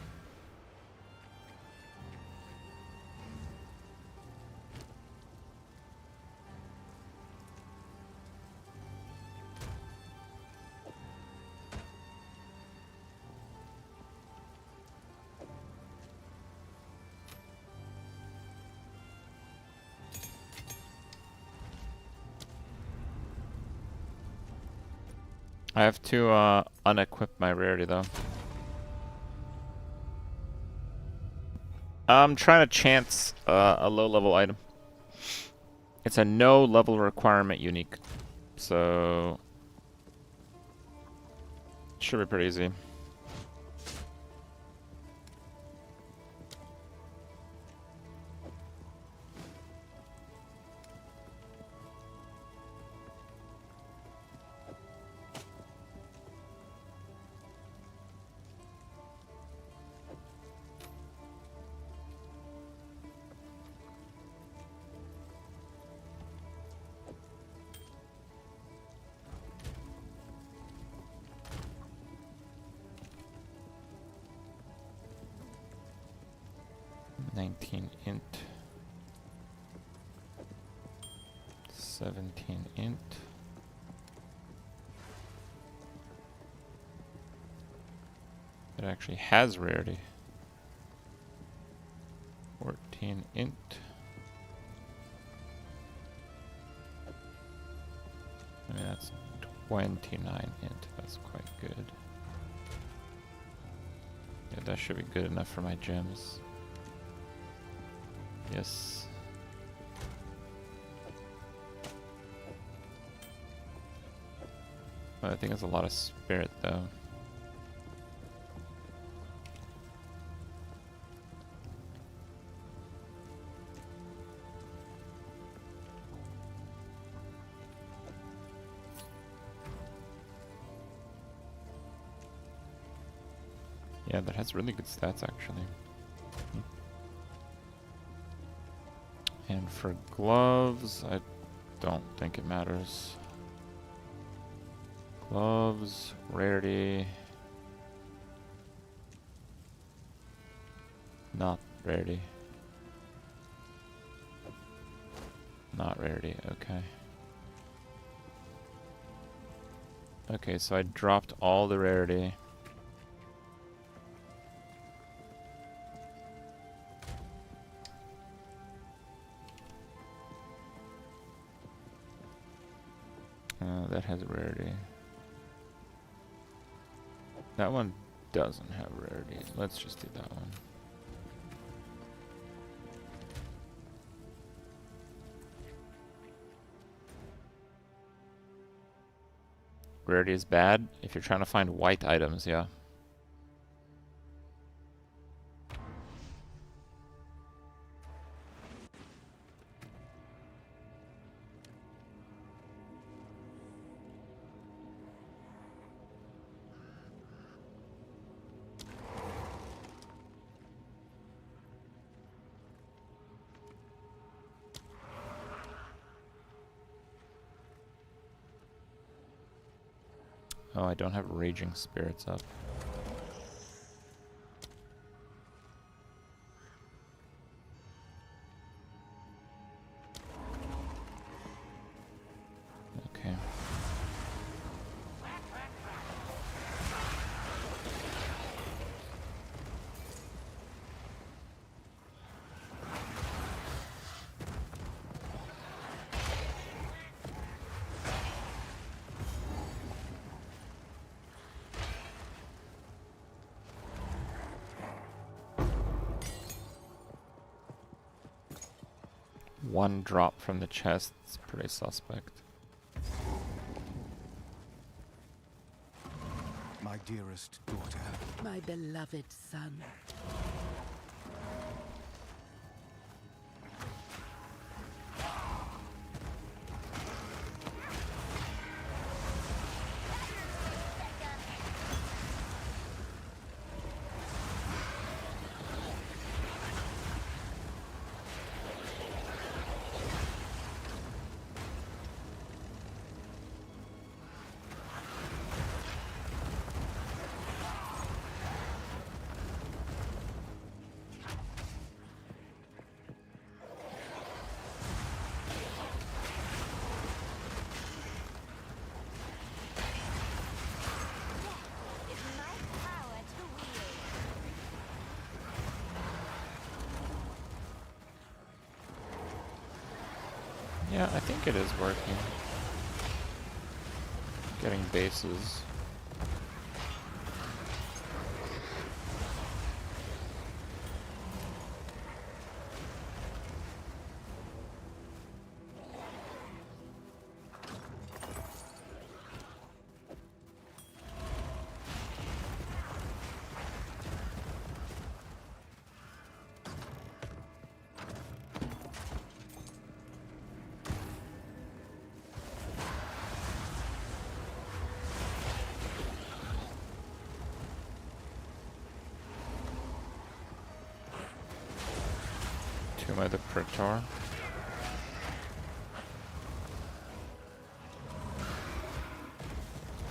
I have to unequip my rarity though. I'm trying to chance a low level item. It's a no level requirement unique. So should be pretty easy. 19 int. 17 int. It actually has rarity. 14 int. I mean, that's 29 int. That's quite good. Yeah, that should be good enough for my gems. Yes. Well, I think it's a lot of spirit, though. Yeah, that has really good stats, actually. And for gloves, I don't think it matters. Gloves, rarity. Not rarity. Not rarity, okay. Okay, so I dropped all the rarity. That has rarity. That one doesn't have rarity. Let's just do that one. Rarity is bad if you're trying to find white items, yeah. Oh, I don't have Raging Spirits up. Okay. One drop from the chest, it's pretty suspect. My dearest daughter. My beloved son. Yeah, I think it is working. Getting bases. Tomb of the Praetor.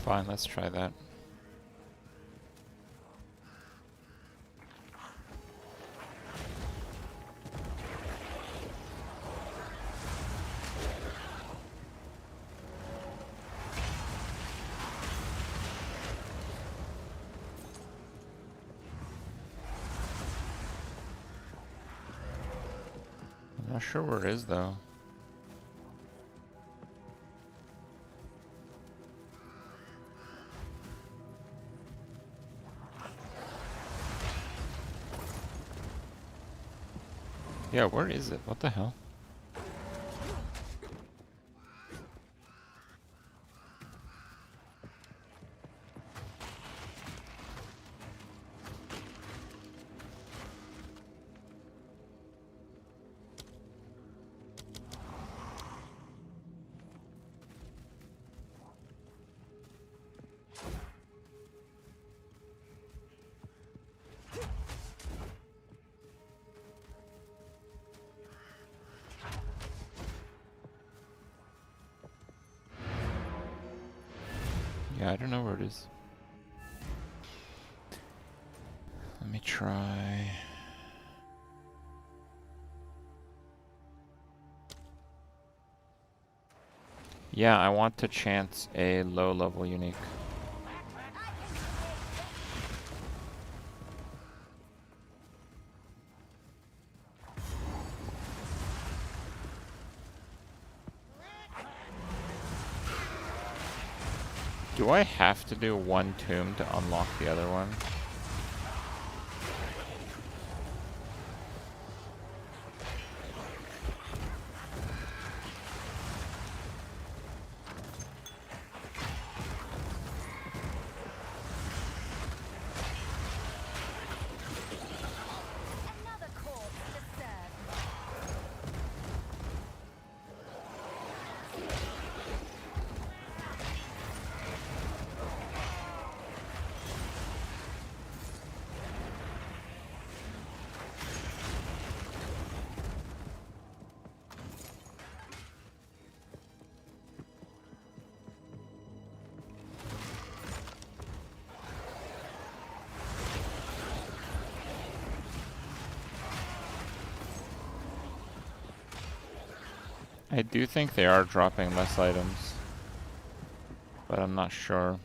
Fine, let's try that. Not sure where it is though. Yeah, where is it? What the hell? Yeah, I don't know where it is. Let me try. Yeah, I want to chance a low-level unique. Do I have to do one tomb to unlock the other one? I do think they are dropping less items, but I'm not sure.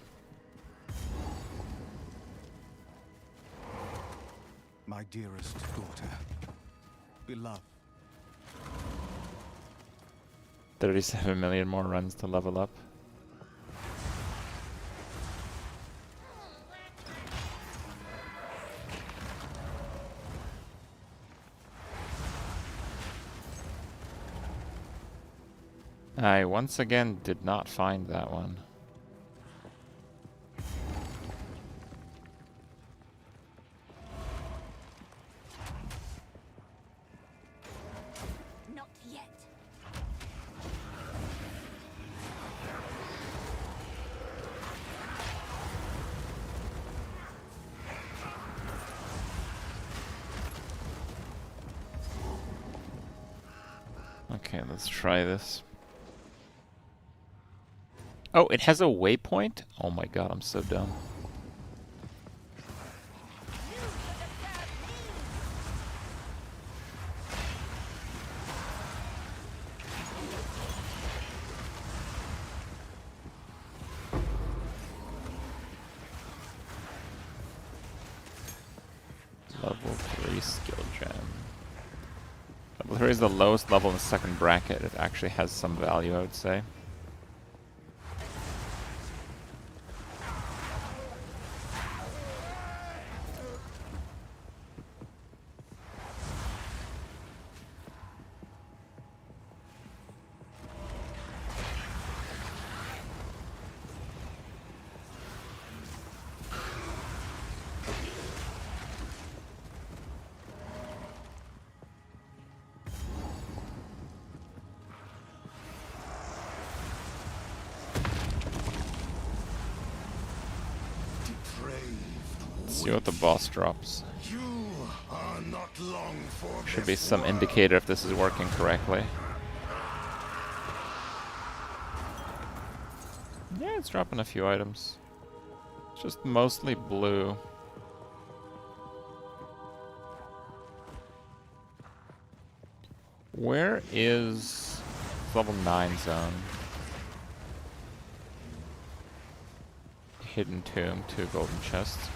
My dearest daughter, beloved. 37 million more runs to level up. I once again did not find that one. Not yet. Okay, let's try this. Oh, it has a waypoint? Oh my god, I'm so dumb. Level 3 skill gem. Level 3 is the lowest level in the second bracket. It actually has some value, I would say. Let's see what the boss drops. You are not long for Should be some indicator if this is working correctly. Yeah, it's dropping a few items. It's just mostly blue. Where is level 9 zone? Hidden tomb, 2 golden chests.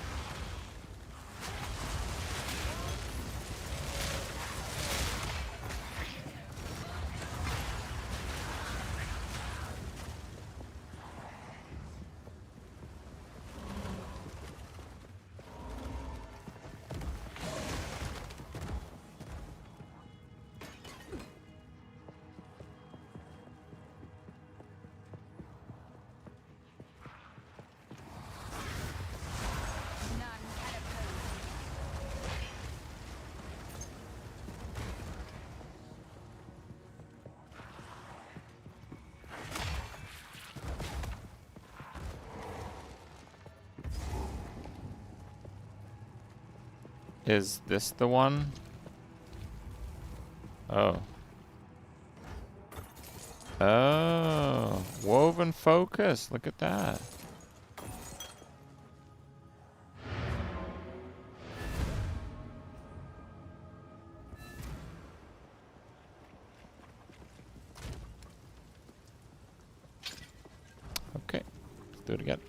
Is this the one? Oh. Oh, woven focus. Look at that. Okay, let's do it again.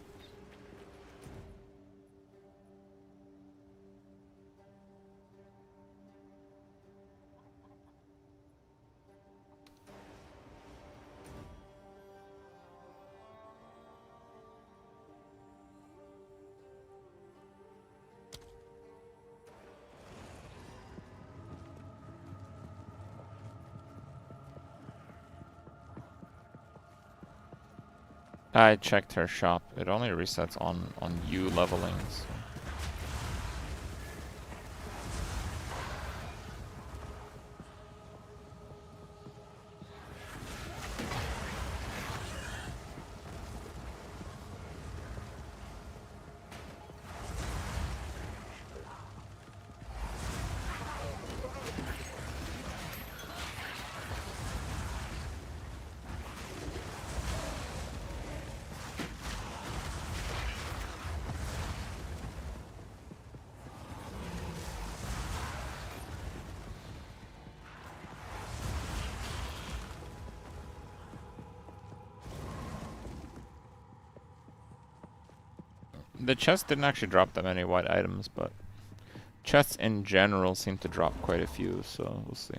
I checked her shop. It only resets on you leveling. So. The chest didn't actually drop that many white items, but chests in general seem to drop quite a few, so we'll see.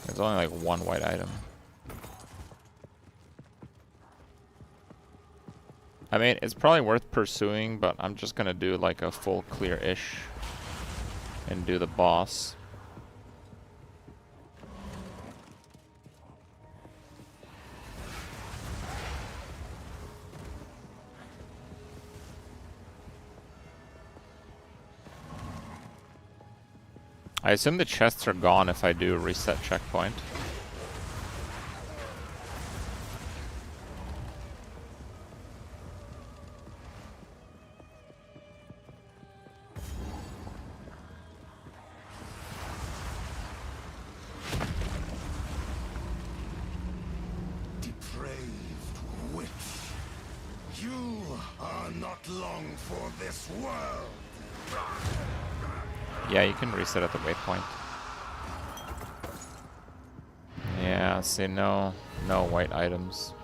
There's only like one white item. I mean, it's probably worth pursuing, but I'm just gonna do like a full clear-ish and do the boss. I assume the chests are gone if I do a reset checkpoint. Depraved witch. You are not long for this world. Yeah, you can reset at the waypoint. Yeah, see, no white items.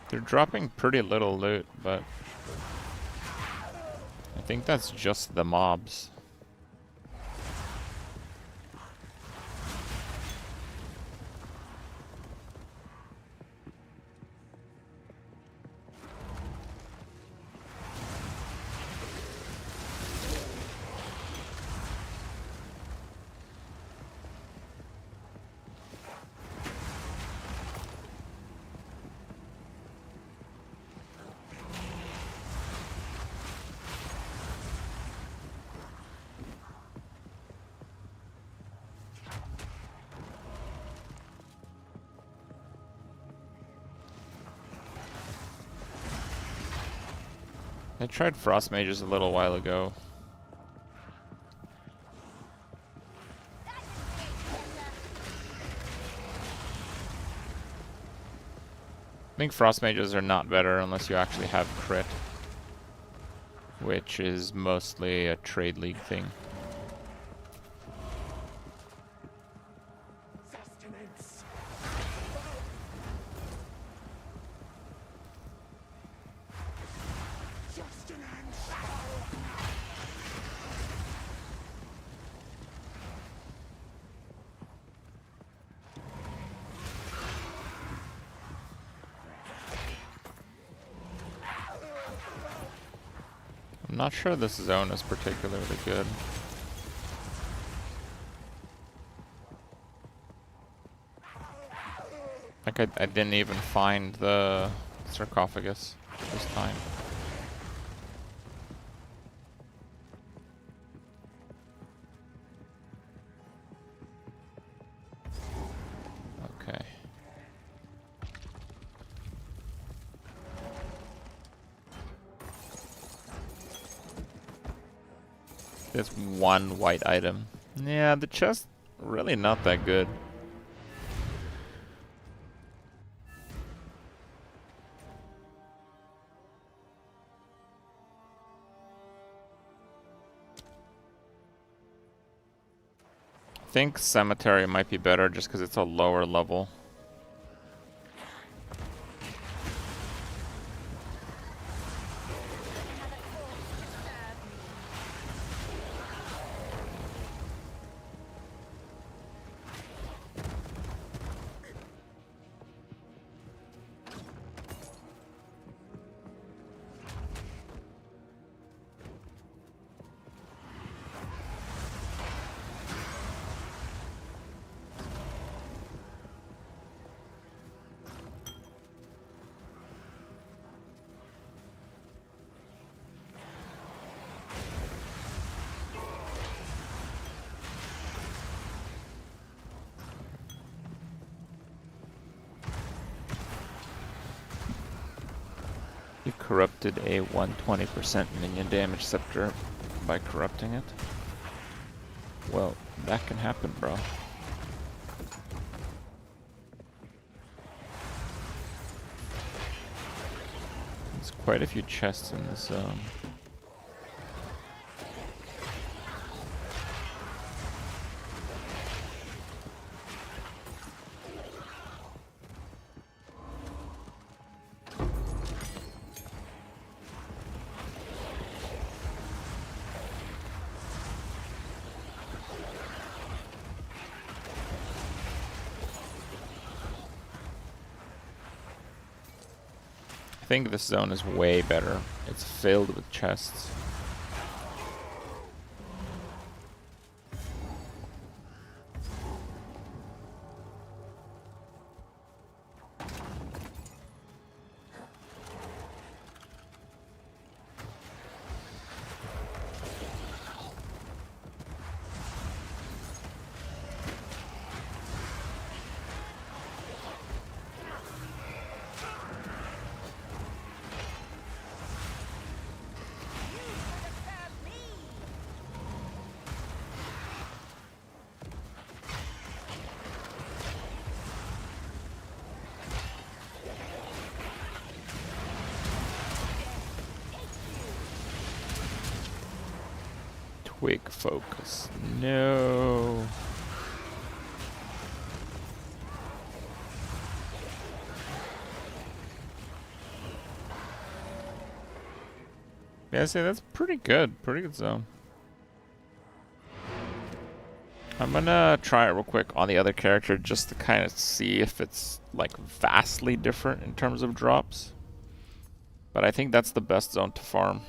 They're dropping pretty little loot, but I think that's just the mobs. I tried frost mages a little while ago. I think frost mages are not better unless you actually have crit, which is mostly a trade league thing. I'm not sure this zone is particularly good. Like I didn't even find the sarcophagus this time. Okay. There's one white item. Yeah, the chest really not that good. I think cemetery might be better just because it's a lower level. You corrupted a 120% minion damage scepter by corrupting it. Well, that can happen, bro. There's quite a few chests in this zone. I think this zone is way better. It's filled with chests. Quick focus. No. Yeah, I say that's pretty good. Pretty good zone. I'm gonna try it real quick on the other character just to kind of see if it's like vastly different in terms of drops. But I think that's the best zone to farm.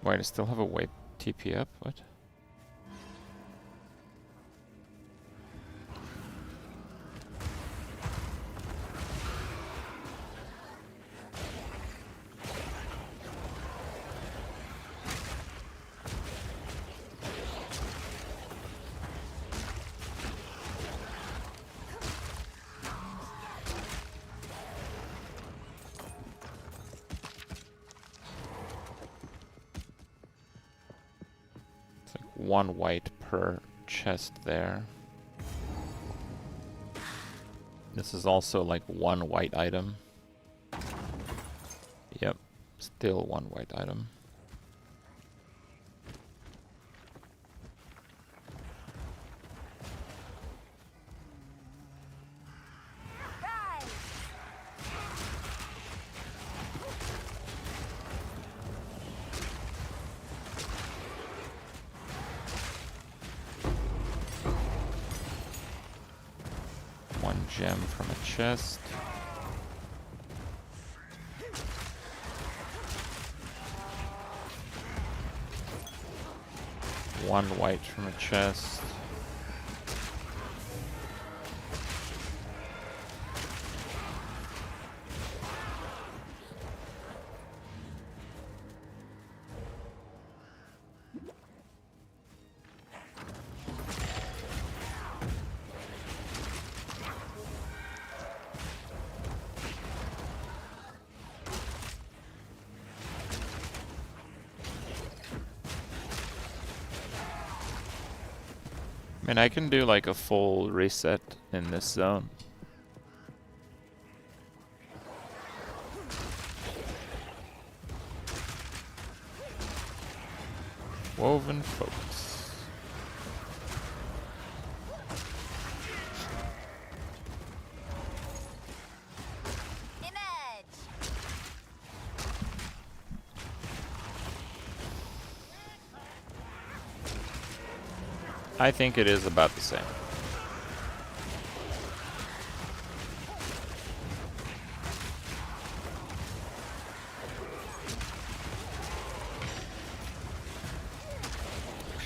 Wait, I still have a white TP up? What? 1 white per chest there. This is also like 1 white item. Yep, still 1 white item. Gem from a chest. One white from a chest. I mean, I can do like a full reset in this zone. Woven folks. I think it is about the same.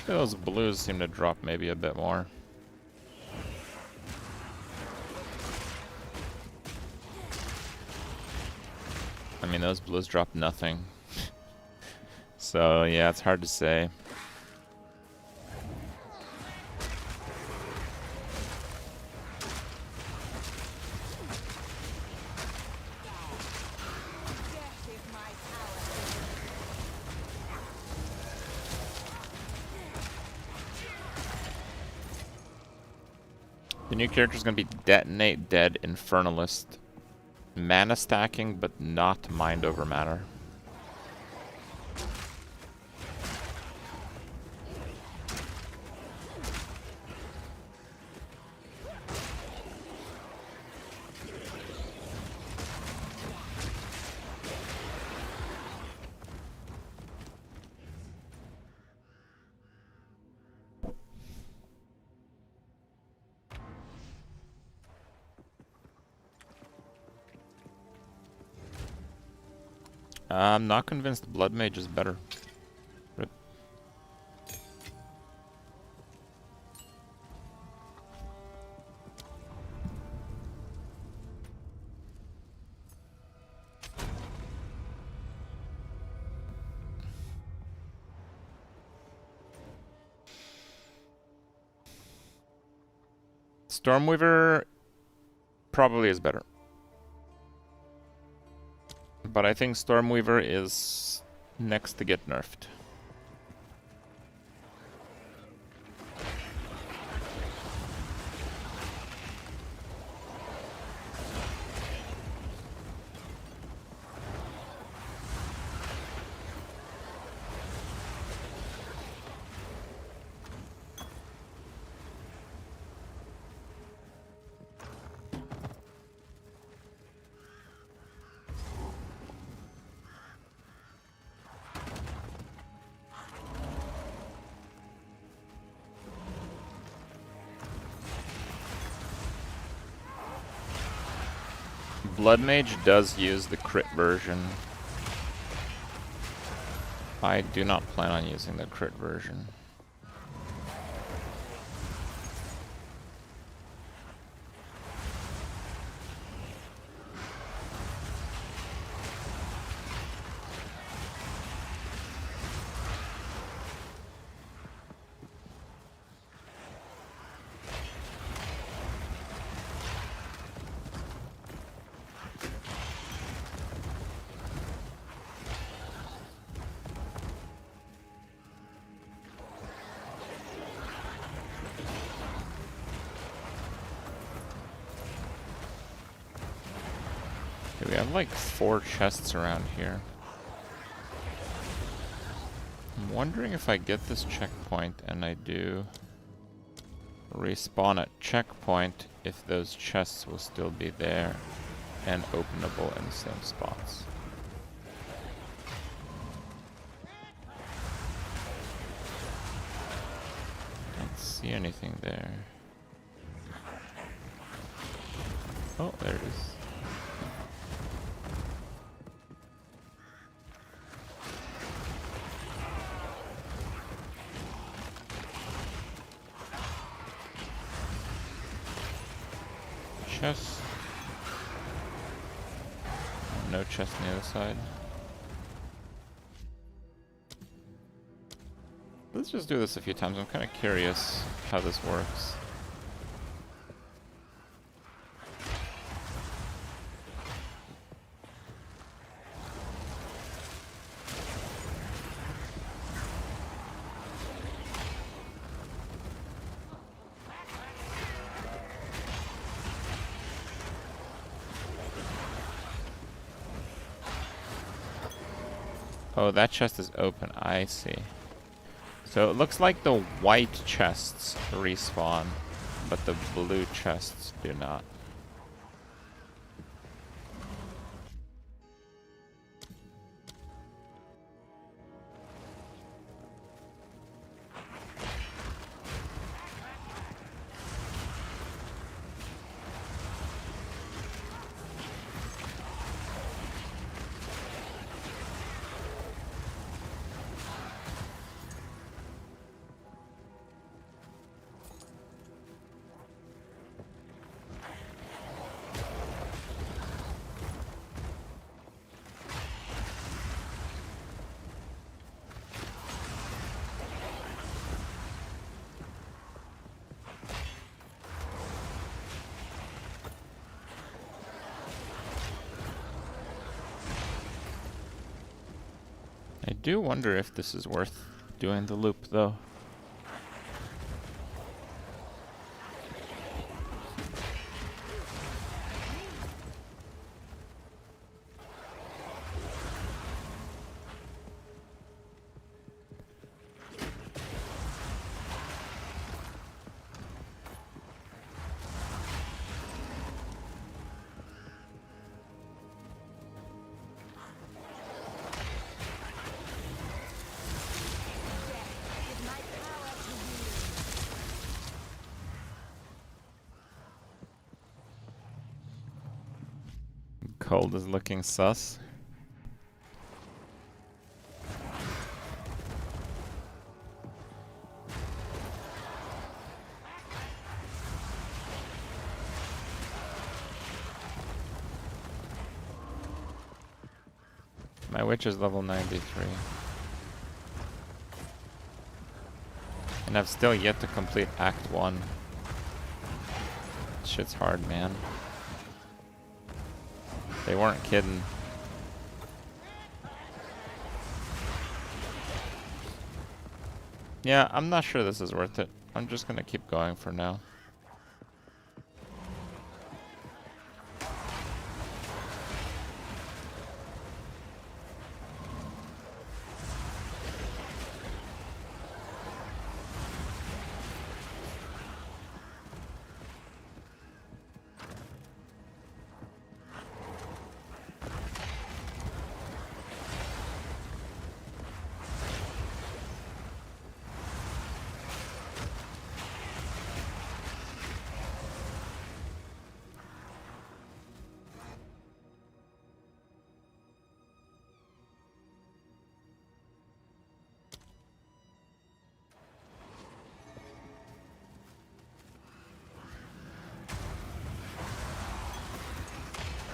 Those blues seem to drop maybe a bit more. I mean, those blues drop nothing. So yeah, it's hard to say. The new character is going to be Detonate Dead Infernalist. Mana stacking, but not mind over matter. I'm not convinced Blood Mage is better. Rip. Stormweaver probably is better. But I think Stormweaver is next to get nerfed. Blood Mage does use the crit version. I do not plan on using the crit version. Okay, we have like 4 chests around here. I'm wondering if I get this checkpoint and I do respawn at checkpoint, if those chests will still be there and openable in the same spots. Can't see anything there. Oh, there it is. Chest. No chest on the other side. Let's just do this a few times. I'm kind of curious how this works. Oh, that chest is open. I see. So it looks like the white chests respawn, but the blue chests do not. I do wonder if this is worth doing the loop, though. Cold is looking sus. My witch is level 93. And I've still yet to complete Act 1. Shit's hard, man. They weren't kidding. Yeah, I'm not sure this is worth it. I'm just gonna keep going for now.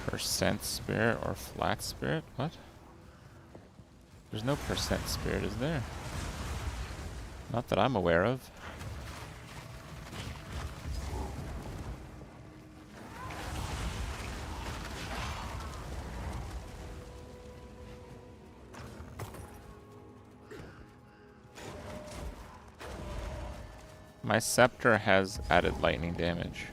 Percent spirit or flat spirit? What? There's no percent spirit, is there? Not that I'm aware of. My scepter has added lightning damage.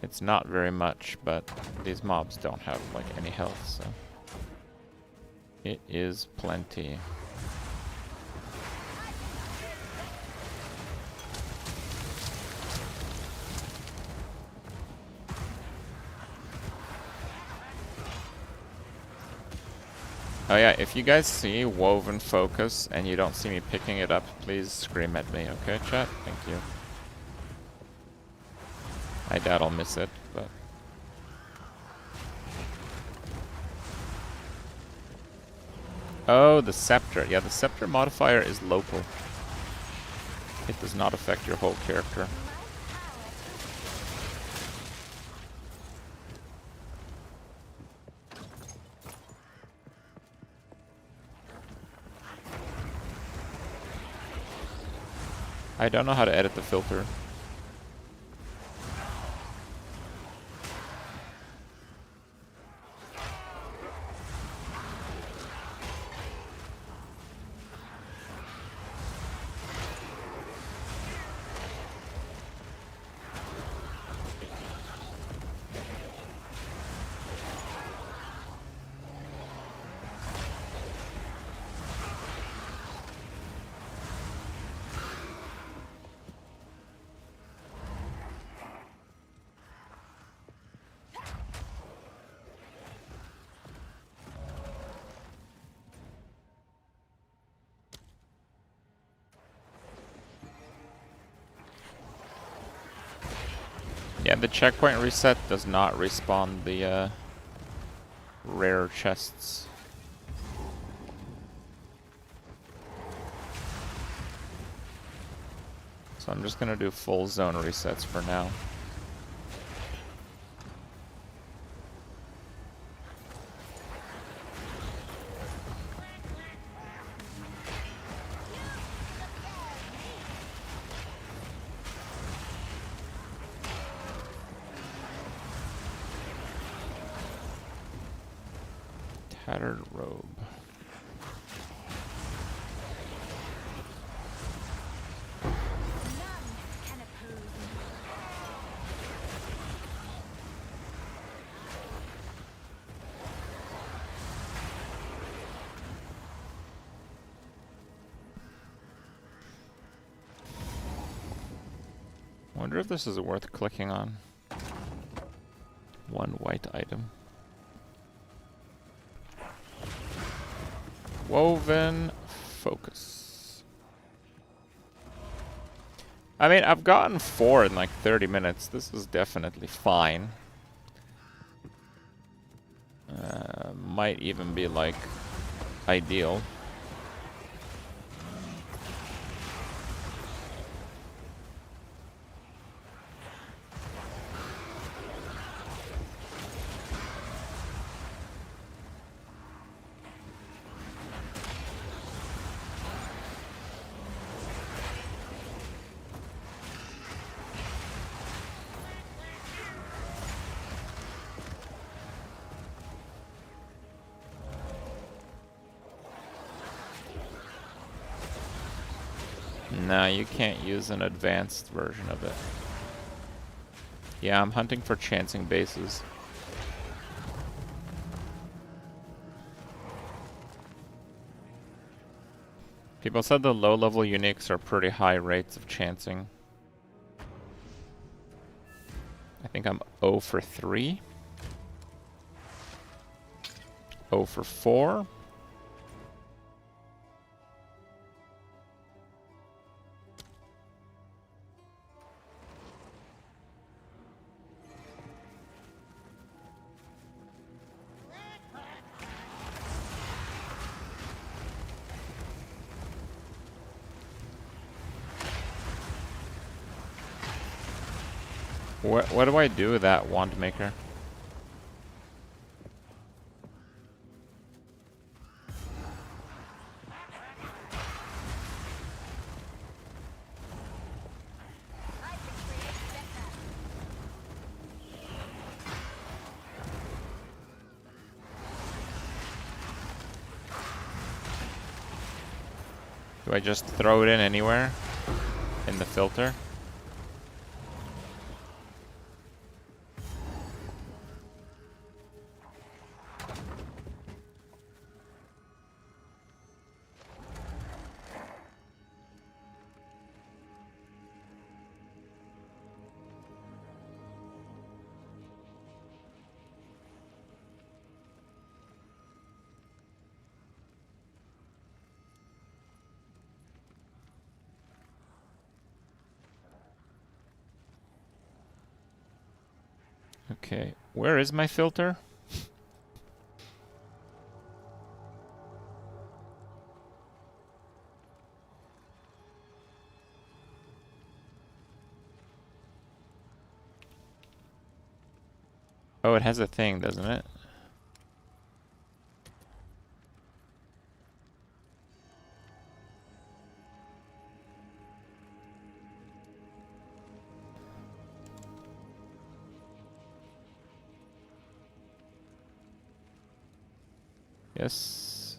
It's not very much, but these mobs don't have like any health, so it is plenty. Oh yeah, if you guys see Woven Focus and you don't see me picking it up, please scream at me, okay, chat? Thank you. I doubt I'll miss it, but... Oh, the Scepter. Yeah, the Scepter modifier is local. It does not affect your whole character. I don't know how to edit the filter. Yeah, the checkpoint reset does not respawn the rare chests. So I'm just gonna do full zone resets for now. Tattered robe. Wonder if this is worth clicking on. One white item. Woven Focus. I mean, I've gotten 4 in like 30 minutes. This is definitely fine. Might even be like ideal. No, you can't use an advanced version of it. Yeah, I'm hunting for chancing bases. People said the low-level uniques are pretty high rates of chancing. I think I'm 0 for 3. 0 for 4. What do I do with that wand maker? Do I just throw it in anywhere? In the filter? Okay, where is my filter? Oh, it has a thing, doesn't it? Yes.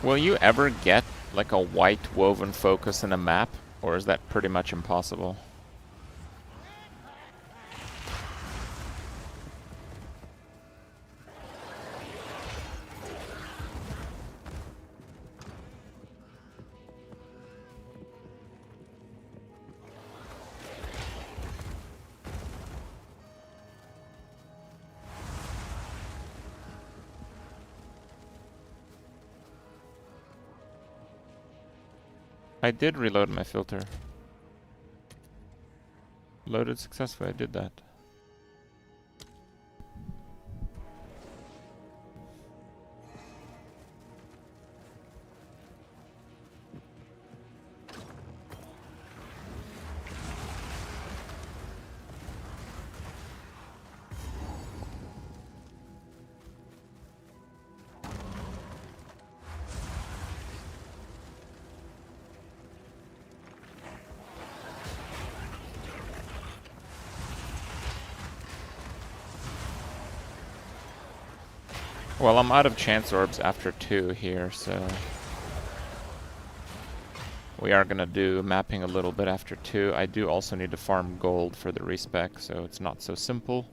Will you ever get like a white woven focus in a map, or is that pretty much impossible? I did reload my filter. Loaded successfully, I did that. Well, I'm out of chance orbs after 2 here, so we are gonna do mapping a little bit after 2. I do also need to farm gold for the respec, so it's not so simple.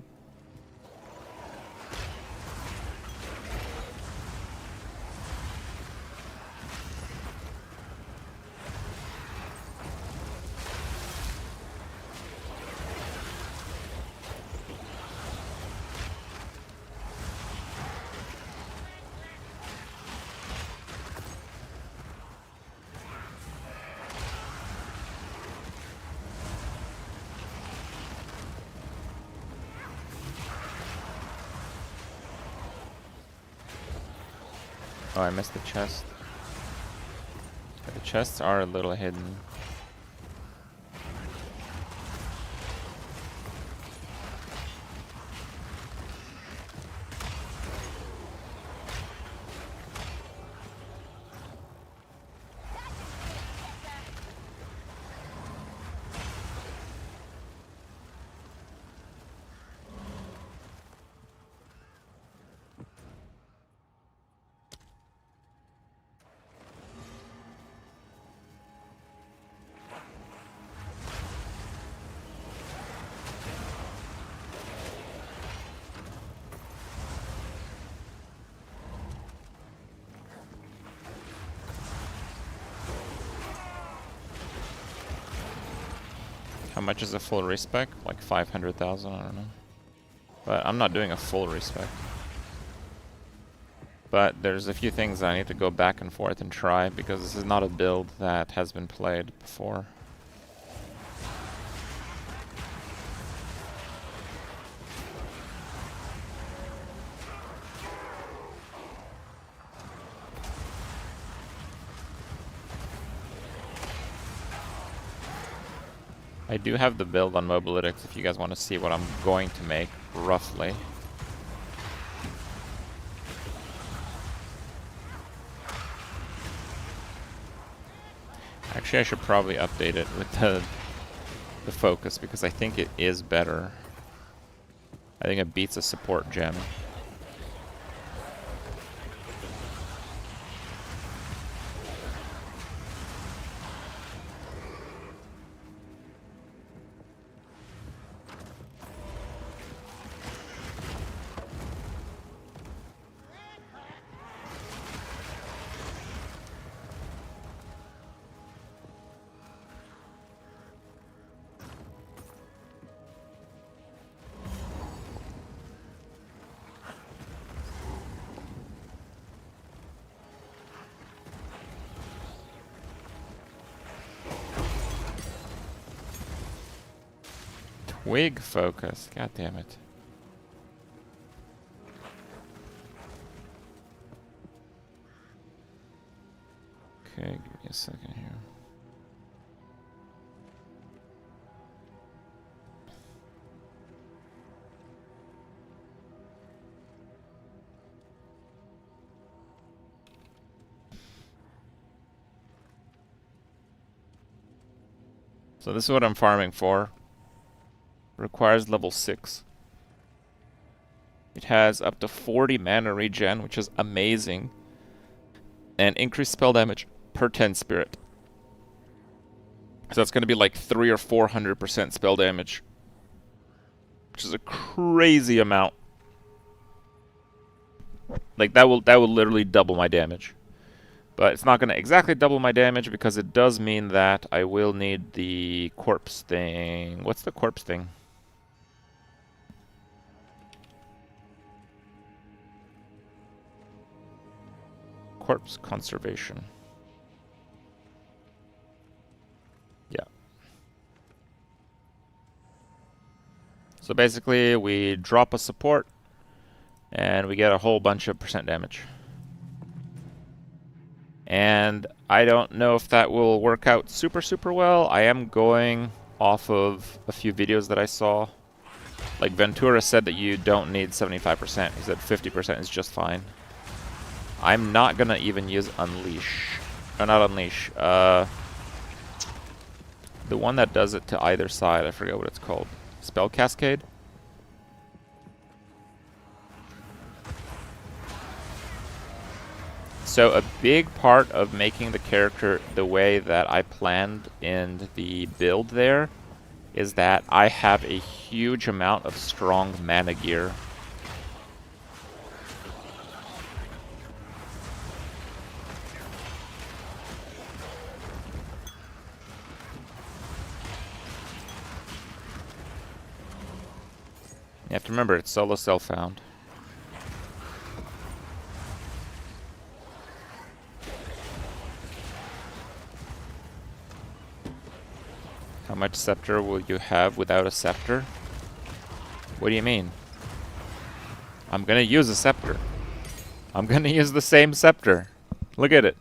Oh, I missed the chest. The chests are a little hidden. How much is a full respec? Like 500,000, I don't know. But I'm not doing a full respec. But there's a few things I need to go back and forth and try, because this is not a build that has been played before. I do have the build on Mobalytics if you guys want to see what I'm going to make, roughly. Actually, I should probably update it with the focus because I think it is better. I think it beats a support gem. Twig focus. God damn it. Okay, give me a second here. So this is what I'm farming for. Requires level 6. It has up to 40 mana regen, which is amazing. And increased spell damage per 10 spirit. So it's going to be like 300 or 400% spell damage. Which is a crazy amount. Like that will literally double my damage. But it's not going to exactly double my damage because it does mean that I will need the corpse thing. What's the corpse thing? Corpse conservation. Yeah. So basically we drop a support and we get a whole bunch of percent damage. And I don't know if that will work out super well. I am going off of a few videos that I saw. Like Ventura said that you don't need 75%. He said 50% is just fine. I'm not gonna even use Unleash. Or not Unleash. The one that does it to either side. I forget what it's called. Spell Cascade? So a big part of making the character the way that I planned in the build there is that I have a huge amount of strong mana gear. You have to remember, it's solo self-found. How much scepter will you have without a scepter? What do you mean? I'm gonna use a scepter. I'm gonna use the same scepter. Look at it.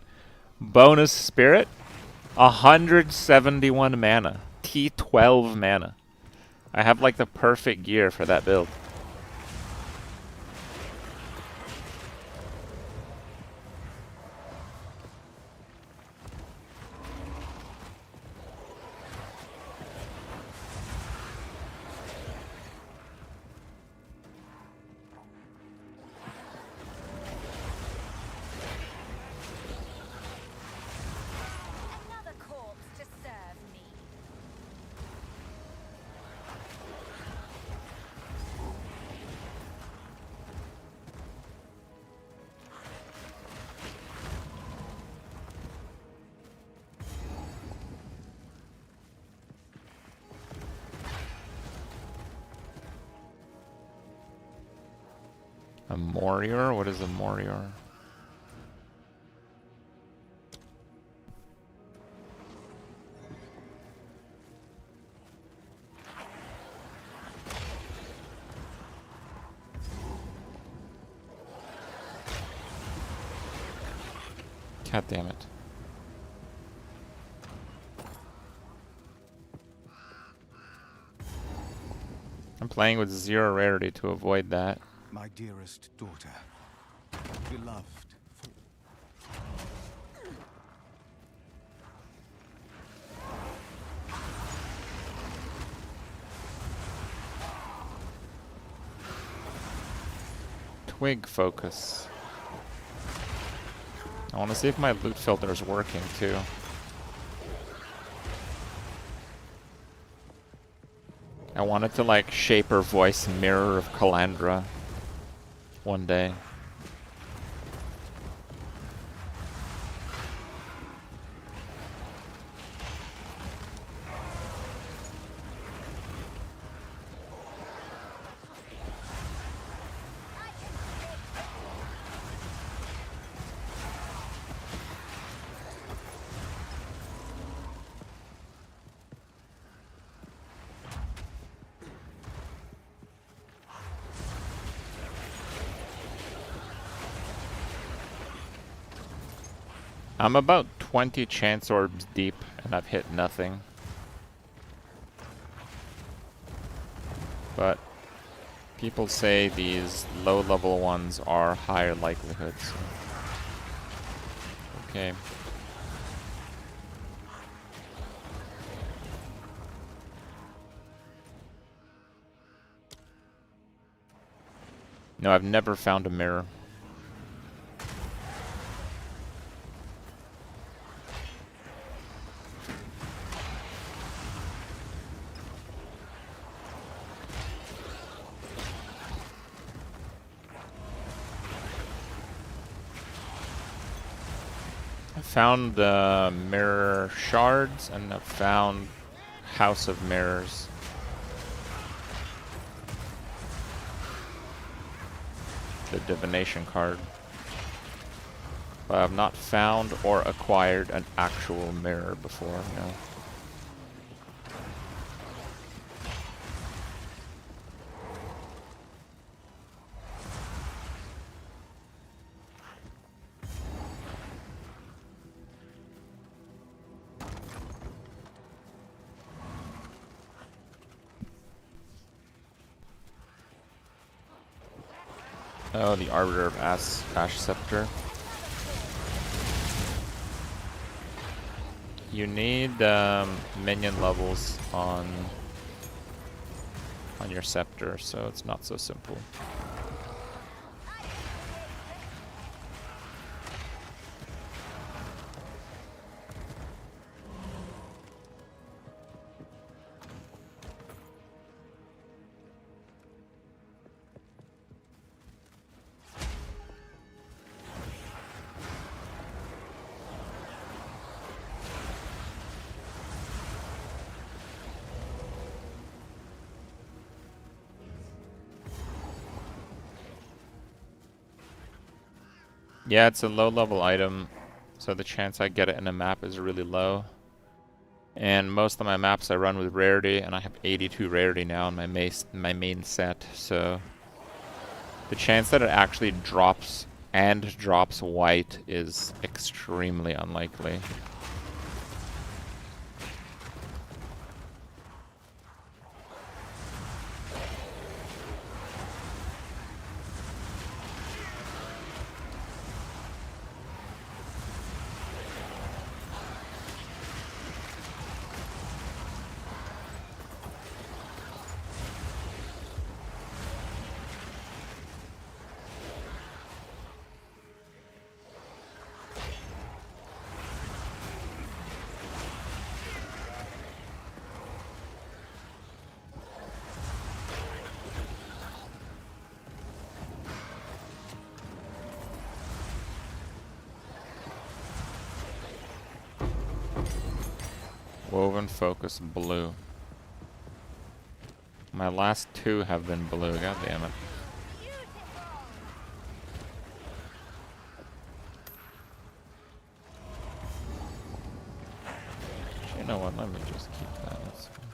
Bonus spirit. 171 mana. T12 mana. I have like the perfect gear for that build. A Morior? What is a Morior? God damn it. I'm playing with 0 rarity to avoid that. My dearest daughter, beloved. twig focus. I want to see if my loot filter is working too. I wanted to like shape her voice mirror of Calandra one day. I'm about 20 chance orbs deep and I've hit nothing. But people say these low level ones are higher likelihoods. Okay. No, I've never found a mirror. I found mirror shards and I found House of Mirrors. The divination card. But I've not found or acquired an actual mirror before, no. Oh, the Arbiter of Ash Scepter. You need minion levels on your scepter, so it's not so simple. Yeah, it's a low level item, so the chance I get it in a map is really low. And most of my maps I run with rarity, and I have 82 rarity now in my main set, so the chance that it actually drops and drops white is extremely unlikely. Woven Focus blue. My last two have been blue, god damn it. You know what, let me just keep that. That's fine.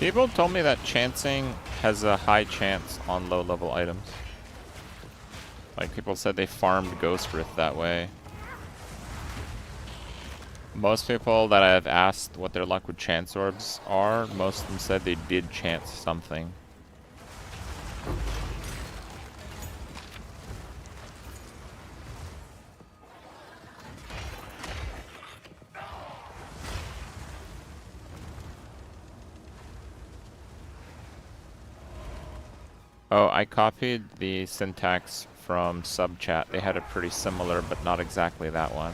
People told me that chancing has a high chance on low-level items. Like, people said they farmed Ghost Rift that way. Most people that I've asked what their luck with chance orbs are, most of them said they did chance something. Oh, I copied the syntax from subchat. They had a pretty similar, but not exactly that one.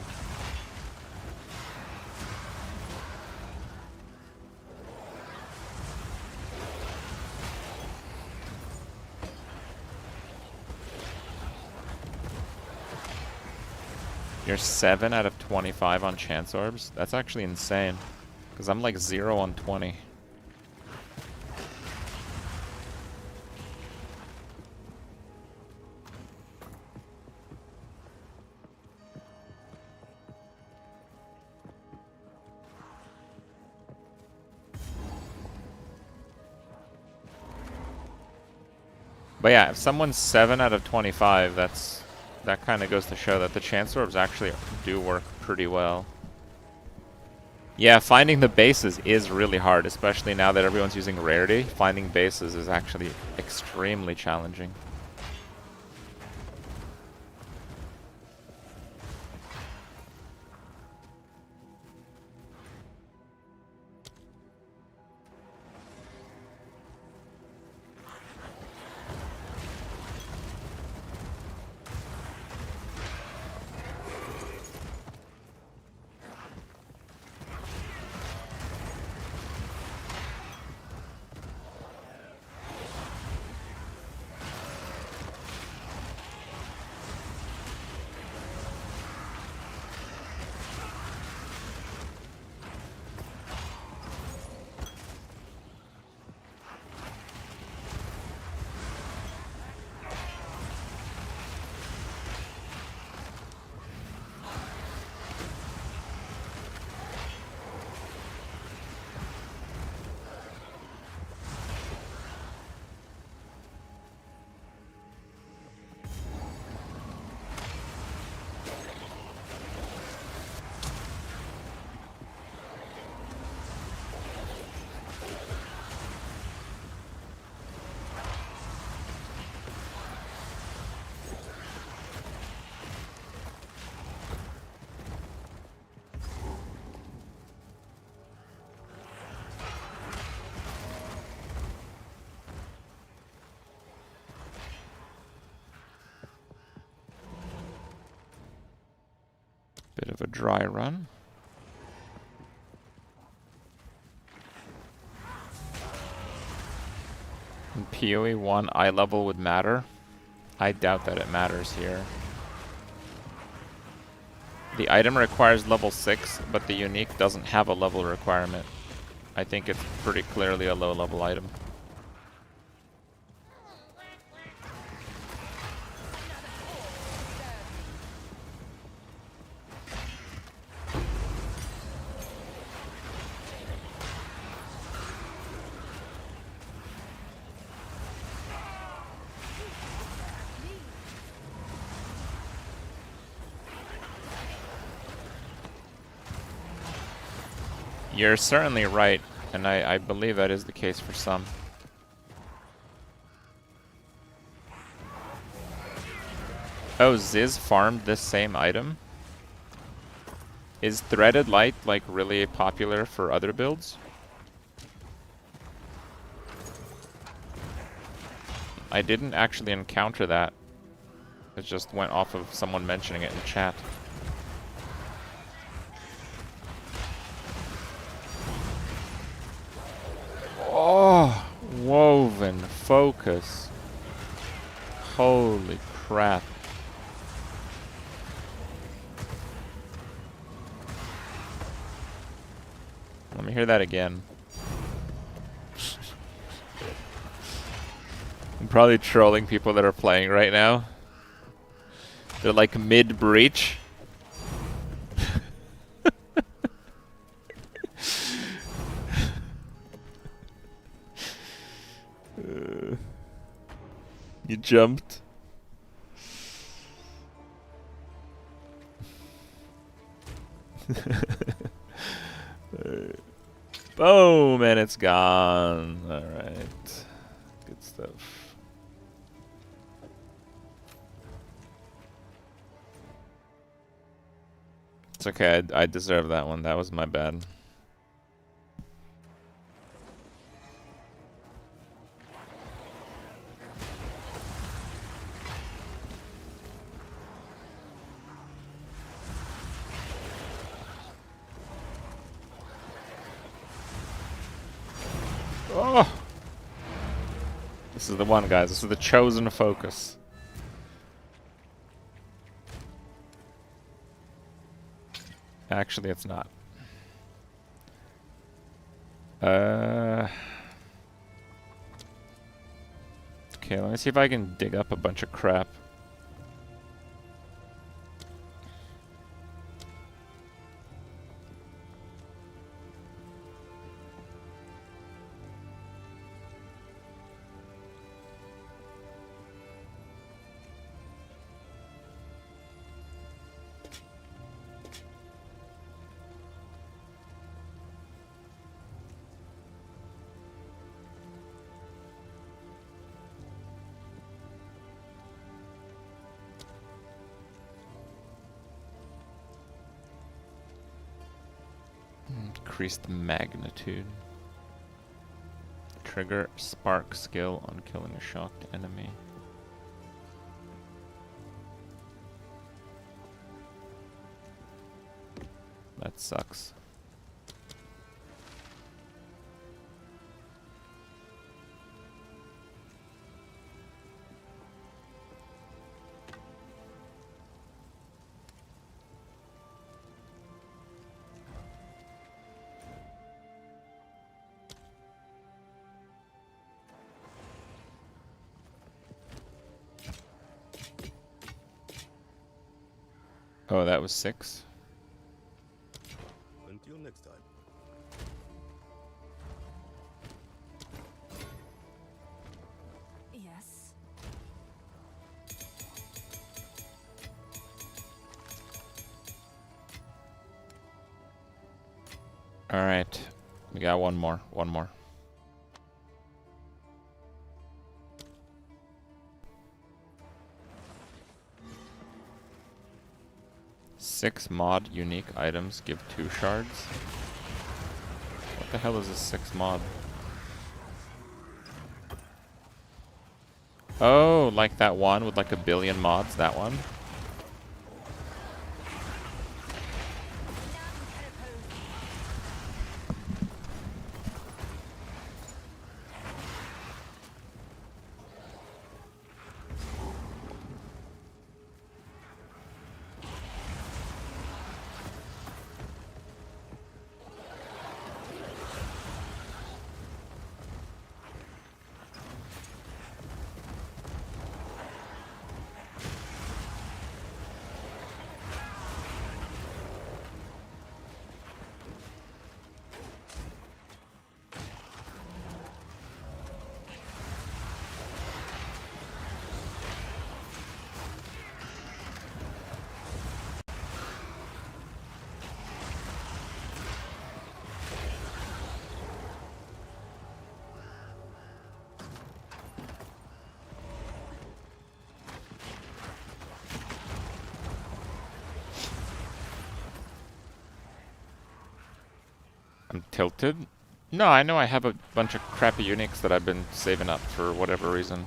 You're 7 out of 25 on chance orbs? That's actually insane. Because I'm like 0 on 20. But yeah, if someone's 7 out of 25, that kind of goes to show that the chance orbs actually do work pretty well. Yeah, finding the bases is really hard, especially now that everyone's using rarity. Finding bases is actually extremely challenging. Bit of a dry run. In PoE 1, eye level would matter. I doubt that it matters here. The item requires level 6, but the unique doesn't have a level requirement. I think it's pretty clearly a low level item. You're certainly right, and I believe that is the case for some. Oh, Ziz farmed this same item? Is Threaded Light, like, really popular for other builds? I didn't actually encounter that. It just went off of someone mentioning it in chat. Oh, woven focus. Holy crap. Let me hear that again. I'm probably trolling people that are playing right now. They're like mid-breach. jumped. Boom, and it's gone. Alright. Good stuff. It's okay, I deserve that one. That was my bad. Oh! This is the one, guys. This is the chosen focus. Actually, it's not. Okay, let me see if I can dig up a bunch of crap. Increased magnitude. Trigger spark skill on killing a shocked enemy. That sucks. Oh, that was 6. Until next time. Yes. All right, we got one more. 6 mod unique items give 2 shards. What the hell is a 6 mod? Oh, like that one with like a billion mods, that one? I'm tilted? No, I know I have a bunch of crappy uniques that I've been saving up for whatever reason.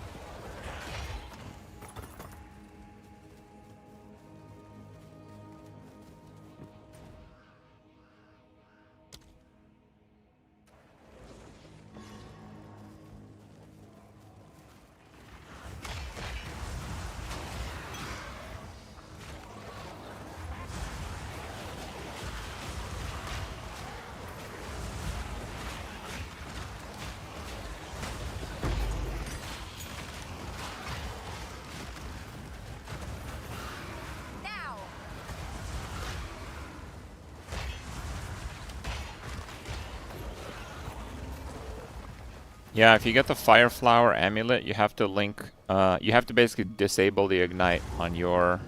Yeah, if you get the Fire Flower amulet, you have to link you have to basically disable the ignite on your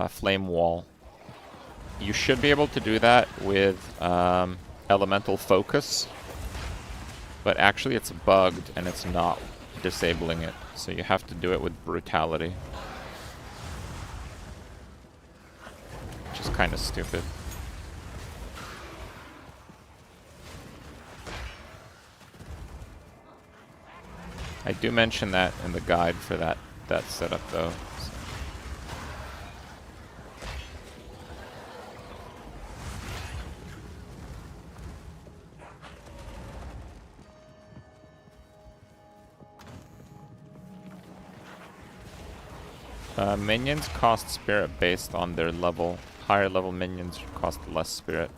flame wall. You should be able to do that with elemental focus, but actually it's bugged and it's not disabling it, so you have to do it with brutality, which is kind of stupid. I do mention that in the guide for that setup though. Minions cost spirit based on their level. Higher level minions cost less spirit.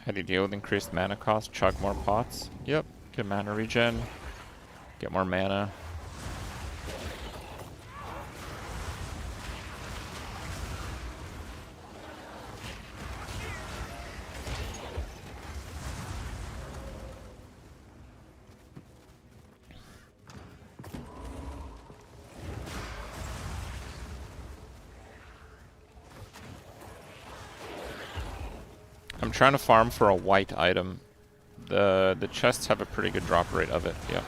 How do you deal with increased mana cost? Chug more pots? Yep. Get mana regen. Get more mana. I'm trying to farm for a white item. The chests have a pretty good drop rate of it, yeah.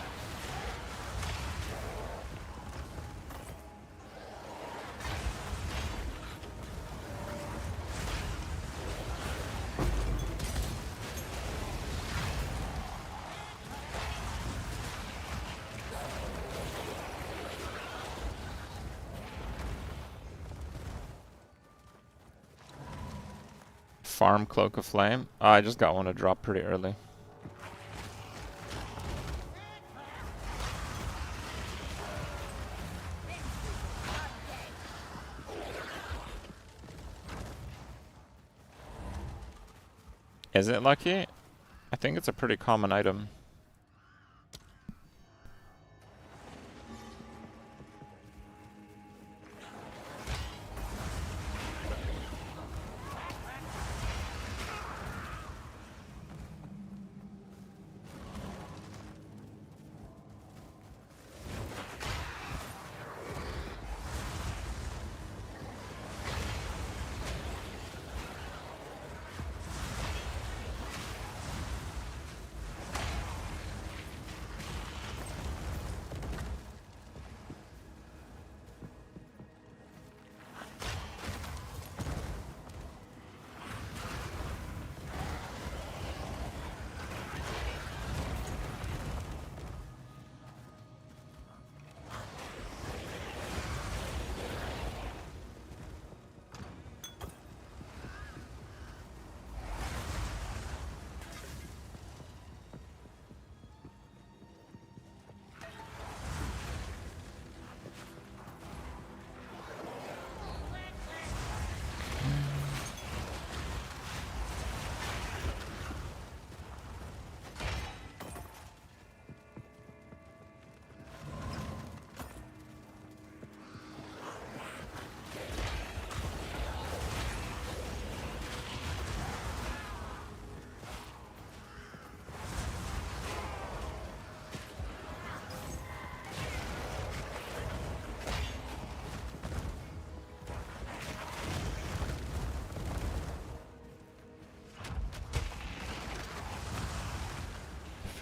Farm Cloak of Flame. I just got one to drop pretty early. Is it lucky? I think it's a pretty common item.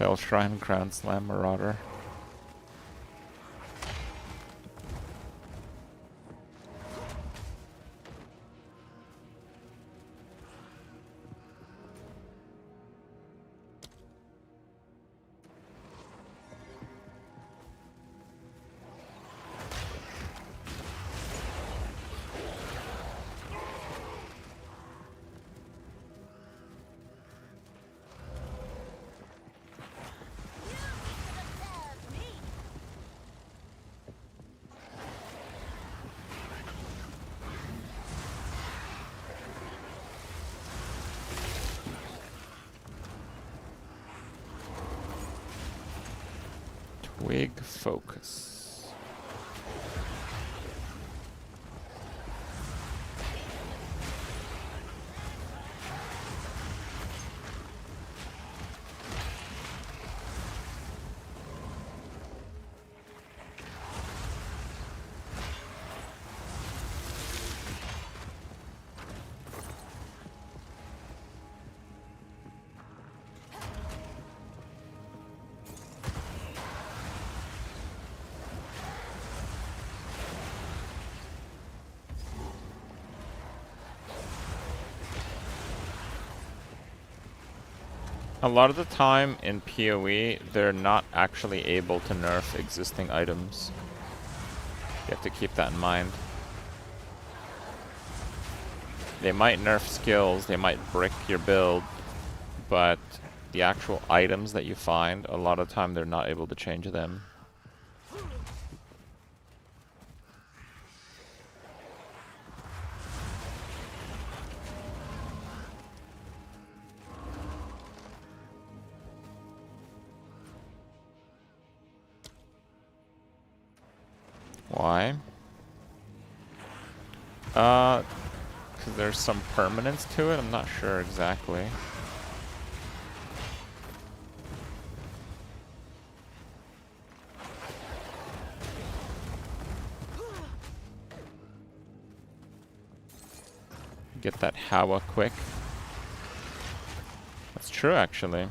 Fell Shrine, Crown Slam, Marauder. Wig focus. A lot of the time in PoE, they're not actually able to nerf existing items. You have to keep that in mind. They might nerf skills, they might brick your build, but the actual items that you find, a lot of the time they're not able to change them. Why? Because there's some permanence to it? I'm not sure exactly. Get that Hawa quick. That's true, actually.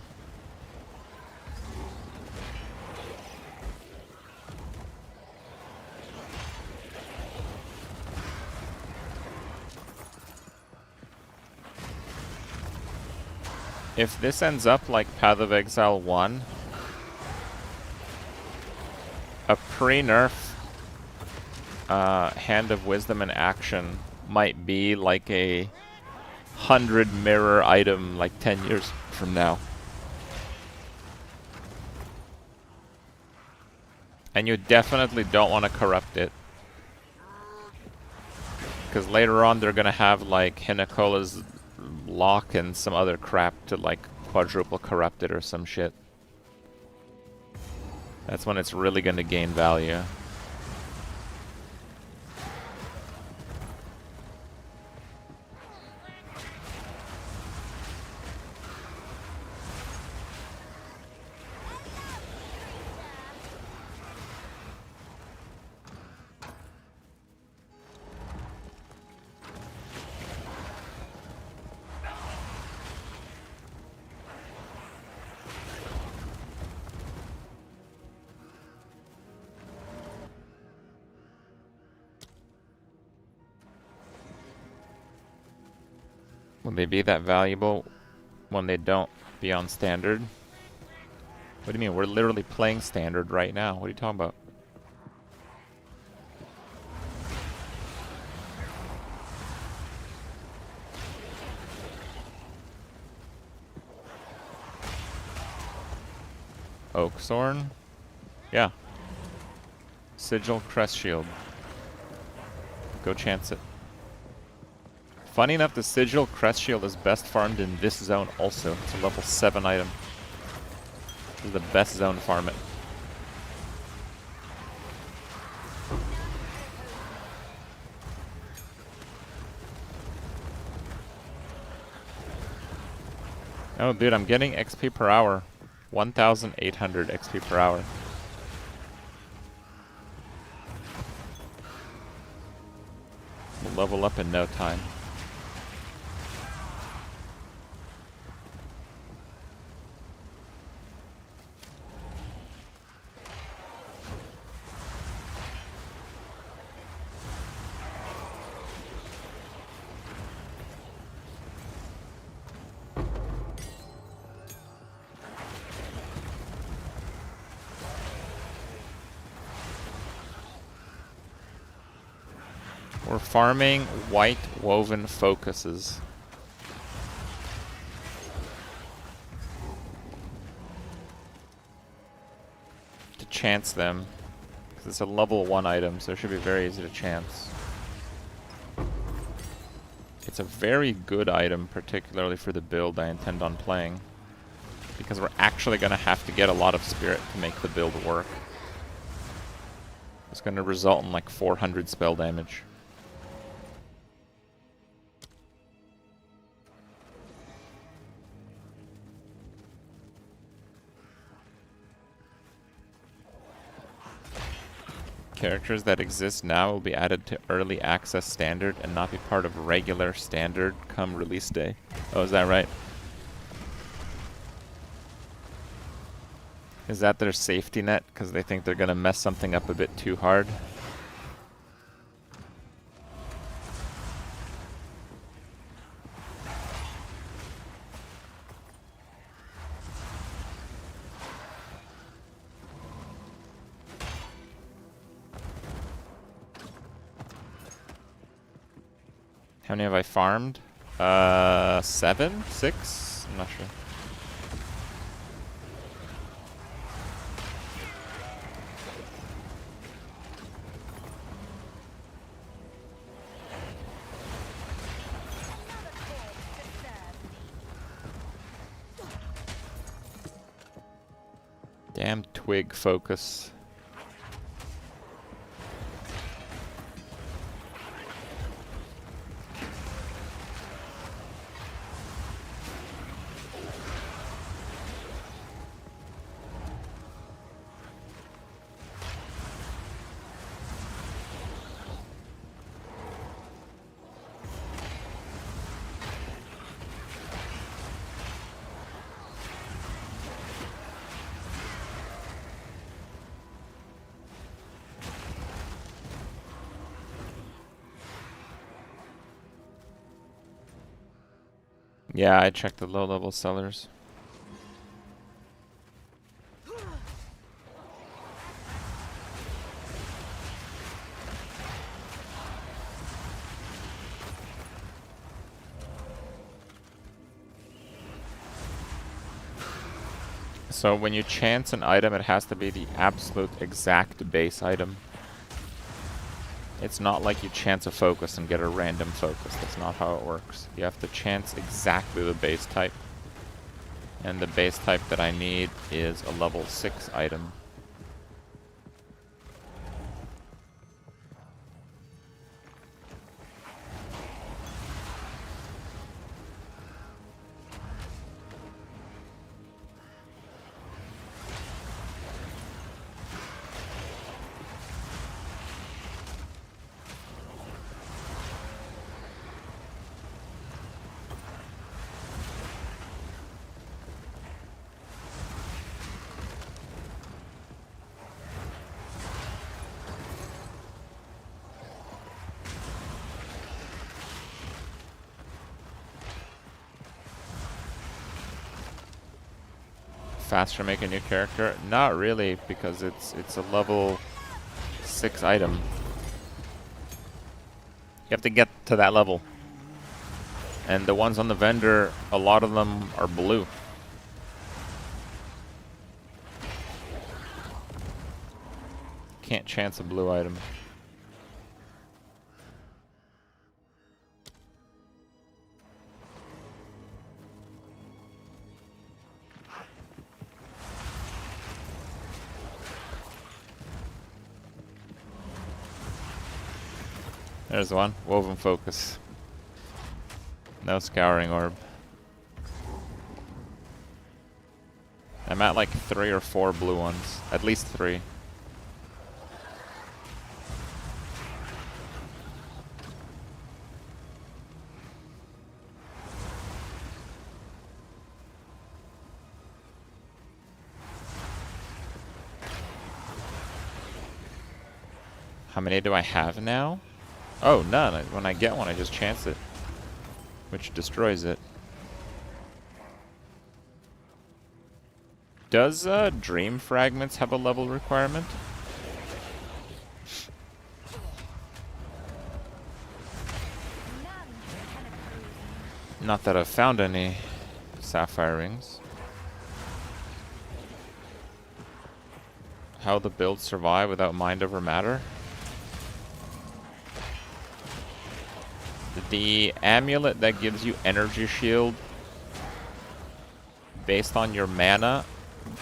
If this ends up like Path of Exile 1, a pre-nerf Hand of Wisdom in action might be like a 100 mirror item like 10 years from now. And you definitely don't want to corrupt it. Because later on they're going to have like Hinekola's lock and some other crap to like quadruple corrupt it or some shit. That's when it's really going to gain value. Will they be that valuable when they don't be on standard? What do you mean? We're literally playing standard right now. What are you talking about? Oakthorn? Yeah. Sigil Crest Shield. Go chance it. Funny enough, the Sigil Crest Shield is best farmed in this zone also. It's a level 7 item. This is the best zone to farm it. Oh dude, I'm getting XP per hour. 1,800 XP per hour. We'll level up in no time. We're farming white woven focuses. To chance them. Because it's a level 1 item, so it should be very easy to chance. It's a very good item, particularly for the build I intend on playing. Because we're actually going to have to get a lot of spirit to make the build work. It's going to result in like 400 spell damage. Characters that exist now will be added to early access standard and not be part of regular standard come release day. Oh, is that right? Is that their safety net? Because they think they're going to mess something up a bit too hard? How many have I farmed? 7? 6? I'm not sure. Damn twig focus. Yeah, I checked the low-level sellers. So when you chance an item, it has to be the absolute exact base item. It's not like you chance a focus and get a random focus. That's not how it works. You have to chance exactly the base type. And the base type that I need is a level 6 item. Faster make a new character? Not really, because it's a level 6 item. You have to get to that level. And the ones on the vendor, a lot of them are blue. Can't chance a blue item. There's one. Woven focus. No scouring orb. I'm at like 3 or 4 blue ones. At least 3. How many do I have now? Oh, none. When I get one, I just chance it, which destroys it. Does Dream Fragments have a level requirement? Not that I've found any sapphire rings. How the builds survive without mind over matter? The amulet that gives you energy shield based on your mana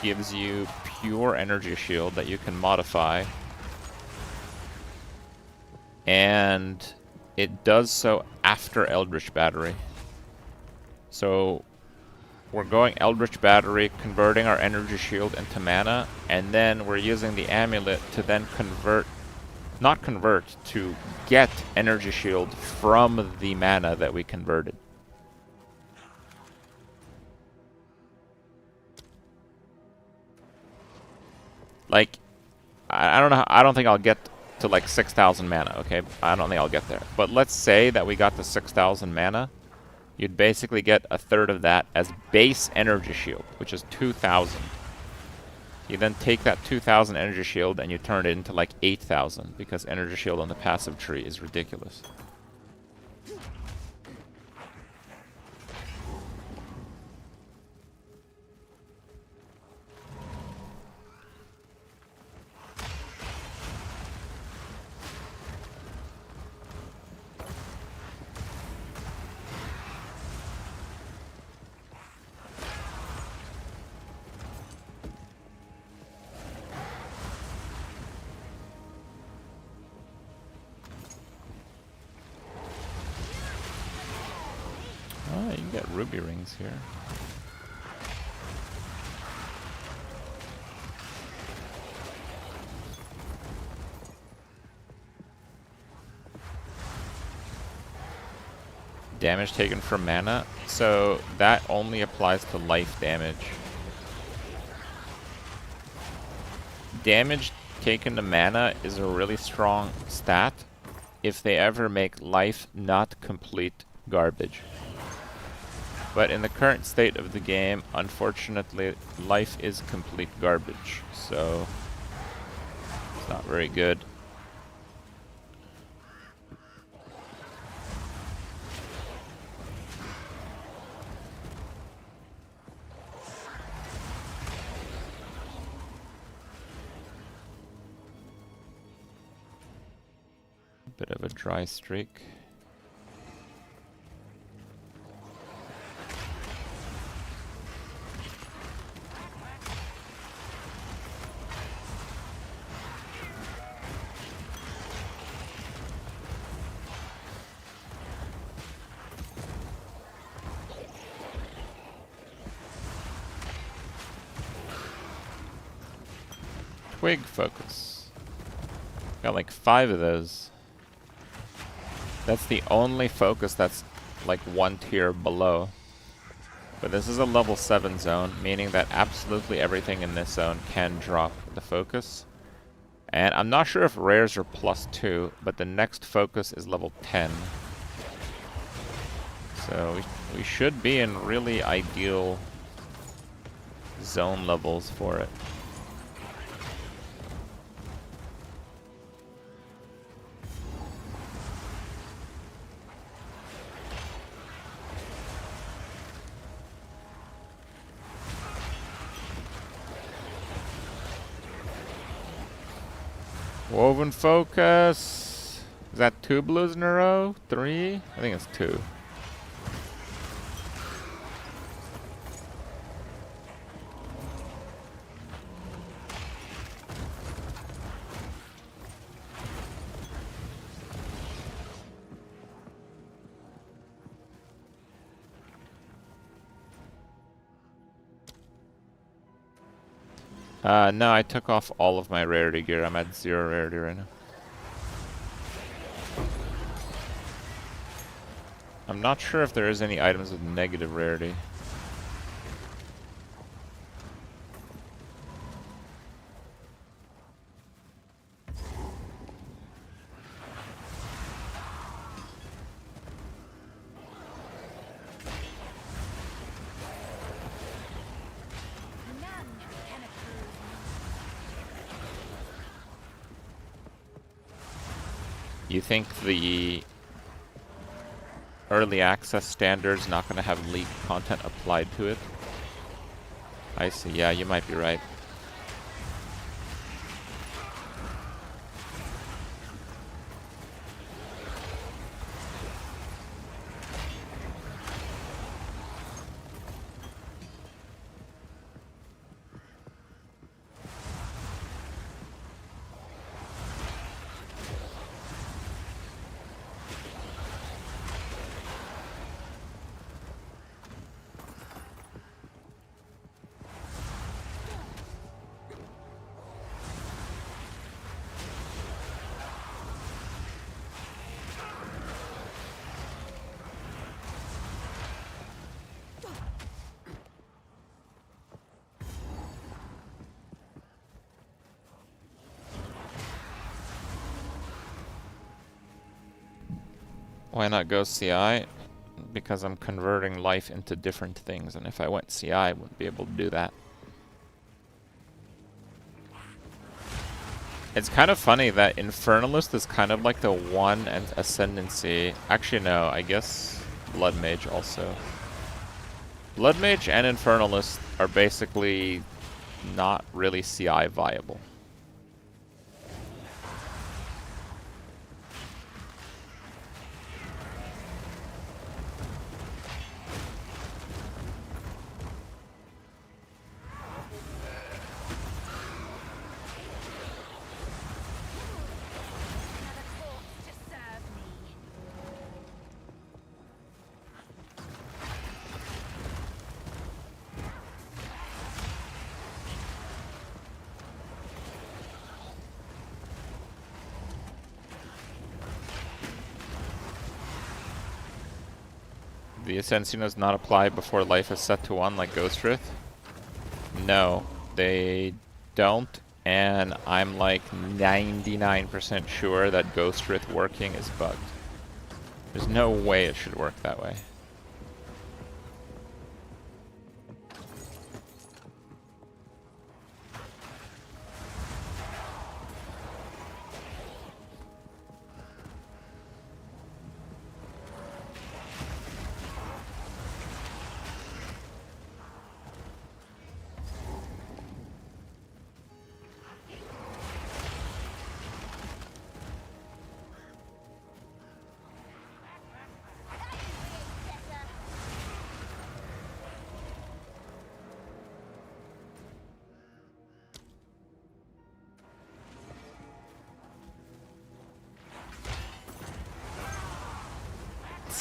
gives you pure energy shield that you can modify and it does so after Eldritch Battery. So we're going Eldritch Battery, converting our energy shield into mana, and then we're using the amulet to then to get energy shield from the mana that we converted. Like, I don't know, I don't think I'll get to like 6,000 mana, okay? I don't think I'll get there. But let's say that we got to 6,000 mana. You'd basically get a third of that as base energy shield, which is 2,000. You then take that 2,000 energy shield and you turn it into like 8,000, because energy shield on the passive tree is ridiculous. Oh, you can get ruby rings here. Damage taken from mana, so that only applies to life damage. Damage taken to mana is a really strong stat if they ever make life not complete garbage. But in the current state of the game, unfortunately, life is complete garbage, so it's not very good. Bit of a dry streak. Twig focus. Got like 5 of those. That's the only focus that's like 1 tier below. But this is a level 7 zone, meaning that absolutely everything in this zone can drop the focus. And I'm not sure if rares are +2, but the next focus is level 10. So we should be in really ideal zone levels for it. Woven focus. Is that 2 blues in a row? 3? I think it's 2. No, I took off all of my rarity gear. I'm at 0 rarity right now. I'm not sure if there is any items with negative rarity. You think the early access standard's not going to have leaked content applied to it? I see. Yeah, you might be right. Why not go CI? Because I'm converting life into different things, and if I went CI, I wouldn't be able to do that. It's kind of funny that Infernalist is kind of like the one and Ascendancy. Actually, no, I guess Blood Mage also. Blood Mage and Infernalist are basically not really CI viable. The Ascension does not apply before life is set to 1 like Ghostrith? No, they don't, and I'm like 99% sure that Ghostrith working is bugged. There's no way it should work that way.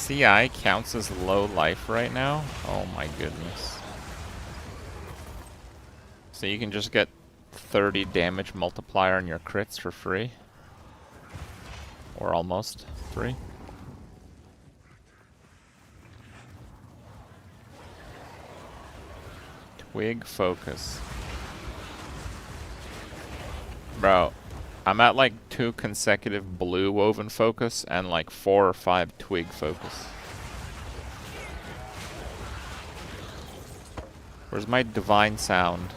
CI counts as low life right now? Oh my goodness. So you can just get 30 damage multiplier on your crits for free? Or almost free? Twig focus. Bro, I'm at like 2 consecutive blue woven focus and like 4 or 5 twig focus. Where's my divine sound?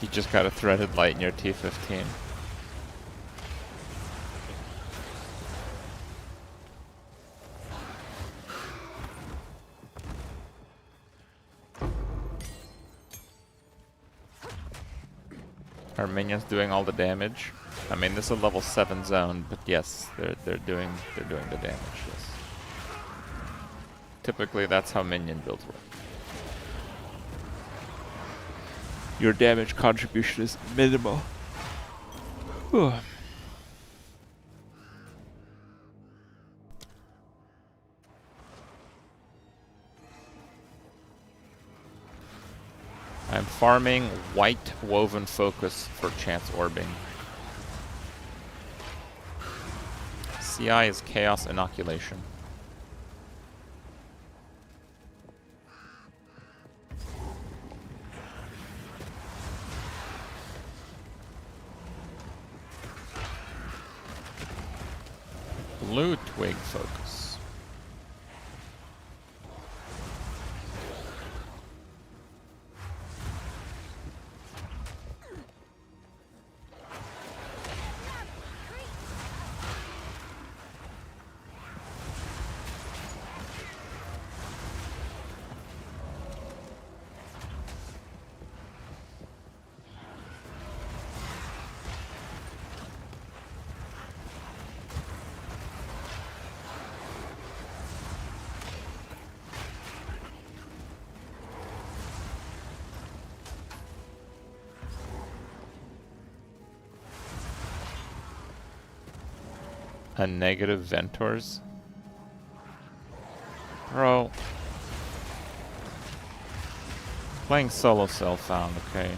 You just got a threaded light in your T15. Our minions doing all the damage. I mean, this is a level 7 zone, but yes, they're doing the damage. Yes. Typically, that's how minion builds work. Your damage contribution is minimal. Whew. I'm farming white woven focus for chance orbing. CI is chaos inoculation. Blue twig focus. A negative Ventors? Bro. Playing solo self-found, okay.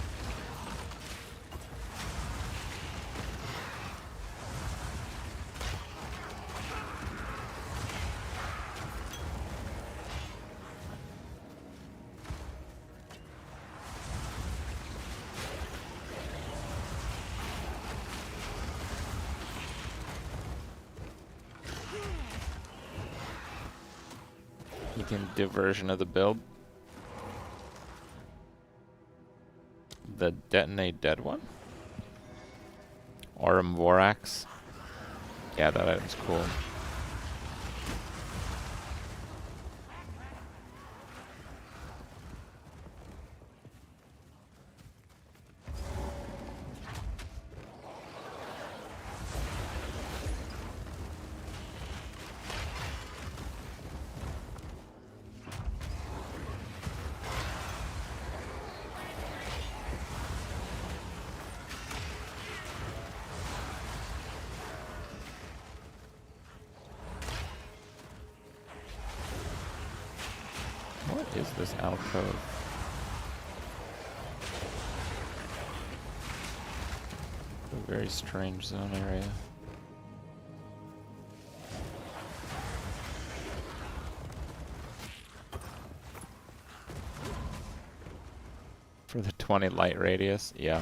You can diversion of the build. The detonate dead one? Aurum Vorax. Yeah, that item's cool. What is this alcove? A very strange zone area. For the 20 light radius, yeah.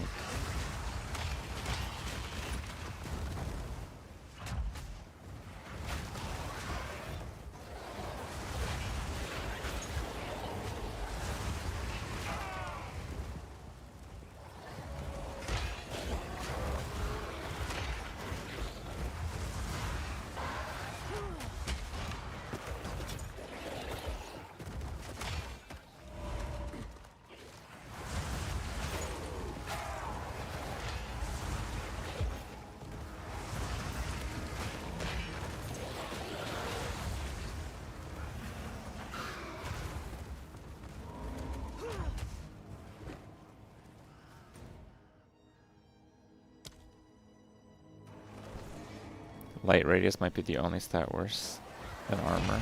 Light radius might be the only stat worse than armor.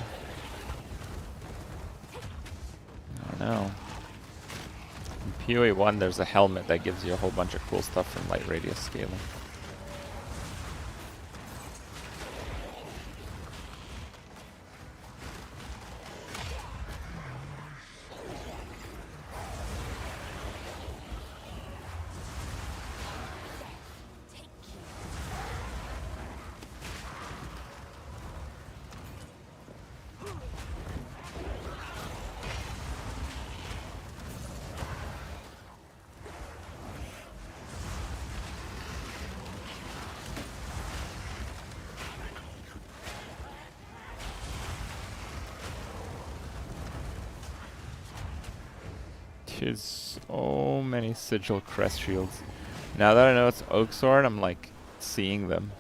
I don't know. In PoE 1 there's a helmet that gives you a whole bunch of cool stuff from light radius scaling. There's so many sigil crest shields. Now that I know it's Oak Sword, I'm like seeing them.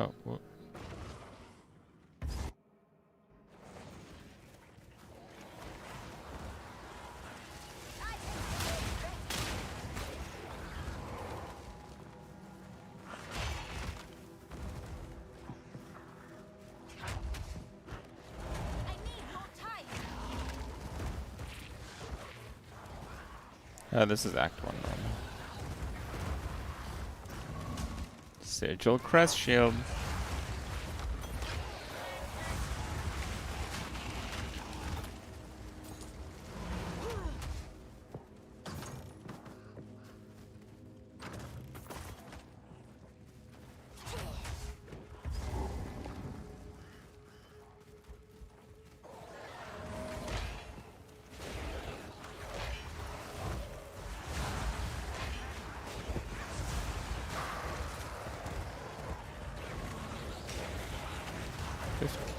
Oh, whoop. This is Act 1 normal. Sigil crest shield.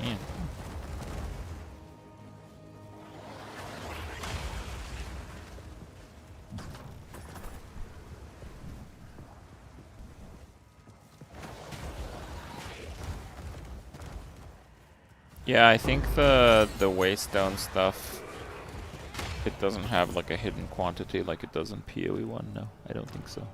Yeah. Yeah, I think the waystone stuff, it doesn't have like a hidden quantity like it does in PoE 1. No, I don't think so.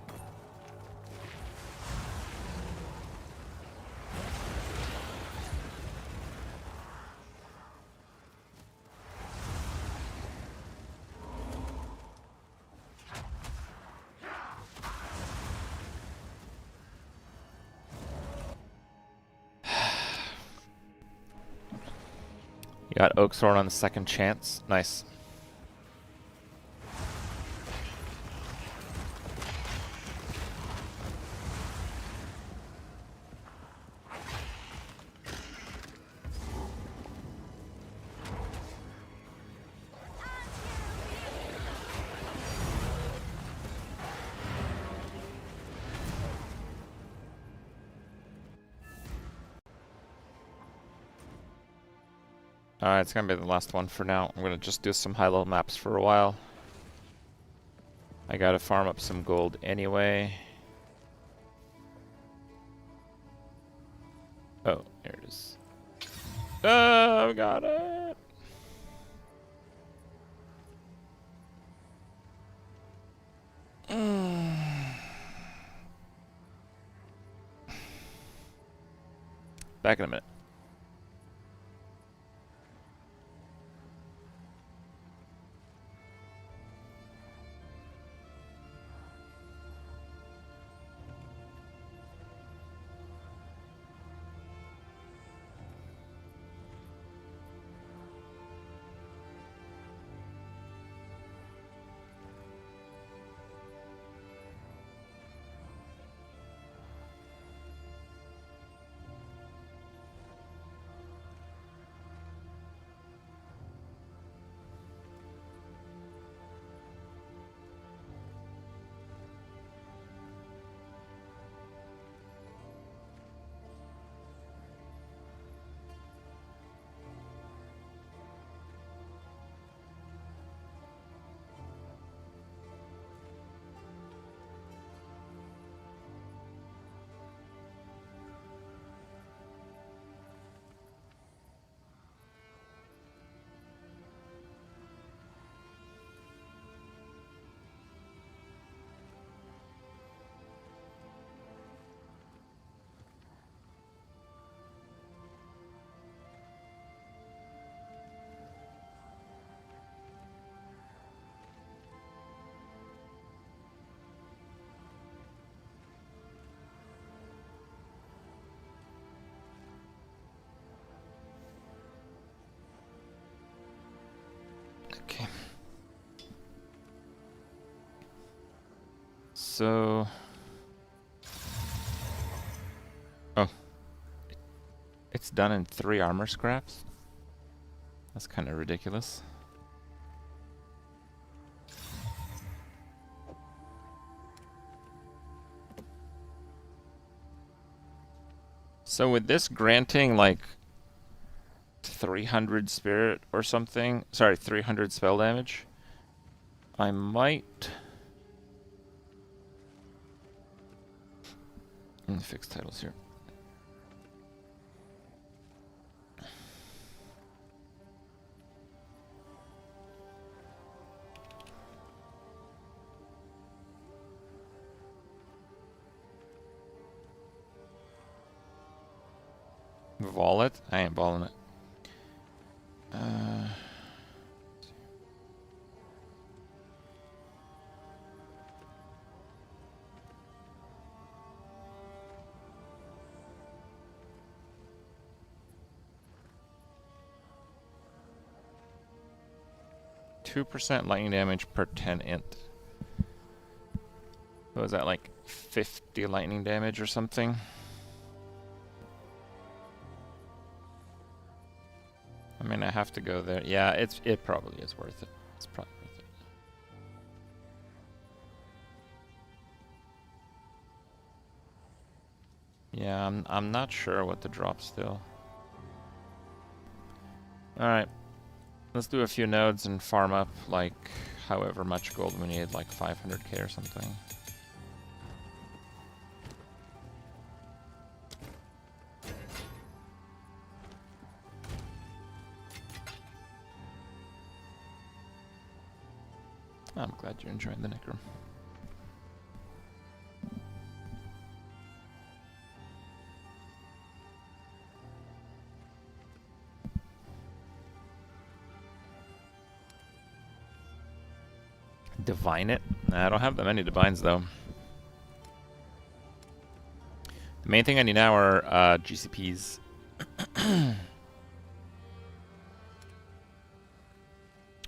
You got Oak Sword on the second chance. Nice. Alright, it's gonna be the last one for now. I'm gonna just do some high-level maps for a while. I gotta farm up some gold anyway. Oh, there it is. Oh, got it! Back in a minute. Okay. So... Oh. It's done in 3 armor scraps? That's kind of ridiculous. So with this granting like 300 spirit or something, sorry, 300 spell damage, I might... Let me fix titles here. Wallet? I ain't balling it. 2% lightning damage per 10 int. What was that, like 50 lightning damage or something? I mean, I have to go there. Yeah, it probably is worth it. It's probably worth it. Yeah, I'm not sure what to drop still. Alright. Let's do a few nodes and farm up, like, however much gold we need, like 500k or something. I'm glad you're enjoying the Necrom. Divine it? Nah, I don't have that many divines though. The main thing I need now are GCPs.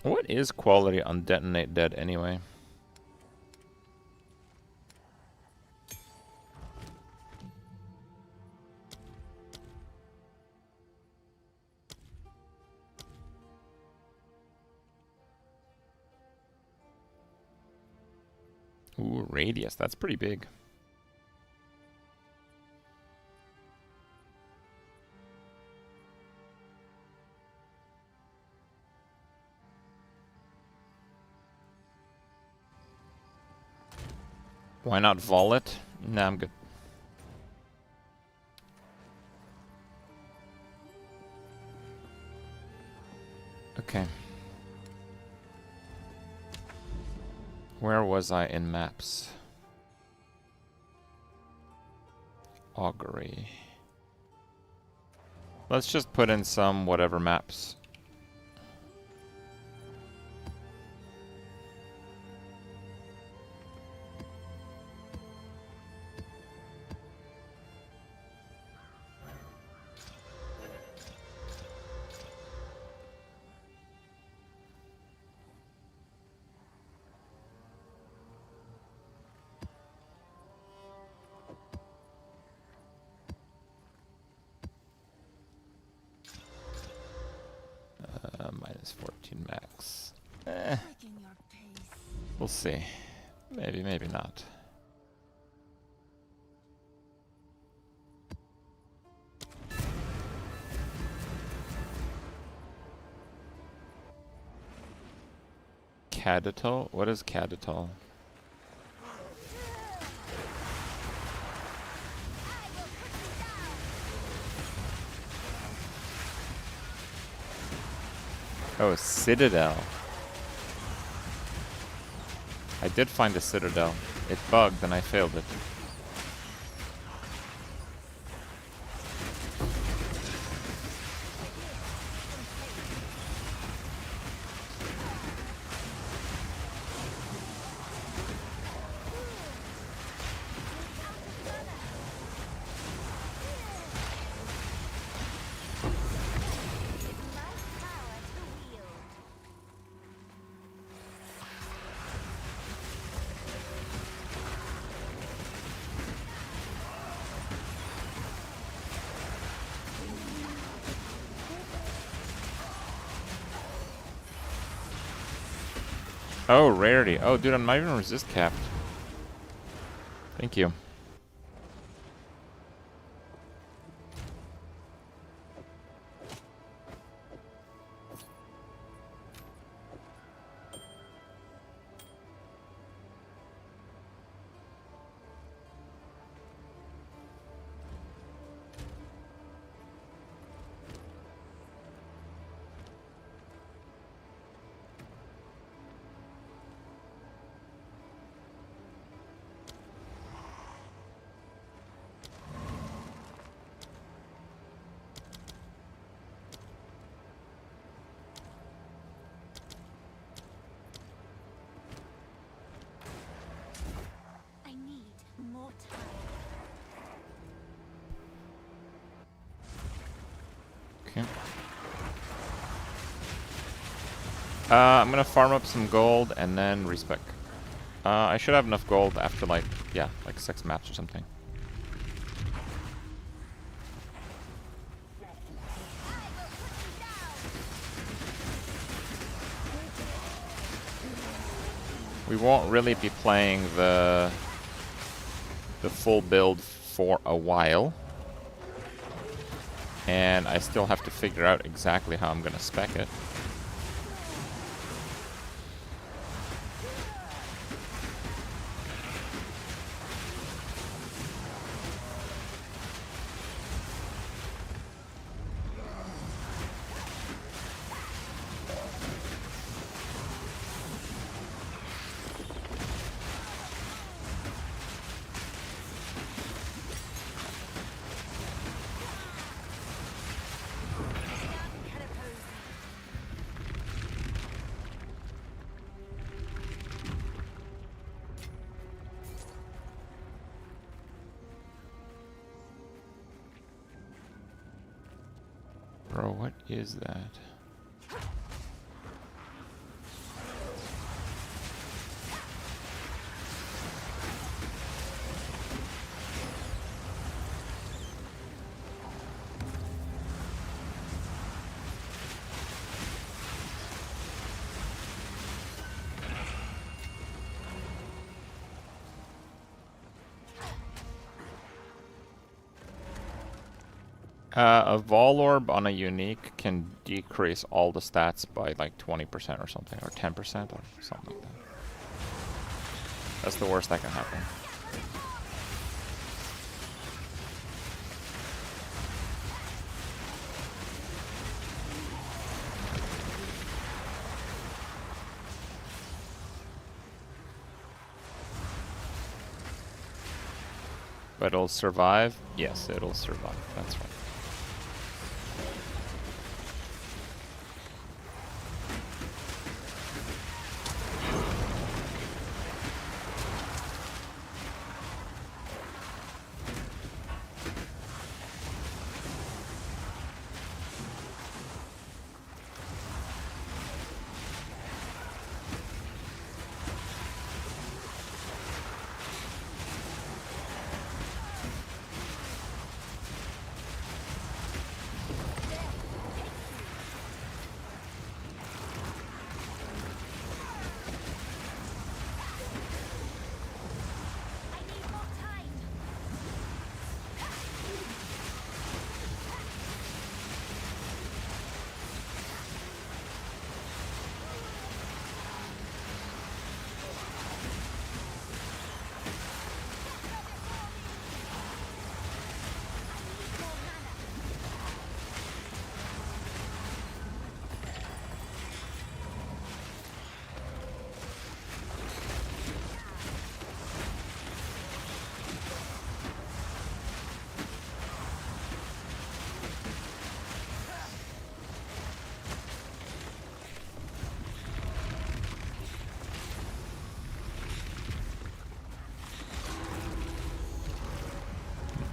What is quality on Detonate Dead anyway? Ooh, radius. That's pretty big. Why not vol it? Nah, I'm good. Okay. Where was I in maps? Augury. Let's just put in some whatever maps. Minus 14 max. We'll see. Maybe, maybe not. Cadital? What is Cadital? Oh, Citadel. I did find a Citadel. It bugged and I failed it. Oh, rarity. Oh, dude, I'm not even resist capped. Thank you. I'm gonna farm up some gold and then respec. I should have enough gold after like 6 maps or something. We won't really be playing the full build for a while. And I still have to figure out exactly how I'm gonna spec it. Bro, what is that? A Vol Orb on a unique can decrease all the stats by like 20% or something, or 10% or something like that. That's the worst that can happen. But it'll survive? Yes, it'll survive. That's right.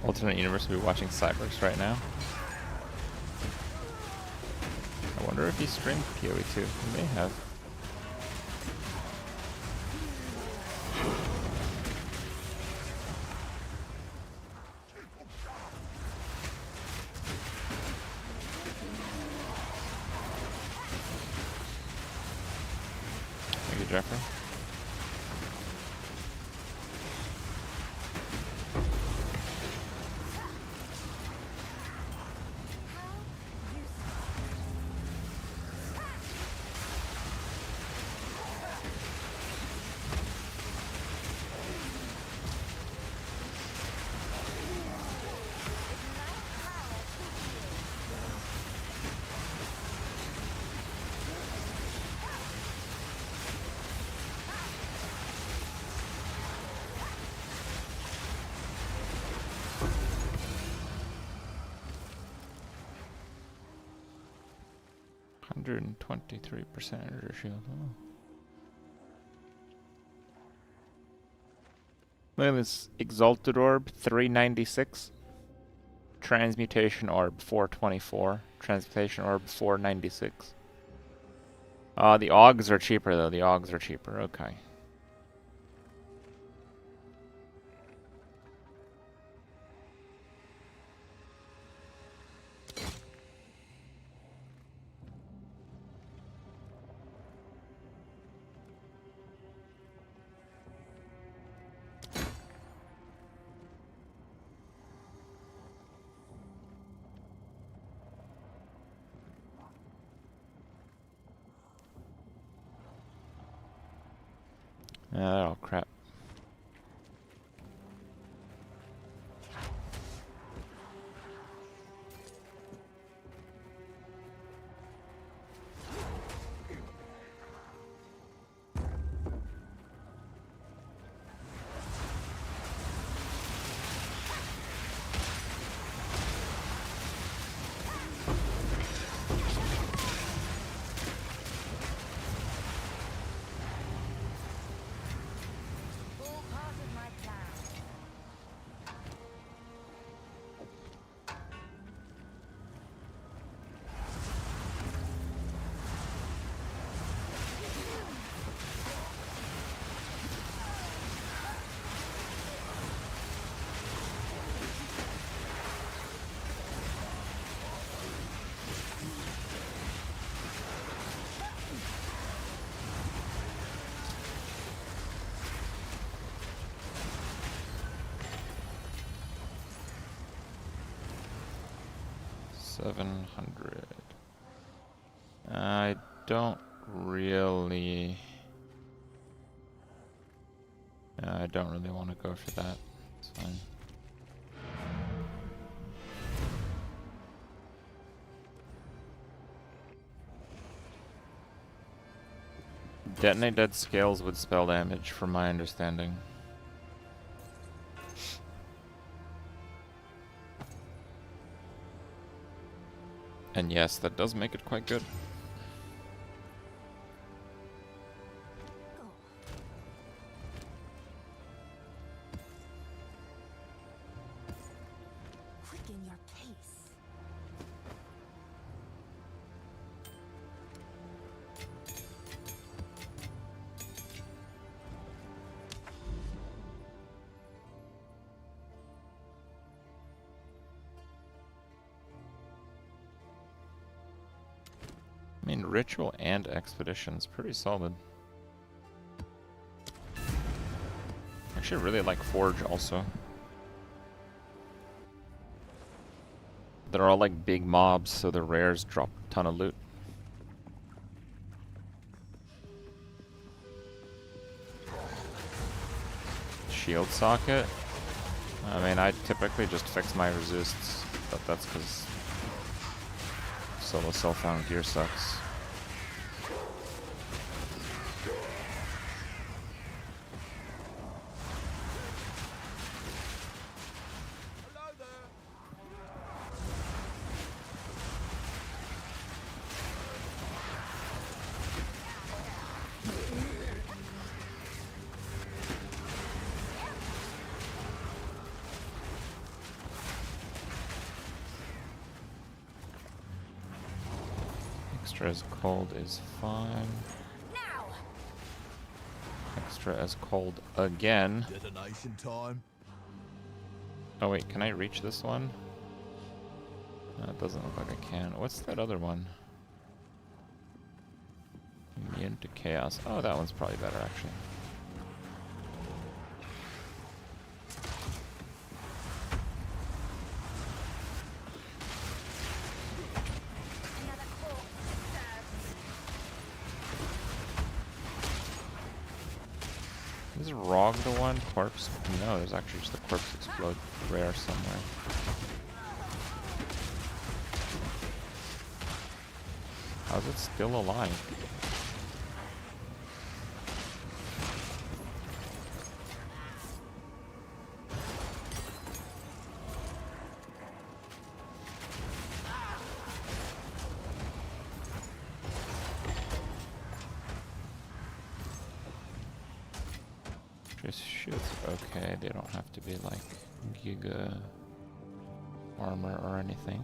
Alternate universe will be watching Cyberx right now. I wonder if he streamed PoE 2. He may have. Thank you, Jeffrey. And 23% energy shield. Oh. Look at this Exalted Orb, 396. Transmutation Orb, 424. Transmutation Orb, 496. The Augs are cheaper though. The Augs are cheaper. Okay. Oh, crap. All part of my plan. $700. I don't really want to go for that. It's fine. Detonate dead scales would spell damage, from my understanding. And yes, that does make it quite good. Quicken your pace. I mean, ritual and expedition's pretty solid. Actually, really like forge also. They're all like big mobs, so the rares drop a ton of loot. Shield socket. I mean, I typically just fix my resists, but that's because solo self-found gear sucks. Extra as cold is fine. Extra as cold again. Detonation time. Oh wait, can I reach this one? No, it doesn't look like I can. What's that other one? Immune to chaos. Oh, that one's probably better actually. Is Rog the one? Corpse? No, there's actually just a corpse explode rare somewhere. How's it still alive? Shields okay, they don't have to be like Giga armor or anything.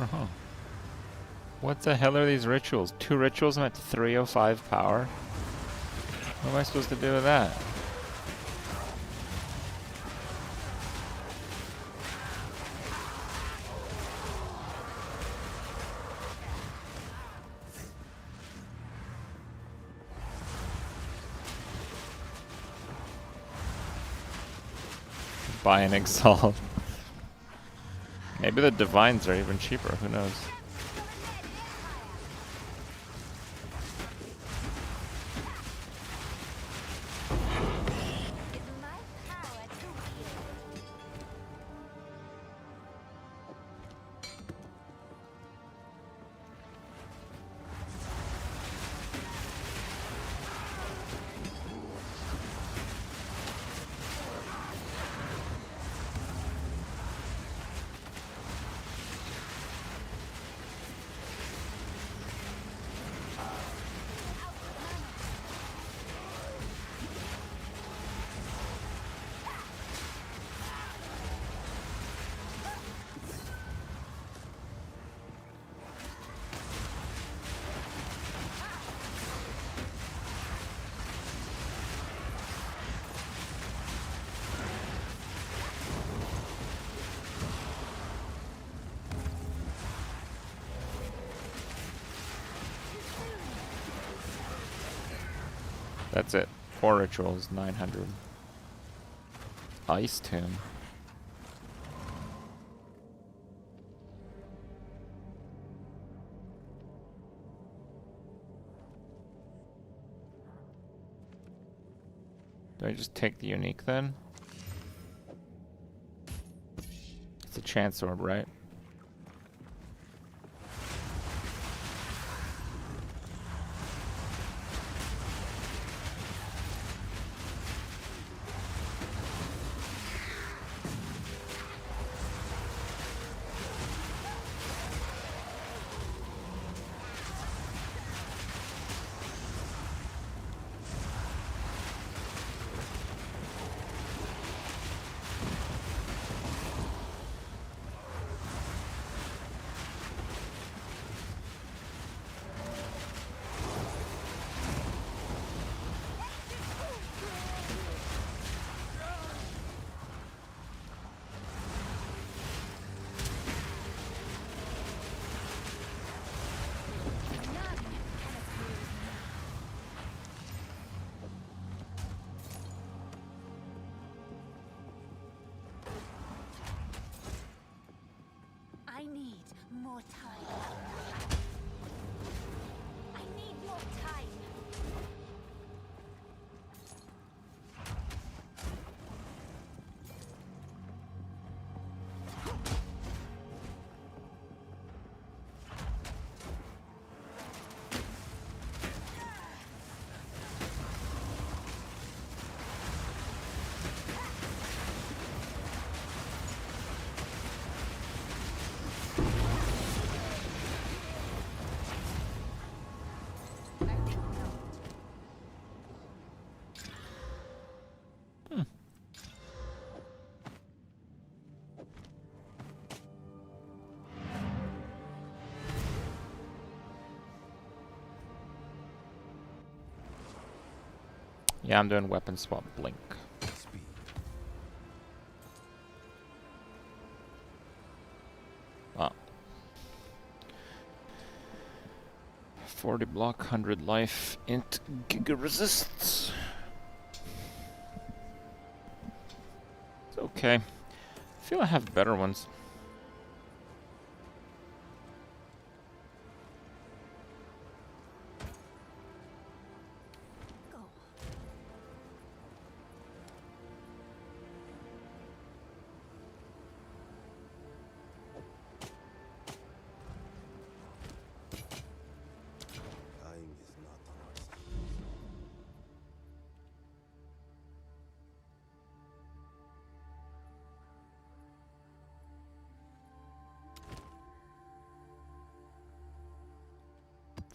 Oh. What the hell are these rituals? 2 rituals, I'm at 305 power? What am I supposed to do with that? Buy an exalt. Maybe the divines are even cheaper, who knows? That's it. 4 rituals, 900. Ice Tomb. Do I just take the unique then? It's a chance orb, right? I need more time. I need more time. Yeah, I'm doing weapon swap blink. Wow. 40 block, 100 life, int giga resists. It's okay. I feel I have better ones.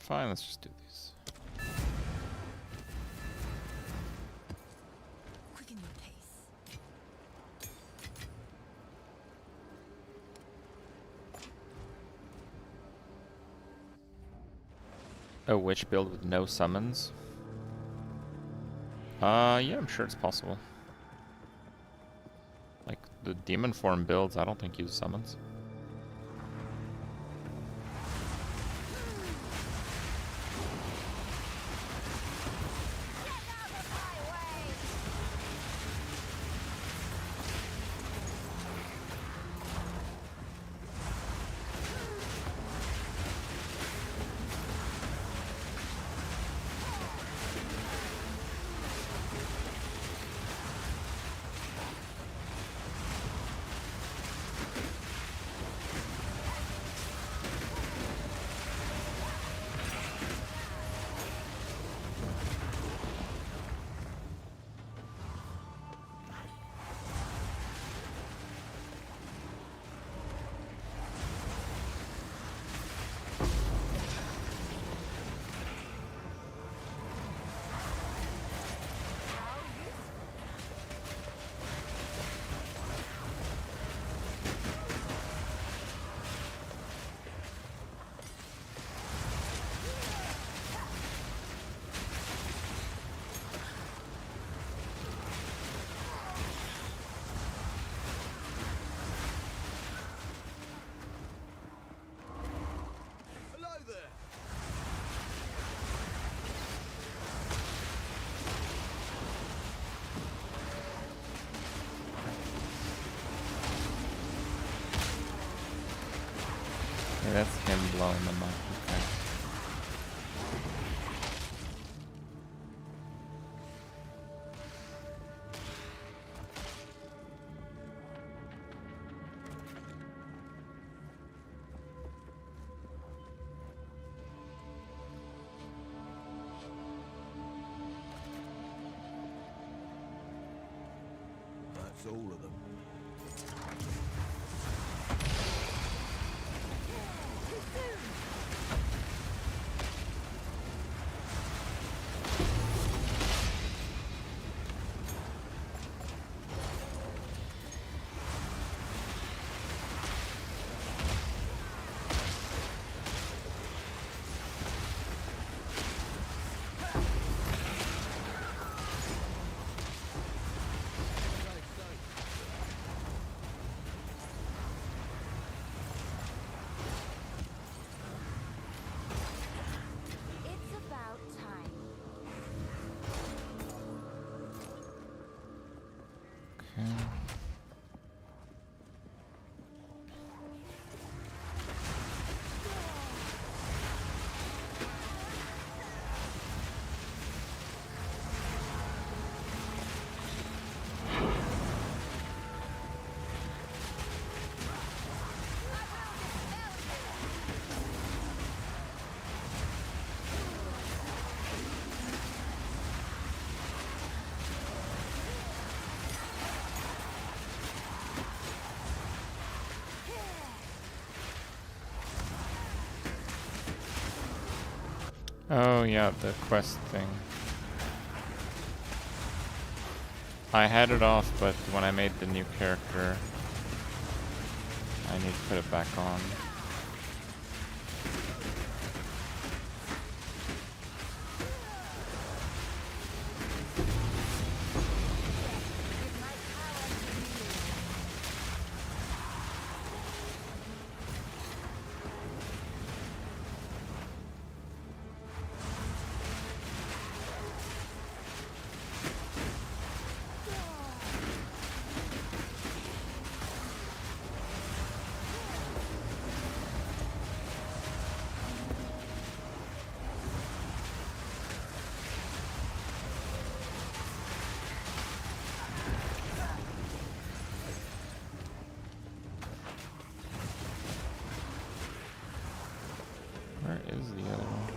Fine, let's just do these. Quicken your pace. A witch build with no summons? Yeah, I'm sure it's possible. Like, the demon form builds, I don't think use summons. Yeah, that's him blowing them up. Okay. That's all of them. Oh yeah, the quest thing. I had it off, but when I made the new character, I need to put it back on. Where is the other one?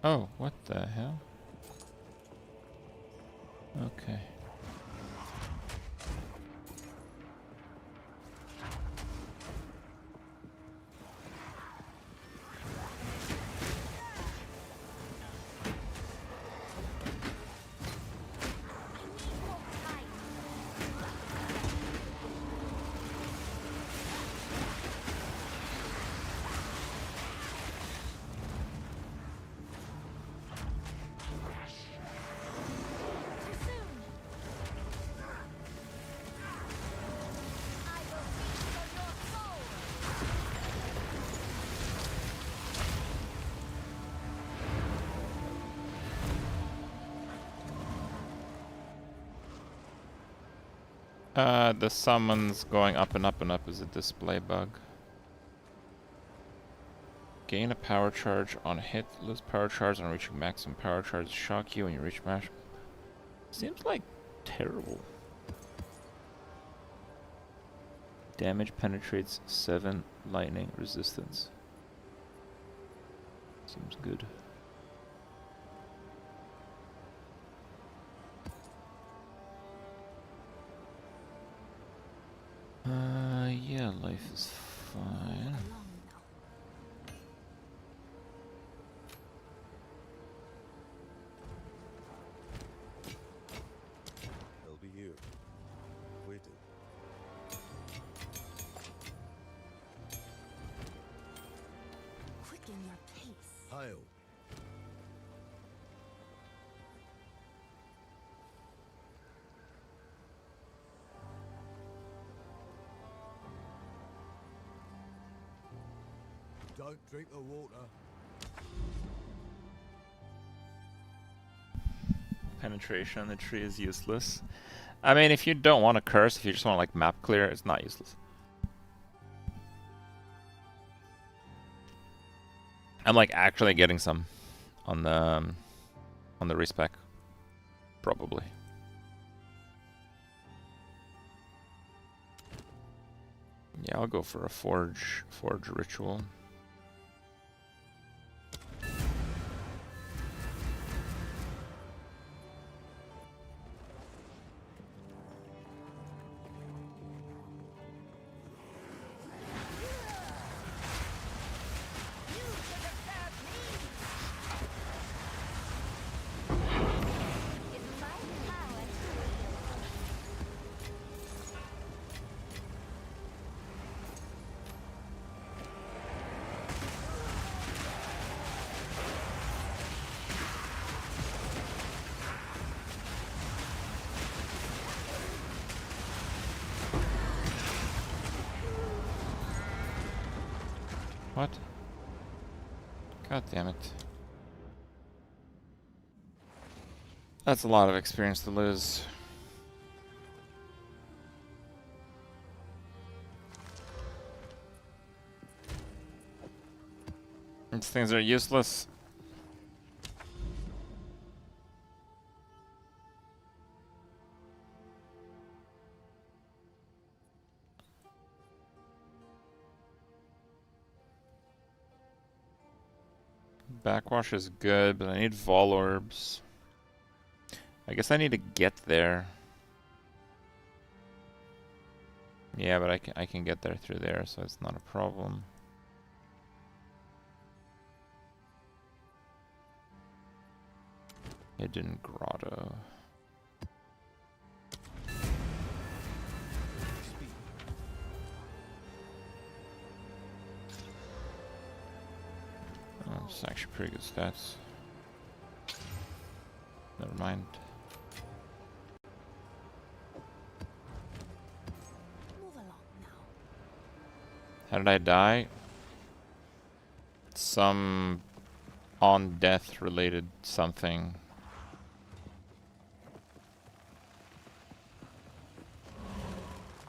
Oh, what the hell? Okay. The summons going up and up and up is a display bug. Gain a power charge on hit, lose power charge on reaching maximum power charge, shock you when you reach max. Seems like terrible. Damage penetrates 7 lightning resistance. Seems good. Yeah, life is fine. They'll be here. Waiting. Quicken your pace. Hail. Don't drink the water. Penetration on the tree is useless. I mean, if you don't want to curse, if you just want to like map clear, it's not useless. I'm like actually getting some on the respec, probably. Yeah, I'll go for a forge ritual. What? God damn it. That's a lot of experience to lose. These things are useless. Backwash is good, but I need Vol Orbs. I guess I need to get there. Yeah, but I can get there through there, so it's not a problem. Hidden Grotto. Oh, it's actually pretty good stats. Never mind. Move along now. How did I die? Some on death related something.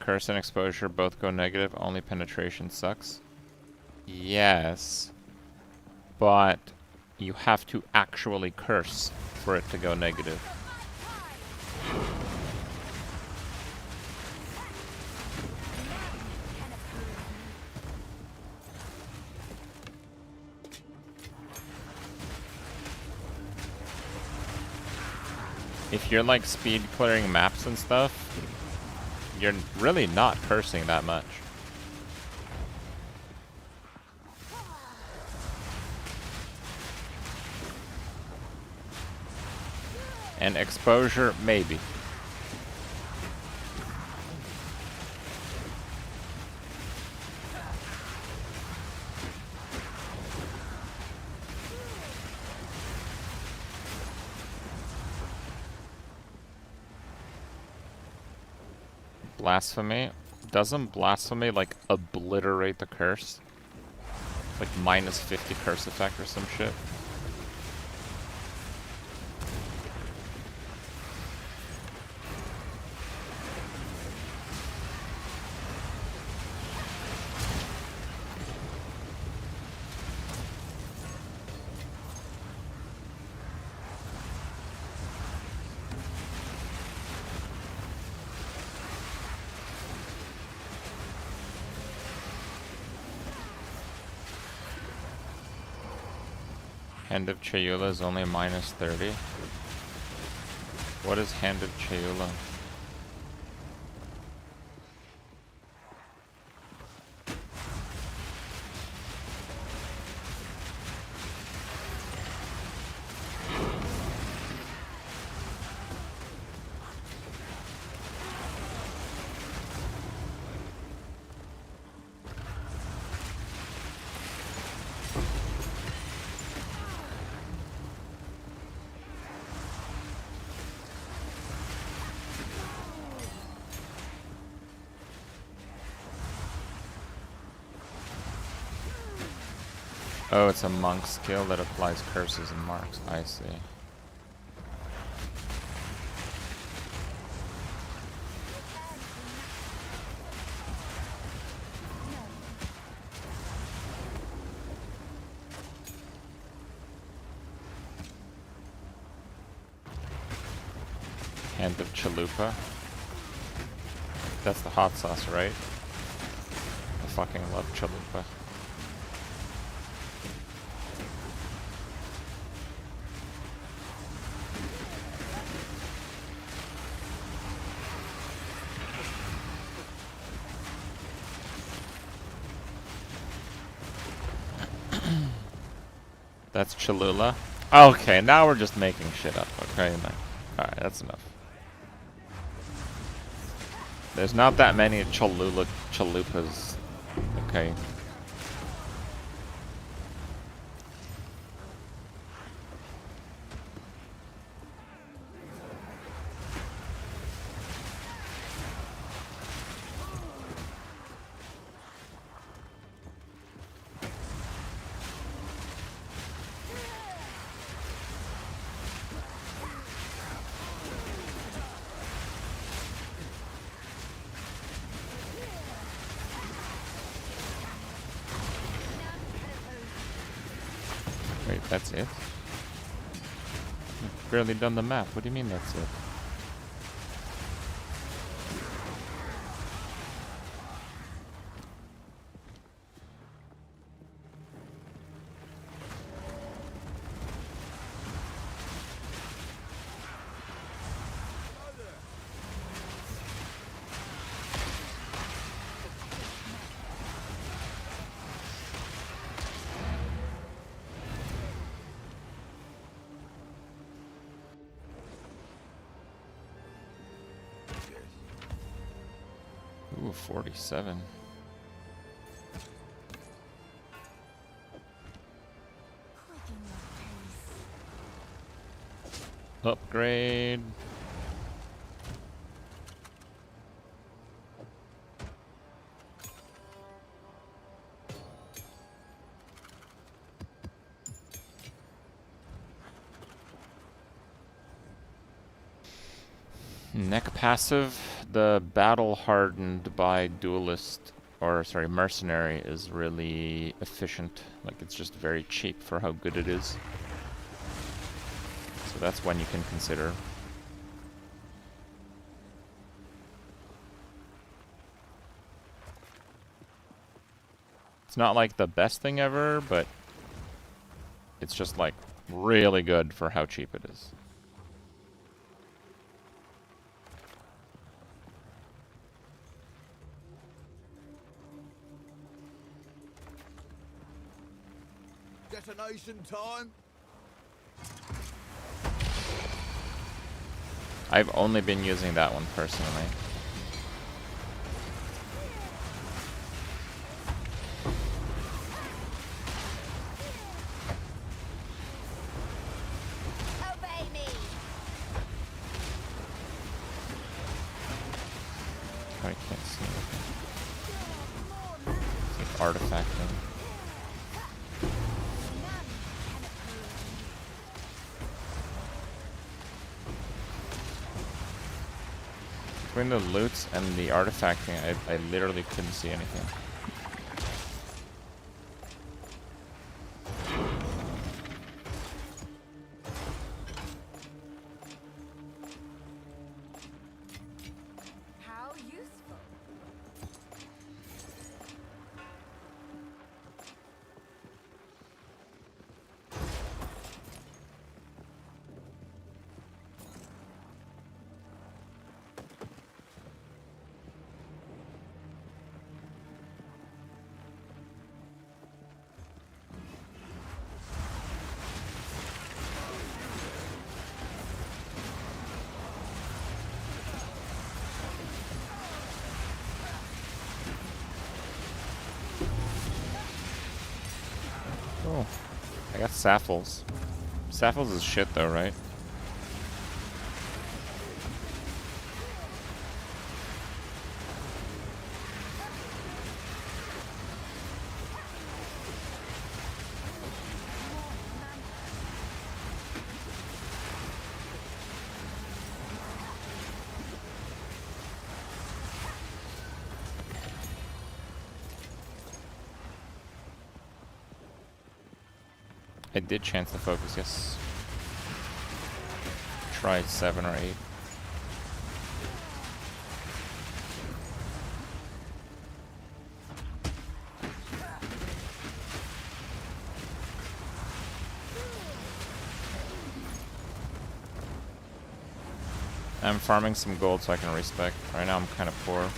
Curse and exposure both go negative, only penetration sucks. Yes. But you have to actually curse for it to go negative. If you're like speed clearing maps and stuff, you're really not cursing that much. And exposure, maybe. Blasphemy? Doesn't blasphemy like obliterate the curse? Like minus 50 curse effect or some shit? Hand of Chayula is only minus 30. What is Hand of Chayula? Oh, it's a monk skill that applies curses and marks. I see. Hand of Chalupa. That's the hot sauce, right? I fucking love Chalupa. That's Cholula. Okay, now we're just making shit up. Okay, alright, that's enough. There's not that many chalupas. Okay. Wait, that's it? I've barely done the map. What do you mean that's it? Ooh, 47. Upgrade. Neck passive, the battle hardened by duelist, or sorry, mercenary is really efficient. Like it's just very cheap for how good it is. So that's one you can consider. It's not like the best thing ever, but it's just like really good for how cheap it is. Detonation time. I've only been using that one personally. Obey me. I can't see anything. It's like artifacting. Between the loots and the artifacting, I literally couldn't see anything. How useful. got Saffles. Saffles is shit though, right? I did chance the focus, yes. Tried 7 or 8. I'm farming some gold so I can respec. Right now I'm kind of poor.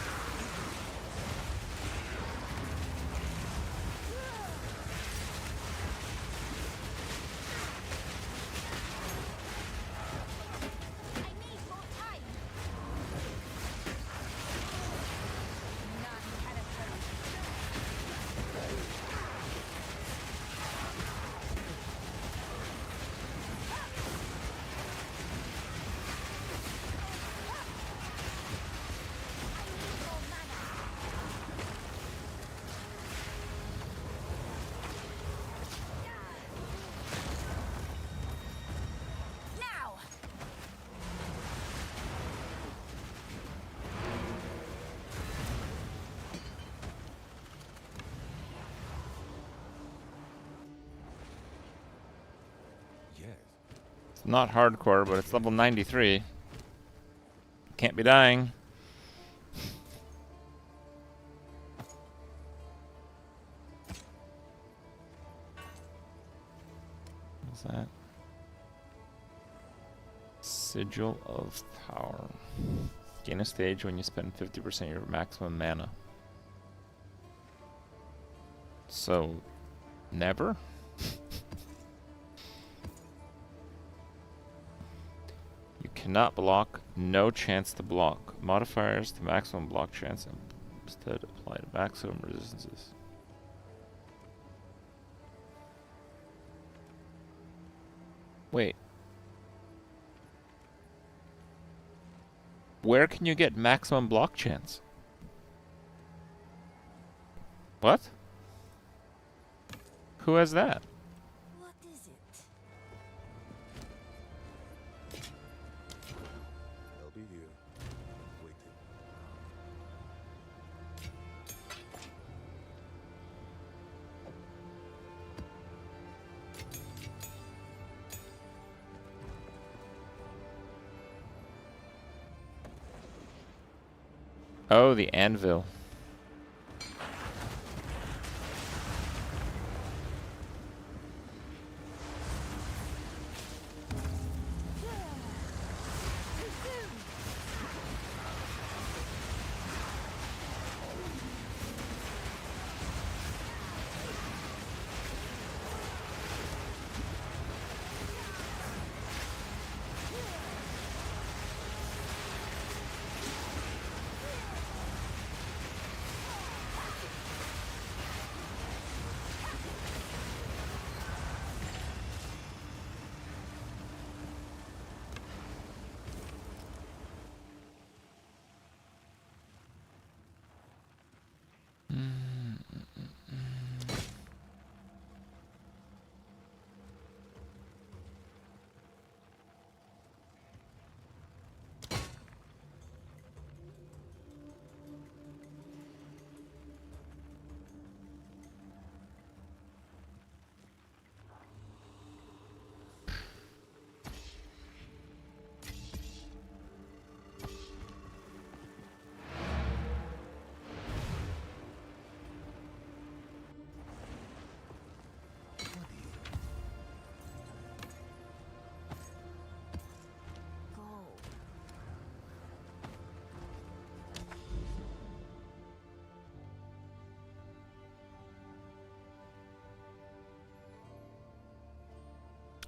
It's not hardcore, but it's level 93. Can't be dying. What's that? Sigil of Power. Gain a stage when you spend 50% of your maximum mana. So, never? You cannot block, no chance to block. Modifiers to maximum block chance and instead apply to maximum resistances. Wait. Where can you get maximum block chance? What? Who has that? What is it? I'll be here, waiting. Oh, the anvil.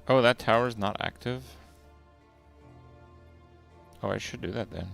Oh, that tower's not active? Oh, I should do that then.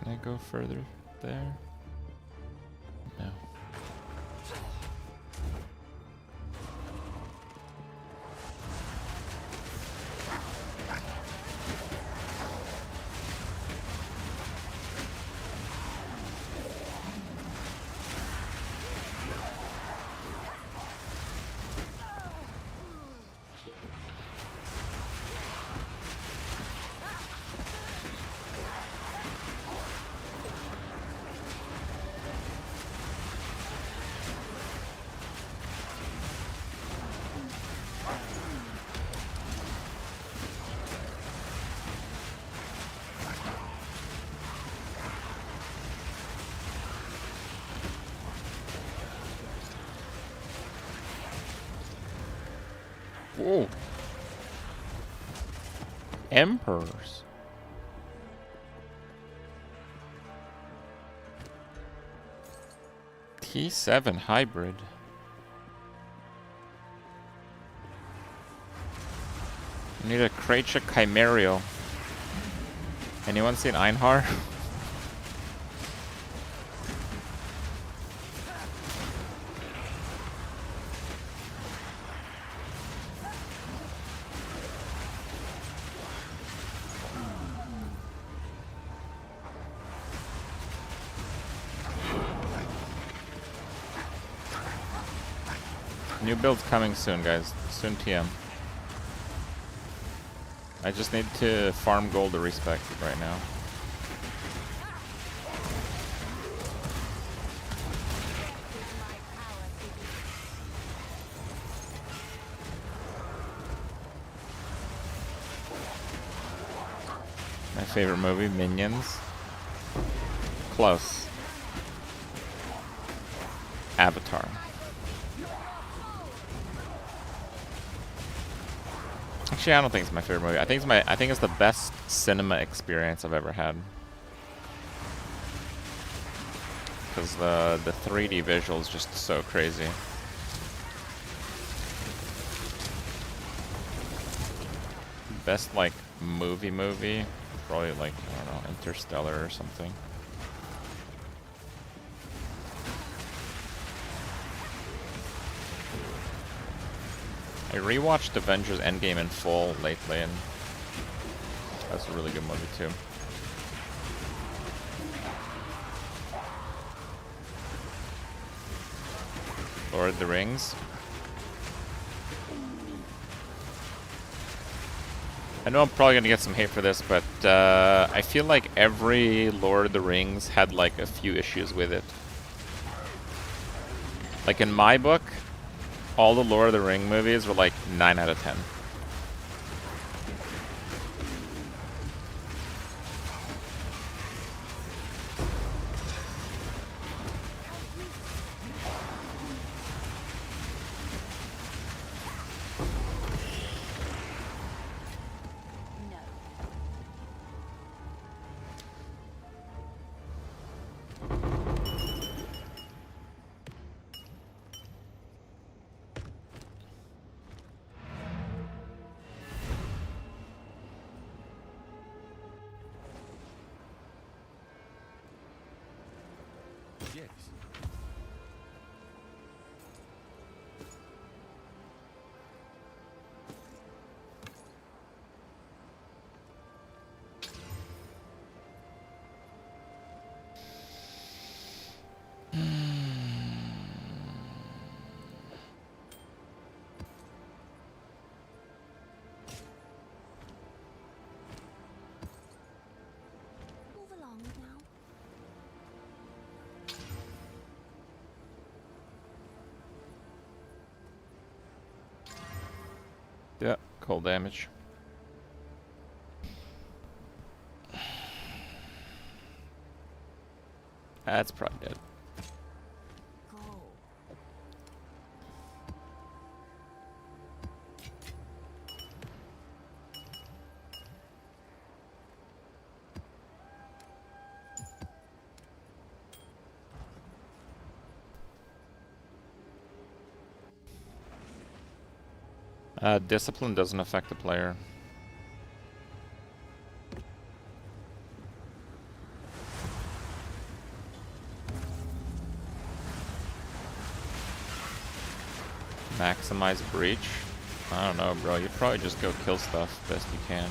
Can I go further there? No. Whoa. Emperors. T7 hybrid. I need a Kracha Chimerio. Anyone seen Einhar? New build's coming soon, guys. Soon TM. I just need to farm gold to respec right now. My favorite movie, Minions. Close. Avatar. Actually, I don't think it's my favorite movie. I think it's the best cinema experience I've ever had. Because the 3D visual is just so crazy. Best like movie, probably like, I don't know, Interstellar or something. I rewatched Avengers Endgame in full lately, and that's a really good movie too. Lord of the Rings. I know I'm probably gonna get some hate for this, but I feel like every Lord of the Rings had like a few issues with it. Like in my book, all the Lord of the Ring movies were like 9 out of 10. Yeah, cold damage. That's probably dead. Discipline doesn't affect the player. Maximize breach. I don't know, bro. You probably just go kill stuff best you can.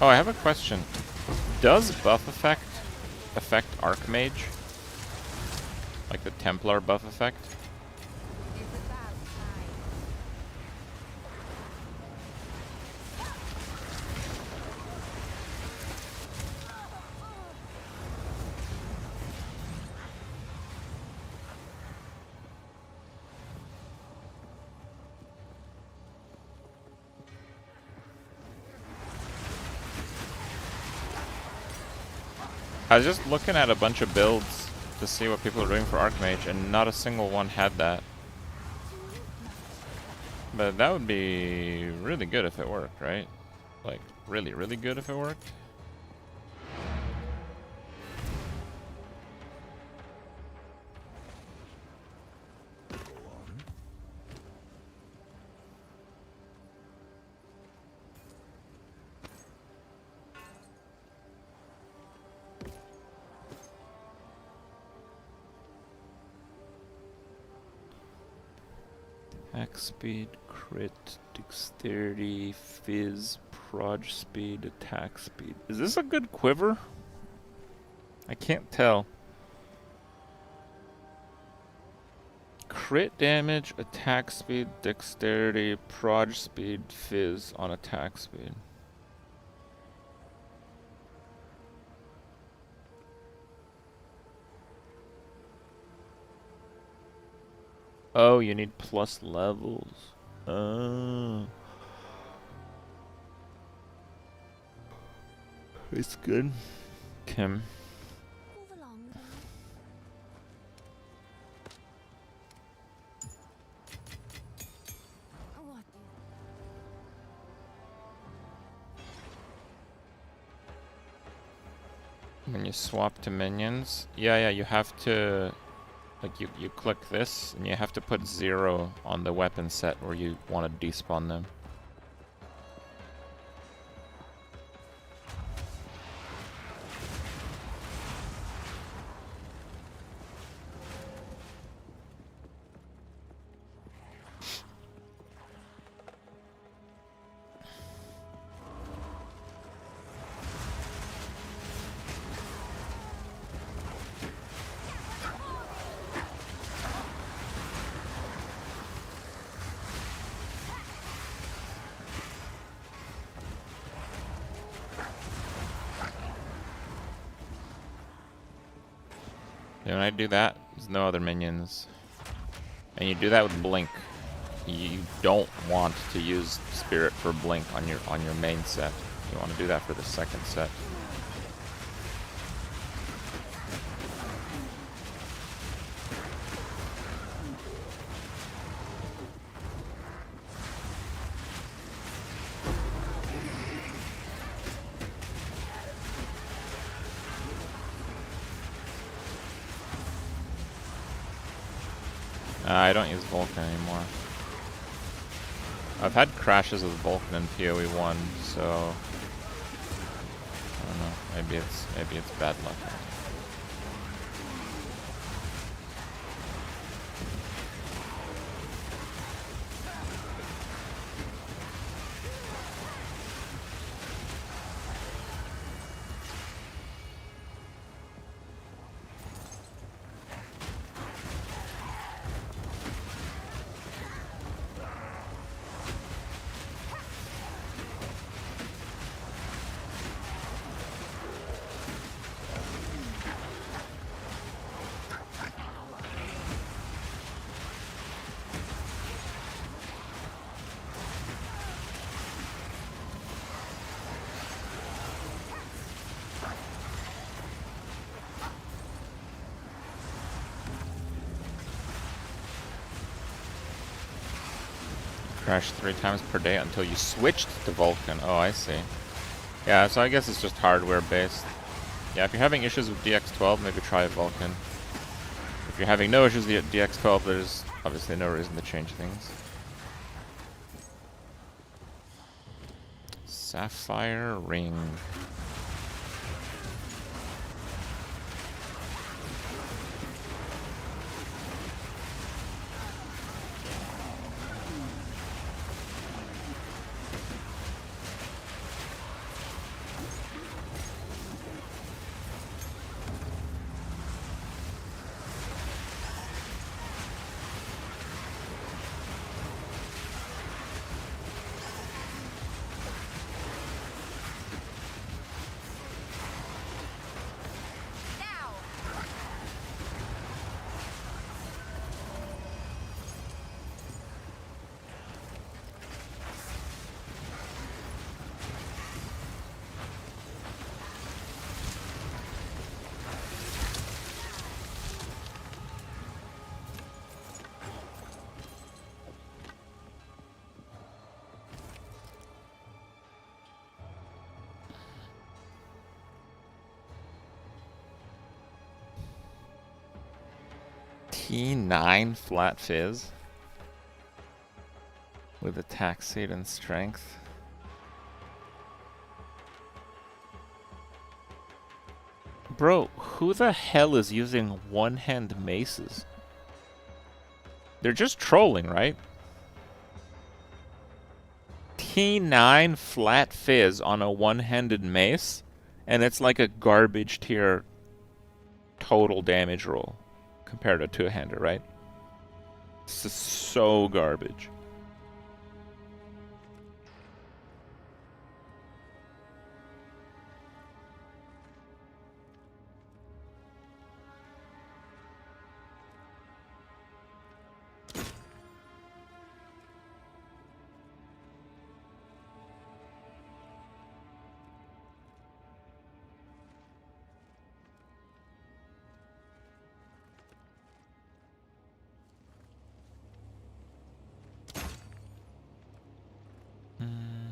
Oh, I have a question. Does buff effect affect Archmage? Like the Templar buff effect? I was just looking at a bunch of builds to see what people are doing for Archmage, and not a single one had that. But that would be really good if it worked, right? Like, really, really good if it worked. Attack speed, crit, dexterity, fizz, proj speed, attack speed. Is this a good quiver? I can't tell. Crit damage, attack speed, dexterity, proj speed, fizz on attack speed. Oh, you need plus levels. Oh. It's good. Kim. When you swap to minions, yeah, you have to, like, you click this, and you have to put 0 on the weapon set where you want to despawn them. When I do that, there's no other minions. And you do that with Blink. You don't want to use Spirit for Blink on your main set. You want to do that for the second set. I don't use Vulcan anymore. I've had crashes with Vulcan in PoE 1, so I don't know. Maybe it's bad luck. crash 3 times per day until you switched to Vulkan. Oh, I see. Yeah, so I guess it's just hardware based. Yeah, if you're having issues with DX12, maybe try Vulkan. If you're having no issues with DX12, there's obviously no reason to change things. Sapphire Ring. T9 Flat Fizz with attack speed and strength. Bro, who the hell is using one-hand maces? They're just trolling, right? T9 Flat Fizz on a one-handed mace, and it's like a garbage tier total damage roll compared to a two-hander, right? This is so garbage. Mm,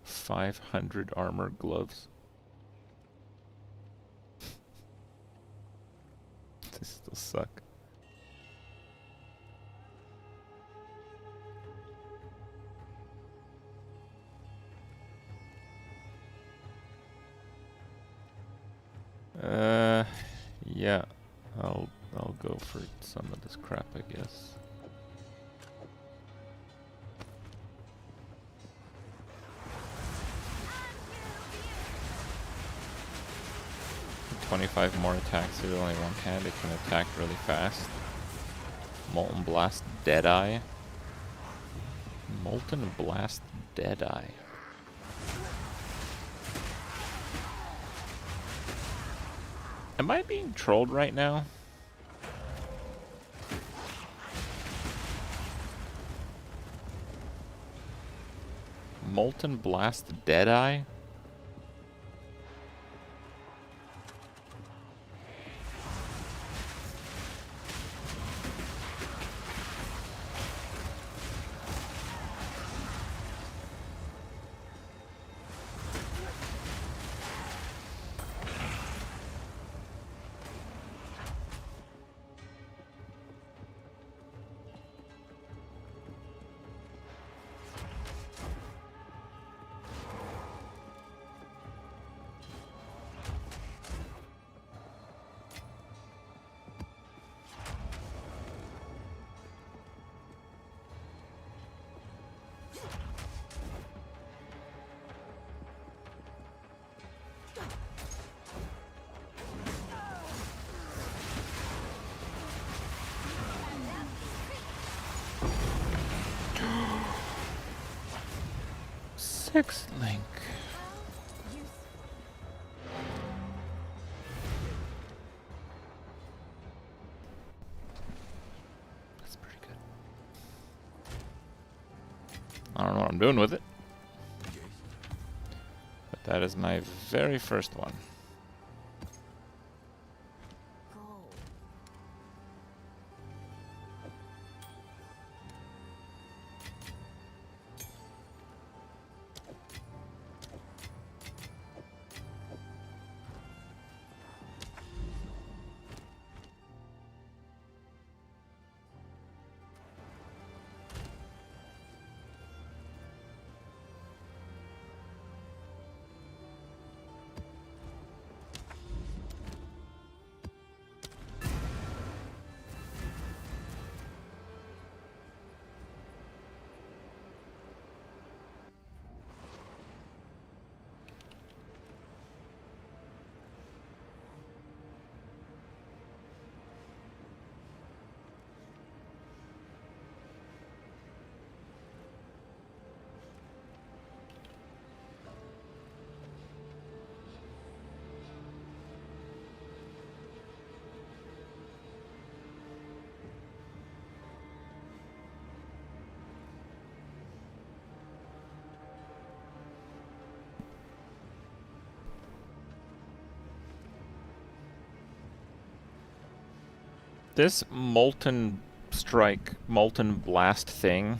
500 armor gloves. They still suck. Yeah, I'll go for some of this crap, I guess. 25 more attacks with only one hand. It can attack really fast. Molten Blast Deadeye. Molten Blast Deadeye. Am I being trolled right now? Molten Blast Deadeye? Sixth link. That's pretty good. I don't know what I'm doing with it, but that is my very first one. This molten strike, molten blast thing.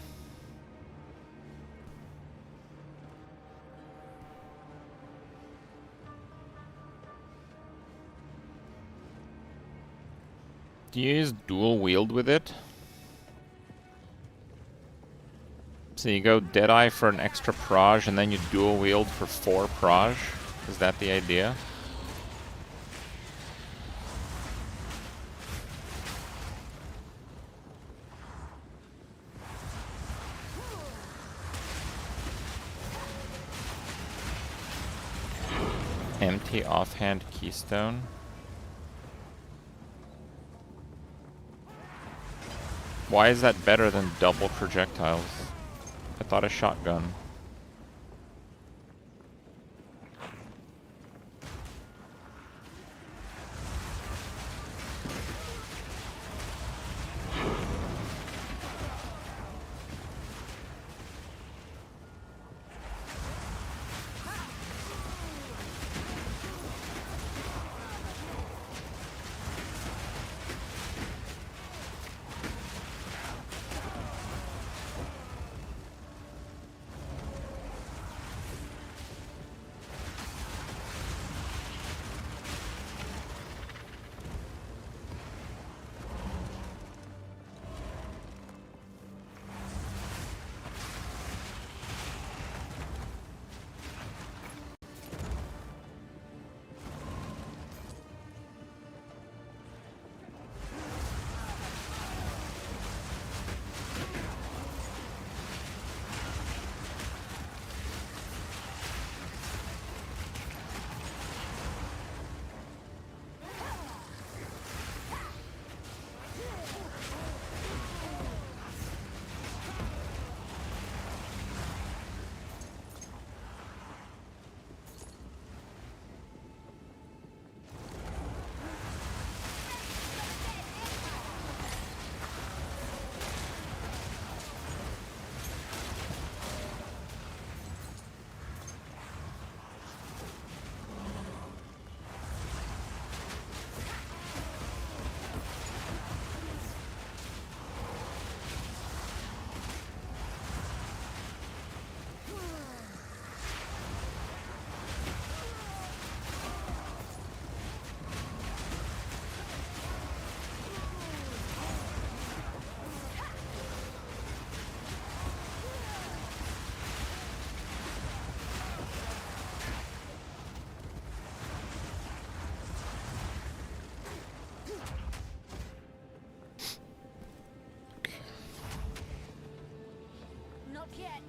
Do you use dual wield with it? So you go Deadeye for an extra proj and then you dual wield for 4 proj? Is that the idea? Empty offhand keystone. Why is that better than double projectiles? I thought a shotgun. Not yet.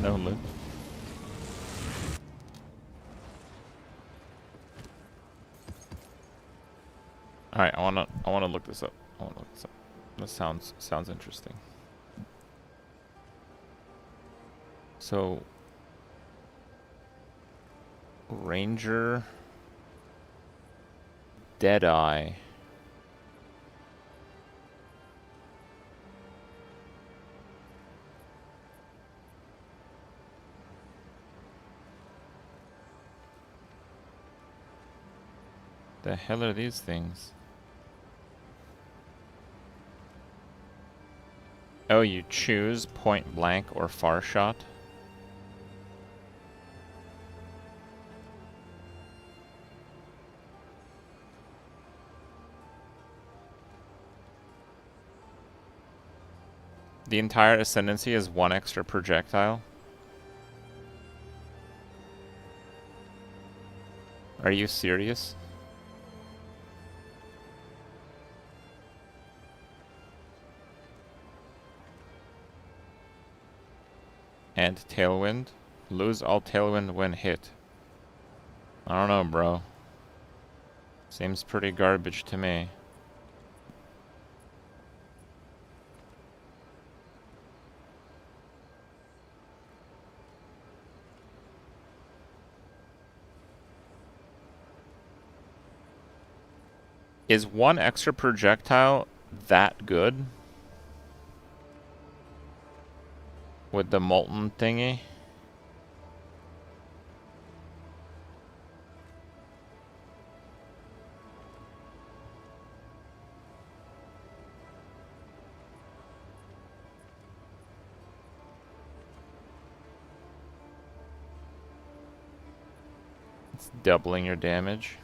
No loot. Alright, I wanna look this up. This sounds interesting. So Ranger Deadeye. The hell are these things? Oh, you choose point blank or far shot? The entire ascendancy is 1 extra projectile? Are you serious? And tailwind. Lose all tailwind when hit. I don't know, bro. Seems pretty garbage to me. Is 1 extra projectile that good? With the molten thingy? It's doubling your damage.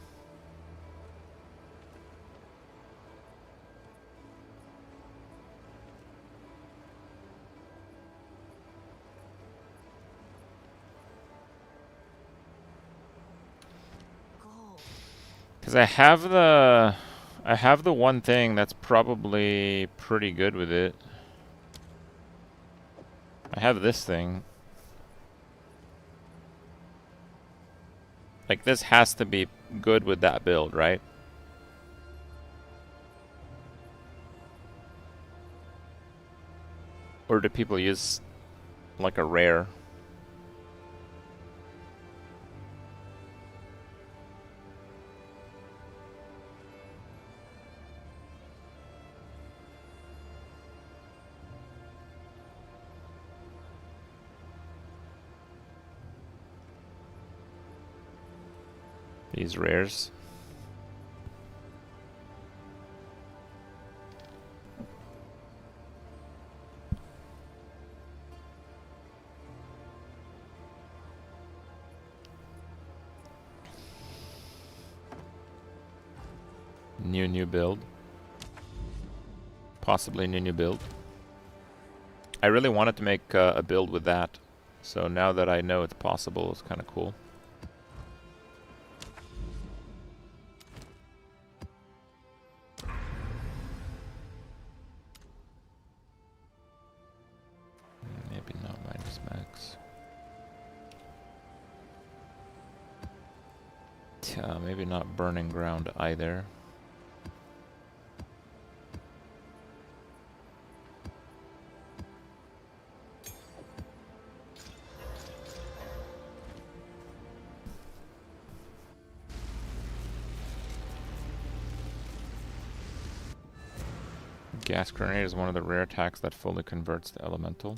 Because I have the one thing that's probably pretty good with it. I have this thing. Like, this has to be good with that build, right? Or do people use, like, a rare? These rares. New build. Possibly new build. I really wanted to make a build with that. So now that I know it's possible, it's kind of cool. Maybe not minus max. Maybe not burning ground either. Gas grenade is one of the rare attacks that fully converts the elemental.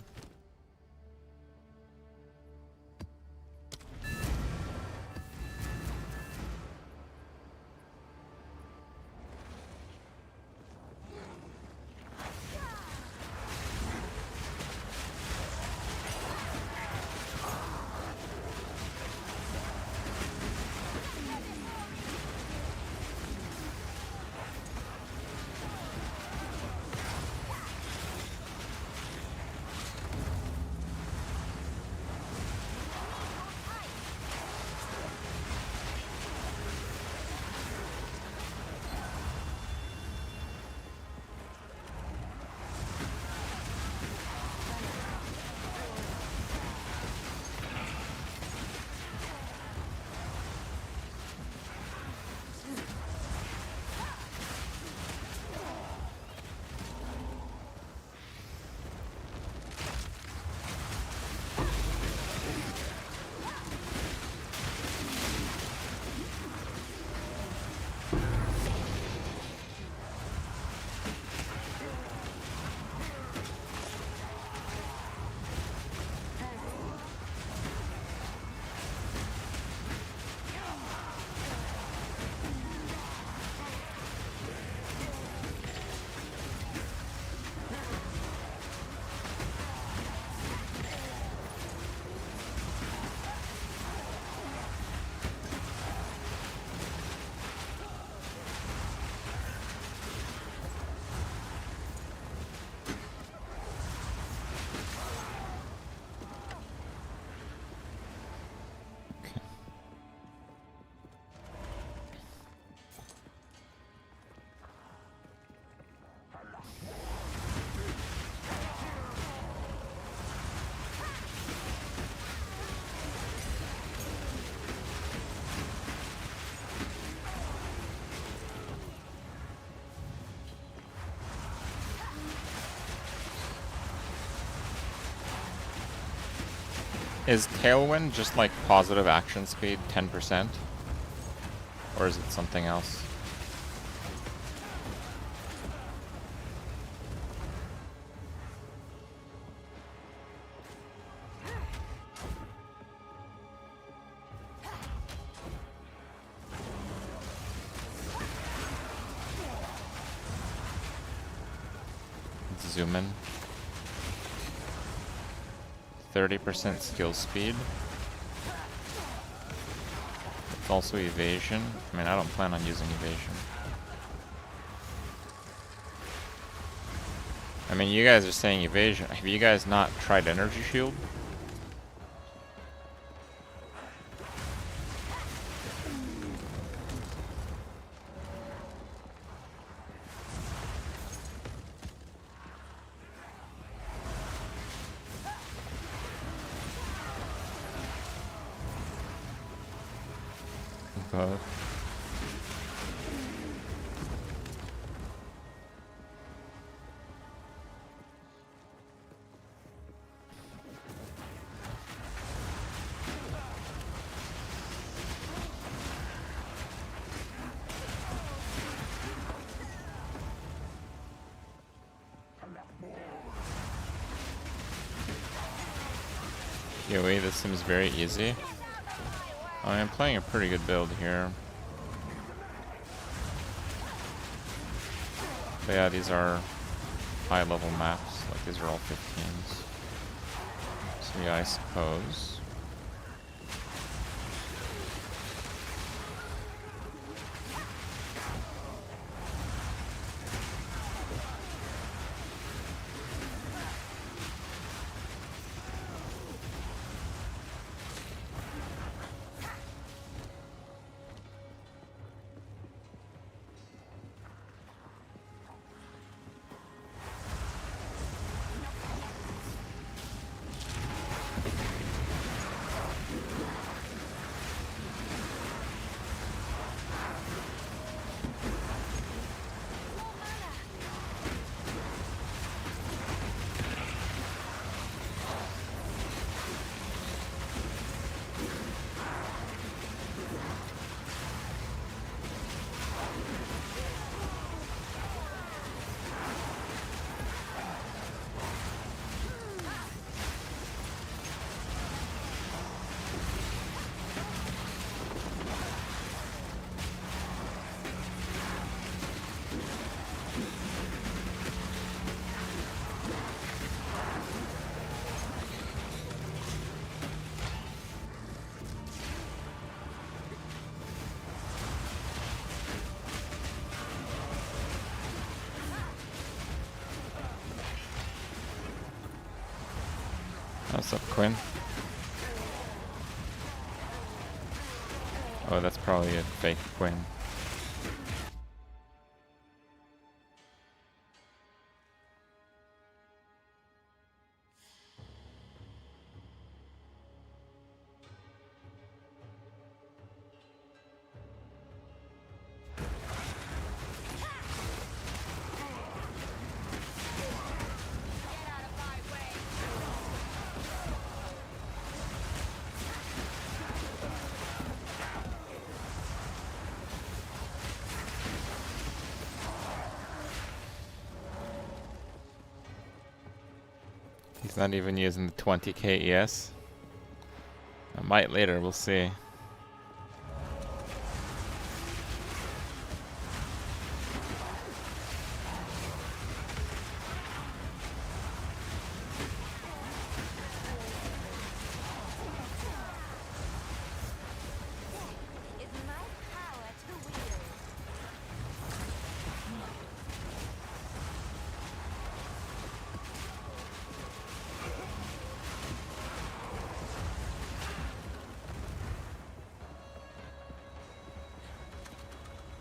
Is Tailwind just like positive action speed 10%? Or is it something else? Let's zoom in. 30% skill speed. It's also evasion. I mean, I don't plan on using evasion. I mean, you guys are saying evasion. Have you guys not tried energy shield? But wait, this seems very easy. I mean, I'm playing a pretty good build here. But yeah, these are high level maps. Like, these are all 15s. So yeah, I suppose. What's up, Quinn? Oh, that's probably a fake Quinn. He's not even using the 20k ES. I might later, we'll see.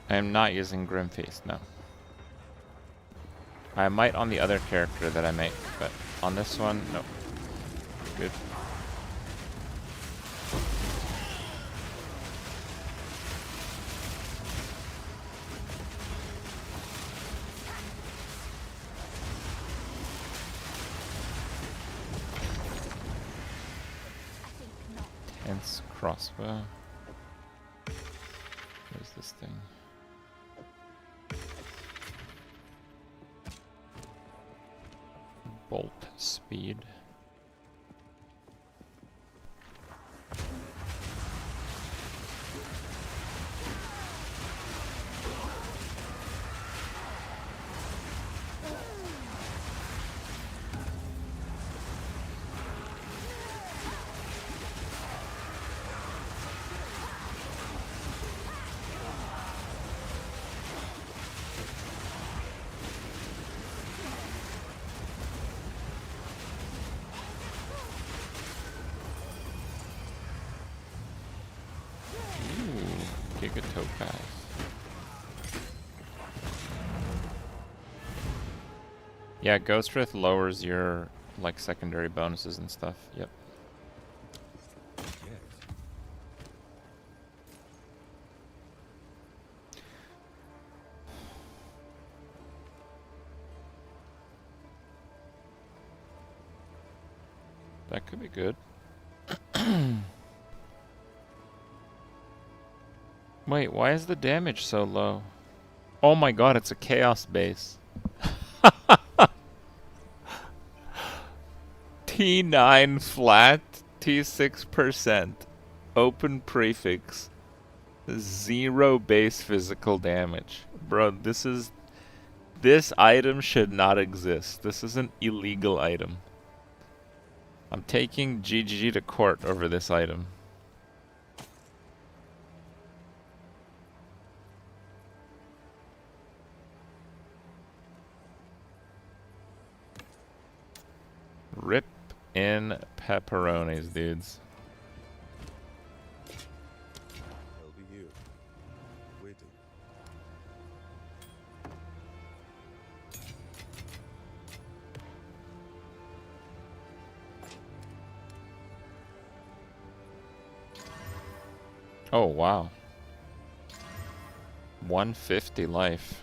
I am not using Grimface, no. I might on the other character that I make, but on this one, no. Good. Tense crossbow. Where's this thing? Bolt speed. Take a topaz. Yeah, Ghost Wraith lowers your like secondary bonuses and stuff. Yep. That could be good. Wait, why is the damage so low? Oh my god, it's a chaos base. T9 flat, T6%, open prefix, 0 base physical damage. Bro, this item should not exist. This is an illegal item. I'm taking GGG to court over this item. Rip in pepperonis, dudes. That'll be you. Waiting. Oh, wow. 150 life.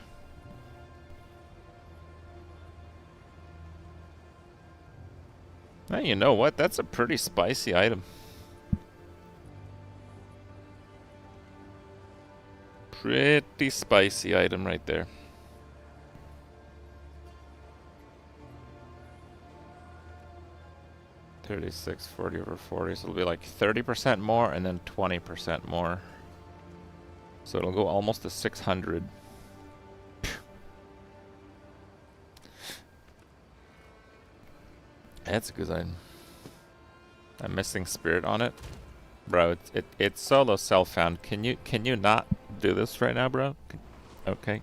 Now, you know what? That's a pretty spicy item. Pretty spicy item right there. $36, 40 over 40. So it'll be like 30% more and then 20% more. So it'll go almost to 600. That's a good item. I'm missing spirit on it. Bro, it's solo self-found. Can you not do this right now, bro? Okay.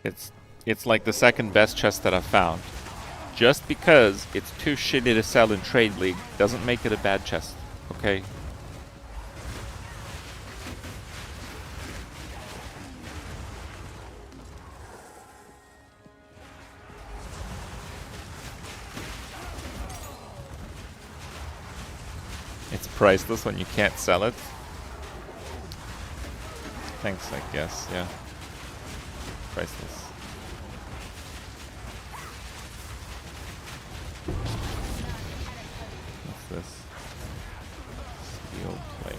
It's like the second best chest that I've found. Just because it's too shitty to sell in Trade League doesn't make it a bad chest. Okay? It's priceless when you can't sell it. Thanks, I guess, yeah. Priceless. What's this? Steel plate.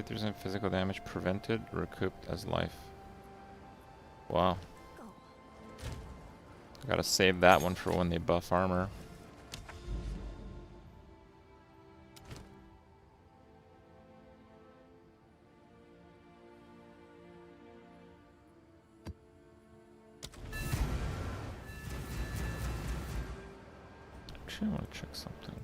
There's no physical damage prevented, recouped as life. Wow. Gotta save that one for when they buff armor. Actually, I want to check something.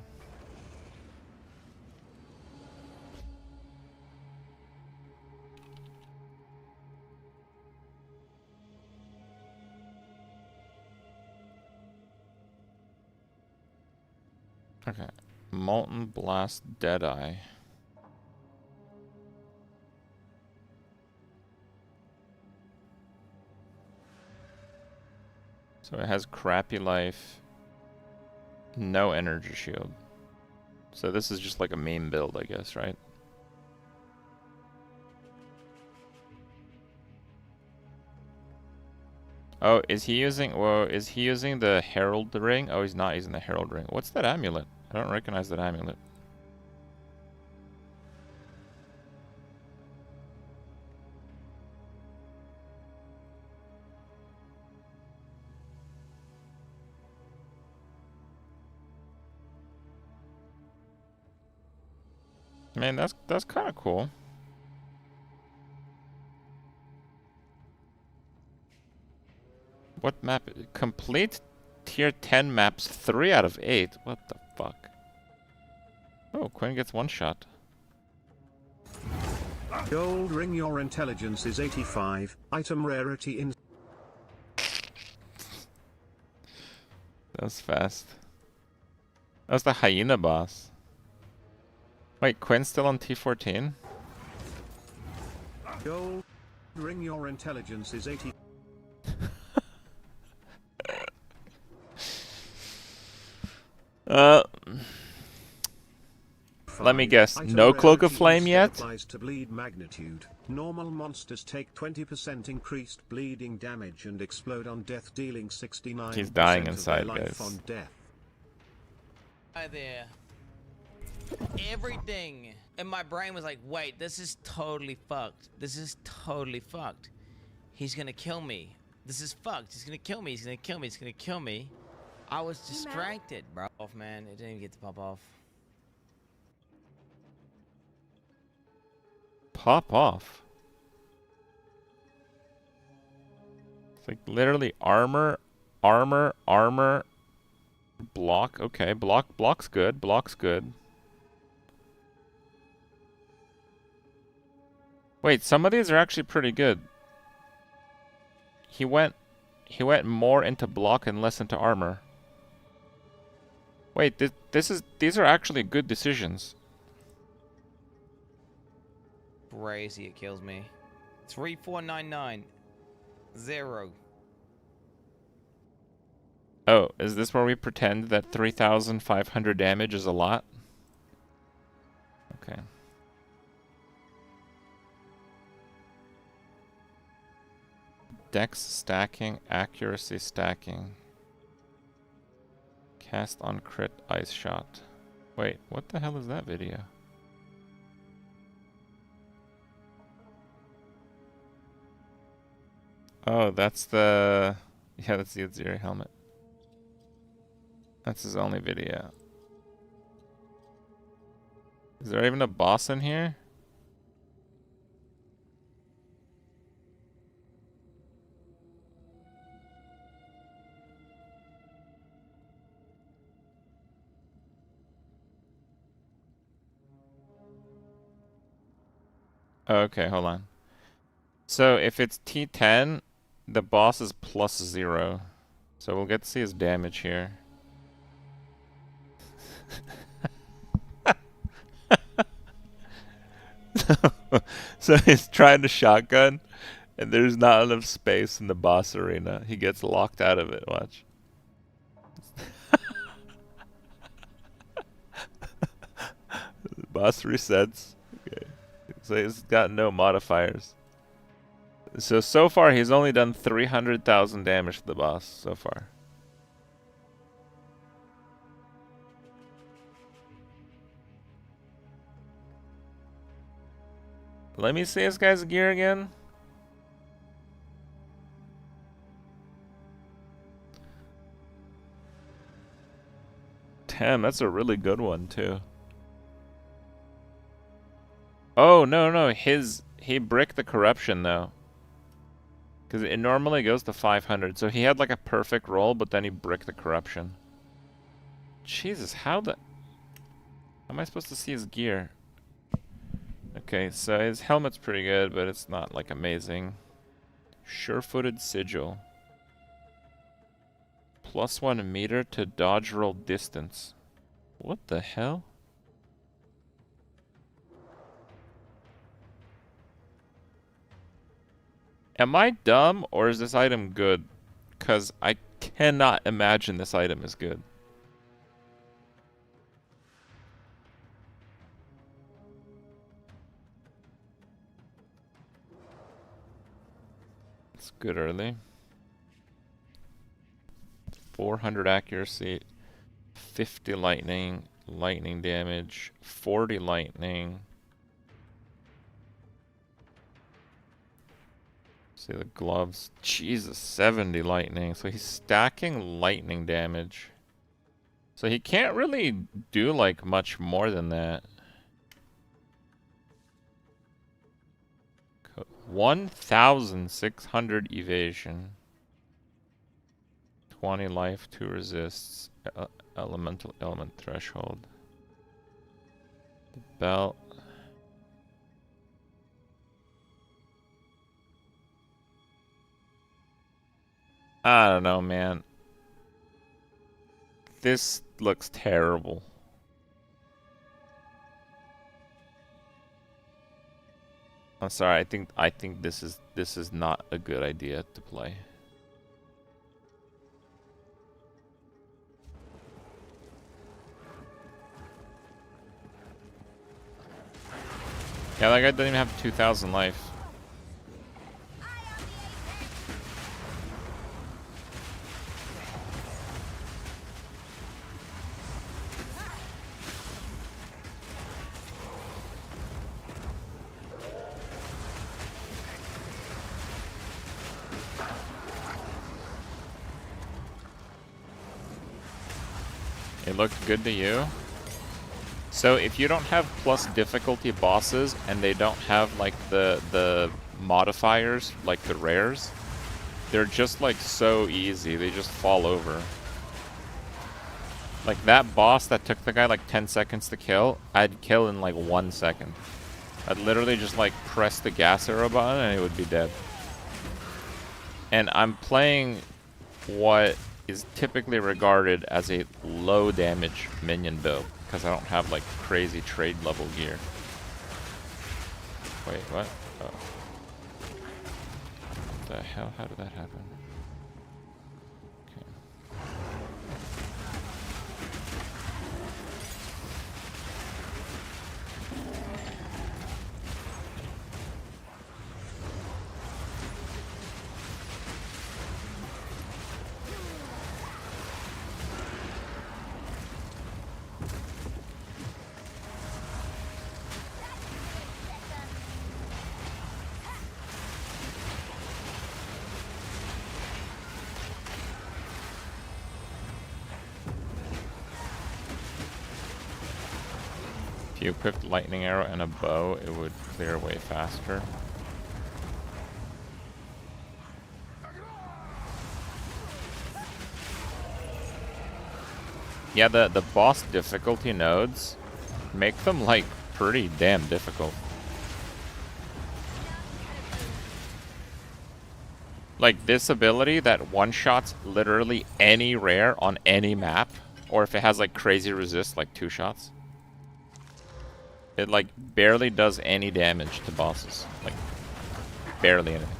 Okay. Molten Blast Deadeye. So it has crappy life, no energy shield. So this is just like a meme build, I guess, right? Oh, is he using, whoa, is he using the Herald ring? Oh, he's not using the Herald ring. What's that amulet? I don't recognize that amulet. Man, that's kind of cool. What map? Complete tier 10 maps 3 out of 8. What the fuck? Oh, Quinn gets one shot. Gold ring, your intelligence is 85. Item rarity in. That was fast. That was the hyena boss. Wait, Quinn's still on T14? Gold ring, your intelligence is 80. Let me guess. No Cloak of Flame yet? Applies to bleed magnitude. Normal monsters take 20% increased bleeding damage and explode on death, dealing 69% He's dying of inside, their life guys. on death. Hi there. Everything in my brain was like, wait, this is totally fucked. This is totally fucked. He's gonna kill me. This is fucked. He's gonna kill me. He's gonna kill me. He's gonna kill me. I was distracted, bro. Off, man. It didn't even get to pop off. Pop off. It's like literally armor, armor, armor, block. Okay, block's good. Block's good. Wait, some of these are actually pretty good. He went more into block and less into armor. Wait, these are actually good decisions. Crazy, it kills me. 3499 0. Oh, is this where we pretend that 3,500 damage is a lot? Okay. Dex stacking, accuracy stacking. Cast on crit, ice shot. Wait, what the hell is that video? Oh, that's the... Yeah, that's the Aziri helmet. That's his only video. Is there even a boss in here? Okay, hold on. So if it's T10, the boss is +0. So we'll get to see his damage here. So he's trying to shotgun, and there's not enough space in the boss arena. He gets locked out of it, watch. The boss resets. Okay. So he's got no modifiers. So far he's only done 300,000 damage to the boss so far. Let me see this guy's gear again. Damn, that's a really good one too. Oh, no, he bricked the corruption though. Because it normally goes to 500, so he had like a perfect roll, but then he bricked the corruption. Jesus, how am I supposed to see his gear? Okay, so his helmet's pretty good, but it's not like amazing. Sure-footed sigil. +1 meter to dodge roll distance. What the hell? Am I dumb, or is this item good? Because cannot imagine this item is good. It's good early. 400 accuracy, 50 lightning damage, 40 lightning. See the gloves. Jesus, 70 lightning. So he's stacking lightning damage. So he can't really do like much more than that. 1,600 evasion. 20 life, 2 resists. Elemental element threshold. The belt. I don't know, man. This looks terrible. I'm sorry. I think this is not a good idea to play. Yeah, that guy doesn't even have 2,000 life. It looked good to you? So if you don't have plus difficulty bosses and they don't have like the modifiers, like the rares, they're just like so easy, they just fall over. Like that boss that took the guy like 10 seconds to kill, I'd kill in like 1 second. I'd literally just like press the gas arrow button and it would be dead. And I'm playing what is typically regarded as a low damage minion build, because I don't have like crazy trade level gear. Wait, what? Oh. What the hell? How did that happen? Okay. If you equipped lightning arrow and a bow, it would clear way faster. Yeah, the boss difficulty nodes make them like pretty damn difficult. Like this ability that one-shots literally any rare on any map, or if it has like crazy resist, like 2 shots. It like barely does any damage to bosses. Like barely anything.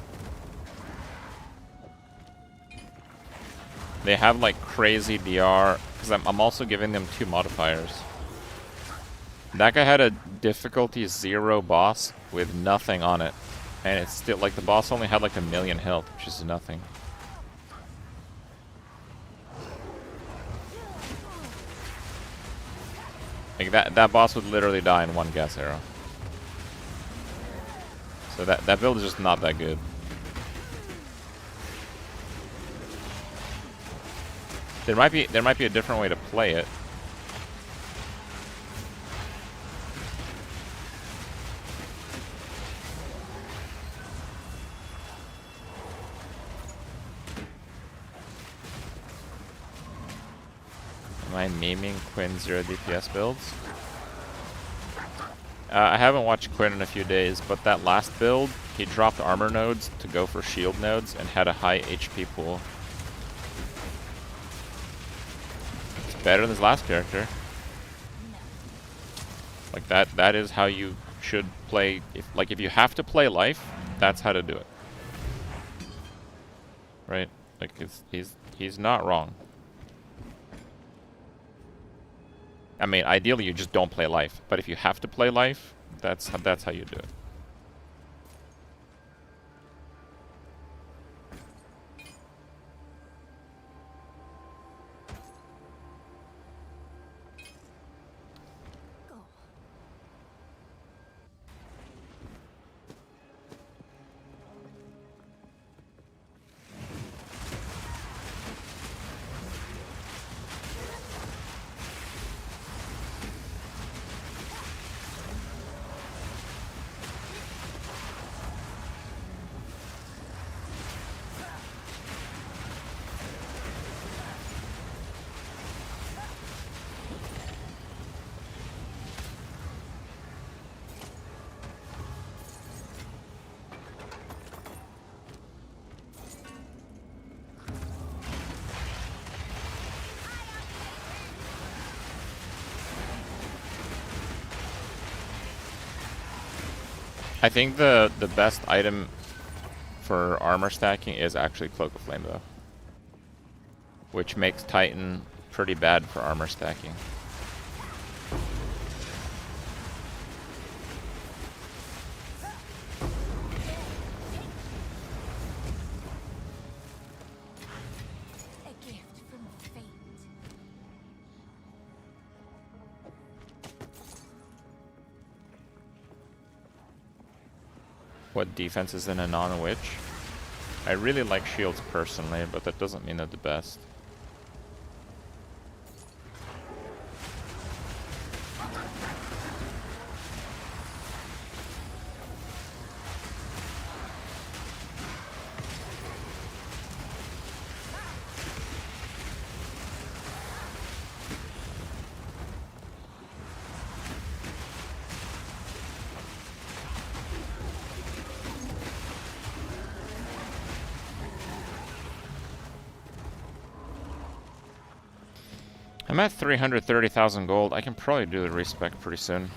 They have like crazy DR, because I'm also giving them 2 modifiers. That guy had a difficulty 0 boss with nothing on it. And it's still like the boss only had like 1,000,000 health, which is nothing. Like that boss would literally die in 1 gas arrow. So that build is just not that good. There might be a different way to play it. Am I memeing Quinn 0 DPS builds? I haven't watched Quinn in a few days, but that last build, he dropped armor nodes to go for shield nodes and had a high HP pool. It's better than his last character. Like that is how you should play. If you have to play life, that's how to do it. Right? Like He's not wrong. I mean, ideally you just don't play life, but if you have to play life, that's how you do it. I think the best item for armor stacking is actually Cloak of Flame though, which makes Titan pretty bad for armor stacking. What defense is in a non-witch? I really like shields personally, but that doesn't mean they're the best. I'm at 330,000 gold. I can probably do the respec pretty soon.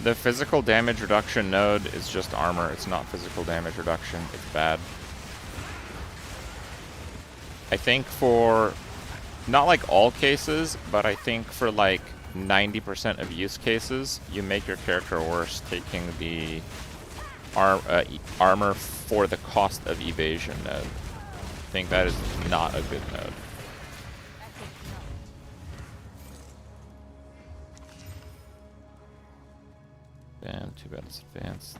The physical damage reduction node is just armor. It's not physical damage reduction. It's bad. I think for, not like all cases, but I think for like 90% of use cases, you make your character worse taking the armor for the cost of evasion node. I think that is not a good node. Damn, too bad it's advanced.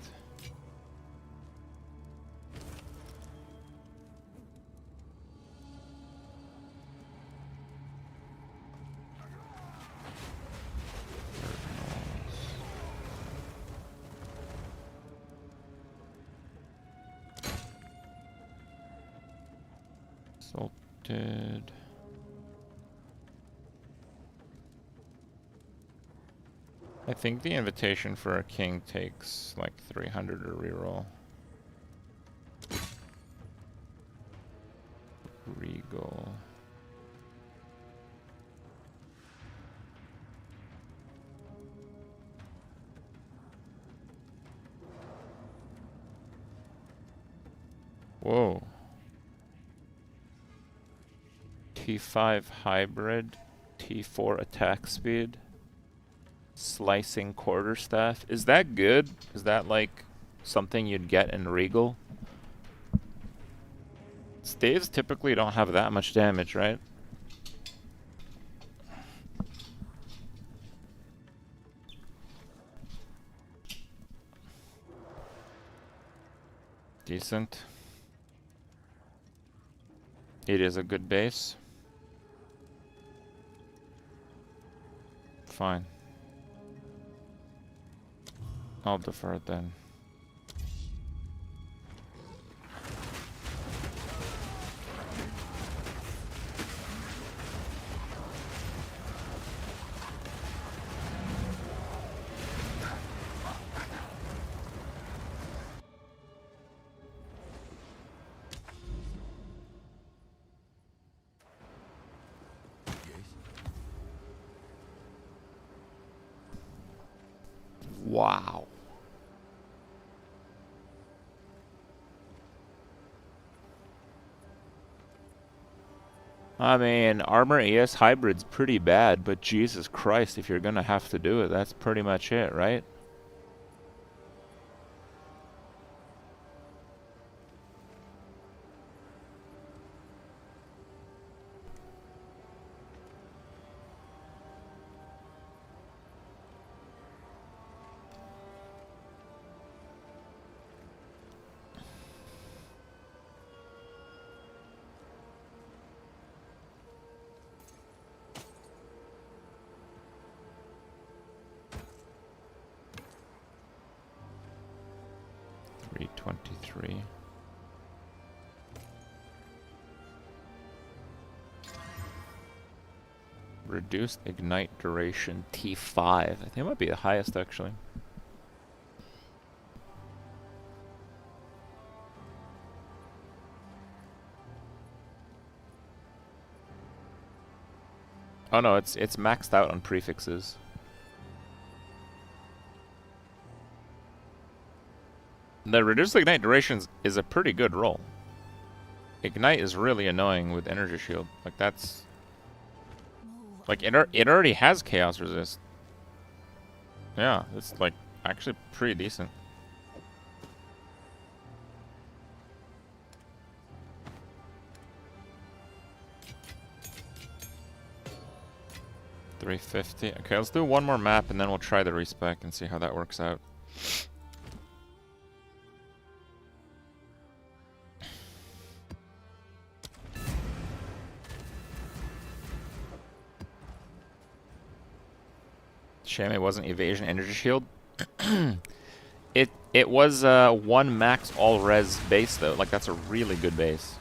Salted. I think the invitation for a king takes like 300 to reroll. Regal. Whoa. T5 hybrid, T4 attack speed. Slicing quarterstaff. Is that good? Is that like something you'd get in Regal? Staves typically don't have that much damage, right? Decent. It is a good base. Fine. I'll defer it then. Wow. I mean, Armor AS Hybrid's pretty bad, but Jesus Christ, if you're gonna have to do it, that's pretty much it, right? $323. Reduced ignite duration T5. I think it might be the highest actually. Oh no, it's maxed out on prefixes. The reduced ignite durations is a pretty good roll. Ignite is really annoying with energy shield. Like that's like it already has chaos resist. Yeah, it's like actually pretty decent. $350. Okay, let's do one more map and then we'll try the respec and see how that works out. Shame it wasn't evasion energy shield. It was one max all res base though. Like that's a really good base.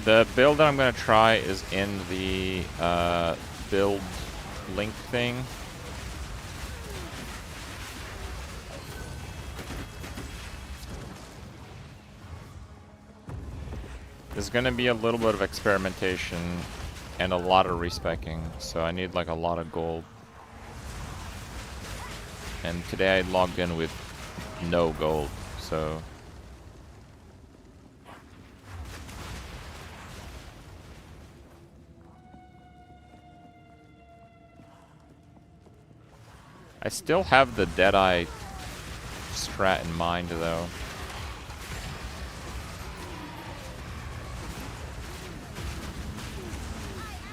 The build that I'm going to try is in the build link thing. There's going to be a little bit of experimentation and a lot of respecking, so I need like a lot of gold. And today I logged in with no gold, so... I still have the Deadeye strat in mind, though.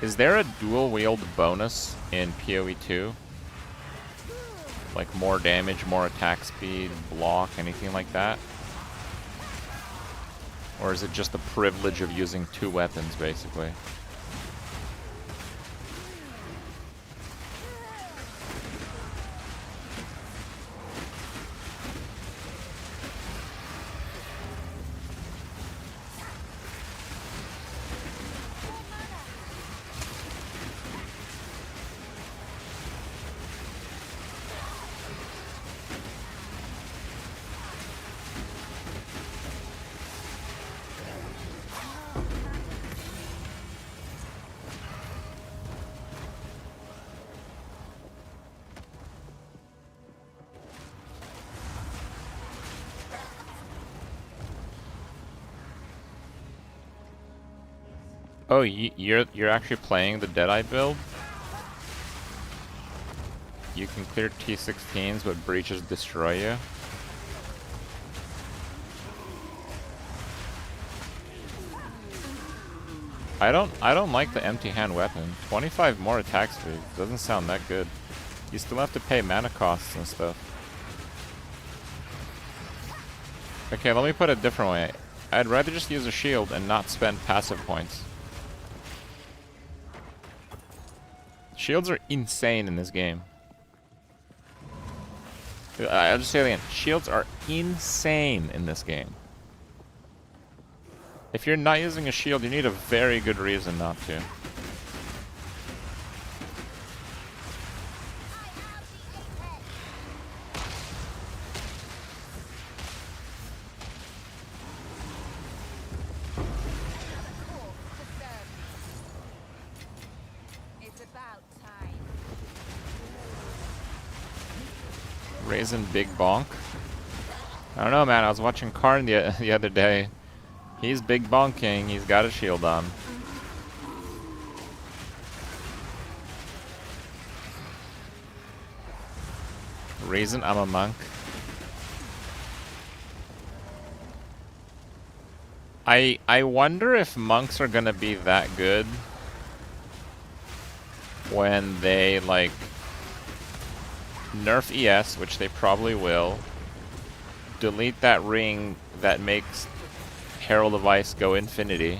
Is there a dual wield bonus in PoE 2? Like more damage, more attack speed, block, anything like that? Or is it just the privilege of using two weapons, basically? Oh, you're actually playing the Deadeye build? You can clear T16s, but breaches destroy you. I don't like the empty hand weapon. 25 more attack speed doesn't sound that good. You still have to pay mana costs and stuff. Okay, let me put it a different way. I'd rather just use a shield and not spend passive points. Shields are insane in this game. I'll just say it again. Shields are insane in this game. If you're not using a shield, you need a very good reason not to. Raising big bonk. I don't know, man. I was watching Karn the other day. He's big bonking. He's got a shield on. Reason I'm a monk. I wonder if monks are gonna be that good when they like nerf ES, which they probably will, delete that ring that makes Herald of Ice go infinity,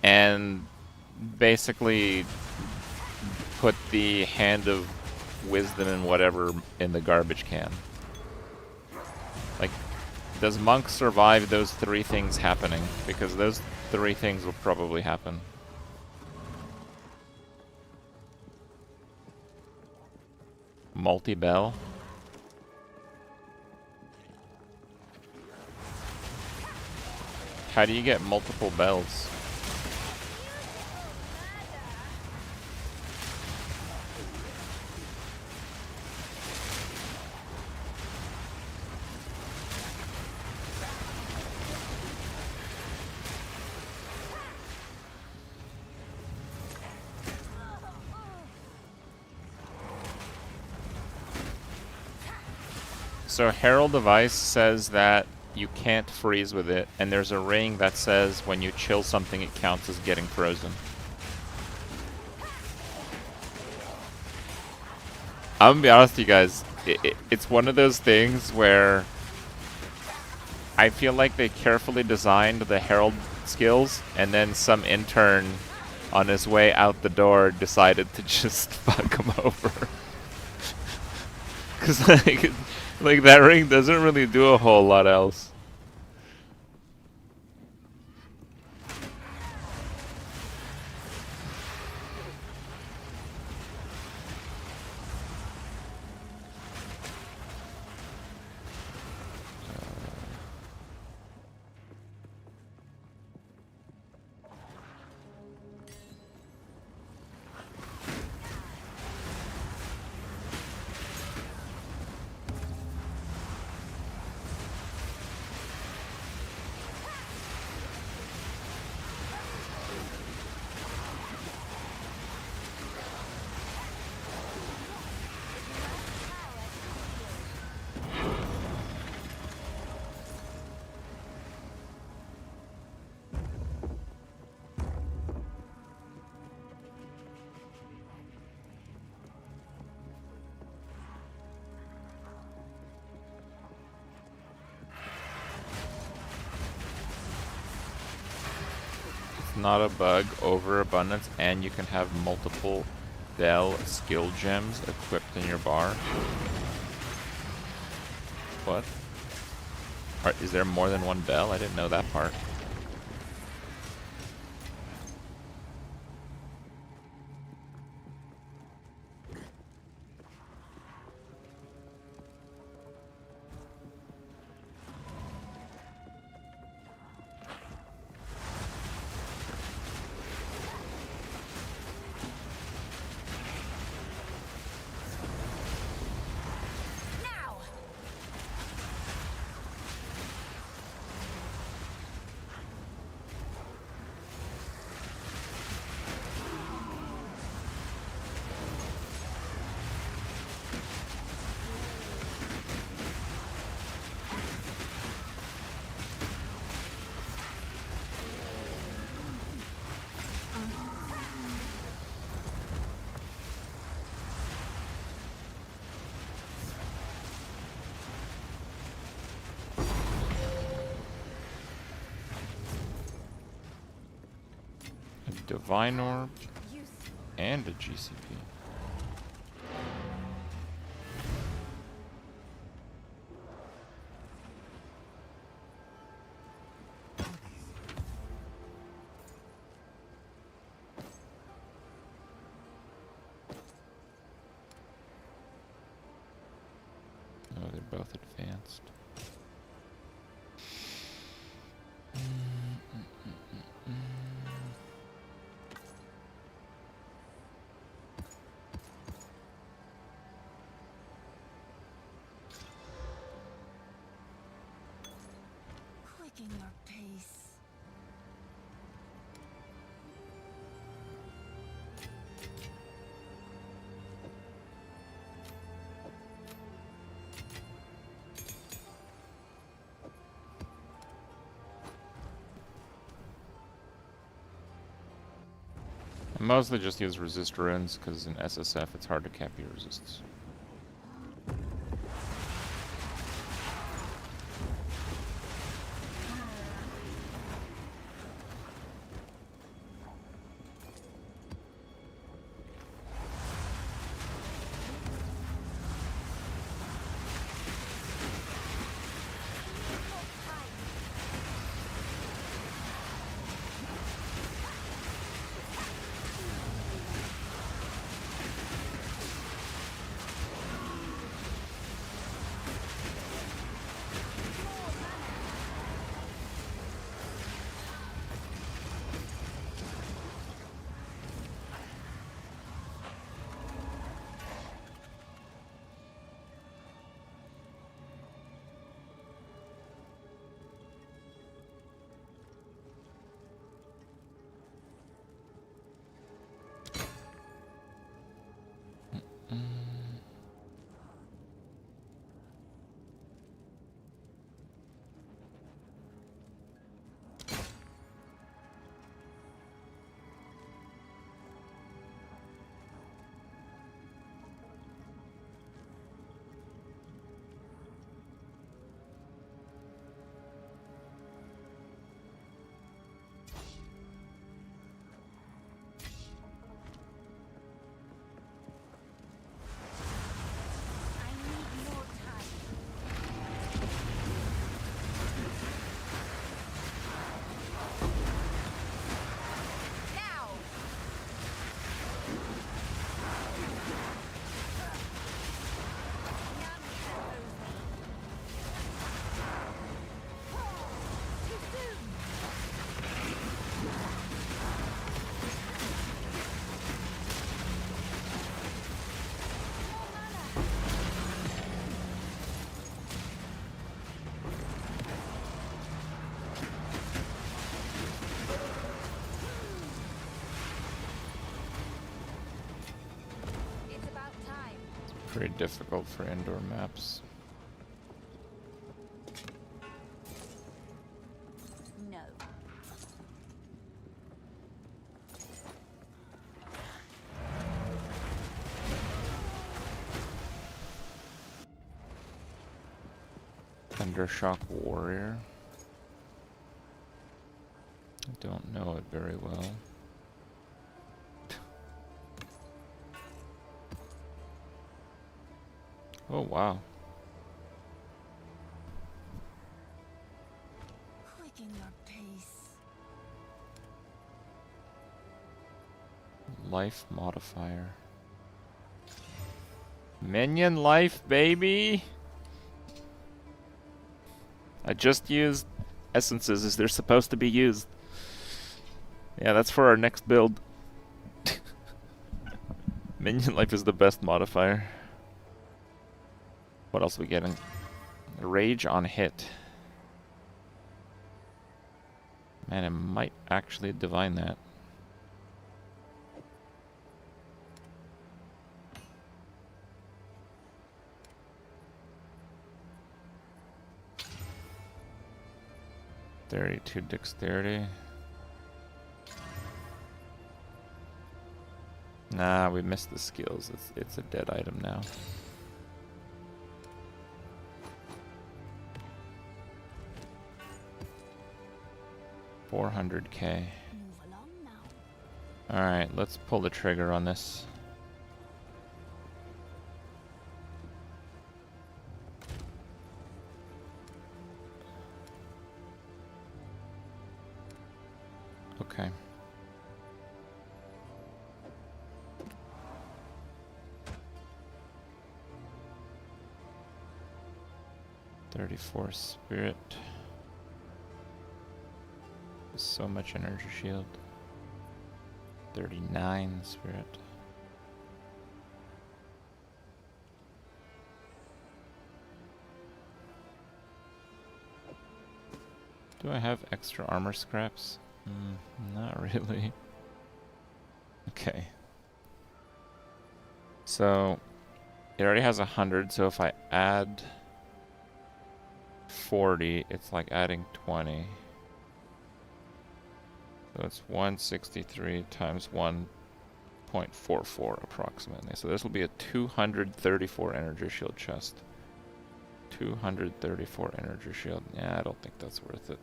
and basically put the Hand of Wisdom and whatever in the garbage can. Like, does Monk survive those three things happening? Because those three things will probably happen. Multi-bell. How do you get multiple bells? So Herald of Ice says that you can't freeze with it, and there's a ring that says when you chill something it counts as getting frozen. I'm gonna be honest with you guys, it's one of those things where I feel like they carefully designed the Herald skills, and then some intern on his way out the door decided to just fuck him over. Cause like that ring doesn't really do a whole lot else. Not a bug, overabundance, and you can have multiple bell skill gems equipped in your bar. What? Is there more than one bell? I didn't know that part. Divine Orb and a GCP. with advanced. Quicken your pace. I mostly just use resist runes because in SSF it's hard to cap your resists. Pretty difficult for indoor maps. No. Thundershock Warrior. I don't know it very well. Oh wow. Quicken your pace. Life modifier. Minion life, baby! I just used essences as they're supposed to be used. Yeah, that's for our next build. Minion life is the best modifier. What else are we getting? Rage on hit. Man, I might actually divine that. .32 dexterity. Nah, we missed the skills. It's a dead item now. $400K. Alright, let's pull the trigger on this. Okay. 34 spirit. So much energy shield. 39 spirit. Do I have extra armor scraps? Not really. Okay. So it already has 100, so if I add 40, it's like adding 20. So it's 163 times 1.44 approximately. So this will be a 234 energy shield chest. 234 energy shield. Yeah, I don't think that's worth it.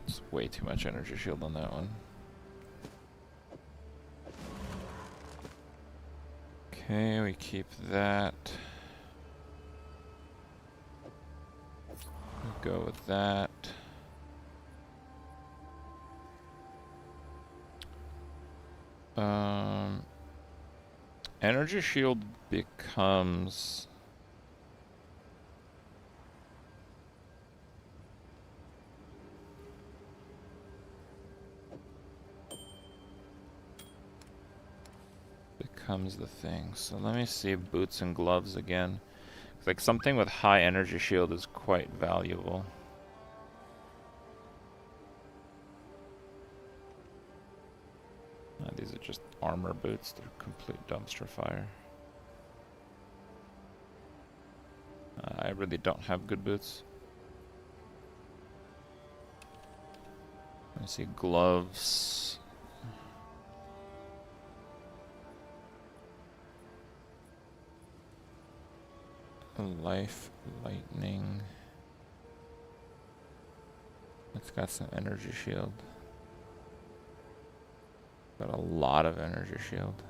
It's way too much energy shield on that one. Okay, we keep that. We'll go with that. Energy shield becomes the thing. So let me see boots and gloves again. Like something with high energy shield is quite valuable. These are just armor boots. They're complete dumpster fire. I really don't have good boots. Let me see gloves. Life lightning. It's got some energy shield. Got a lot of energy shield.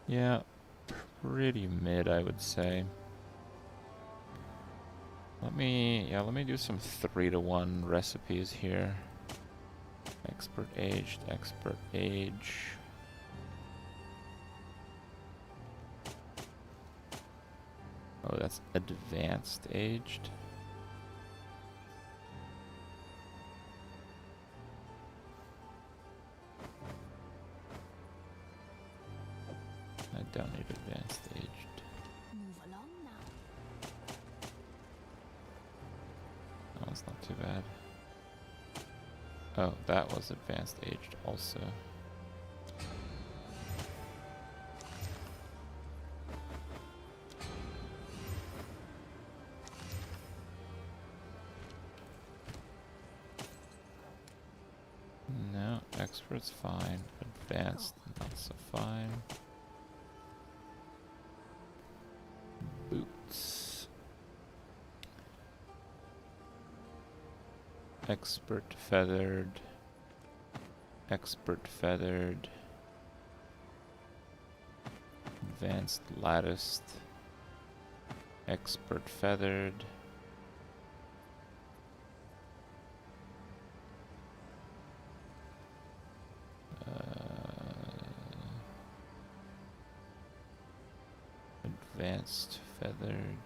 Yeah, pretty mid, I would say. Let me do some 3-to-1 recipes here. Expert aged, expert age. Oh, that's advanced aged. I don't need advanced aged. Move along now. Oh, that's not too bad. Oh, that was advanced aged also. No, expert's fine. Advanced, not so fine. Boots. Expert feathered. Expert feathered. Advanced latticed. Expert feathered. Advanced feathered.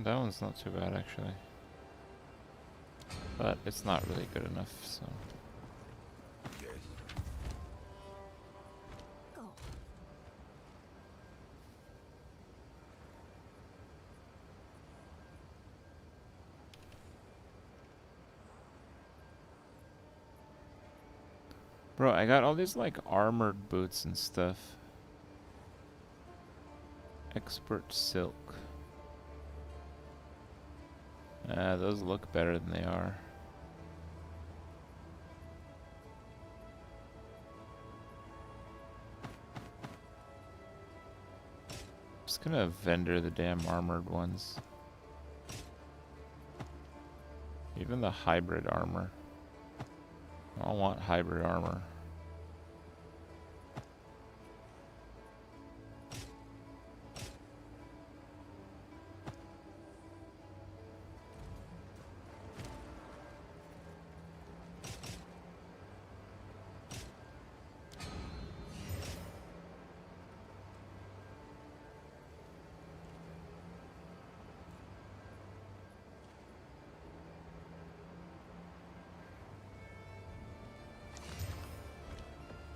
That one's not too bad actually. But it's not really good enough, so. Bro, I got all these like armored boots and stuff. Expert silk. Those look better than they are. Just gonna vendor the damn armored ones. Even the hybrid armor. I don't want hybrid armor.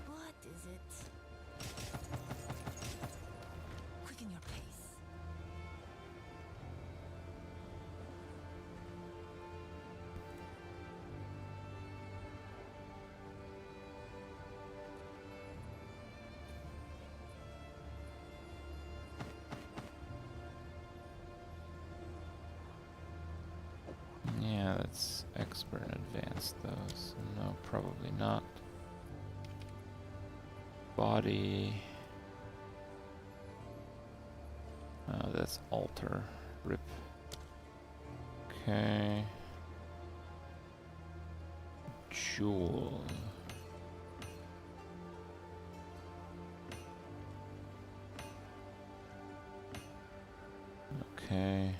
What is it? Quicken your pace. Yeah, that's expert and advanced though, so no, probably not. Body. Oh, that's alter. Rip. Okay. Jewel. Okay.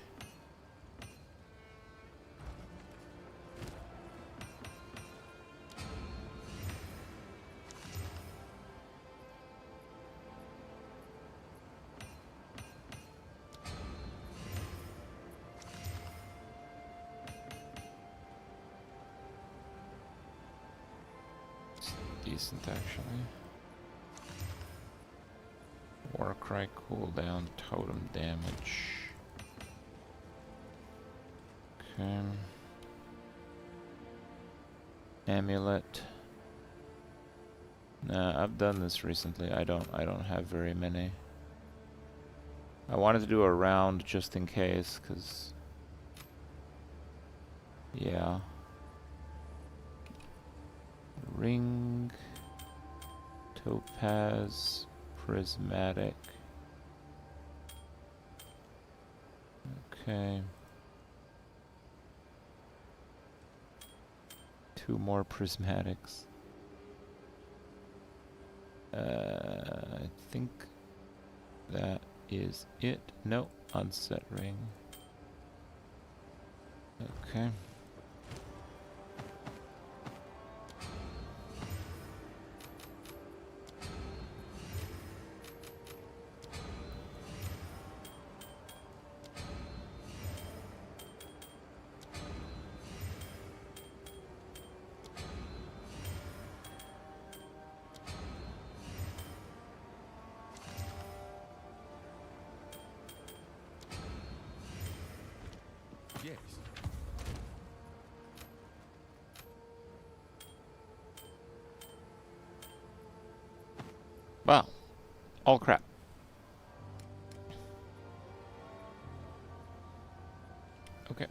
Decent actually. Warcry cooldown, totem damage. Okay. Amulet. Nah, I've done this recently. I don't have very many. I wanted to do a round just in case, cause yeah. Ring, topaz, prismatic. Okay. 2 more prismatics. I think that is it. No, unset ring. Okay. Yes. Wow. All crap. Okay.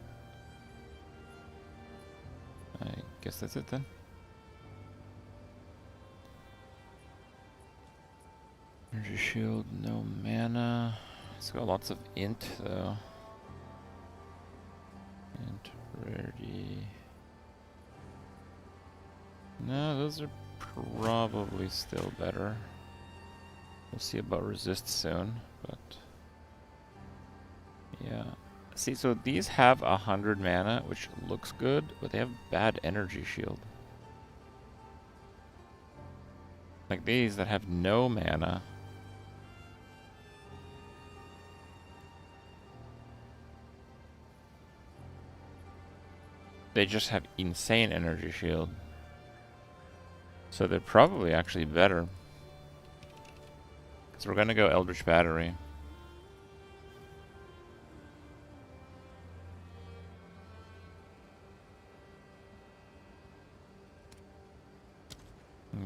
I guess that's it then. Energy shield, no mana. It's got lots of int though. Int rarity. No, those are probably still better. We'll see about resist soon, but yeah. See, so these have 100 mana, which looks good, but they have bad energy shield. Like these that have no mana. They just have insane energy shield. So they're probably actually better. So we're gonna go Eldritch Battery.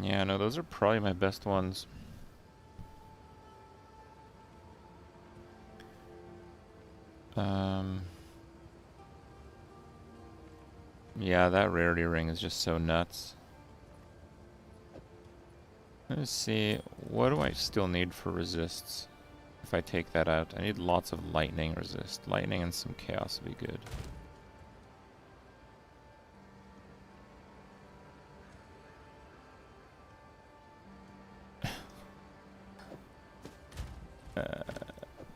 Yeah, no, those are probably my best ones. Yeah, that rarity ring is just so nuts. Let's see, what do I still need for resists? If I take that out, I need lots of lightning resist. Lightning and some chaos would be good.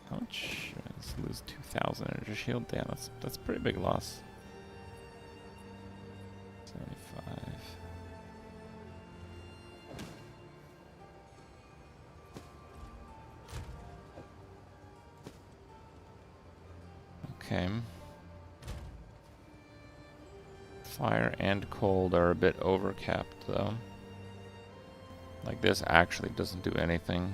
How much? Let's lose 2,000 energy shield. Damn, that's a pretty big loss. 75. Okay. Fire and cold are a bit overcapped though. Like this actually doesn't do anything.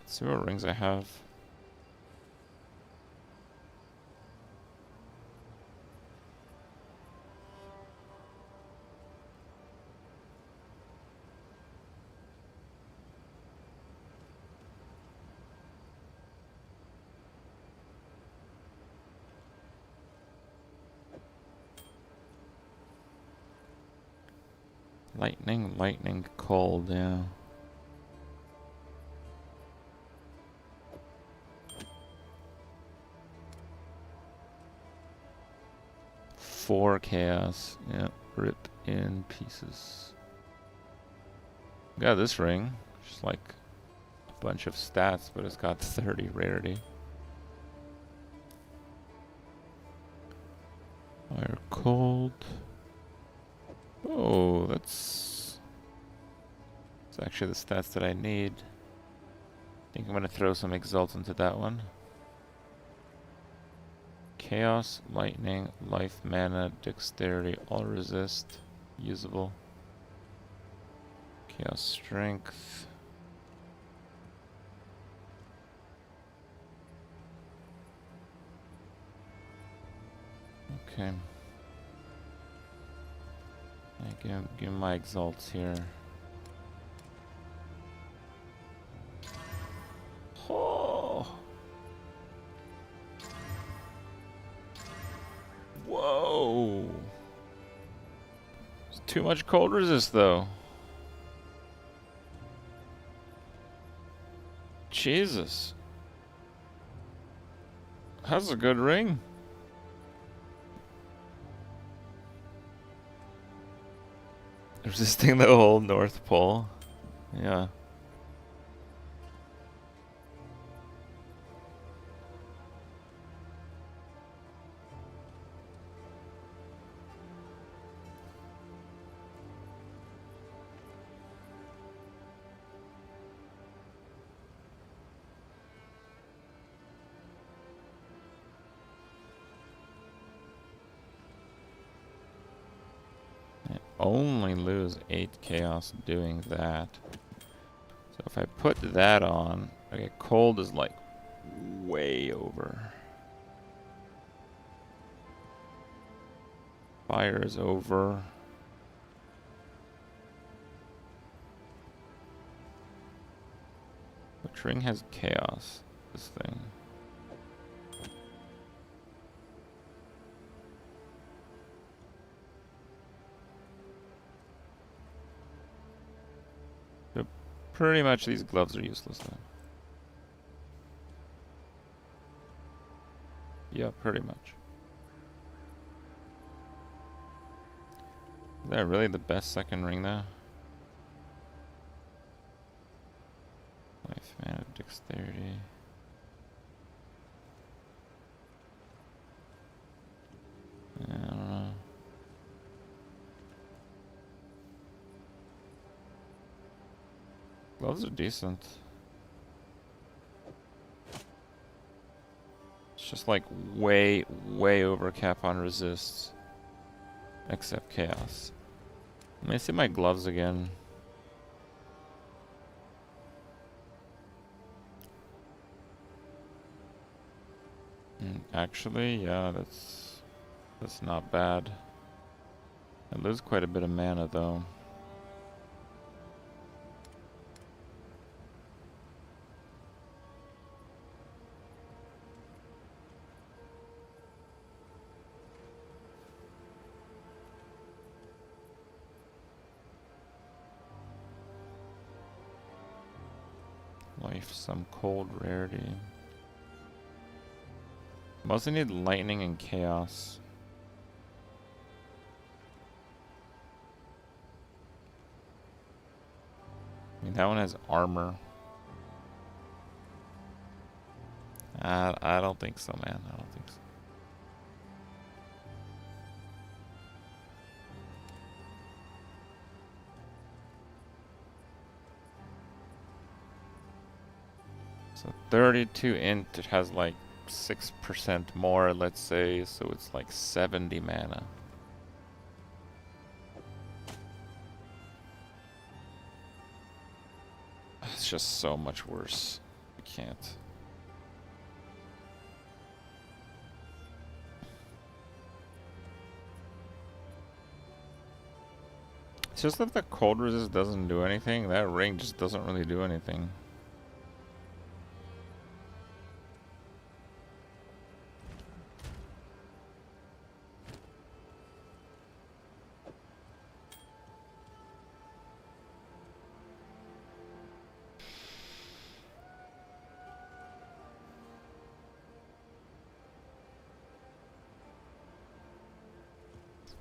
Let's see what rings I have. Lightning, lightning, cold, yeah. Four chaos, yeah, rip in pieces. Got this ring, just like a bunch of stats, but it's got 30 rarity. Fire, cold. Oh, that's actually the stats that I need. I think I'm gonna throw some exalt into that one. Chaos, lightning, life, mana, dexterity, all resist, usable. Chaos, strength. Okay. Give me my exalts here. Oh. Whoa. It's too much cold resist though. Jesus. That's a good ring. Resisting the whole North Pole. Yeah. Only lose 8 chaos doing that. So if I put that on, okay, cold is like way over. Fire is over. Which ring has chaos? This thing. Pretty much these gloves are useless then. Yeah, pretty much. Is that really the best second ring though? Life, mana, dexterity. Yeah, I don't know. Gloves are decent. It's just like way over cap on resists. Except chaos. Let me see my gloves again. Actually, yeah, that's not bad. I lose quite a bit of mana though. knife, some cold rarity. Mostly need lightning and chaos. I mean, that one has armor. I don't think so, man. I don't think so. So 32 int, it has like 6% more, let's say, so it's like 70 mana. It's just so much worse. I can't. It's just that the cold resist doesn't do anything. That ring just doesn't really do anything.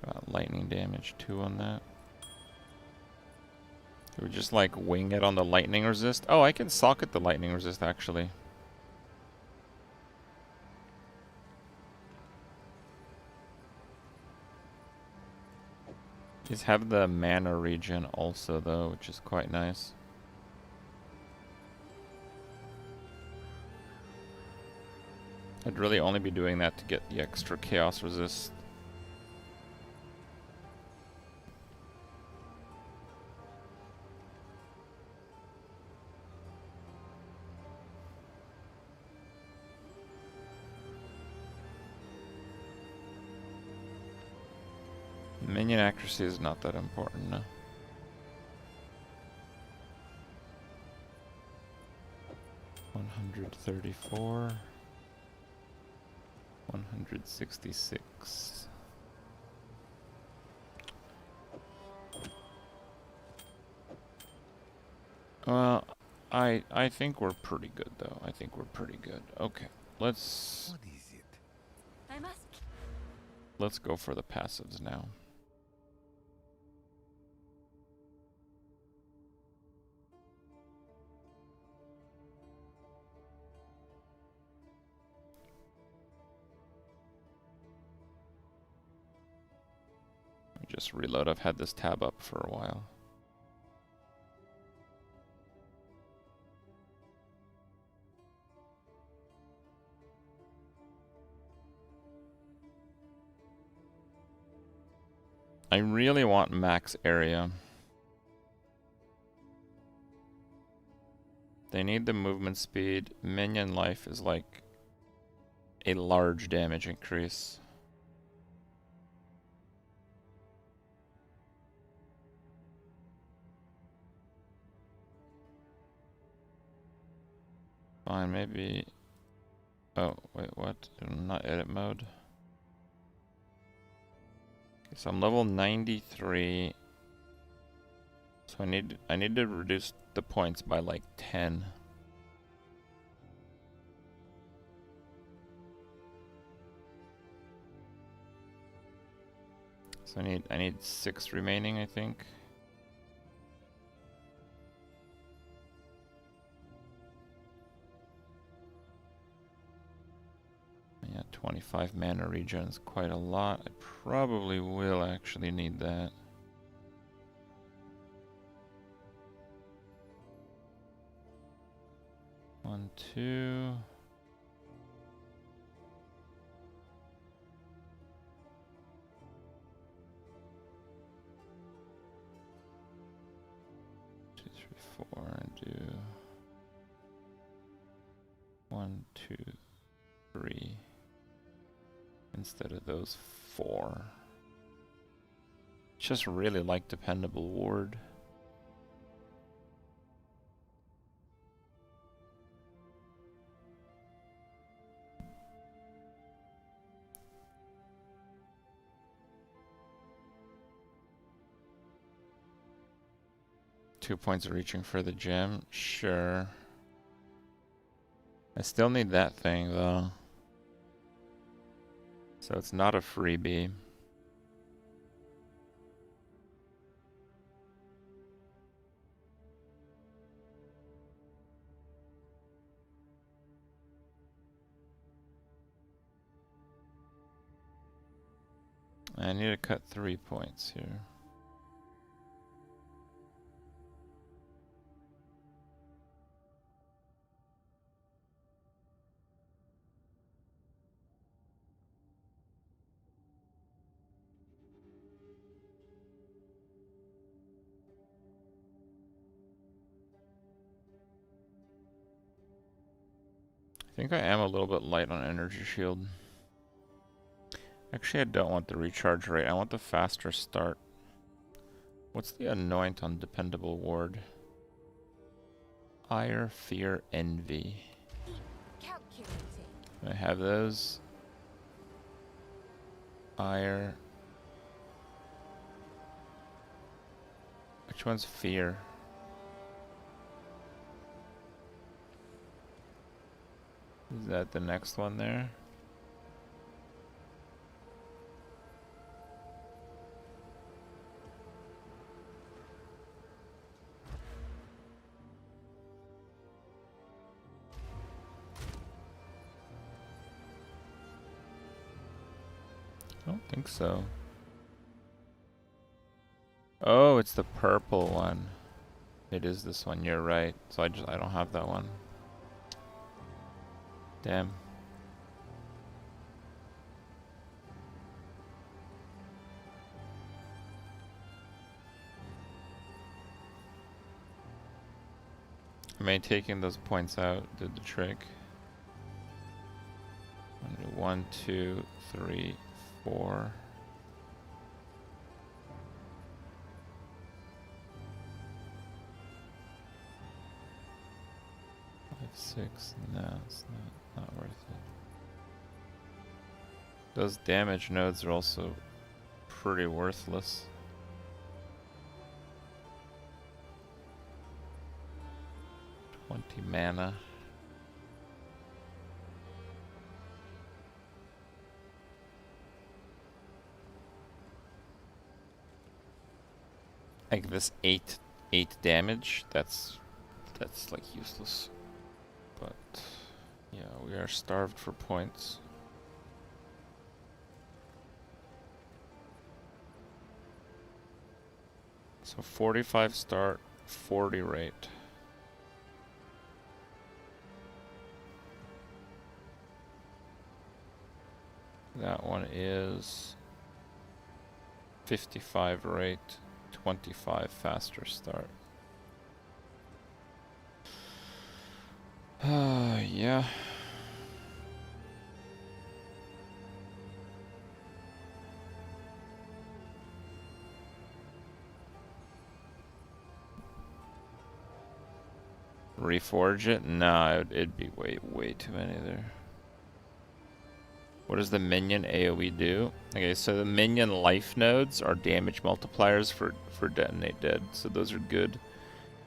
Got lightning damage too on that. Do we just like wing it on the lightning resist? Oh, I can socket the lightning resist actually. These have the mana regen also though, which is quite nice. I'd really only be doing that to get the extra chaos resist. Minion accuracy is not that important, no. $134. 166. Well, I think we're pretty good though. I think we're pretty good. Okay, let's. What is it? I must. Let's go for the passives now. Just reload. I've had this tab up for a while. I really want max area. They need the movement speed. Minion life is like a large damage increase. Fine, maybe. Oh, wait, what? Not edit mode. Okay, so I'm level 93. So I need to reduce the points by like 10. So I need 6 remaining, I think. Yeah, 25 mana regen is quite a lot. I probably will actually need that. One, two. Two, three, four, and do 1, 2, 3 instead of those 4. Just really like dependable ward. Two points of reaching for the gem, sure. I still need that thing though. So it's not a freebie. I need to cut 3 points here. I think I am a little bit light on energy shield. Actually, I don't want the recharge rate. I want the faster start. What's the anoint on dependable ward? Ire, fear, envy. I have those. Ire. Which one's fear? Is that the next one there? I don't think so. Oh, it's the purple one. It is this one, you're right. So I don't have that one. Damn. I mean, taking those points out did the trick. 1, 2, 3, 4. 5, 6. No, it's not worth it. Those damage nodes are also pretty worthless. Mana. Like this 8 damage, that's like useless. But yeah, we are starved for points. So 45 start, 40 rate. That one is 55 rate, 25 faster start. Yeah. Reforge it? No, it'd be way too many there. What does the minion AoE do? Okay, so the minion life nodes are damage multipliers for detonate dead, so those are good.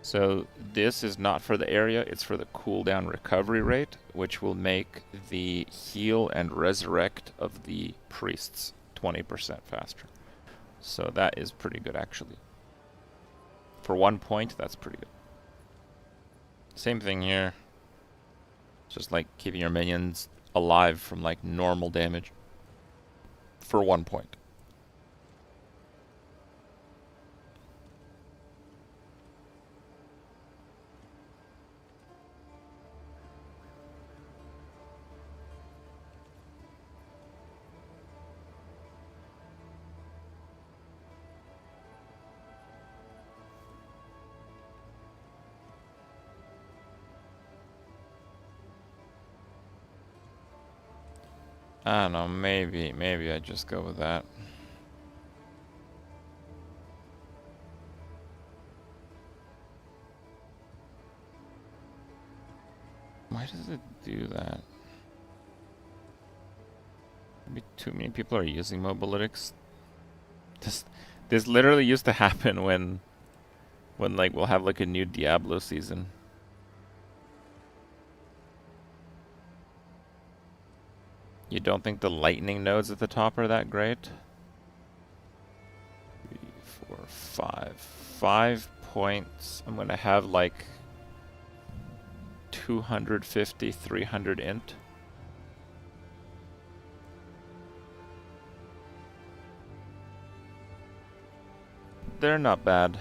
So this is not for the area, it's for the cooldown recovery rate, which will make the heal and resurrect of the priests 20% faster. So that is pretty good actually. For 1 point, that's pretty good. Same thing here. Just like keeping your minions alive from like normal damage for 1 point. I don't know, maybe I just go with that. Why does it do that? Maybe too many people are using mobalytics. This literally used to happen when like we'll have like a new Diablo season. You don't think the lightning nodes at the top are that great? 3, 4, 5. 5 points. I'm gonna have like 250, 300 int. They're not bad.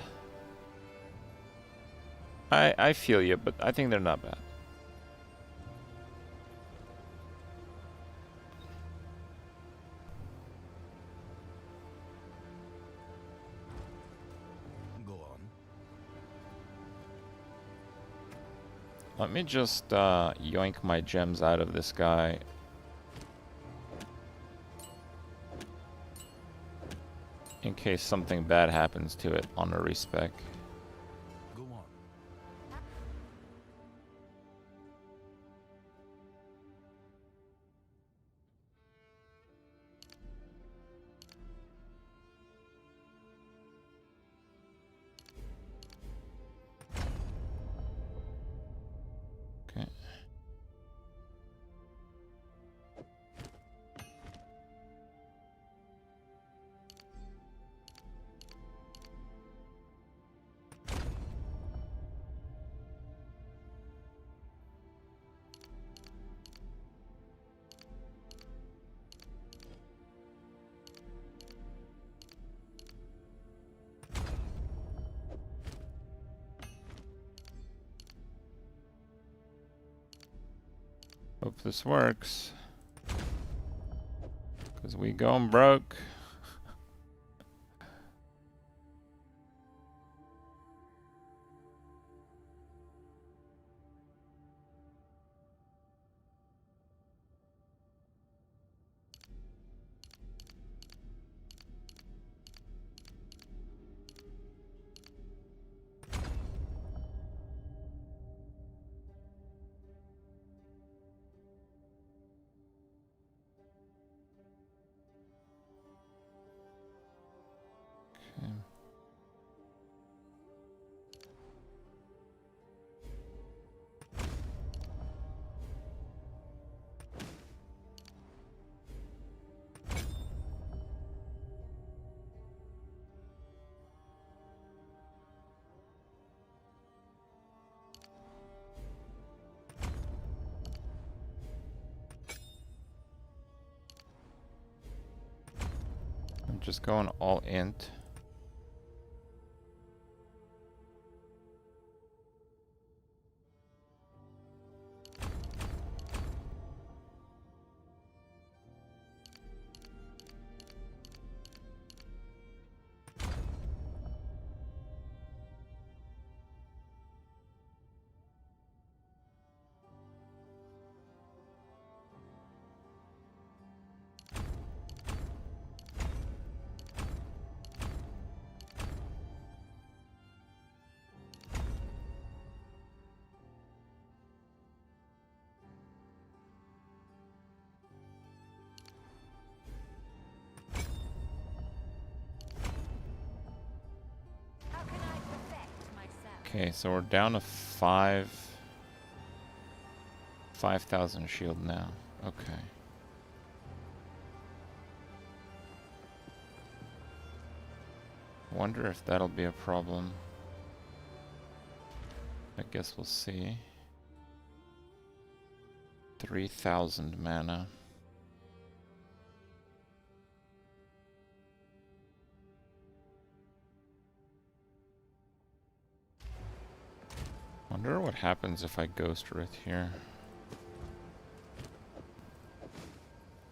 I feel you, but I think they're not bad. Go on. Let me just yoink my gems out of this guy. In case something bad happens to it on a respec. Go on. Okay. Hope this works. 'Cause we going broke. Okay. I'm just going all int. Okay, so we're down to 5,000 shield now. Okay. Wonder if that'll be a problem. I guess we'll see. 3,000 mana. Wonder what happens if I Ghost Wraith here.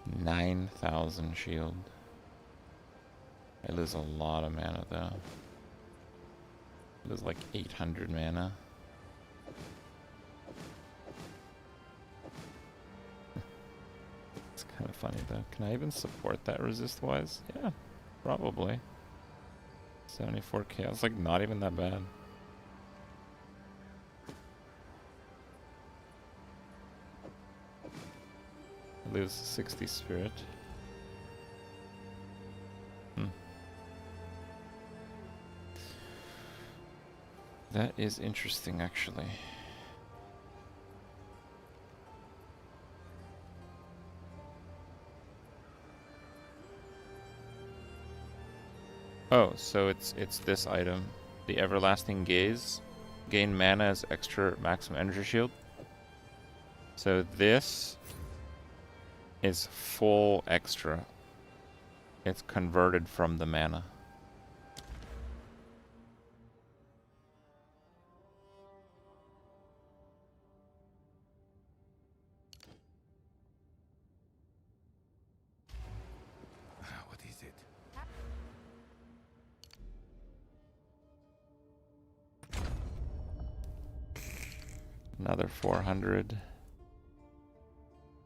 9,000 shield. I lose a lot of mana though. I lose like 800 mana. It's kind of funny though. Can I even support that resist wise? Yeah, probably. 74k. That's like not even that bad. I lose 60 spirit. That is interesting, actually. Oh, so it's this item, the Everlasting Gaze. Gain mana as extra maximum energy shield. So this is full extra. It's converted from the mana. What is it? Another 400.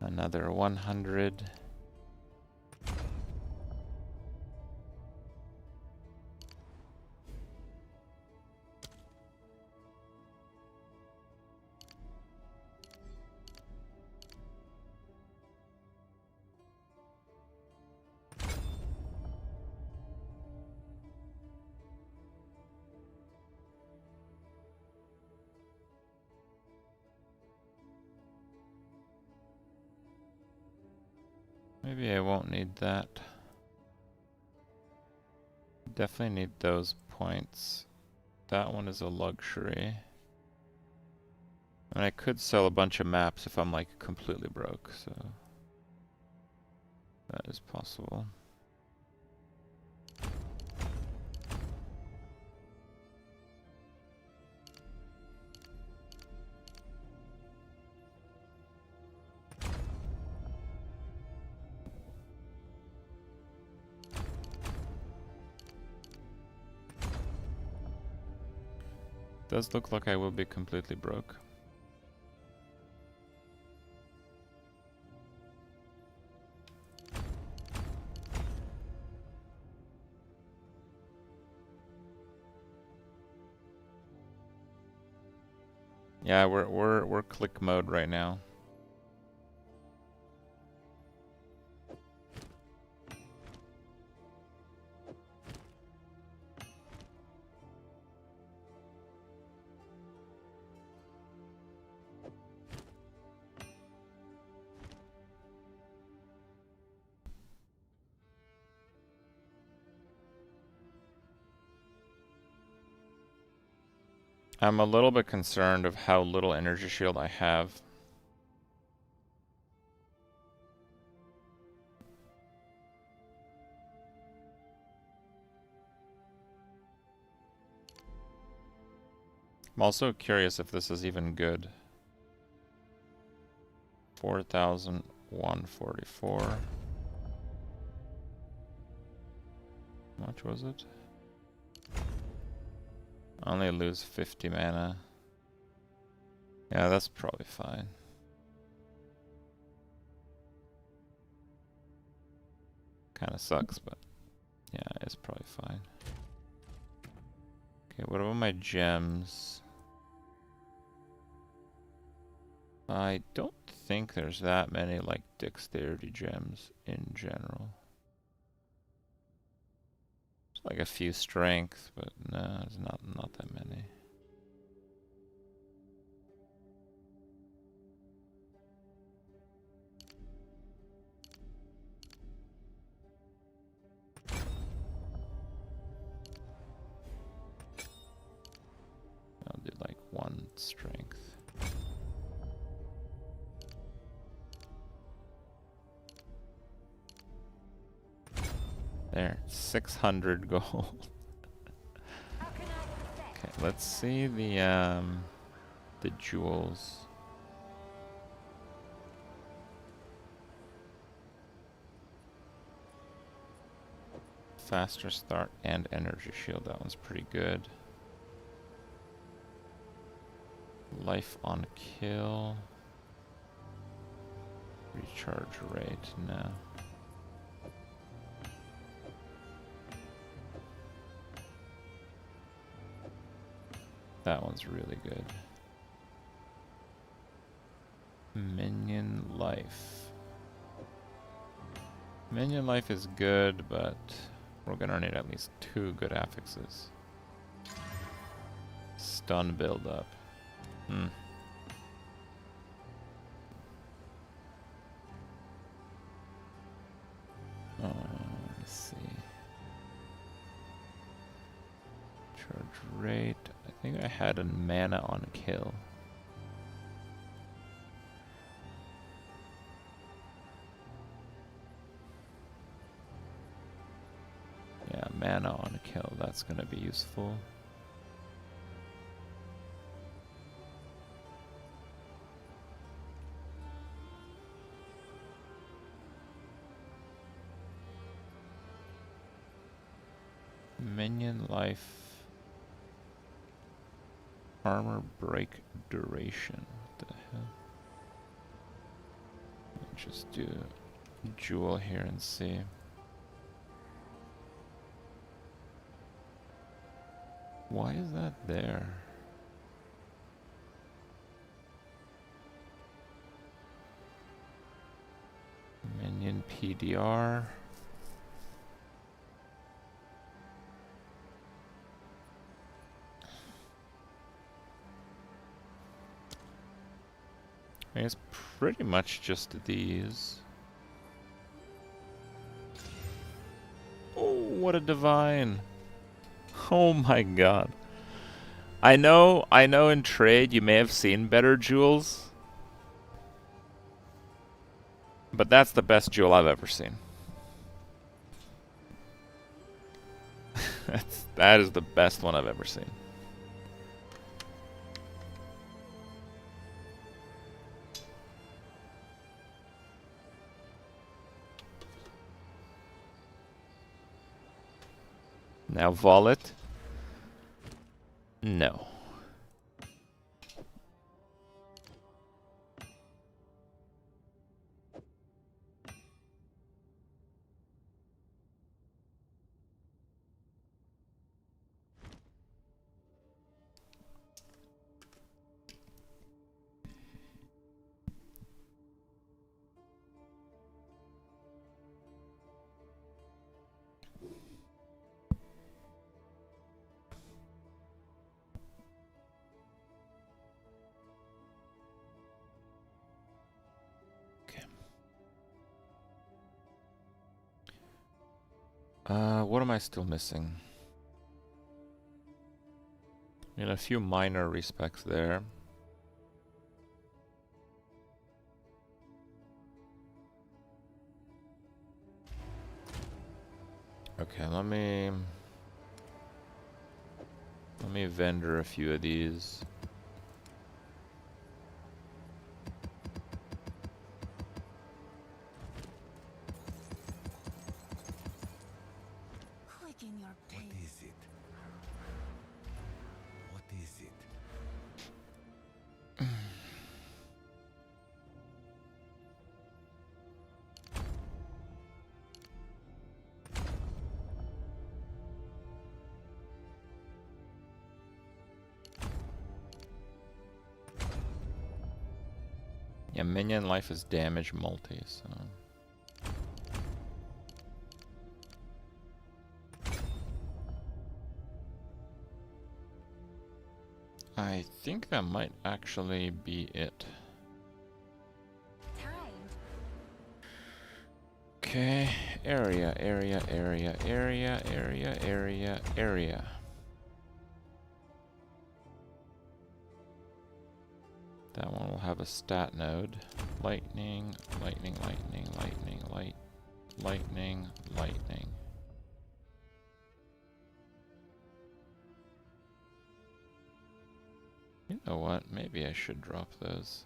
Another 100. Maybe I won't need that. Definitely need those points. That one is a luxury. And I could sell a bunch of maps if I'm like completely broke, so that is possible. Does look like I will be completely broke. Yeah, we're click mode right now. I'm a little bit concerned of how little energy shield I have. I'm also curious if this is even good. 4,144. How much was it? Only lose 50 mana. Yeah, that's probably fine. Kinda sucks, but yeah, it's probably fine. Okay, what about my gems? I don't think there's that many like dexterity gems in general. There's like a few strength, but no, it's not that many. I'll do like 1 strength. There, 600 gold. Okay, let's see the jewels. Faster start and energy shield, that one's pretty good. Life on kill. Recharge rate, no. That one's really good. Minion life. Minion life is good, but we're gonna need at least 2 good affixes. Stun build up. Let's see. Charge rate. I think I had a mana on kill. Yeah, mana on kill. That's gonna be useful. Minion life. Armor break duration. What the hell? Let's just do jewel here and see. Why is that there? Minion PDR. I mean, it's pretty much just these. Oh, what a divine. Oh my god. I know in trade you may have seen better jewels. But that's the best jewel I've ever seen. That is the best one I've ever seen. Now Wallet. No. What am I still missing? I mean, a few minor respects there. Okay, let me vendor a few of these. Quicken your pace. What is it? What is it? Yeah, minion life is damage multi, so. I think that might actually be it. Okay, area. That one will have a stat node. Lightning. You know what? Maybe I should drop those.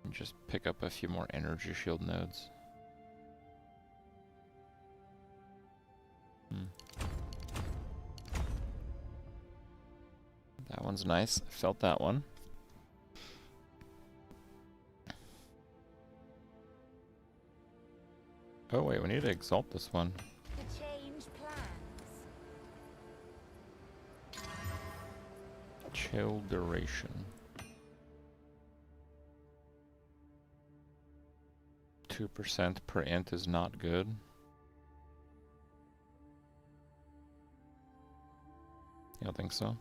And just pick up a few more energy shield nodes. That one's nice. Felt that one. Oh wait, we need to exalt this one. To change plans. Chill duration. 2% per int is not good. You don't think so?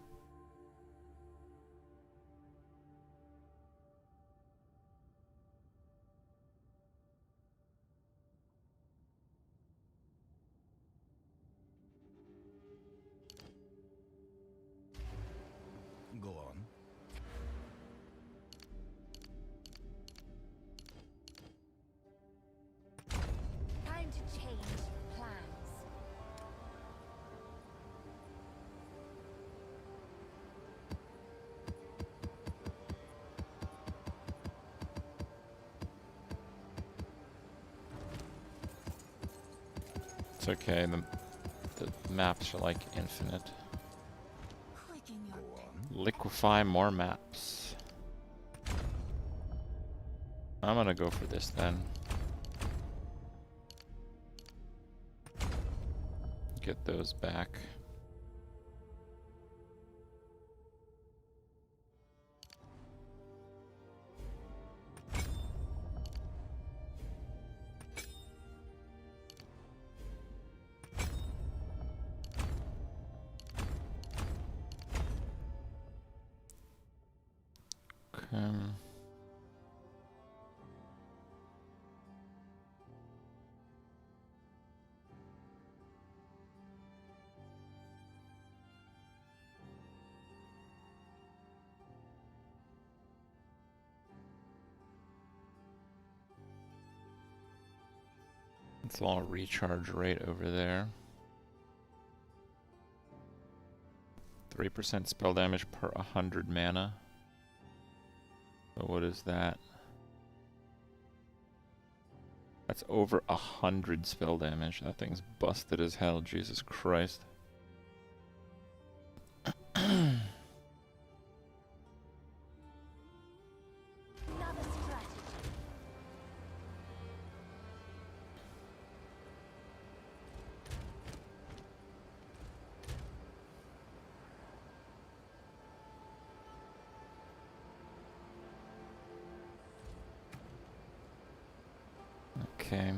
It's okay, the maps are like infinite. Liquefy more maps. I'm gonna go for this then. Get those back. Okay. It's all recharge rate over there. 3% spell damage per 100 mana. So what is that? That's over 100 spell damage. That thing's busted as hell, Jesus Christ. Okay.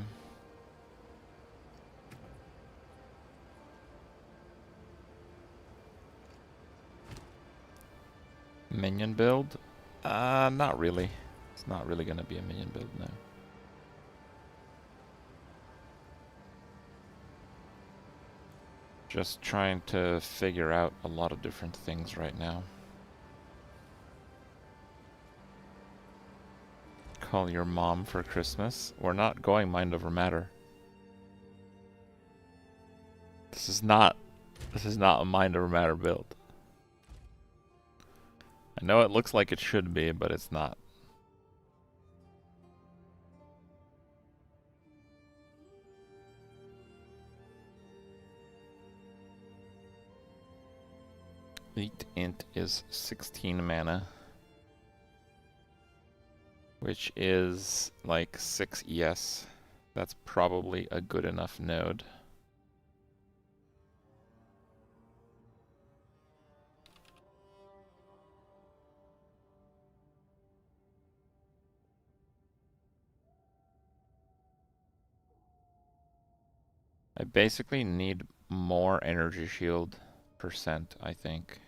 Minion build? Not really. It's not really gonna be a minion build now. Just trying to figure out a lot of different things right now. Call your mom for Christmas. We're not going mind over matter. This is not a mind over matter build. I know it looks like it should be, but it's not. Elite Int is 16 mana. Which is like 6 ES. That's probably a good enough node. I basically need more energy shield percent, I think.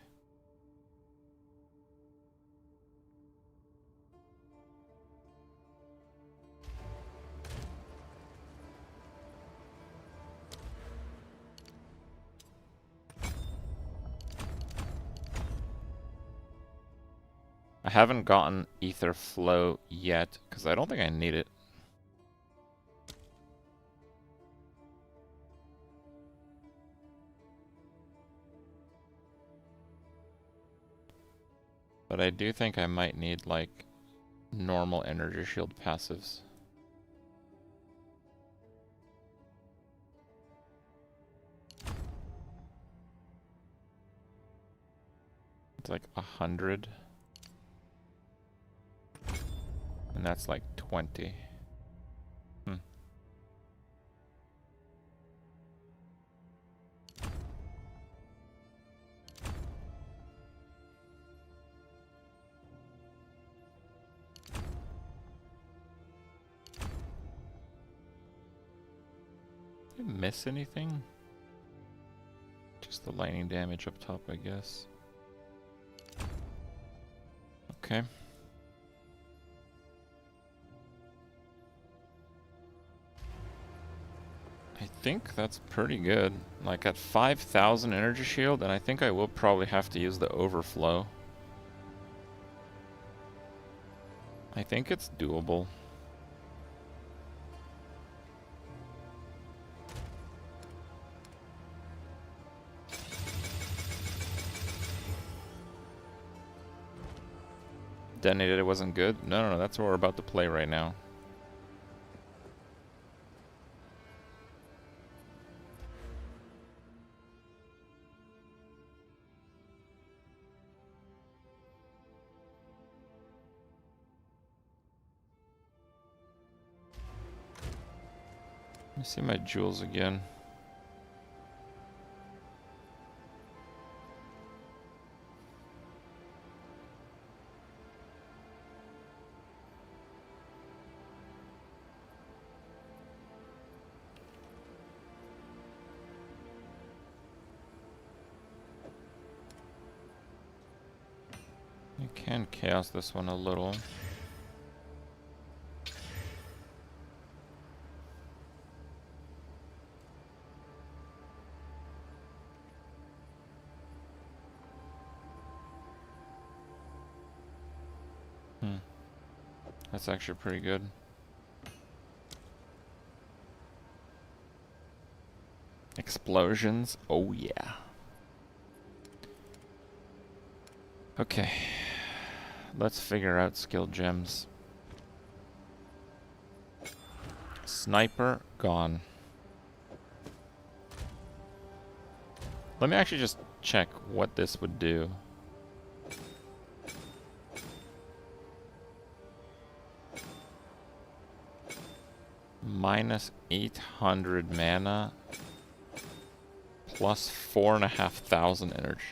I haven't gotten Ether Flow yet, because I don't think I need it. But I do think I might need, like, normal energy shield passives. It's like 100. And that's like 20. Did I miss anything? Just the lightning damage up top, I guess. Okay. I think that's pretty good. Like at 5,000 energy shield, and I think I will probably have to use the overflow. I think it's doable. Detonated, it wasn't good? No, that's what we're about to play right now. Let me see my jewels again. You can chaos this one a little. That's actually pretty good. Explosions. Oh yeah. Okay. Let's figure out skill gems. Sniper gone. Let me actually just check what this would do. Minus 800 mana. Plus 4,500 energy.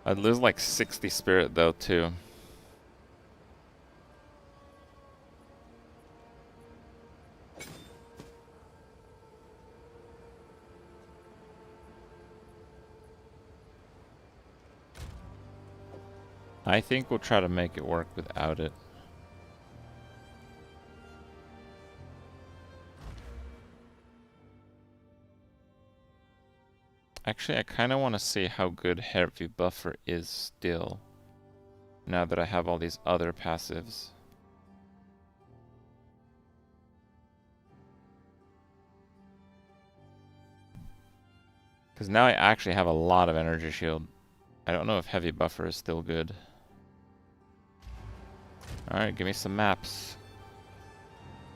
I'd lose like 60 spirit though too. I think we'll try to make it work without it. Actually, I kind of want to see how good Heavy Buffer is still, now that I have all these other passives. Because now I actually have a lot of energy shield. I don't know if Heavy Buffer is still good. Alright, give me some maps.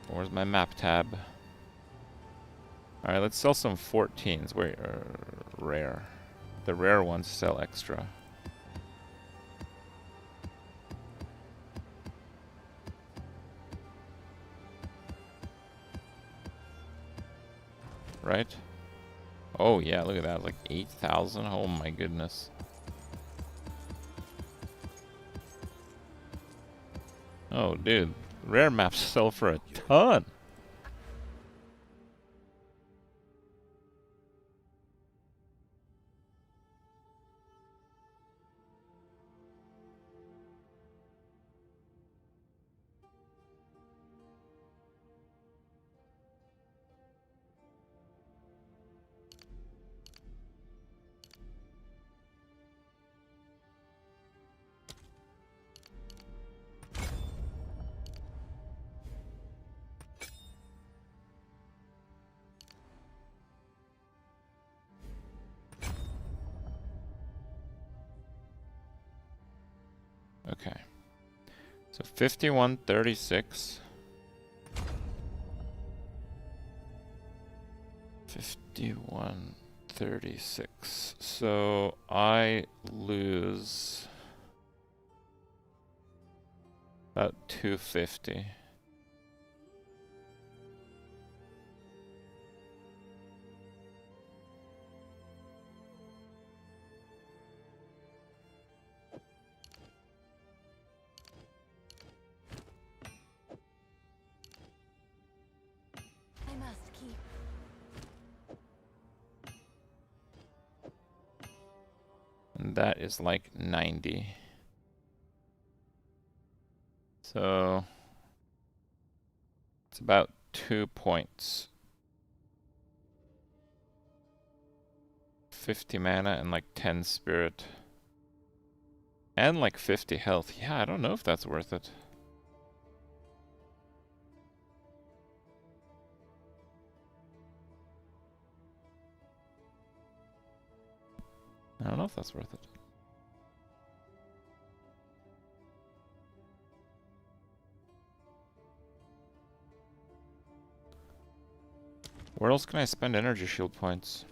Where's my map tab? Alright, let's sell some 14s. Wait, rare. The rare ones sell extra. Right? Oh yeah, look at that. Like 8,000. Oh my goodness. Oh dude, rare maps sell for a ton. Okay. So 5136. 5136. So I lose about 250. I must keep. And that is like 90. So it's about 2 points. 50 mana and like 10 spirit. And like 50 health. Yeah, I don't know if that's worth it. I don't know if that's worth it. Where else can I spend energy shield points?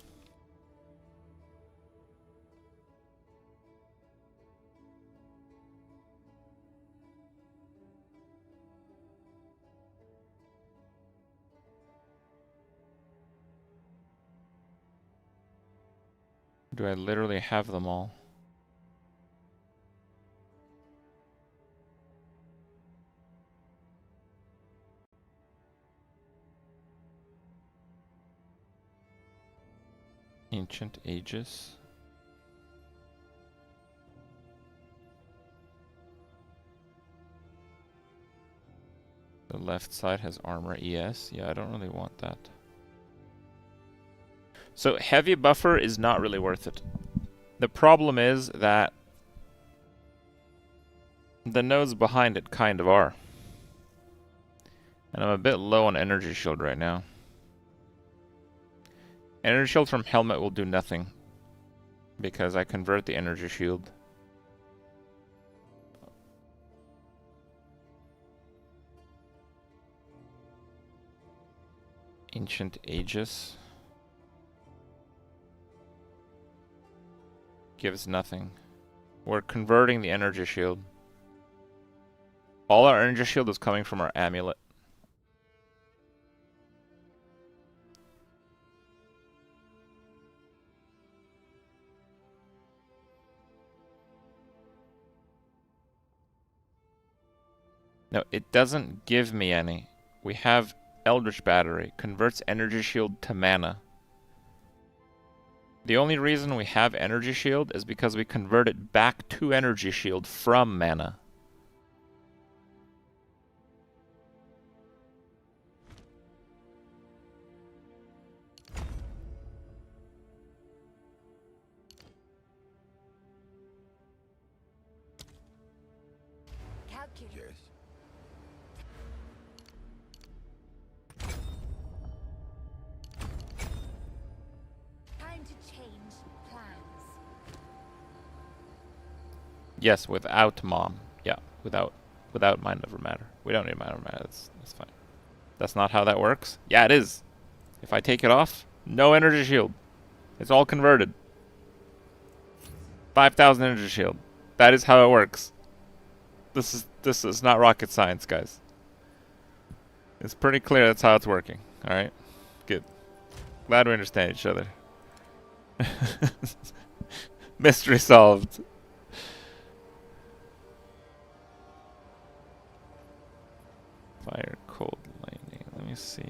Do I literally have them all? Ancient Aegis. The left side has armor ES. Yeah, I don't really want that. So heavy buffer is not really worth it. The problem is that the nodes behind it kind of are. And I'm a bit low on energy shield right now. Energy shield from helmet will do nothing because I convert the energy shield. Ancient Aegis gives nothing. We're converting the energy shield. All our energy shield is coming from our amulet. No, it doesn't give me any. We have Eldritch Battery, converts energy shield to mana. The only reason we have energy shield is because we convert it back to energy shield from mana. Yes. Time to change plans. Yes, without mom. Yeah, without mind over matter. We don't need mind over matter. That's fine. That's not how that works. Yeah, it is. If I take it off, no energy shield. It's all converted. 5,000 energy shield. That is how it works. This is not rocket science, guys. It's pretty clear that's how it's working. All right, good. Glad we understand each other. Mystery solved. Fire, cold, lightning. Let me see.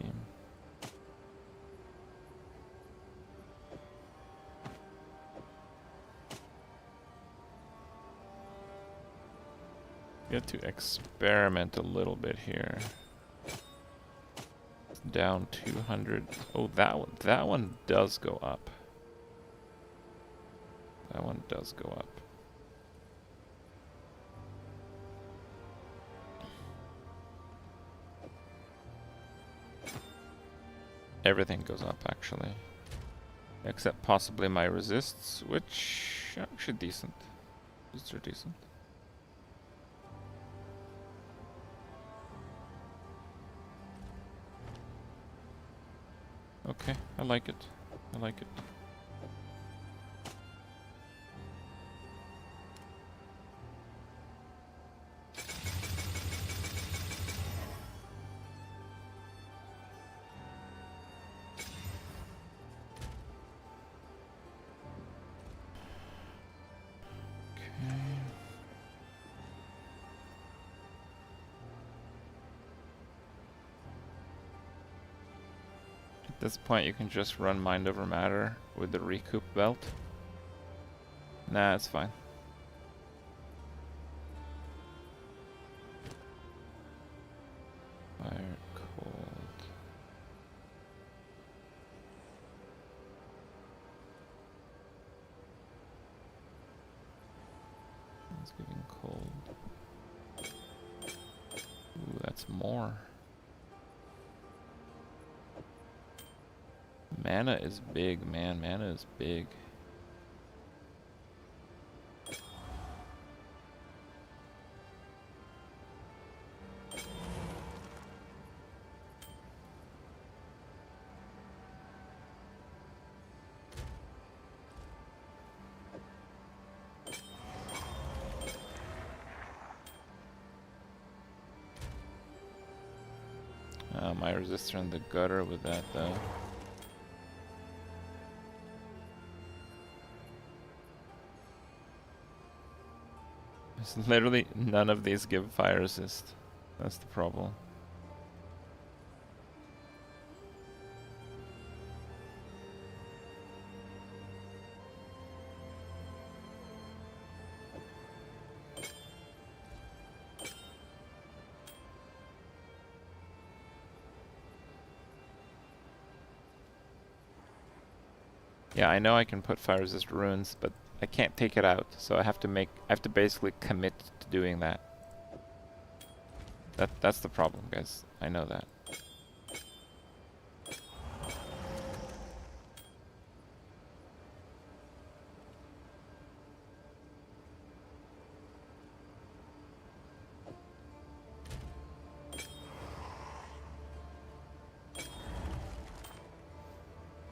We have to experiment a little bit here. Down 200. Oh, that one does go up. That one does go up. Everything goes up, actually. Except possibly my resists, which are actually decent. Resists are decent. Okay, I like it. I like it. At this point, you can just run mind over matter with the recoup belt. Nah, it's fine. Fire, cold. It's giving cold. Ooh, that's more. Mana is big, man. Mana is big. My resistor in the gutter with that, though. There's literally none of these give fire resist. That's the problem. Yeah, I know I can put fire resist runes, but I can't take it out, so I have to basically commit to doing that. That's the problem, guys. I know that.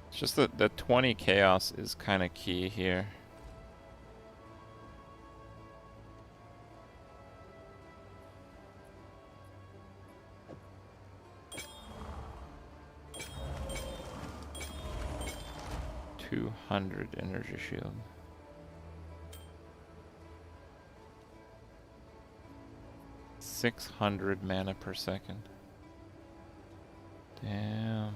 It's just that the 20 chaos is kind of key here. Energy shield. $600 mana per second. Damn.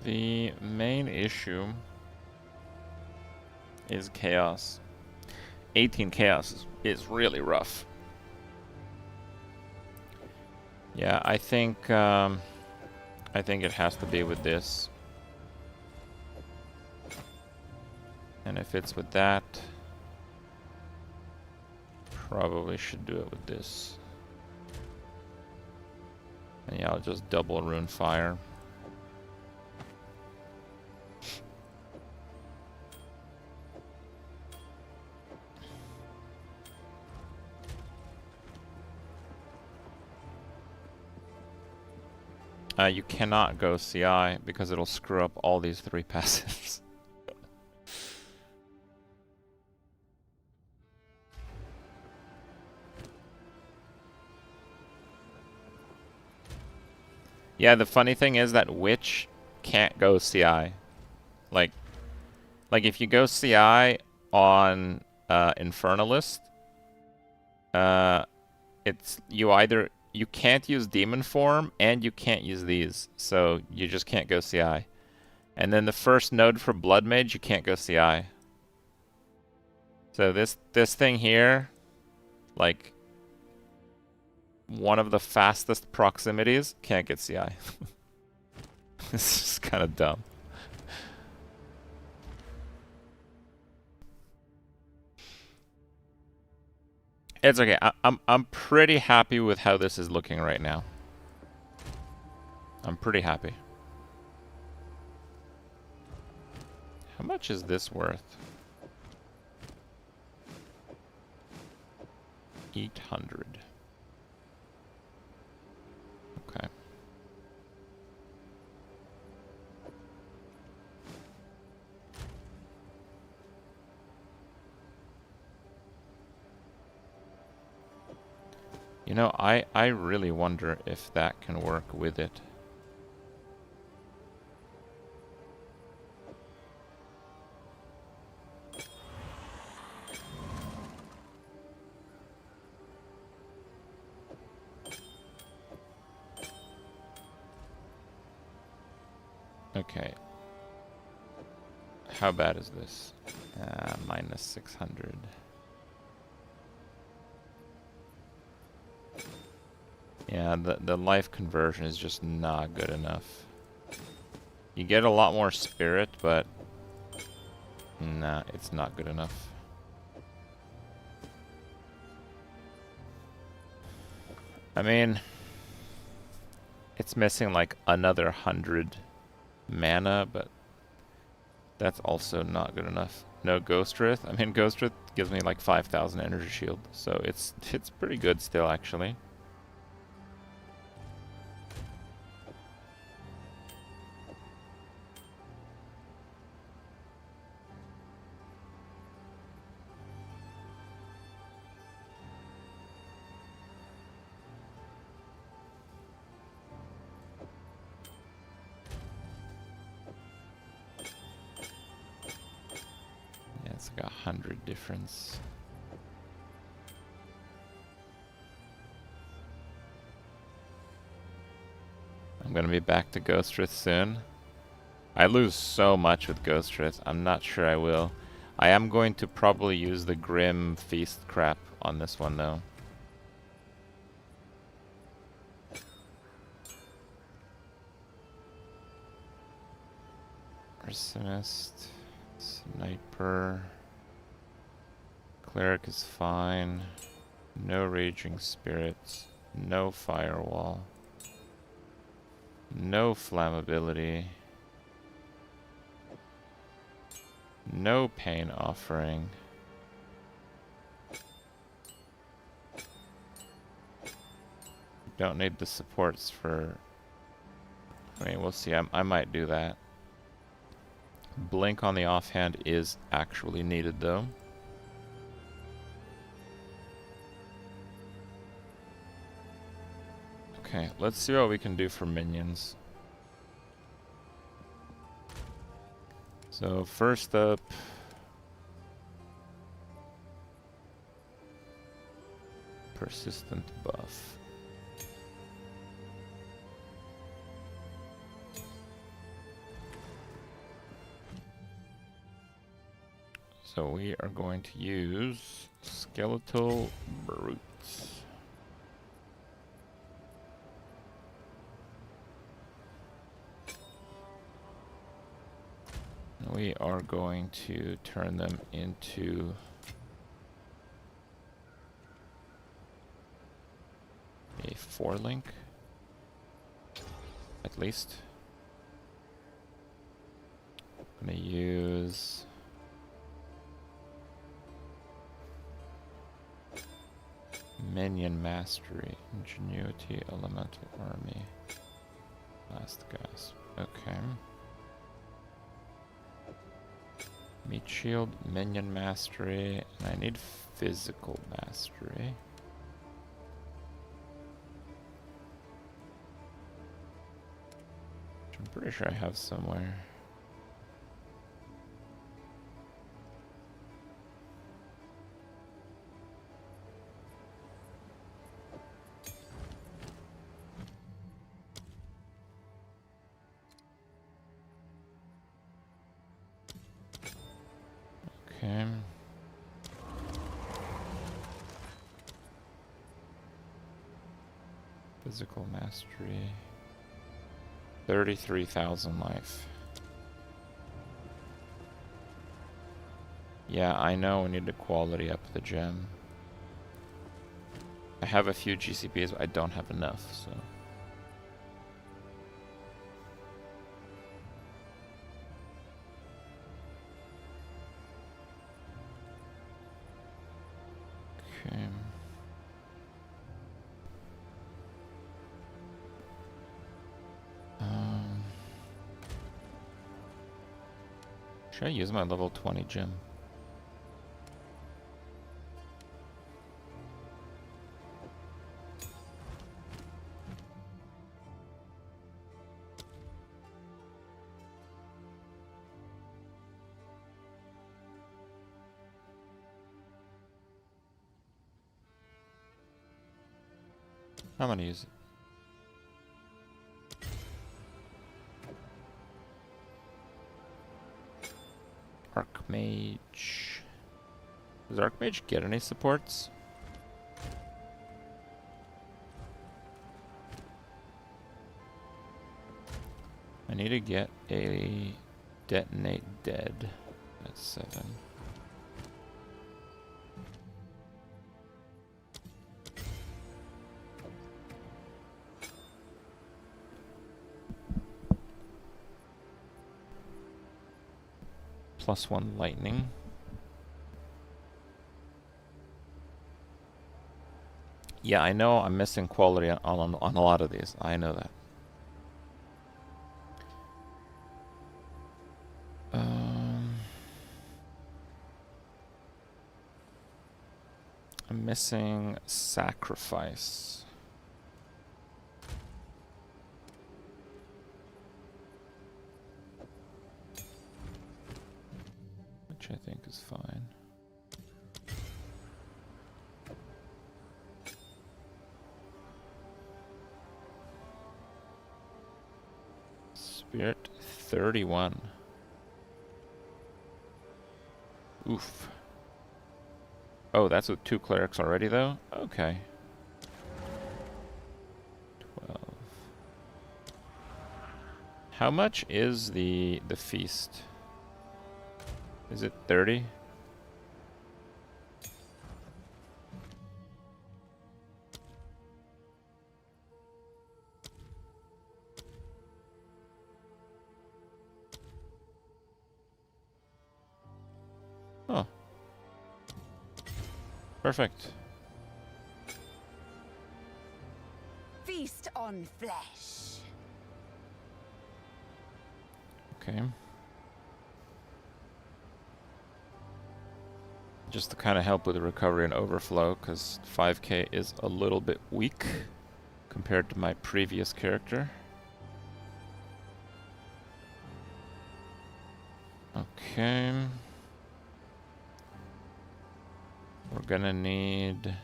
The main issue is chaos. 18 chaos is really rough. Yeah, I think it has to be with this. And if it's with that, probably should do it with this. And yeah, I'll just double rune fire. You cannot go CI because it'll screw up all these 3 passives. Yeah, the funny thing is that Witch can't go CI. Like if you go CI on Infernalist, it's you can't use Demon Form, and you can't use these, so you just can't go CI. And then the first node for Blood Mage, you can't go CI. So this thing here, like, one of the fastest proximities, can't get CI. This is kind of dumb. It's okay. I'm pretty happy with how this is looking right now. I'm pretty happy. How much is this worth? 800. Okay. You know, I really wonder if that can work with it. Okay. How bad is this? Minus 600. Yeah, the life conversion is just not good enough. You get a lot more spirit, but nah, it's not good enough. I mean, it's missing like another 100 mana, but that's also not good enough. No Ghost Wraith. I mean, Ghost Wraith gives me like 5,000 energy shield, so it's pretty good still, actually. It's like 100 difference. I'm gonna be back to Ghost Wraith soon. I lose so much with Ghost Wraith. I'm not sure I will. I am going to probably use the Grim Feast crap on this one though. Arsonist, Sniper, Cleric is fine. No Raging Spirits, no Firewall, no Flammability, no Pain Offering. Don't need the supports for... I mean, we'll see. I might do that. Blink on the offhand is actually needed, though. Okay, let's see what we can do for minions. So, first up... Persistent buff. So we are going to use Skeletal Brutes. We are going to turn them into a 4-link, at least. I'm going to use Minion Mastery, Ingenuity, Elemental Army, Last Gasp. Okay. Meat Shield, Minion Mastery, and I need Physical Mastery. Which I'm pretty sure I have somewhere. Okay. Physical Mastery. 33,000 life. Yeah, I know we need to quality up the gem. I have a few GCPs, but I don't have enough, so... Okay. Should I use my level 20 gem? I'm gonna use it. Archmage. Does Archmage get any supports? I need to get a Detonate Dead at 7. +1 lightning. Yeah, I know I'm missing quality on a lot of these. I know that. I'm missing sacrifice. which I think is fine. Spirit 31. Oof. Oh, that's with 2 clerics already, though? Okay. 12. How much is the feast? Is it 30? Oh. Perfect. Feast on flesh. Okay. Just to kind of help with the recovery and overflow, because 5k is a little bit weak compared to my previous character. Okay. We're gonna need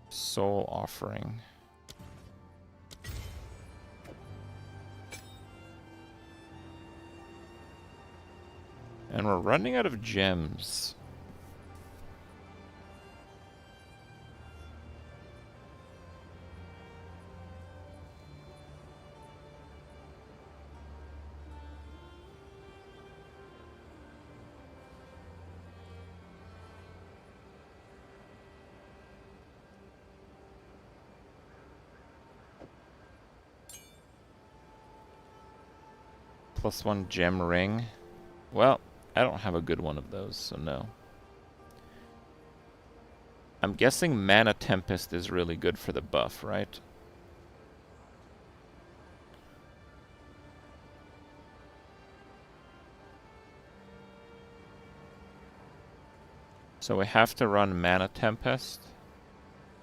soul offering. And we're running out of gems. +1 gem ring. Well, I don't have a good one of those, so no. I'm guessing Mana Tempest is really good for the buff, right? So we have to run Mana Tempest,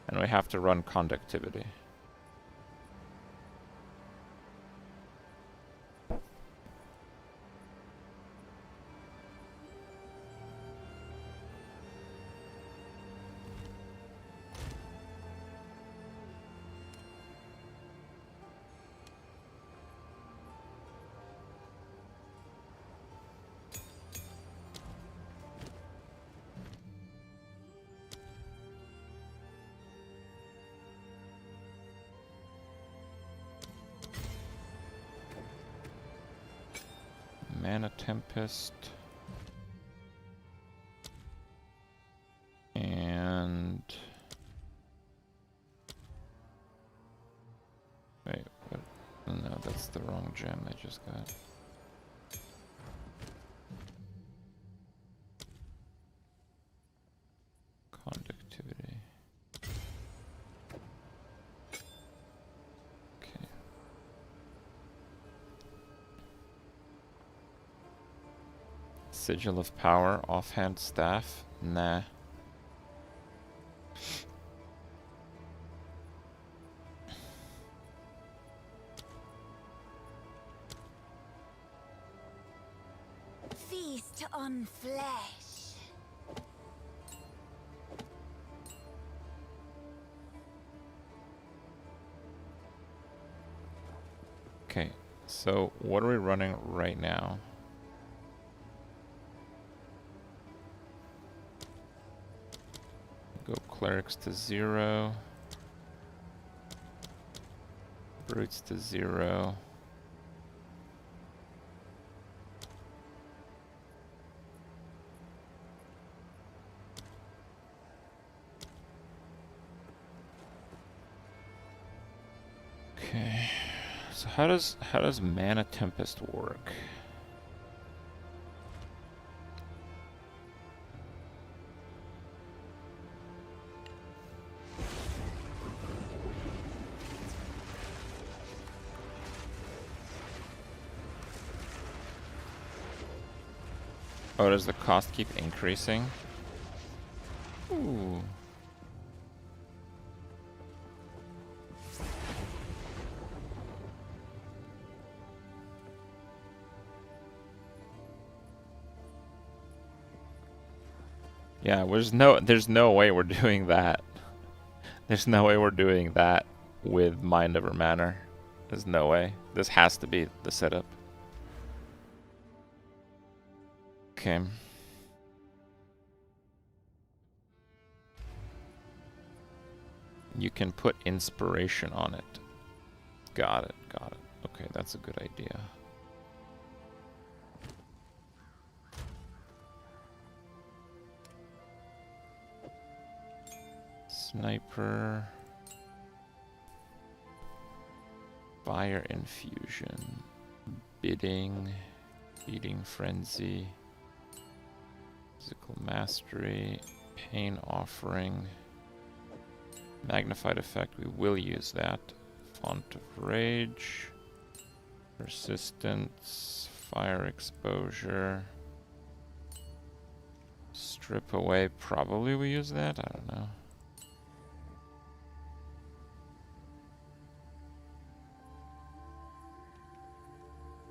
and we have to run Conductivity. Mana Tempest. And... wait, what? No, that's the wrong gem I just got. Conductivity. Okay. Sigil of Power, offhand staff? Nah. Feast on flesh. Okay, so what are we running right now? Go clerics to 0. Brutes to 0. Okay. So how does Mana Tempest work? Oh, does the cost keep increasing? Ooh. Yeah, there's no way we're doing that. There's no way we're doing that with Mind Over Manor. There's no way. This has to be the setup. Okay. You can put inspiration on it. Got it, got it. Okay, that's a good idea. Sniper. Fire infusion. Bidding. Feeding frenzy. Physical mastery. Pain offering. Magnified effect, we will use that. Font of rage. Persistence. Fire exposure. Strip away, probably we use that, I don't know.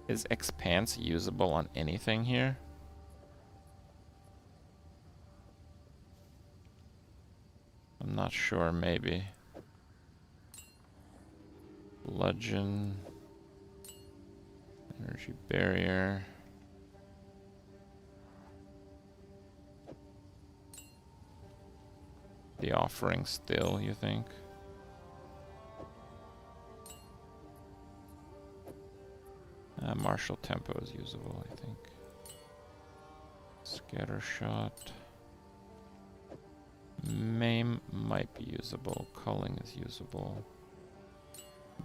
Is Expanse usable on anything here? I'm not sure, maybe. Bludgeon. Energy barrier. The offering still, you think? Martial tempo is usable, I think. Scatter shot. Maim might be usable. Culling is usable.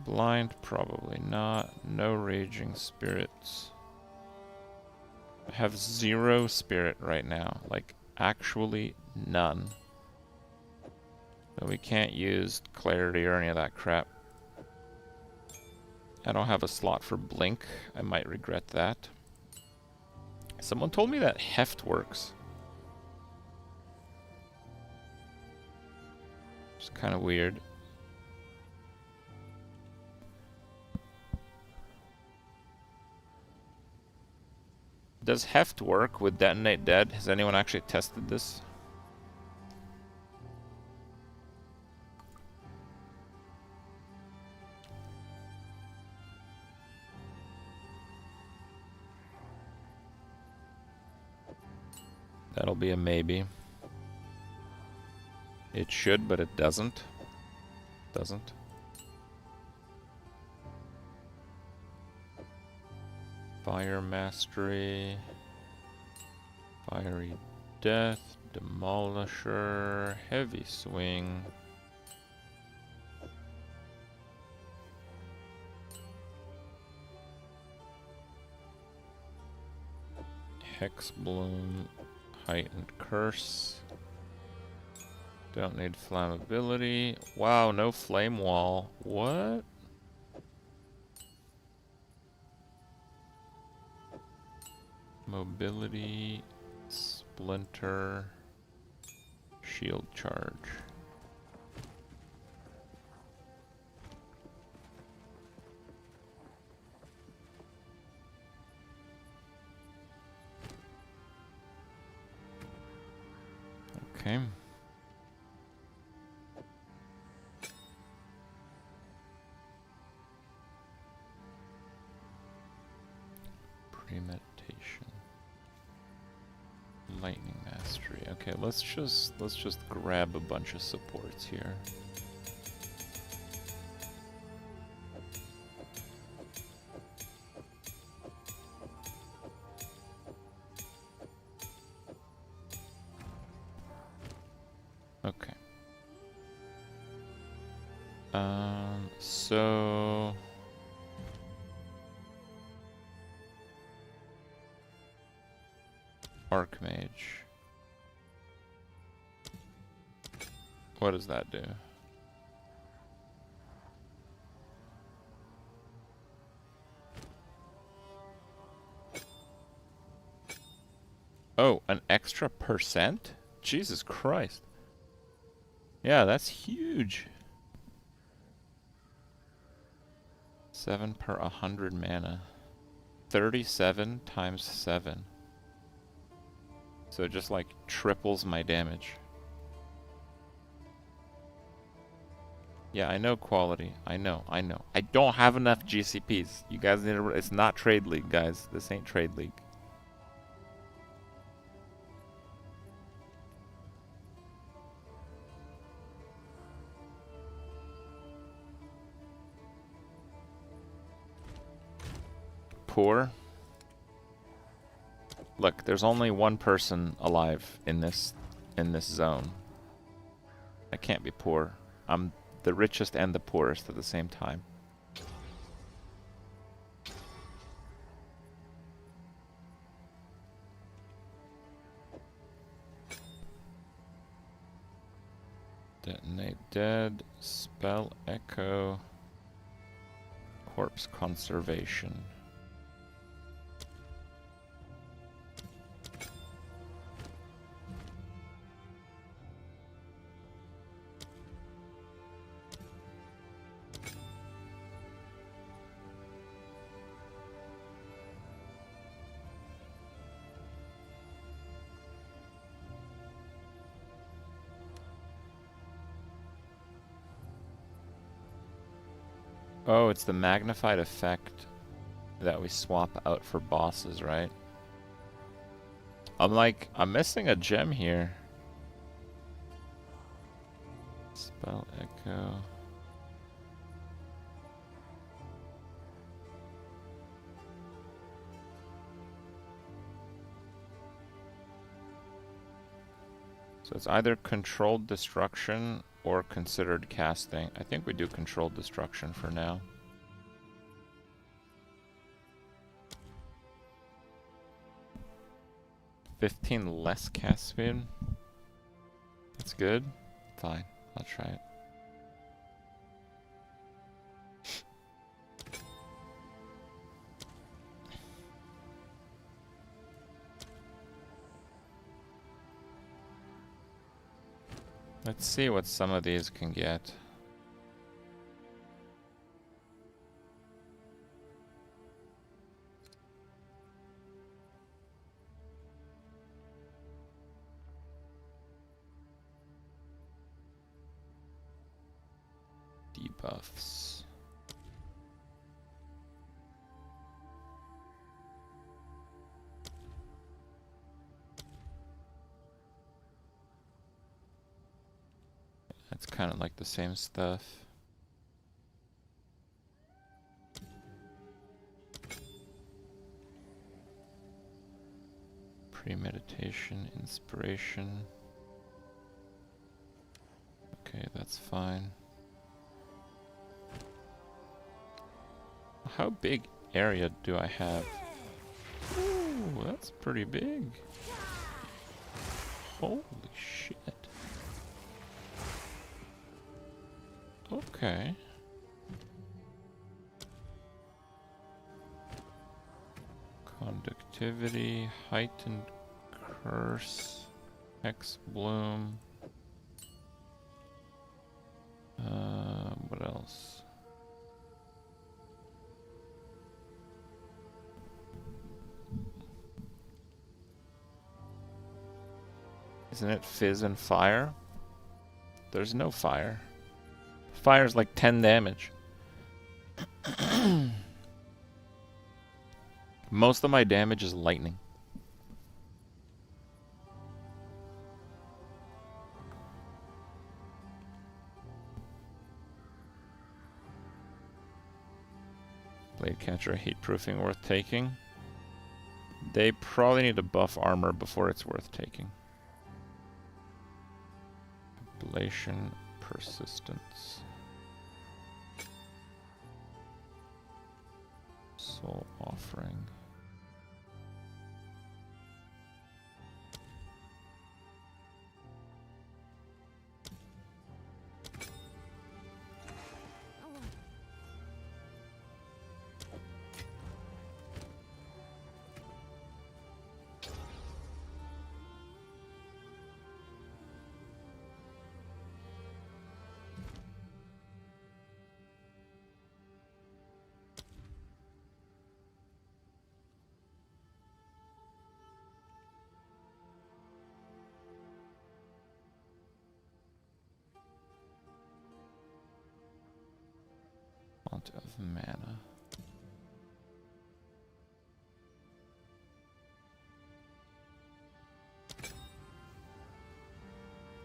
Blind, probably not. No raging spirits. I have 0 spirit right now. Like, actually none. So we can't use clarity or any of that crap. I don't have a slot for blink. I might regret that. Someone told me that heft works. It's kind of weird. Does heft work with detonate dead? Has anyone actually tested this? That'll be a maybe. It should, but it doesn't. Doesn't. Fire mastery. Fiery death. Demolisher. Heavy swing. Hex bloom. Heightened curse. Don't need flammability. Wow, no flame wall. What? Mobility. Splinter. Shield charge. Okay. Premeditation. Lightning mastery. Okay, let's just grab a bunch of supports here. Okay. So Archmage. What does that do? Oh, an extra %? Jesus Christ. Yeah, that's huge. 7 per 100 mana. 37 times 7. So it just like triples my damage. Yeah, I know quality. I know. I don't have enough GCPs. You guys need to... It's not Trade League, guys. This ain't Trade League. Poor. Look, there's only one person alive in this zone. I can't be poor. I'm the richest and the poorest at the same time. Detonate dead. Spell echo. Corpse conservation. Oh, it's the magnified effect that we swap out for bosses, right? I'm missing a gem here. Spell echo. So it's either controlled destruction or considered casting. I think we do controlled destruction for now. $15 less cast speed. That's good. Fine, I'll try it. Let's see what some of these can get. Debuffs. That's kind of like the same stuff. Premeditation, inspiration. Okay, that's fine. How big area do I have? Ooh, that's pretty big. Holy shit. Okay. Conductivity, heightened curse, hex bloom. What else? Isn't it fizz and fire? There's no fire. Fire's like 10 damage. Most of my damage is lightning. Blade catcher, heat proofing worth taking. They probably need to buff armor before it's worth taking. Ablation, persistence. Soul offering. amount of mana.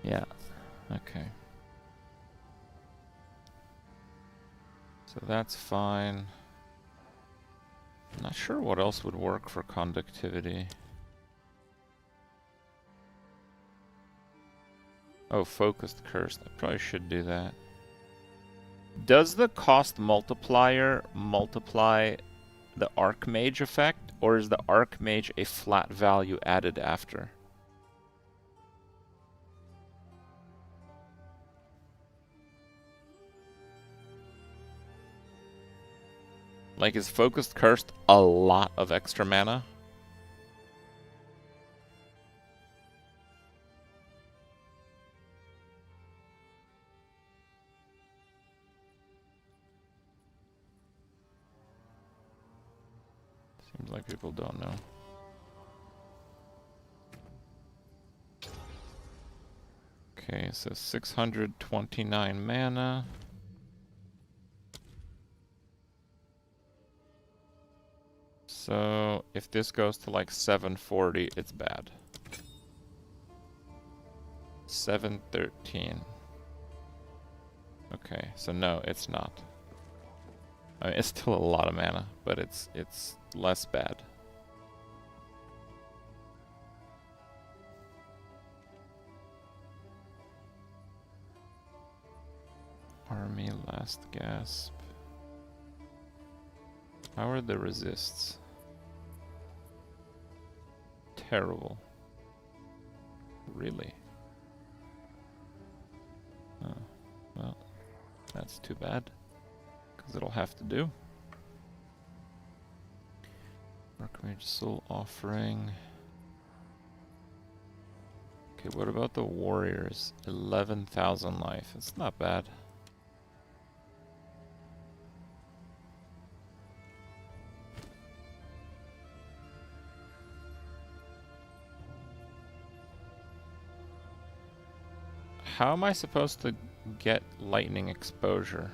Yeah, okay. So that's fine. I'm not sure what else would work for conductivity. Oh, focused curse. I probably should do that. Does the cost multiplier multiply the Archmage effect, or is the Archmage a flat value added after? Like, is focused cursed a lot of extra mana? Seems like people don't know. Okay, so 629 mana. So if this goes to like 740, it's bad. 713. Okay, so no, it's not. I mean, it's still a lot of mana, but it's less bad. Army last gasp. How are the resists? Terrible. Really? Oh, well, that's too bad. Because it'll have to do. Archmage Soul Offering. Okay, what about the warriors? 11,000 life. It's not bad. How am I supposed to get lightning exposure?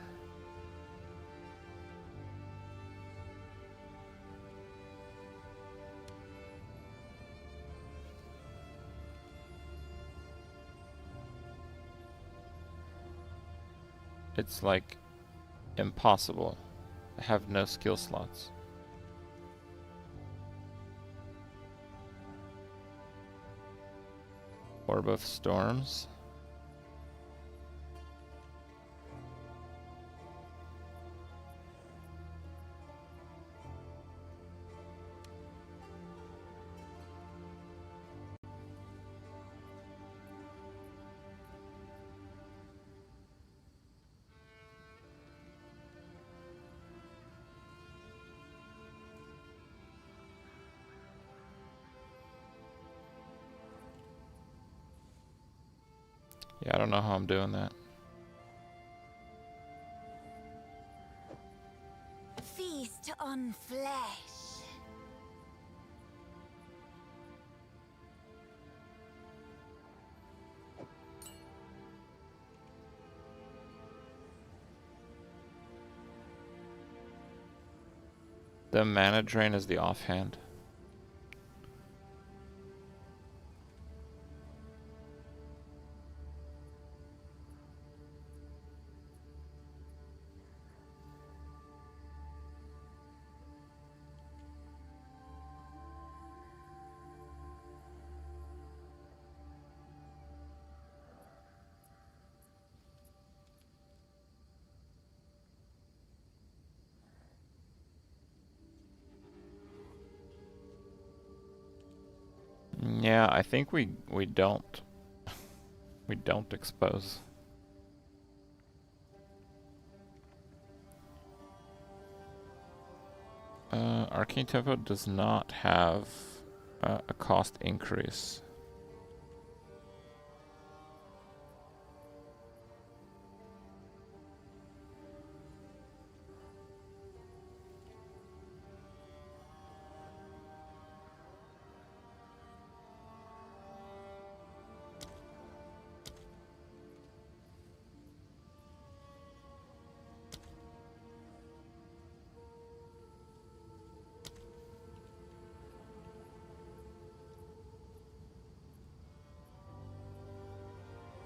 It's like impossible. I have no skill slots. Orb of Storms. Yeah, I don't know how I'm doing that. Feast on flesh. The mana drain is the offhand. Yeah, I think we don't we don't expose. Arcane Tempo does not have a cost increase.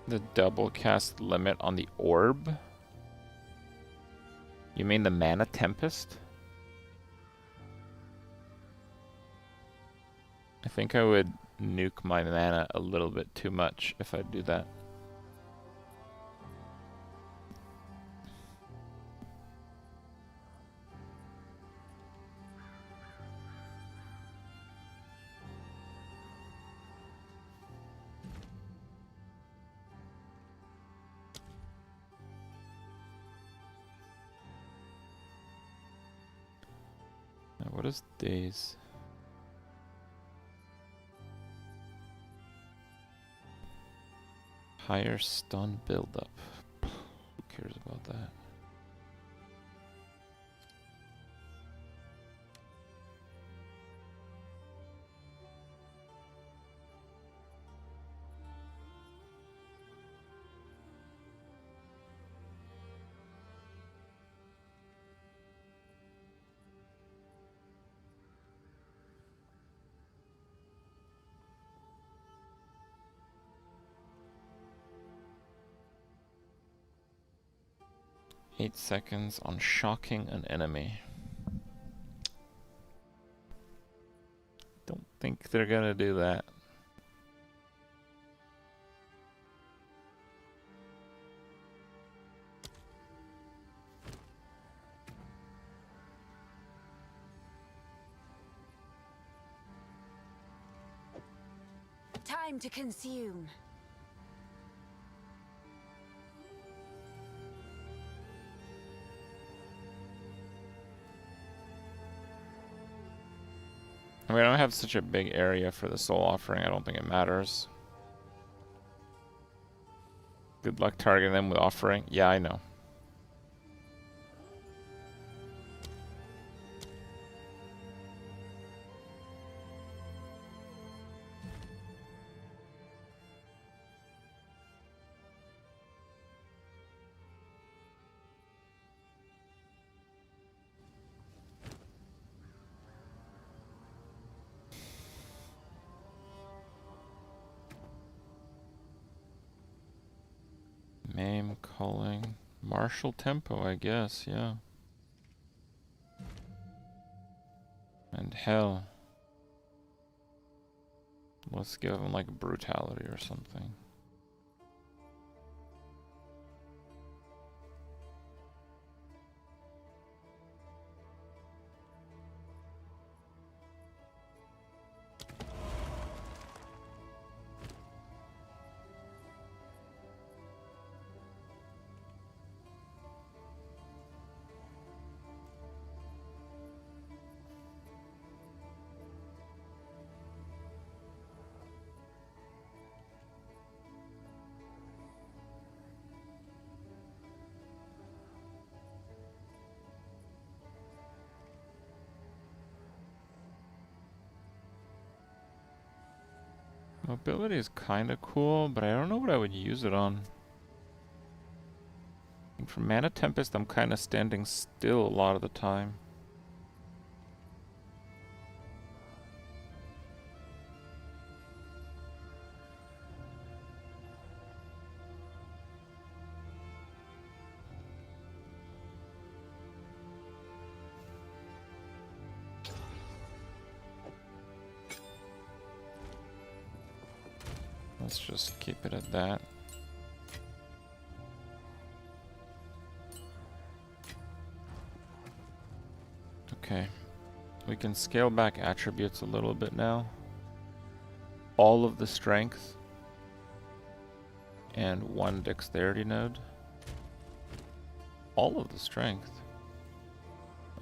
The double cast limit on the orb? You mean the Mana Tempest? I think I would nuke my mana a little bit too much if I do that. Now, what is days? Higher stun buildup. Who cares about that? Eight seconds on shocking an enemy. Don't think they're gonna do that. Time to consume. I mean, I don't have such a big area for the soul offering. I don't think it matters. Good luck targeting them with offering. Yeah, I know. Name calling. Martial tempo, I guess, yeah. And hell. Let's give him like brutality or something. Mobility is kind of cool, but I don't know what I would use it on. I think for Mana Tempest, I'm kind of standing still a lot of the time. Let's just keep it at that. Okay. We can scale back attributes a little bit now. All of the strength and one dexterity node. All of the strength.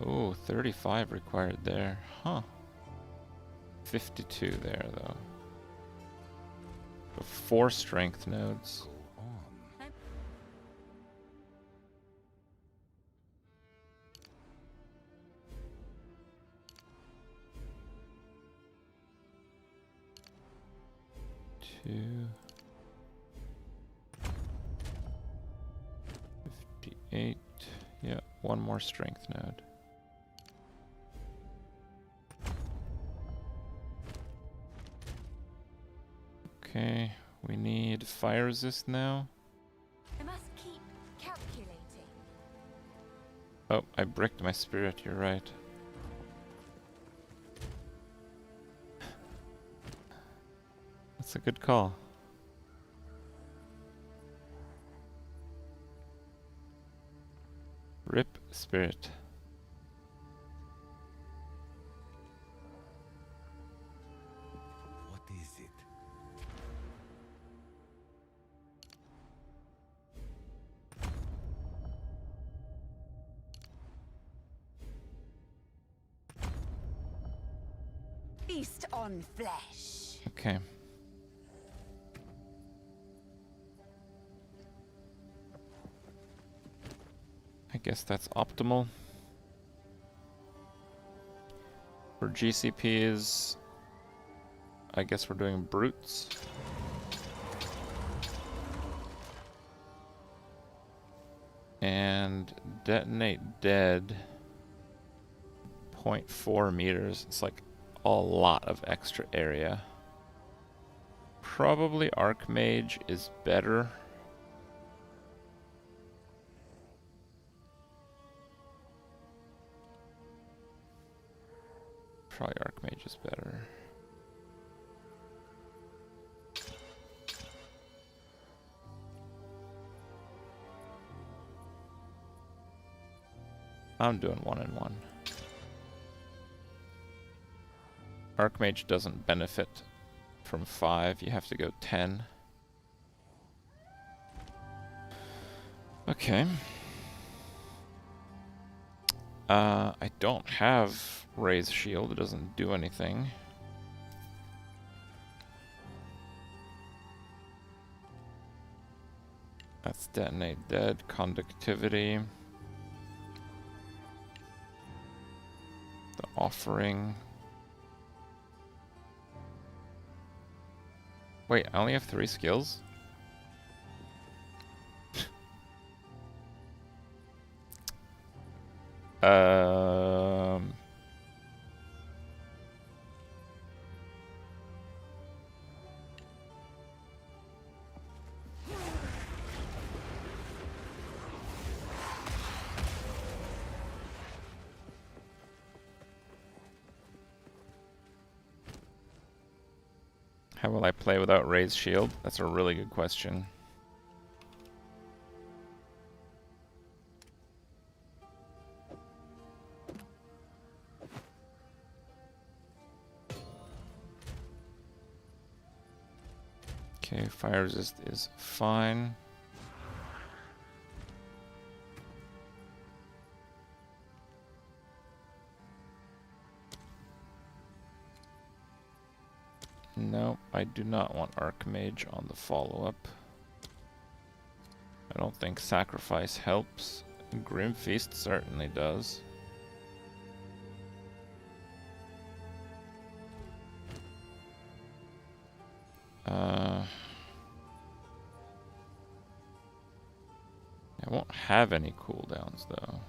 Oh, 35 required there. Huh. 52 there though. 4 strength nodes. Two. 58. Yeah, one more strength node. Okay, We need fire resist now. I must keep calculating. Oh, I bricked my spirit, you're right. That's a good call. Rip spirit. What is it? Feast on flesh. Okay. I guess that's optimal. For GCPs, I guess we're doing brutes. And detonate dead. 0.4 meters. It's like a lot of extra area. Probably Archmage is better. Probably Archmage is better. I'm doing 1 and 1. Archmage doesn't benefit from 5. You have to go 10. Okay. I don't have Raise Shield. It doesn't do anything. That's Detonate Dead. Conductivity. The Offering. Wait, I only have 3 skills? How will I play without Raise Shield? That's a really good question. Okay, fire resist is fine. No, I do not want Archmage on the follow-up. I don't think Sacrifice helps. Grim Feast certainly does. I won't have any cooldowns though.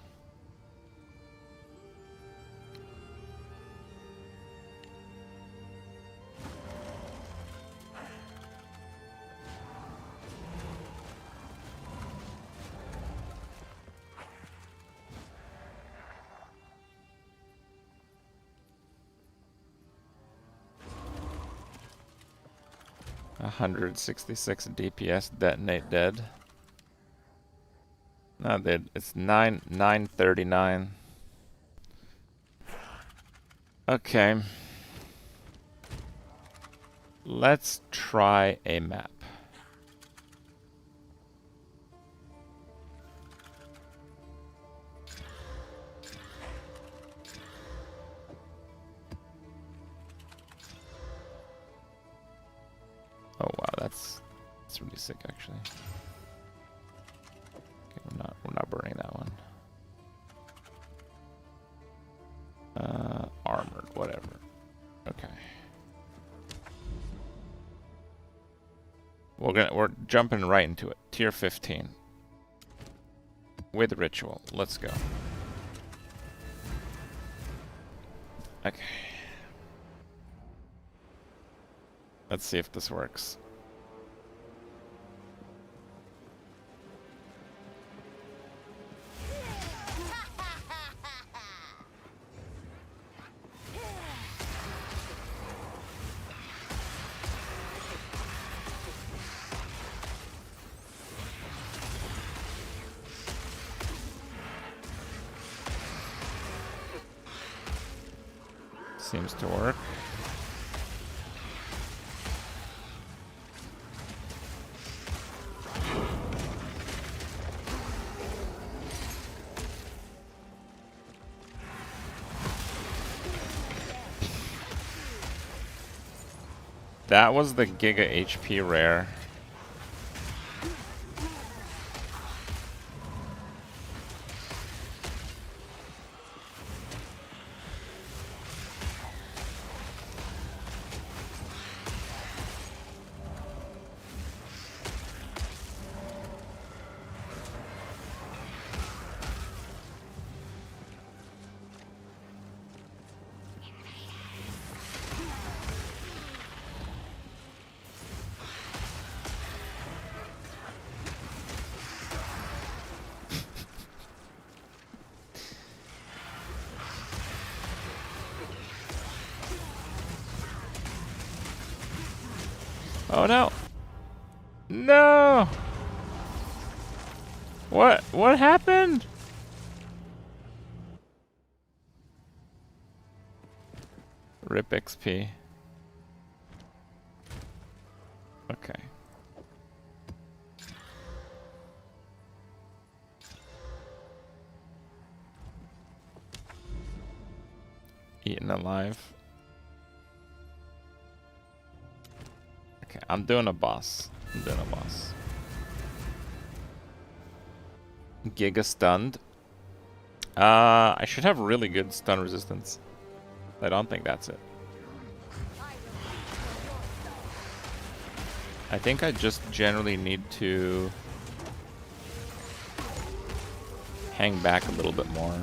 $166 DPS, detonate dead. Not dead. It's 939. Okay. Let's try a map. Oh wow, that's really sick actually. Okay, we're not burning that one. Armored, whatever. Okay. We're jumping right into it. Tier 15. With ritual. Let's go. Okay. Let's see if this works. Seems to work. That was the Giga HP rare. Oh no! No! What happened? RIP XP. Okay. Eaten alive. Okay, I'm doing a boss. Giga stunned. I should have really good stun resistance. I don't think that's it. I think I just generally need to hang back a little bit more.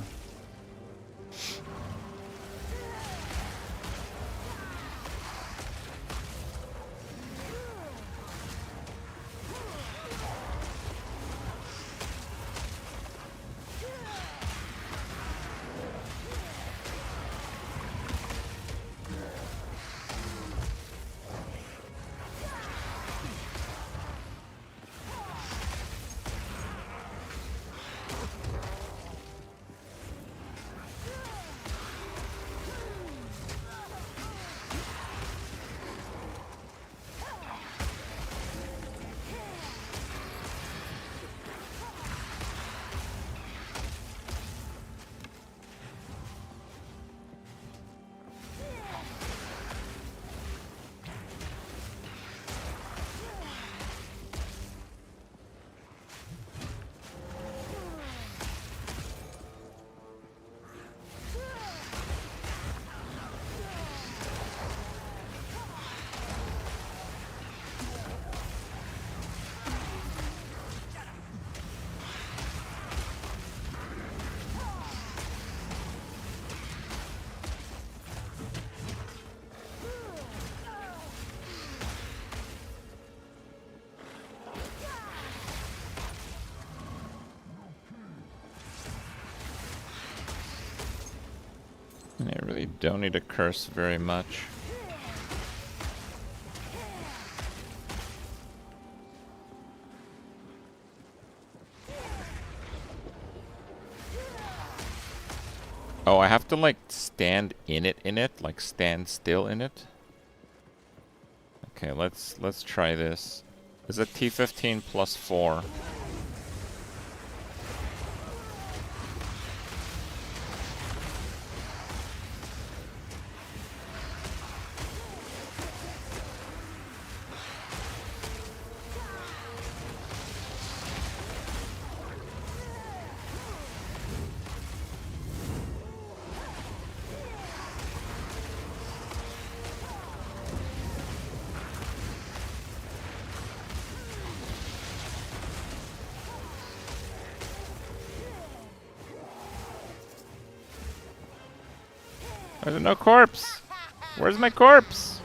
I really don't need to curse very much. Oh, I have to like stand in it, like stand still in it. Okay, let's try this. Is it T15 plus 4? There's no corpse. Where's my corpse?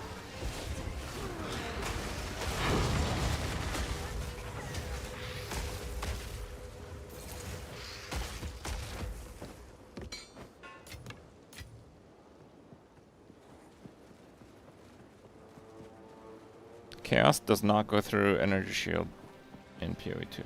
Chaos does not go through energy shield in PoE 2.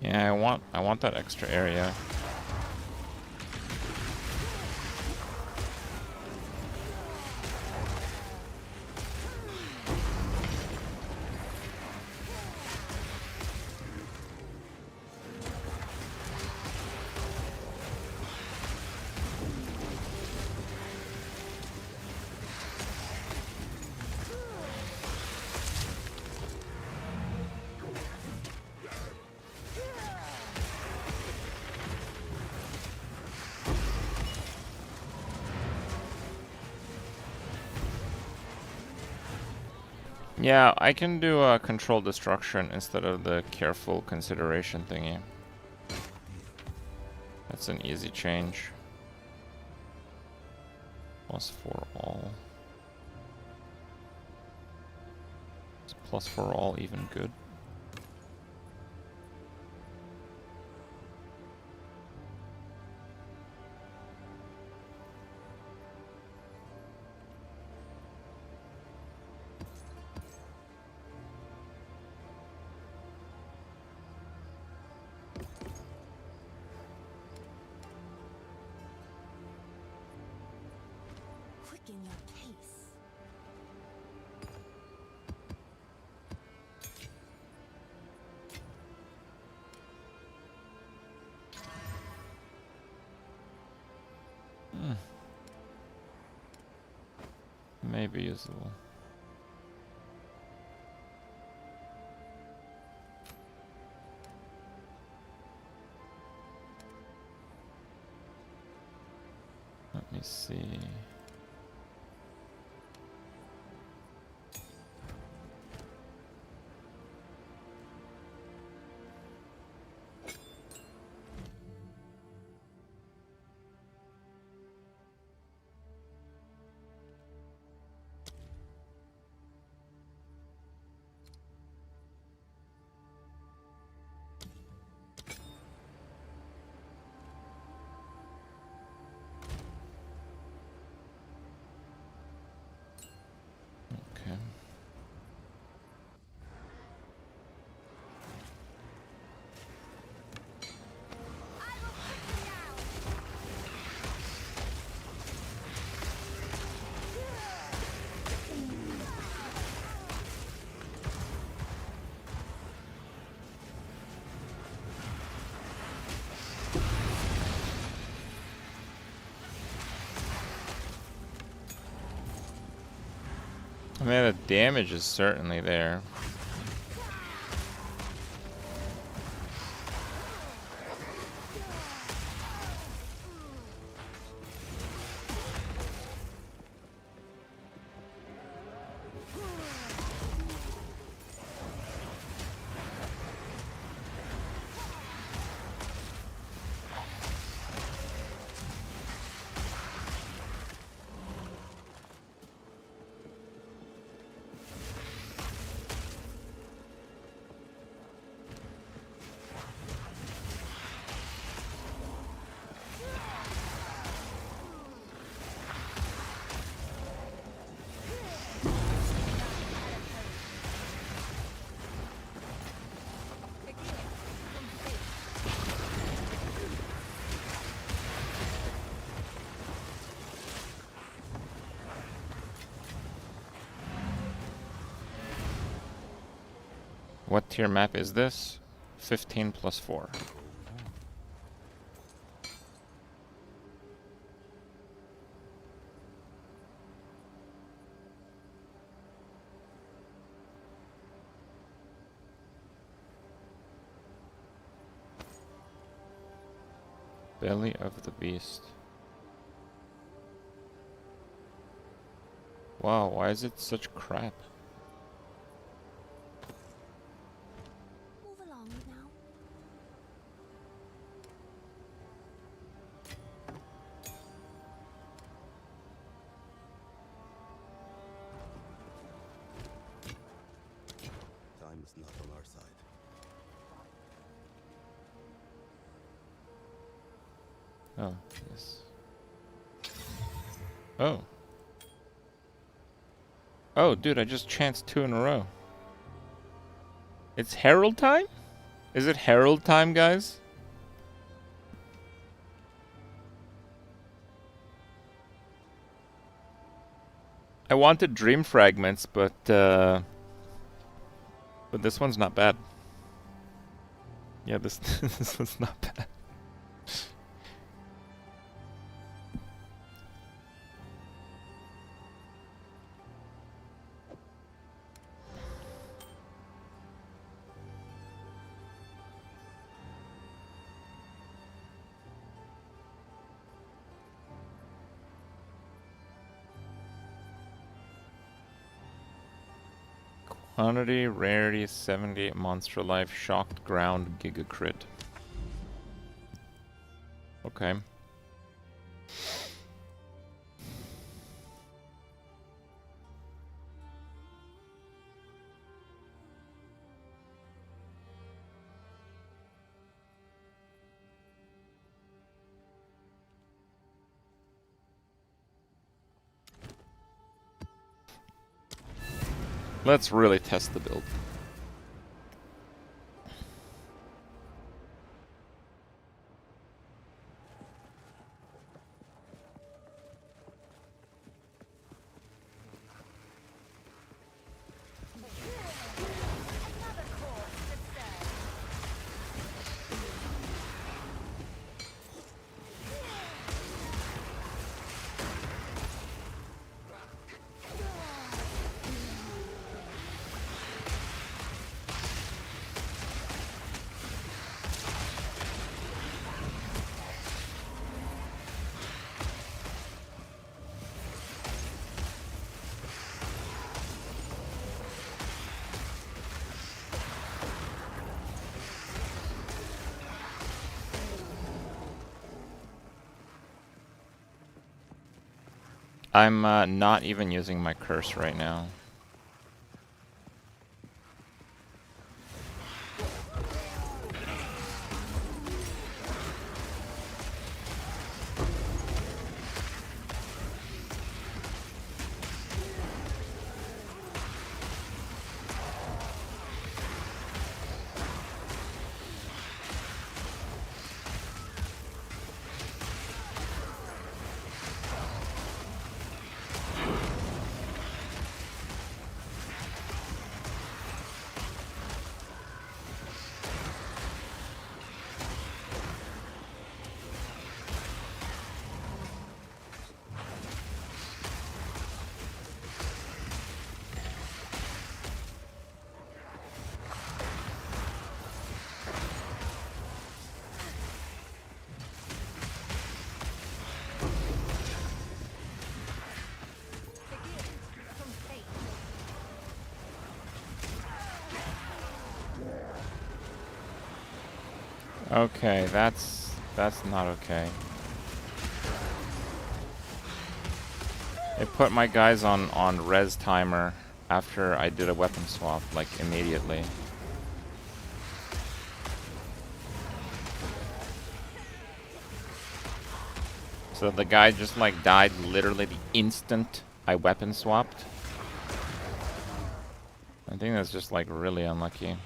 Yeah, I want that extra area. Yeah, I can do a controlled destruction instead of the careful consideration thingy. That's an easy change. Plus 4 all. Is plus 4 all even good? Quicken your pace. Maybe usable. Let me see. Okay. I mean, the damage is certainly there. What tier map is this? 15 plus 4. Belly of the Beast. Wow, why is it such crap? Move along now. Time is not on our side. Oh, yes. Oh. Oh, dude, I just chanced 2 in a row. It's Herald time? Is it Herald time, guys? I wanted Dream Fragments, but this one's not bad. Yeah, this this one's not bad. Quantity, rarity, 78 monster life, shocked ground, giga crit. Okay. Let's really test the build. I'm not even using my curse right now. Okay, that's not okay. I put my guys on res timer after I did a weapon swap, like immediately. So the guy just like died literally the instant I weapon swapped. I think that's just like really unlucky.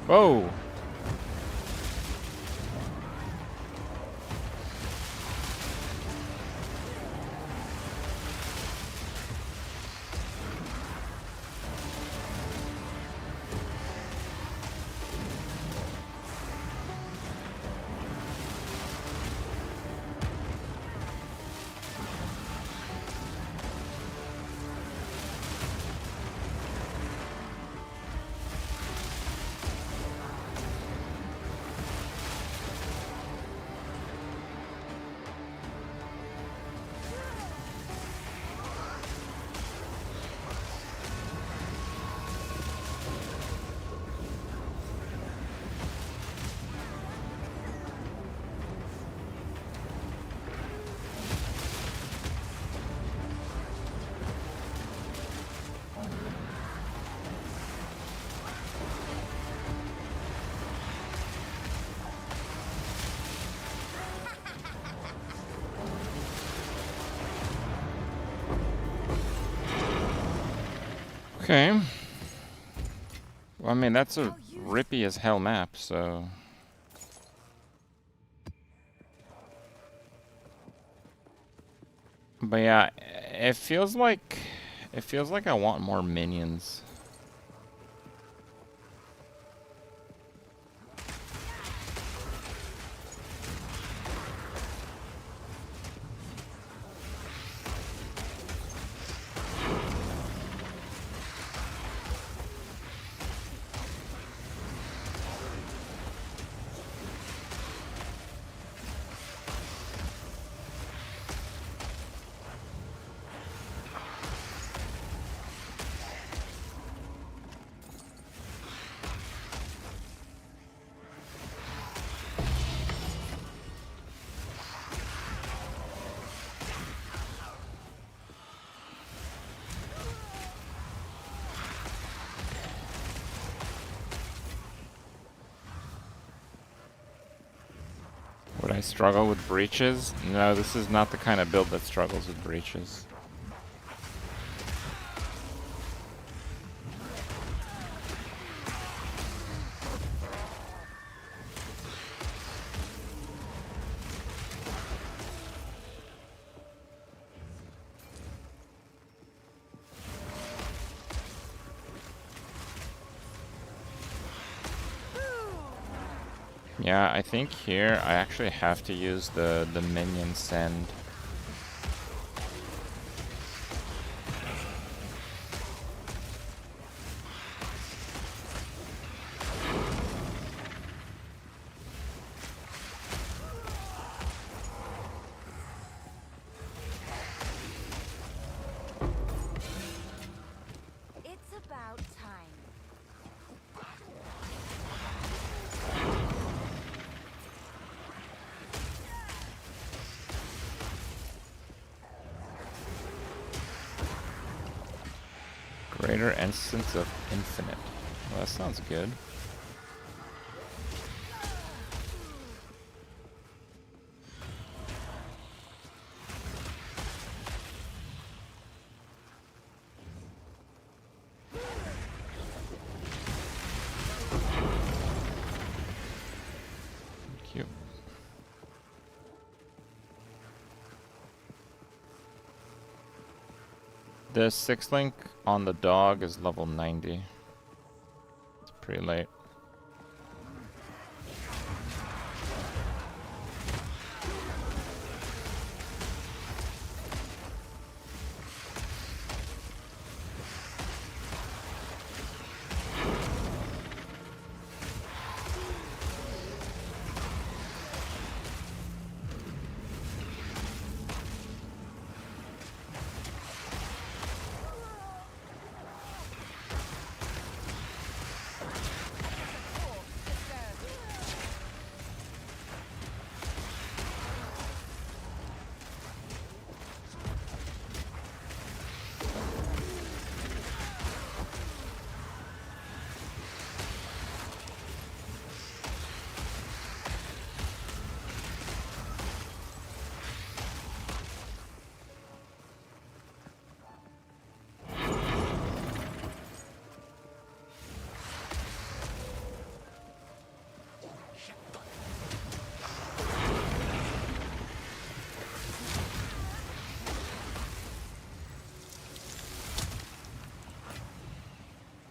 Whoa! Okay. Well, I mean, that's a rippy as hell map, so... But yeah, it feels like I want more minions. Would I struggle with breaches? No, this is not the kind of build that struggles with breaches. Yeah, I think here I actually have to use the minion send. It's about time. Greater Essence of Infinite. Well, that sounds good. Cute. The 6th link on the dog is level 90. It's pretty late.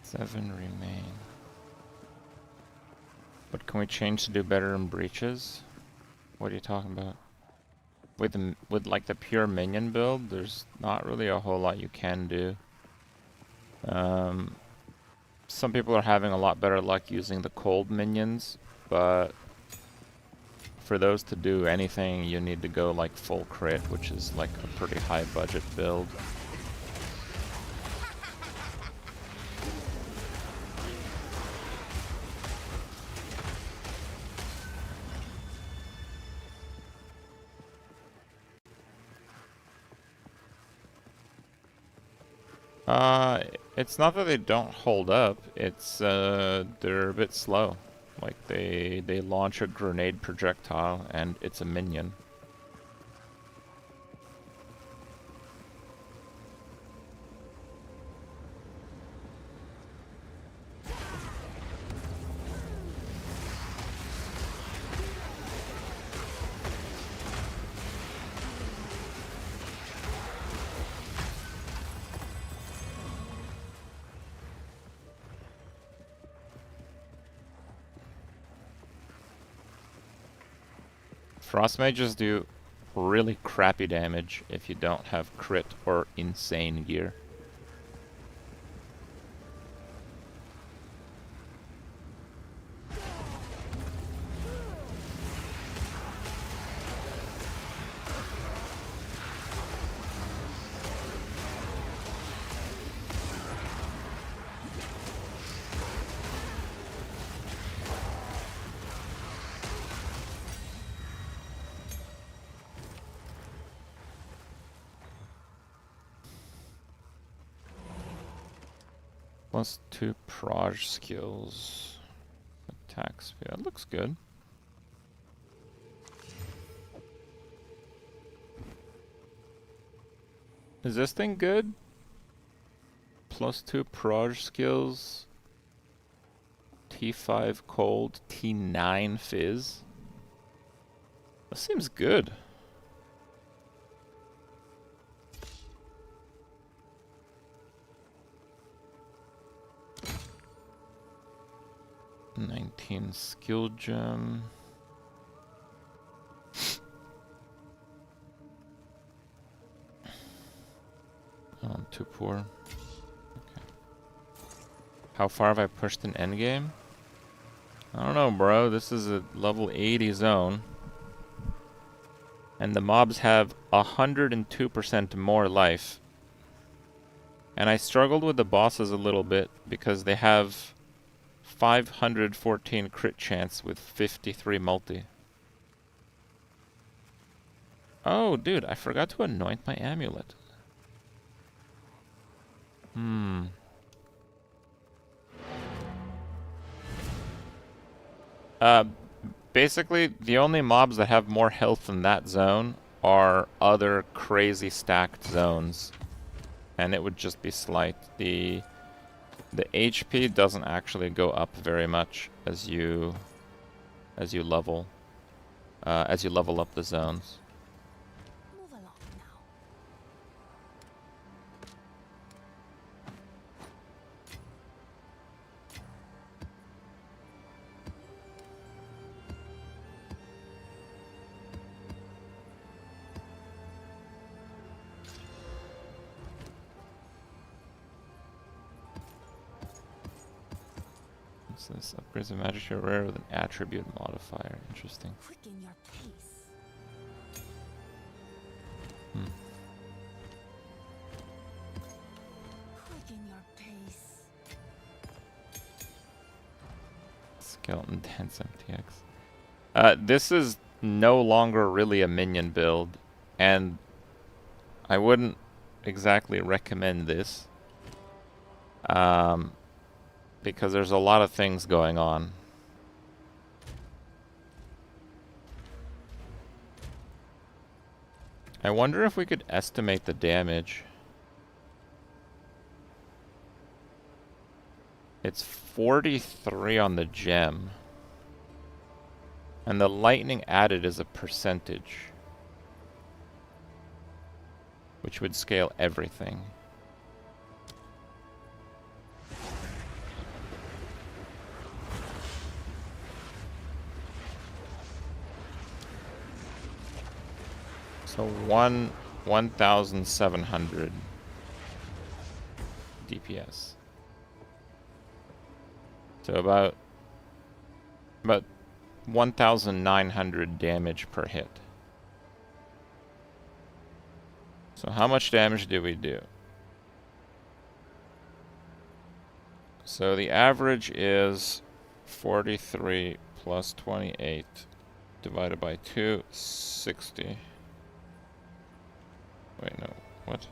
Seven remain. But can we change to do better in breaches? What are you talking about? With like the pure minion build, there's not really a whole lot you can do. Some people are having a lot better luck using the cold minions, but for those to do anything, you need to go like full crit, which is like a pretty high budget build. It's not that they don't hold up, it's they're a bit slow. Like they launch a grenade projectile and it's a minion. Frost mages do really crappy damage if you don't have crit or insane gear. +2 proj skills. Attack speed. That looks good. Is this thing good? +2 proj skills. T5 cold. T9 fizz. That seems good. $19 skill gem. Oh, I'm too poor. Okay. How far have I pushed in Endgame? I don't know, bro. This is a level 80 zone. And the mobs have 102% more life. And I struggled with the bosses a little bit because they have 514 crit chance with 53 multi. Oh, dude, I forgot to anoint my amulet. Basically, the only mobs that have more health in that zone are other crazy stacked zones. And it would just be slight. The HP doesn't actually go up very much as you level up the zones. Move along now. What's this? Upgrades of magic are rare with an attribute modifier. Interesting. Quicken your pace. Quicken your pace. Skeleton Dance MTX. This is no longer really a minion build, and I wouldn't exactly recommend this. Because there's a lot of things going on. I wonder if we could estimate the damage. It's 43 on the gem. And the lightning added is a percentage, which would scale everything. So 1,700 DPS. So about 1,900 damage per hit. So how much damage do we do? So the average is 43 plus 28 divided by 2, 60. Wait, no. What?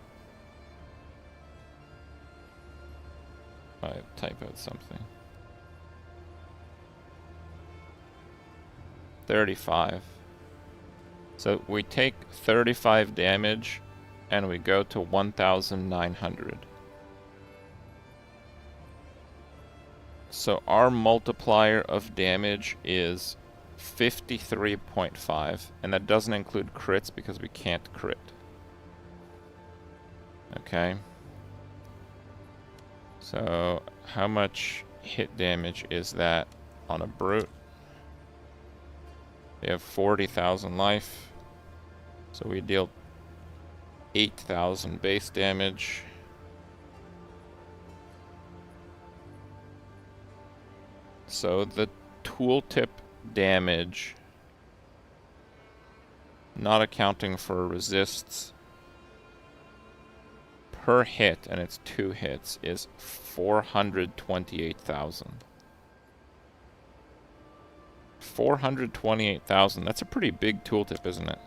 I type out something. 35. So we take 35 damage and we go to 1,900. So our multiplier of damage is 53.5, and that doesn't include crits because we can't crit. Okay. So how much hit damage is that on a brute? They have 40,000 life. So we deal 8,000 base damage. So the tooltip damage, not accounting for resists, per hit, and it's 2 hits, is 428,000. 428,000. That's a pretty big tooltip, isn't it?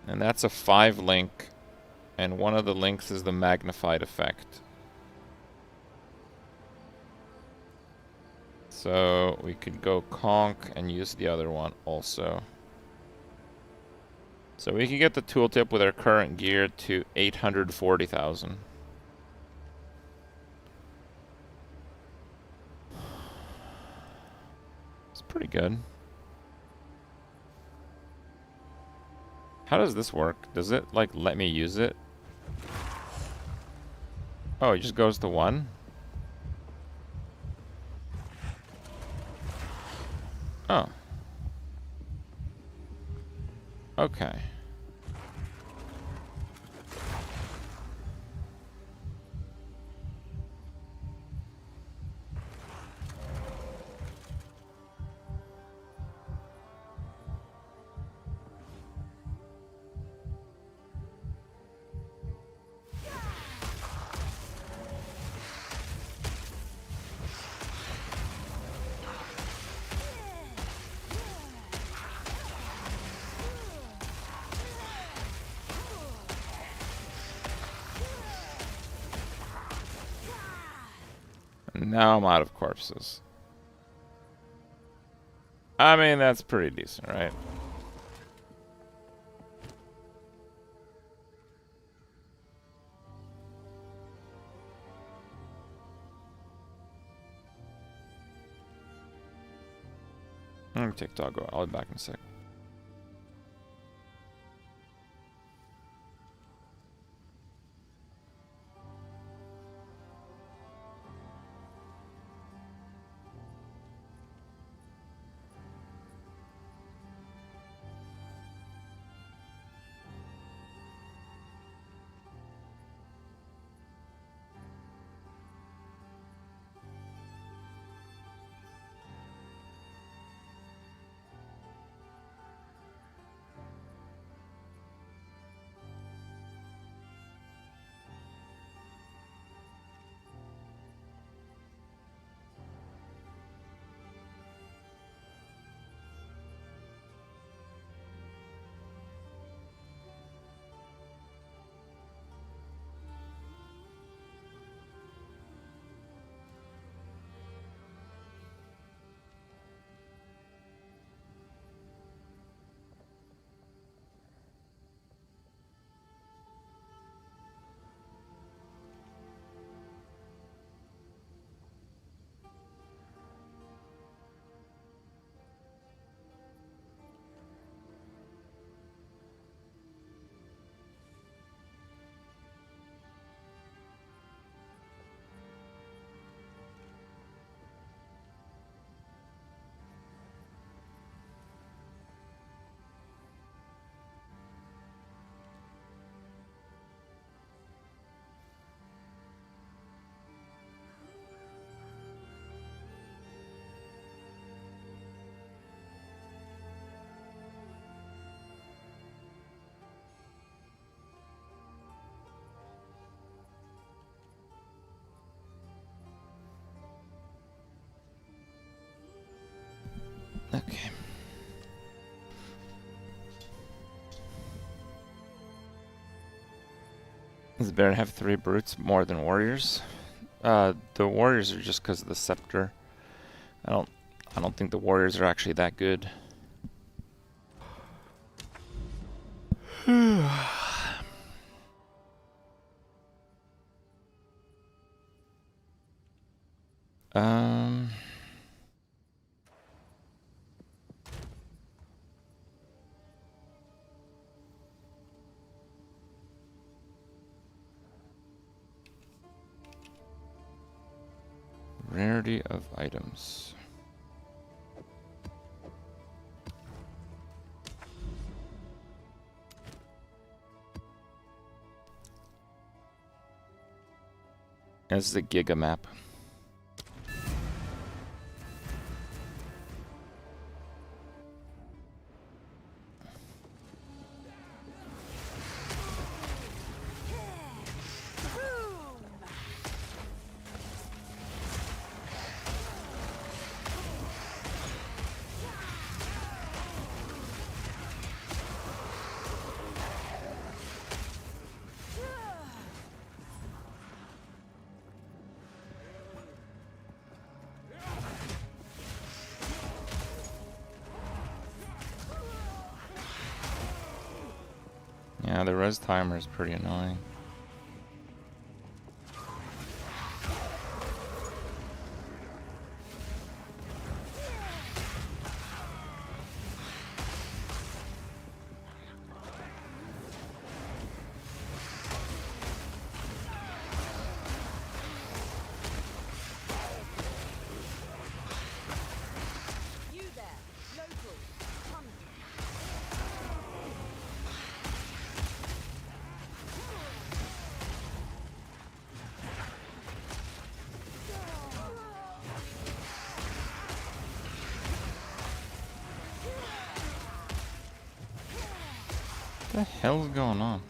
And that's a 5 link, and one of the links is the magnified effect. So we could go conk and use the other one also. So we can get the tooltip with our current gear to 840,000. It's pretty good. How does this work? Does it, like, let me use it? Oh, it just goes to 1? Oh. Okay. Now I'm out of corpses. I mean, that's pretty decent, right? I'm gonna take Doggo. I'll be back in a sec. Okay. Does Baron have 3 brutes more than warriors? The warriors are just because of the scepter. I don't think the warriors are actually that good. um Rarity of items. This is a giga map. Yeah, the res timer is pretty annoying. You there, local, come. What the hell's going on?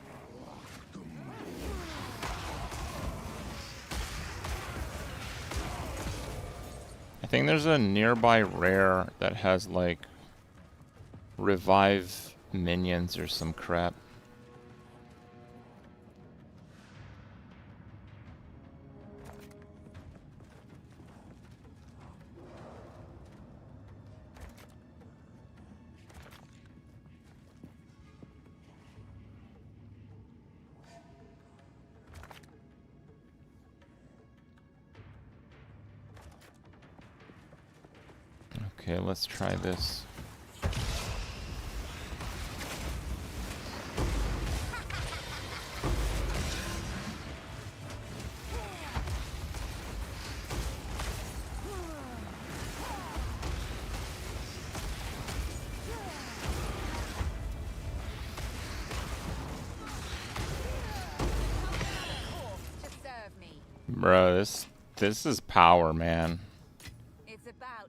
I think there's a nearby rare that has like revive minions or some crap. Okay, let's try this. Bro, this is power, man. It's about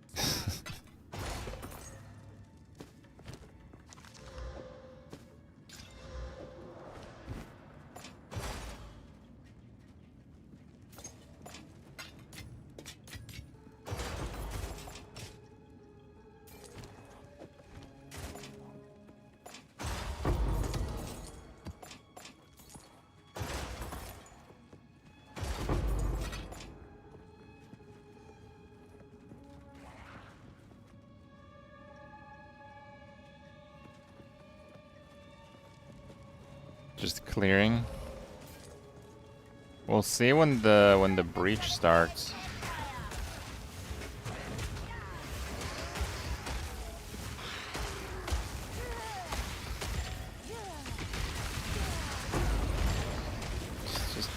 Just clearing. We'll see when the breach starts. It's just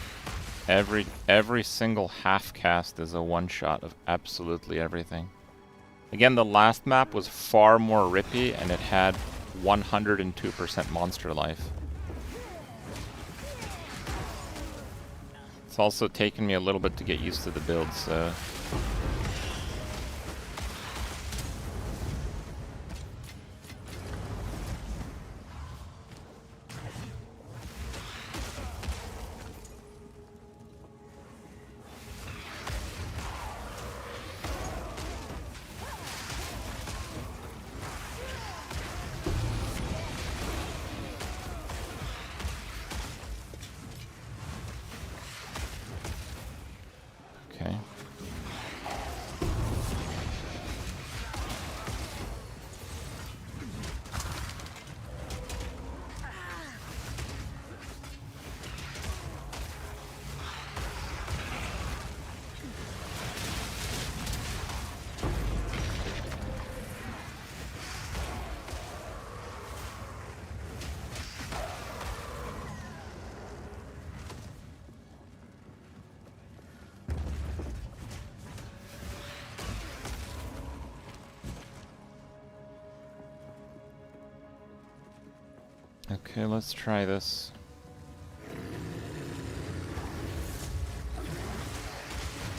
every single half cast is a one shot of absolutely everything. Again, the last map was far more rippy and it had 102% monster life. It's also taken me a little bit to get used to the build, so... Okay. Okay, let's try this.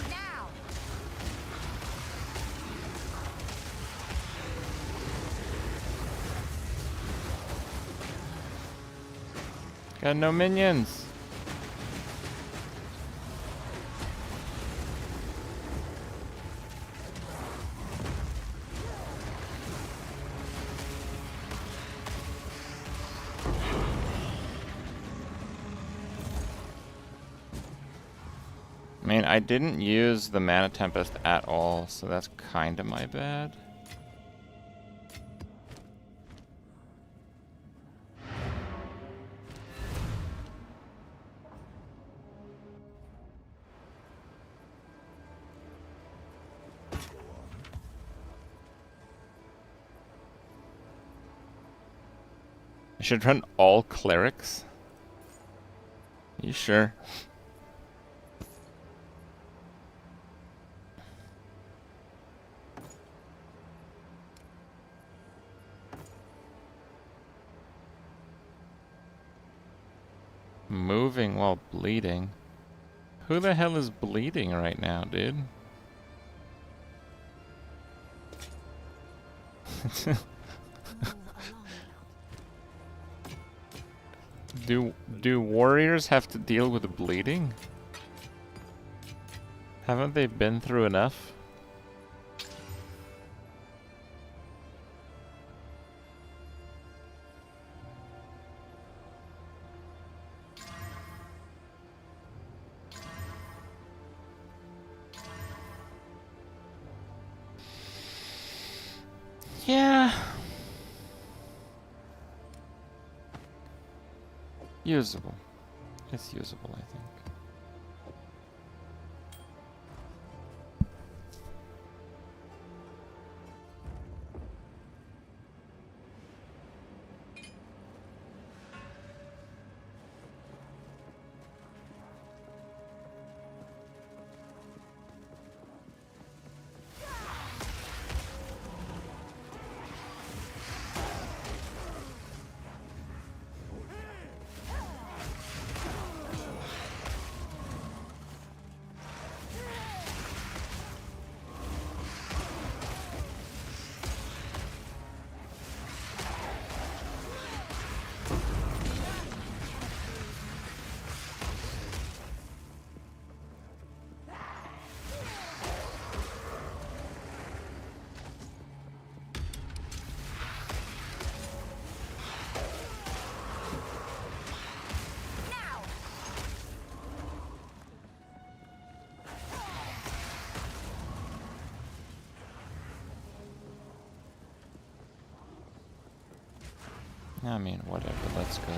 Now. Got no minions. I mean, I didn't use the Mana Tempest at all, so that's kind of my bad. I should run all clerics. You sure? Moving while bleeding. Who the hell is bleeding right now, dude? Do warriors have to deal with bleeding? Haven't they been through enough? Yeah. Usable. It's usable, I think. I mean, whatever, let's go.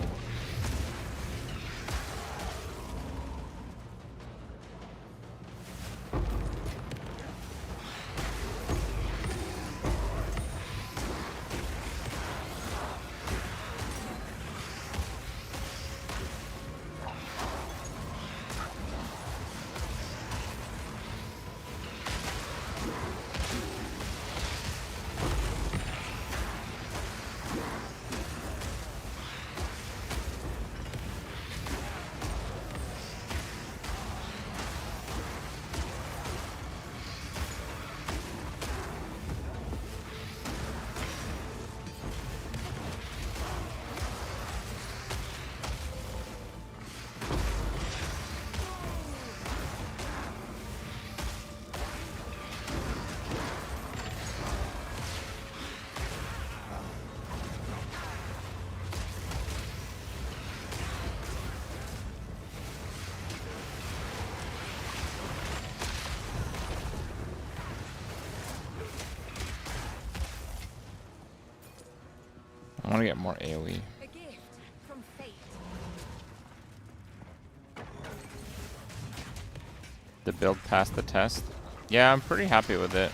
I want to get more AoE. A gift from fate. The build passed the test. Yeah, I'm pretty happy with it.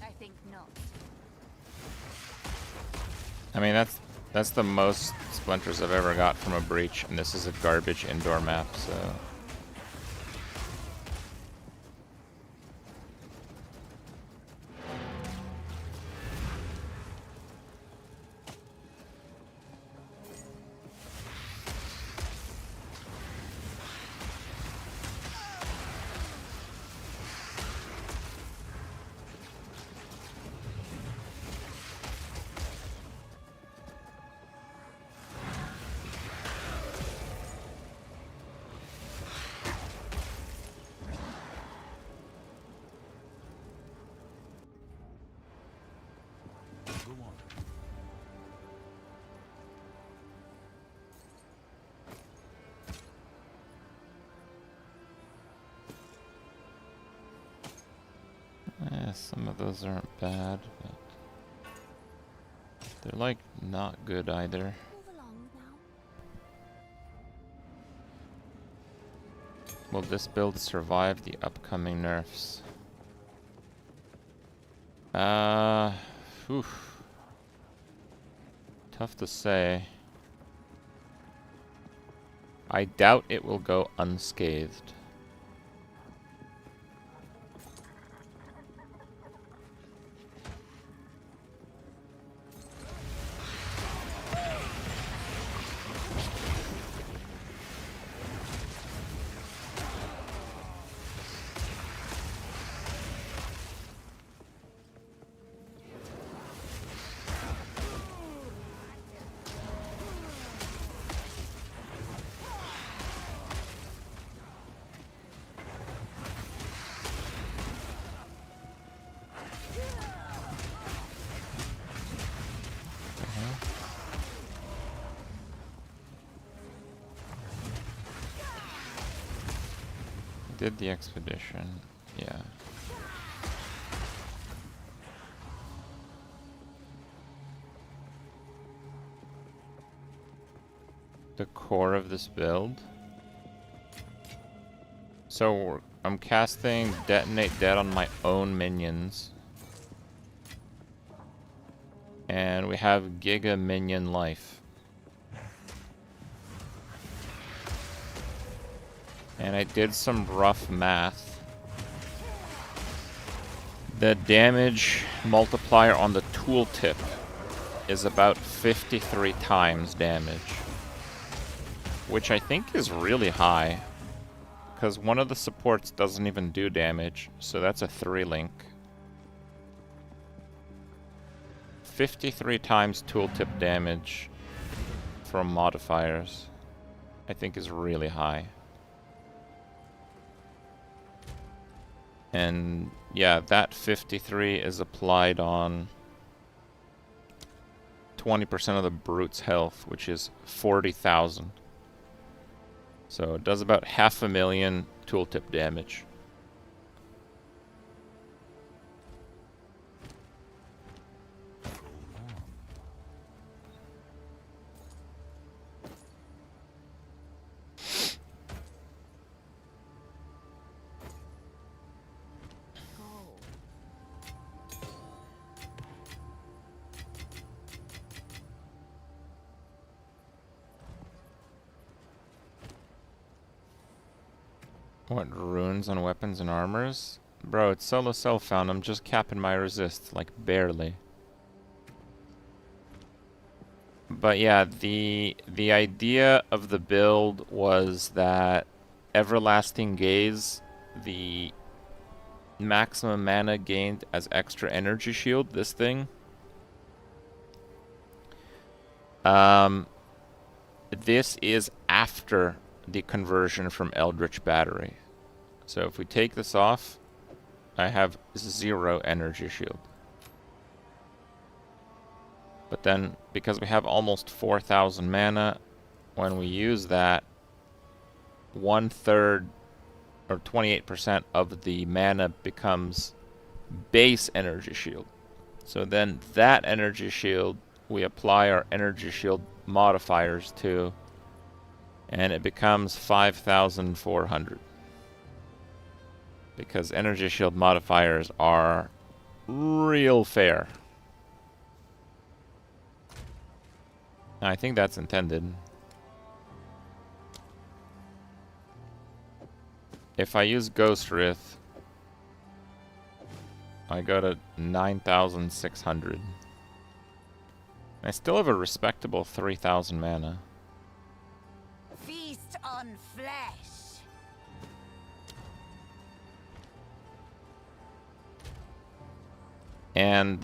I think not. I mean, that's the most splinters I've ever got from a breach, and this is a garbage indoor map, so... Yeah, some of those aren't bad, but they're like not good either. Will this build survive the upcoming nerfs? Oof. Tough to say. I doubt it will go unscathed. Did the expedition, yeah. The core of this build. So I'm casting Detonate Dead on my own minions. And we have Giga Minion Life. And I did some rough math. The damage multiplier on the tooltip is about 53 times damage. Which I think is really high. Because one of the supports doesn't even do damage, so that's a 3-link. 53 times tooltip damage from modifiers, I think is really high. And yeah, that 53 is applied on 20% of the brute's health, which is 40,000. So it does about 500,000 tooltip damage. What, runes on weapons and armors? Bro, it's solo self-found. I'm just capping my resist, like barely. But yeah, the idea of the build was that Everlasting Gaze, the maximum mana gained as extra energy shield, this thing. This is after the conversion from Eldritch Battery. So if we take this off, I have 0 energy shield. But then, because we have almost 4,000 mana, when we use that, 1/3 or 28% of the mana becomes base energy shield. So then that energy shield, we apply our energy shield modifiers to, and it becomes 5,400. Because energy shield modifiers are real fair. I think that's intended. If I use Ghost Wraith, I go to 9,600. I still have a respectable 3,000 mana. Feast on flesh. And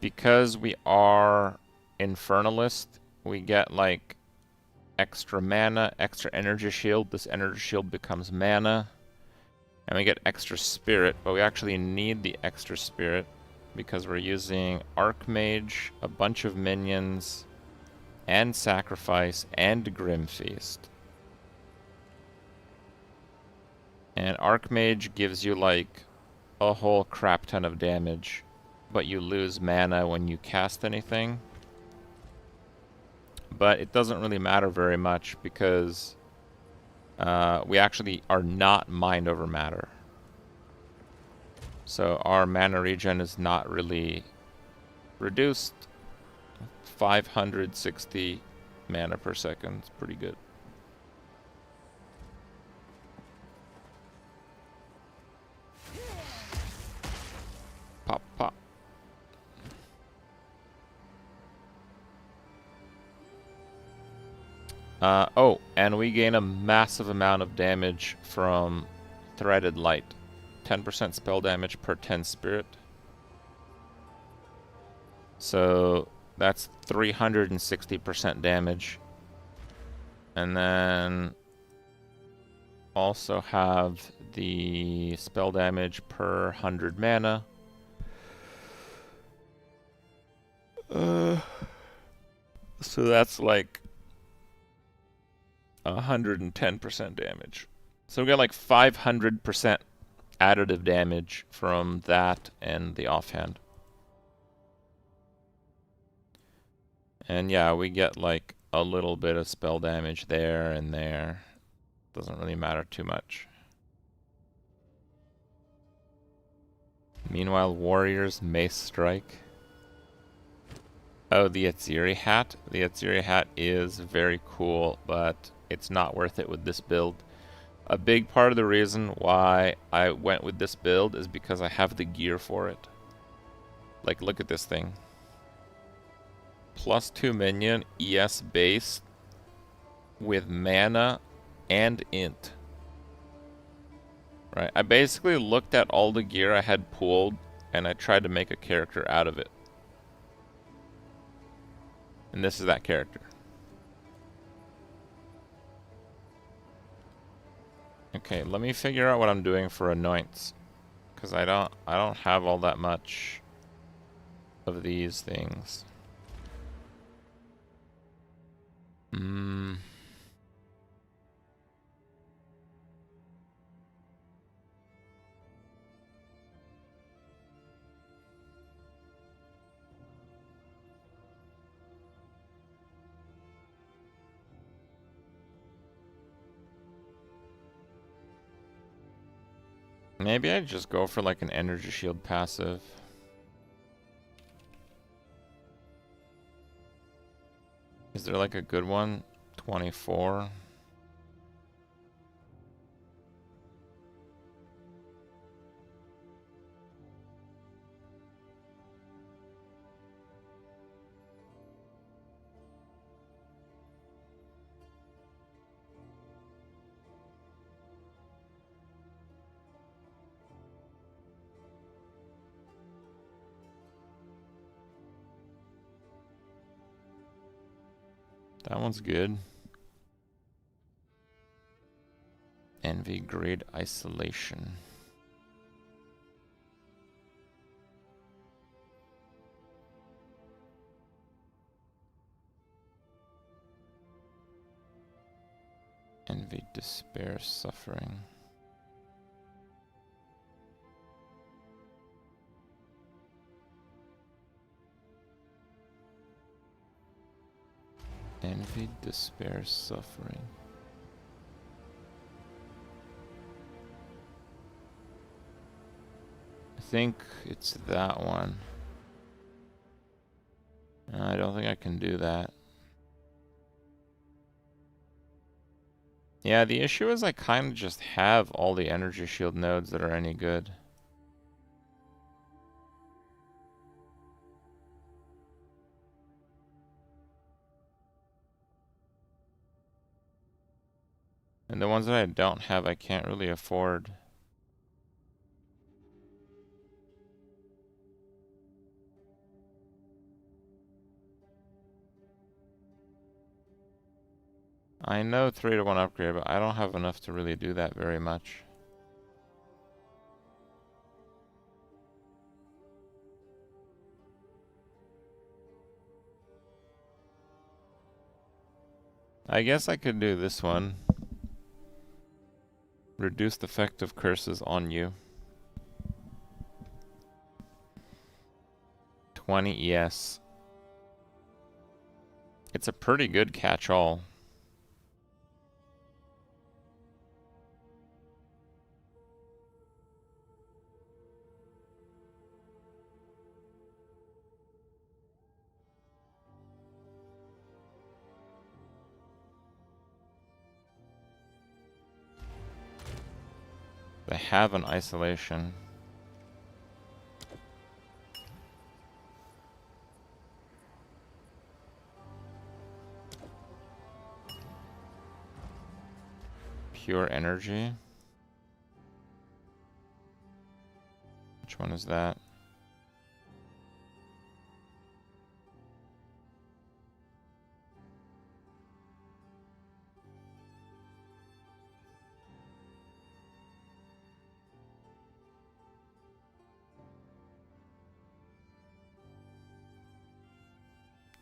because we are Infernalist, we get like extra mana, extra energy shield. This energy shield becomes mana. And we get extra spirit, but we actually need the extra spirit because we're using Archmage, a bunch of minions, and Sacrifice, and Grim Feast. And Archmage gives you like a whole crap ton of damage, but you lose mana when you cast anything. But it doesn't really matter very much because we actually are not mind over matter. So our mana regen is not really reduced. 560 mana per second. It's pretty good. Pop, pop. Oh, and we gain a massive amount of damage from Threaded Light. 10% spell damage per 10 spirit. So that's 360% damage. And then also have the spell damage per 100 mana. So that's like 110% damage. So we got like 500% additive damage from that and the offhand. And yeah, we get like a little bit of spell damage there and there. Doesn't really matter too much. Meanwhile, Warriors Mace Strike. Oh, the Atziri hat. The Atziri hat is very cool, but it's not worth it with this build. A big part of the reason why I went with this build is because I have the gear for it. Like, look at this thing. +2 minion, ES base, with mana and int. Right, I basically looked at all the gear I had pooled, and I tried to make a character out of it. And this is that character. Okay, let me figure out what I'm doing for anoints, because I don't have all that much of these things. Maybe I just go for like an energy shield passive. Is there like a good one? 24. That one's good. Envy Grade Isolation. Envy, Despair, Suffering. Envy, Despair, Suffering. I think it's that one. I don't think I can do that. Yeah, the issue is I kind of just have all the energy shield nodes that are any good. And the ones that I don't have, I can't really afford. I know 3-to-1 upgrade, but I don't have enough to really do that very much. I guess I could do this one. Reduced effect of curses on you. 20 ES. It's a pretty good catch-all. They have an isolation. Pure energy. Which one is that?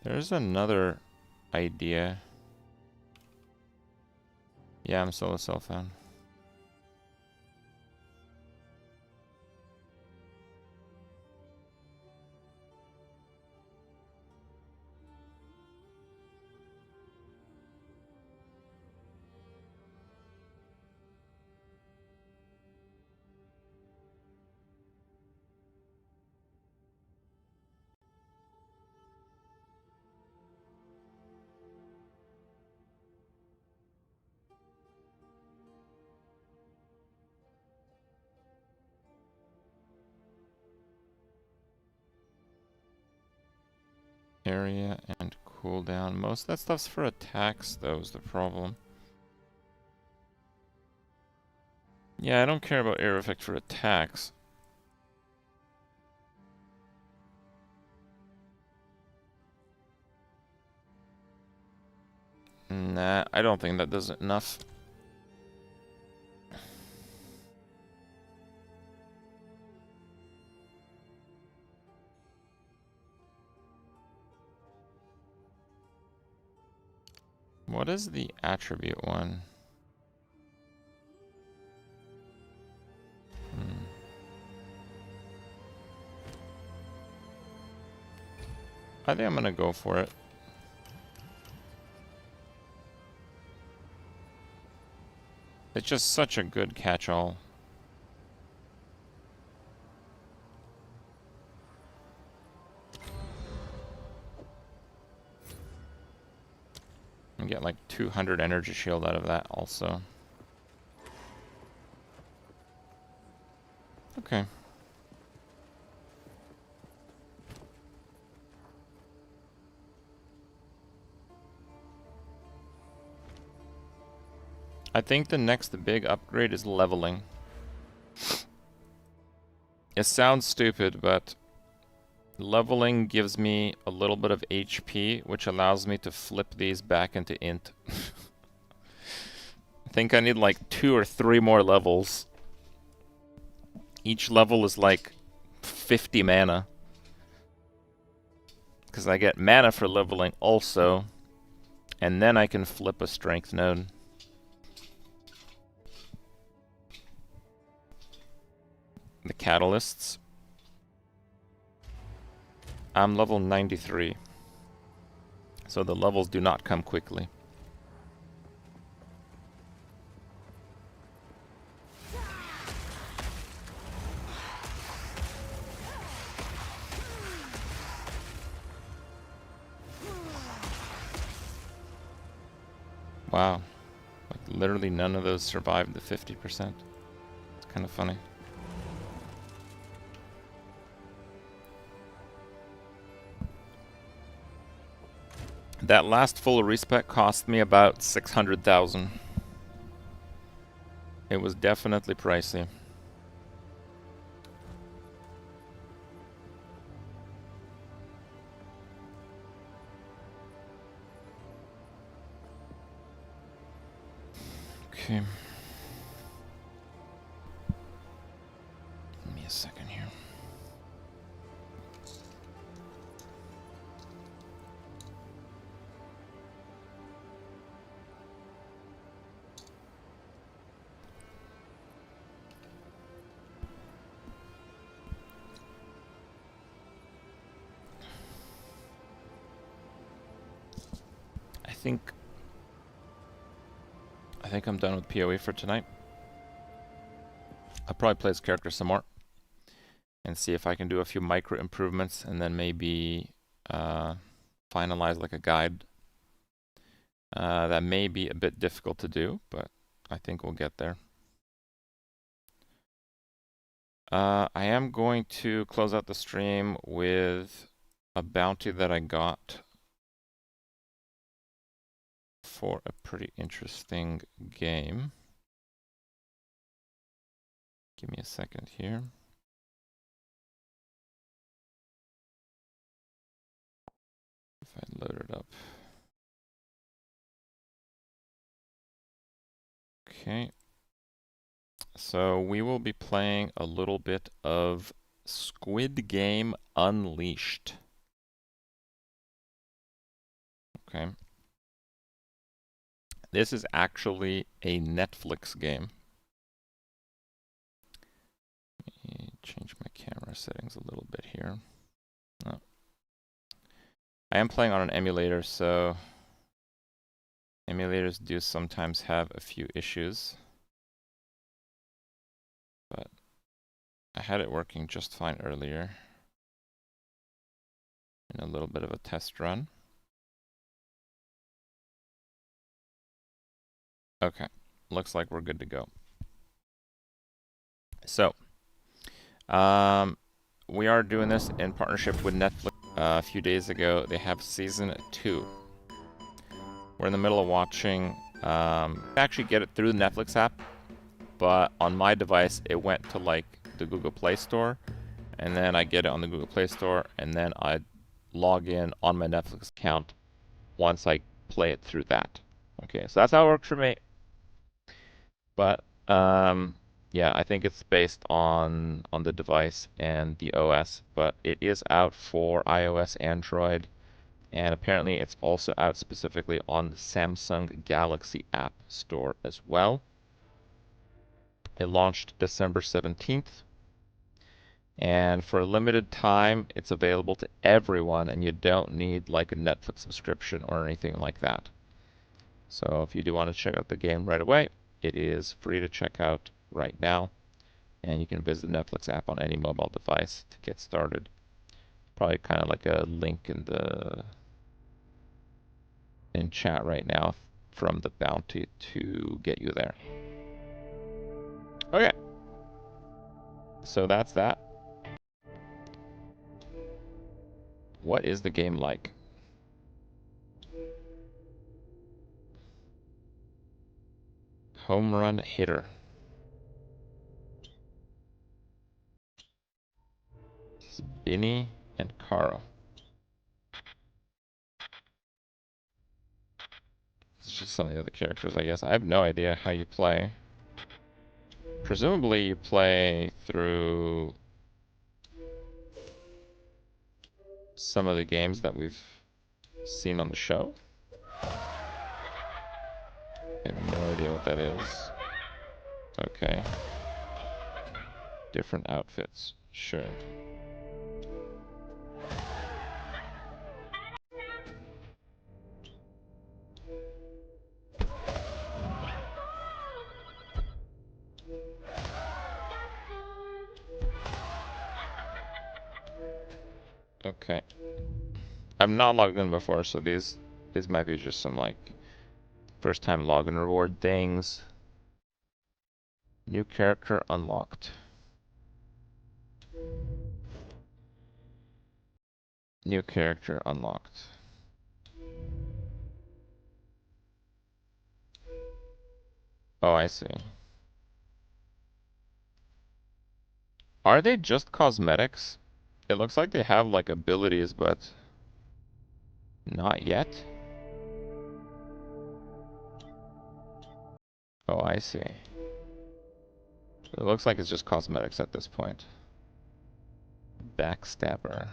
There's another idea. Yeah, I'm still a cell phone. Area and cooldown. Most of that stuff's for attacks, though, is the problem. Yeah, I don't care about air effect for attacks. Nah, I don't think that does enough. What is the attribute one? I think I'm gonna go for it. It's just such a good catch-all. And get like 200 energy shield out of that also. Okay. I think the next big upgrade is leveling. It sounds stupid, but leveling gives me a little bit of HP, which allows me to flip these back into int. I think I need like 2 or 3 more levels. Each level is like 50 mana. Because I get mana for leveling also. And then I can flip a strength node. The catalysts. I'm level 93. So the levels do not come quickly. Wow. Like, literally none of those survived the 50%. It's kind of funny. That last full respec cost me about 600,000. It was definitely pricey. Okay. Give me a second here. I think I'm done with PoE for tonight. I'll probably play this character some more and see if I can do a few micro improvements and then maybe finalize like a guide. That may be a bit difficult to do, but I think we'll get there. I am going to close out the stream with a bounty that I got for a pretty interesting game. Give me a second here. If I load it up. Okay. So we will be playing a little bit of Squid Game Unleashed. Okay. This is actually a Netflix game. Let me change my camera settings a little bit here. Oh. I am playing on an emulator, so emulators do sometimes have a few issues. But I had it working just fine earlier in a little bit of a test run. Okay, looks like we're good to go. So, we are doing this in partnership with Netflix. A few days ago, they have season 2. We're in the middle of watching. I actually get it through the Netflix app, but on my device, it went to like the Google Play Store, and then I get it on the Google Play Store, and then I log in on my Netflix account once I play it through that. Okay, so that's how it works for me. But yeah, I think it's based on the device and the OS, but it is out for iOS, Android, and apparently it's also out specifically on the Samsung Galaxy App Store as well. It launched December 17th, and for a limited time, it's available to everyone, and you don't need like a Netflix subscription or anything like that. So if you do want to check out the game right away, it is free to check out right now, and you can visit the Netflix app on any mobile device to get started. Probably kind of like a link in chat right now from the bounty to get you there. Okay, so that's that. What is the game like? Home run hitter. It's Binny and Kara. It's just some of the other characters, I guess. I have no idea how you play. Presumably you play through some of the games that we've seen on the show. I have no idea what that is. Okay. Different outfits. Sure. Okay. I've not logged in before, so these might be just some like First time login reward things. New character unlocked. New character unlocked. Oh, I see. Are they just cosmetics? It looks like they have like abilities, but not yet. Oh, I see. It looks like it's just cosmetics at this point. Backstabber.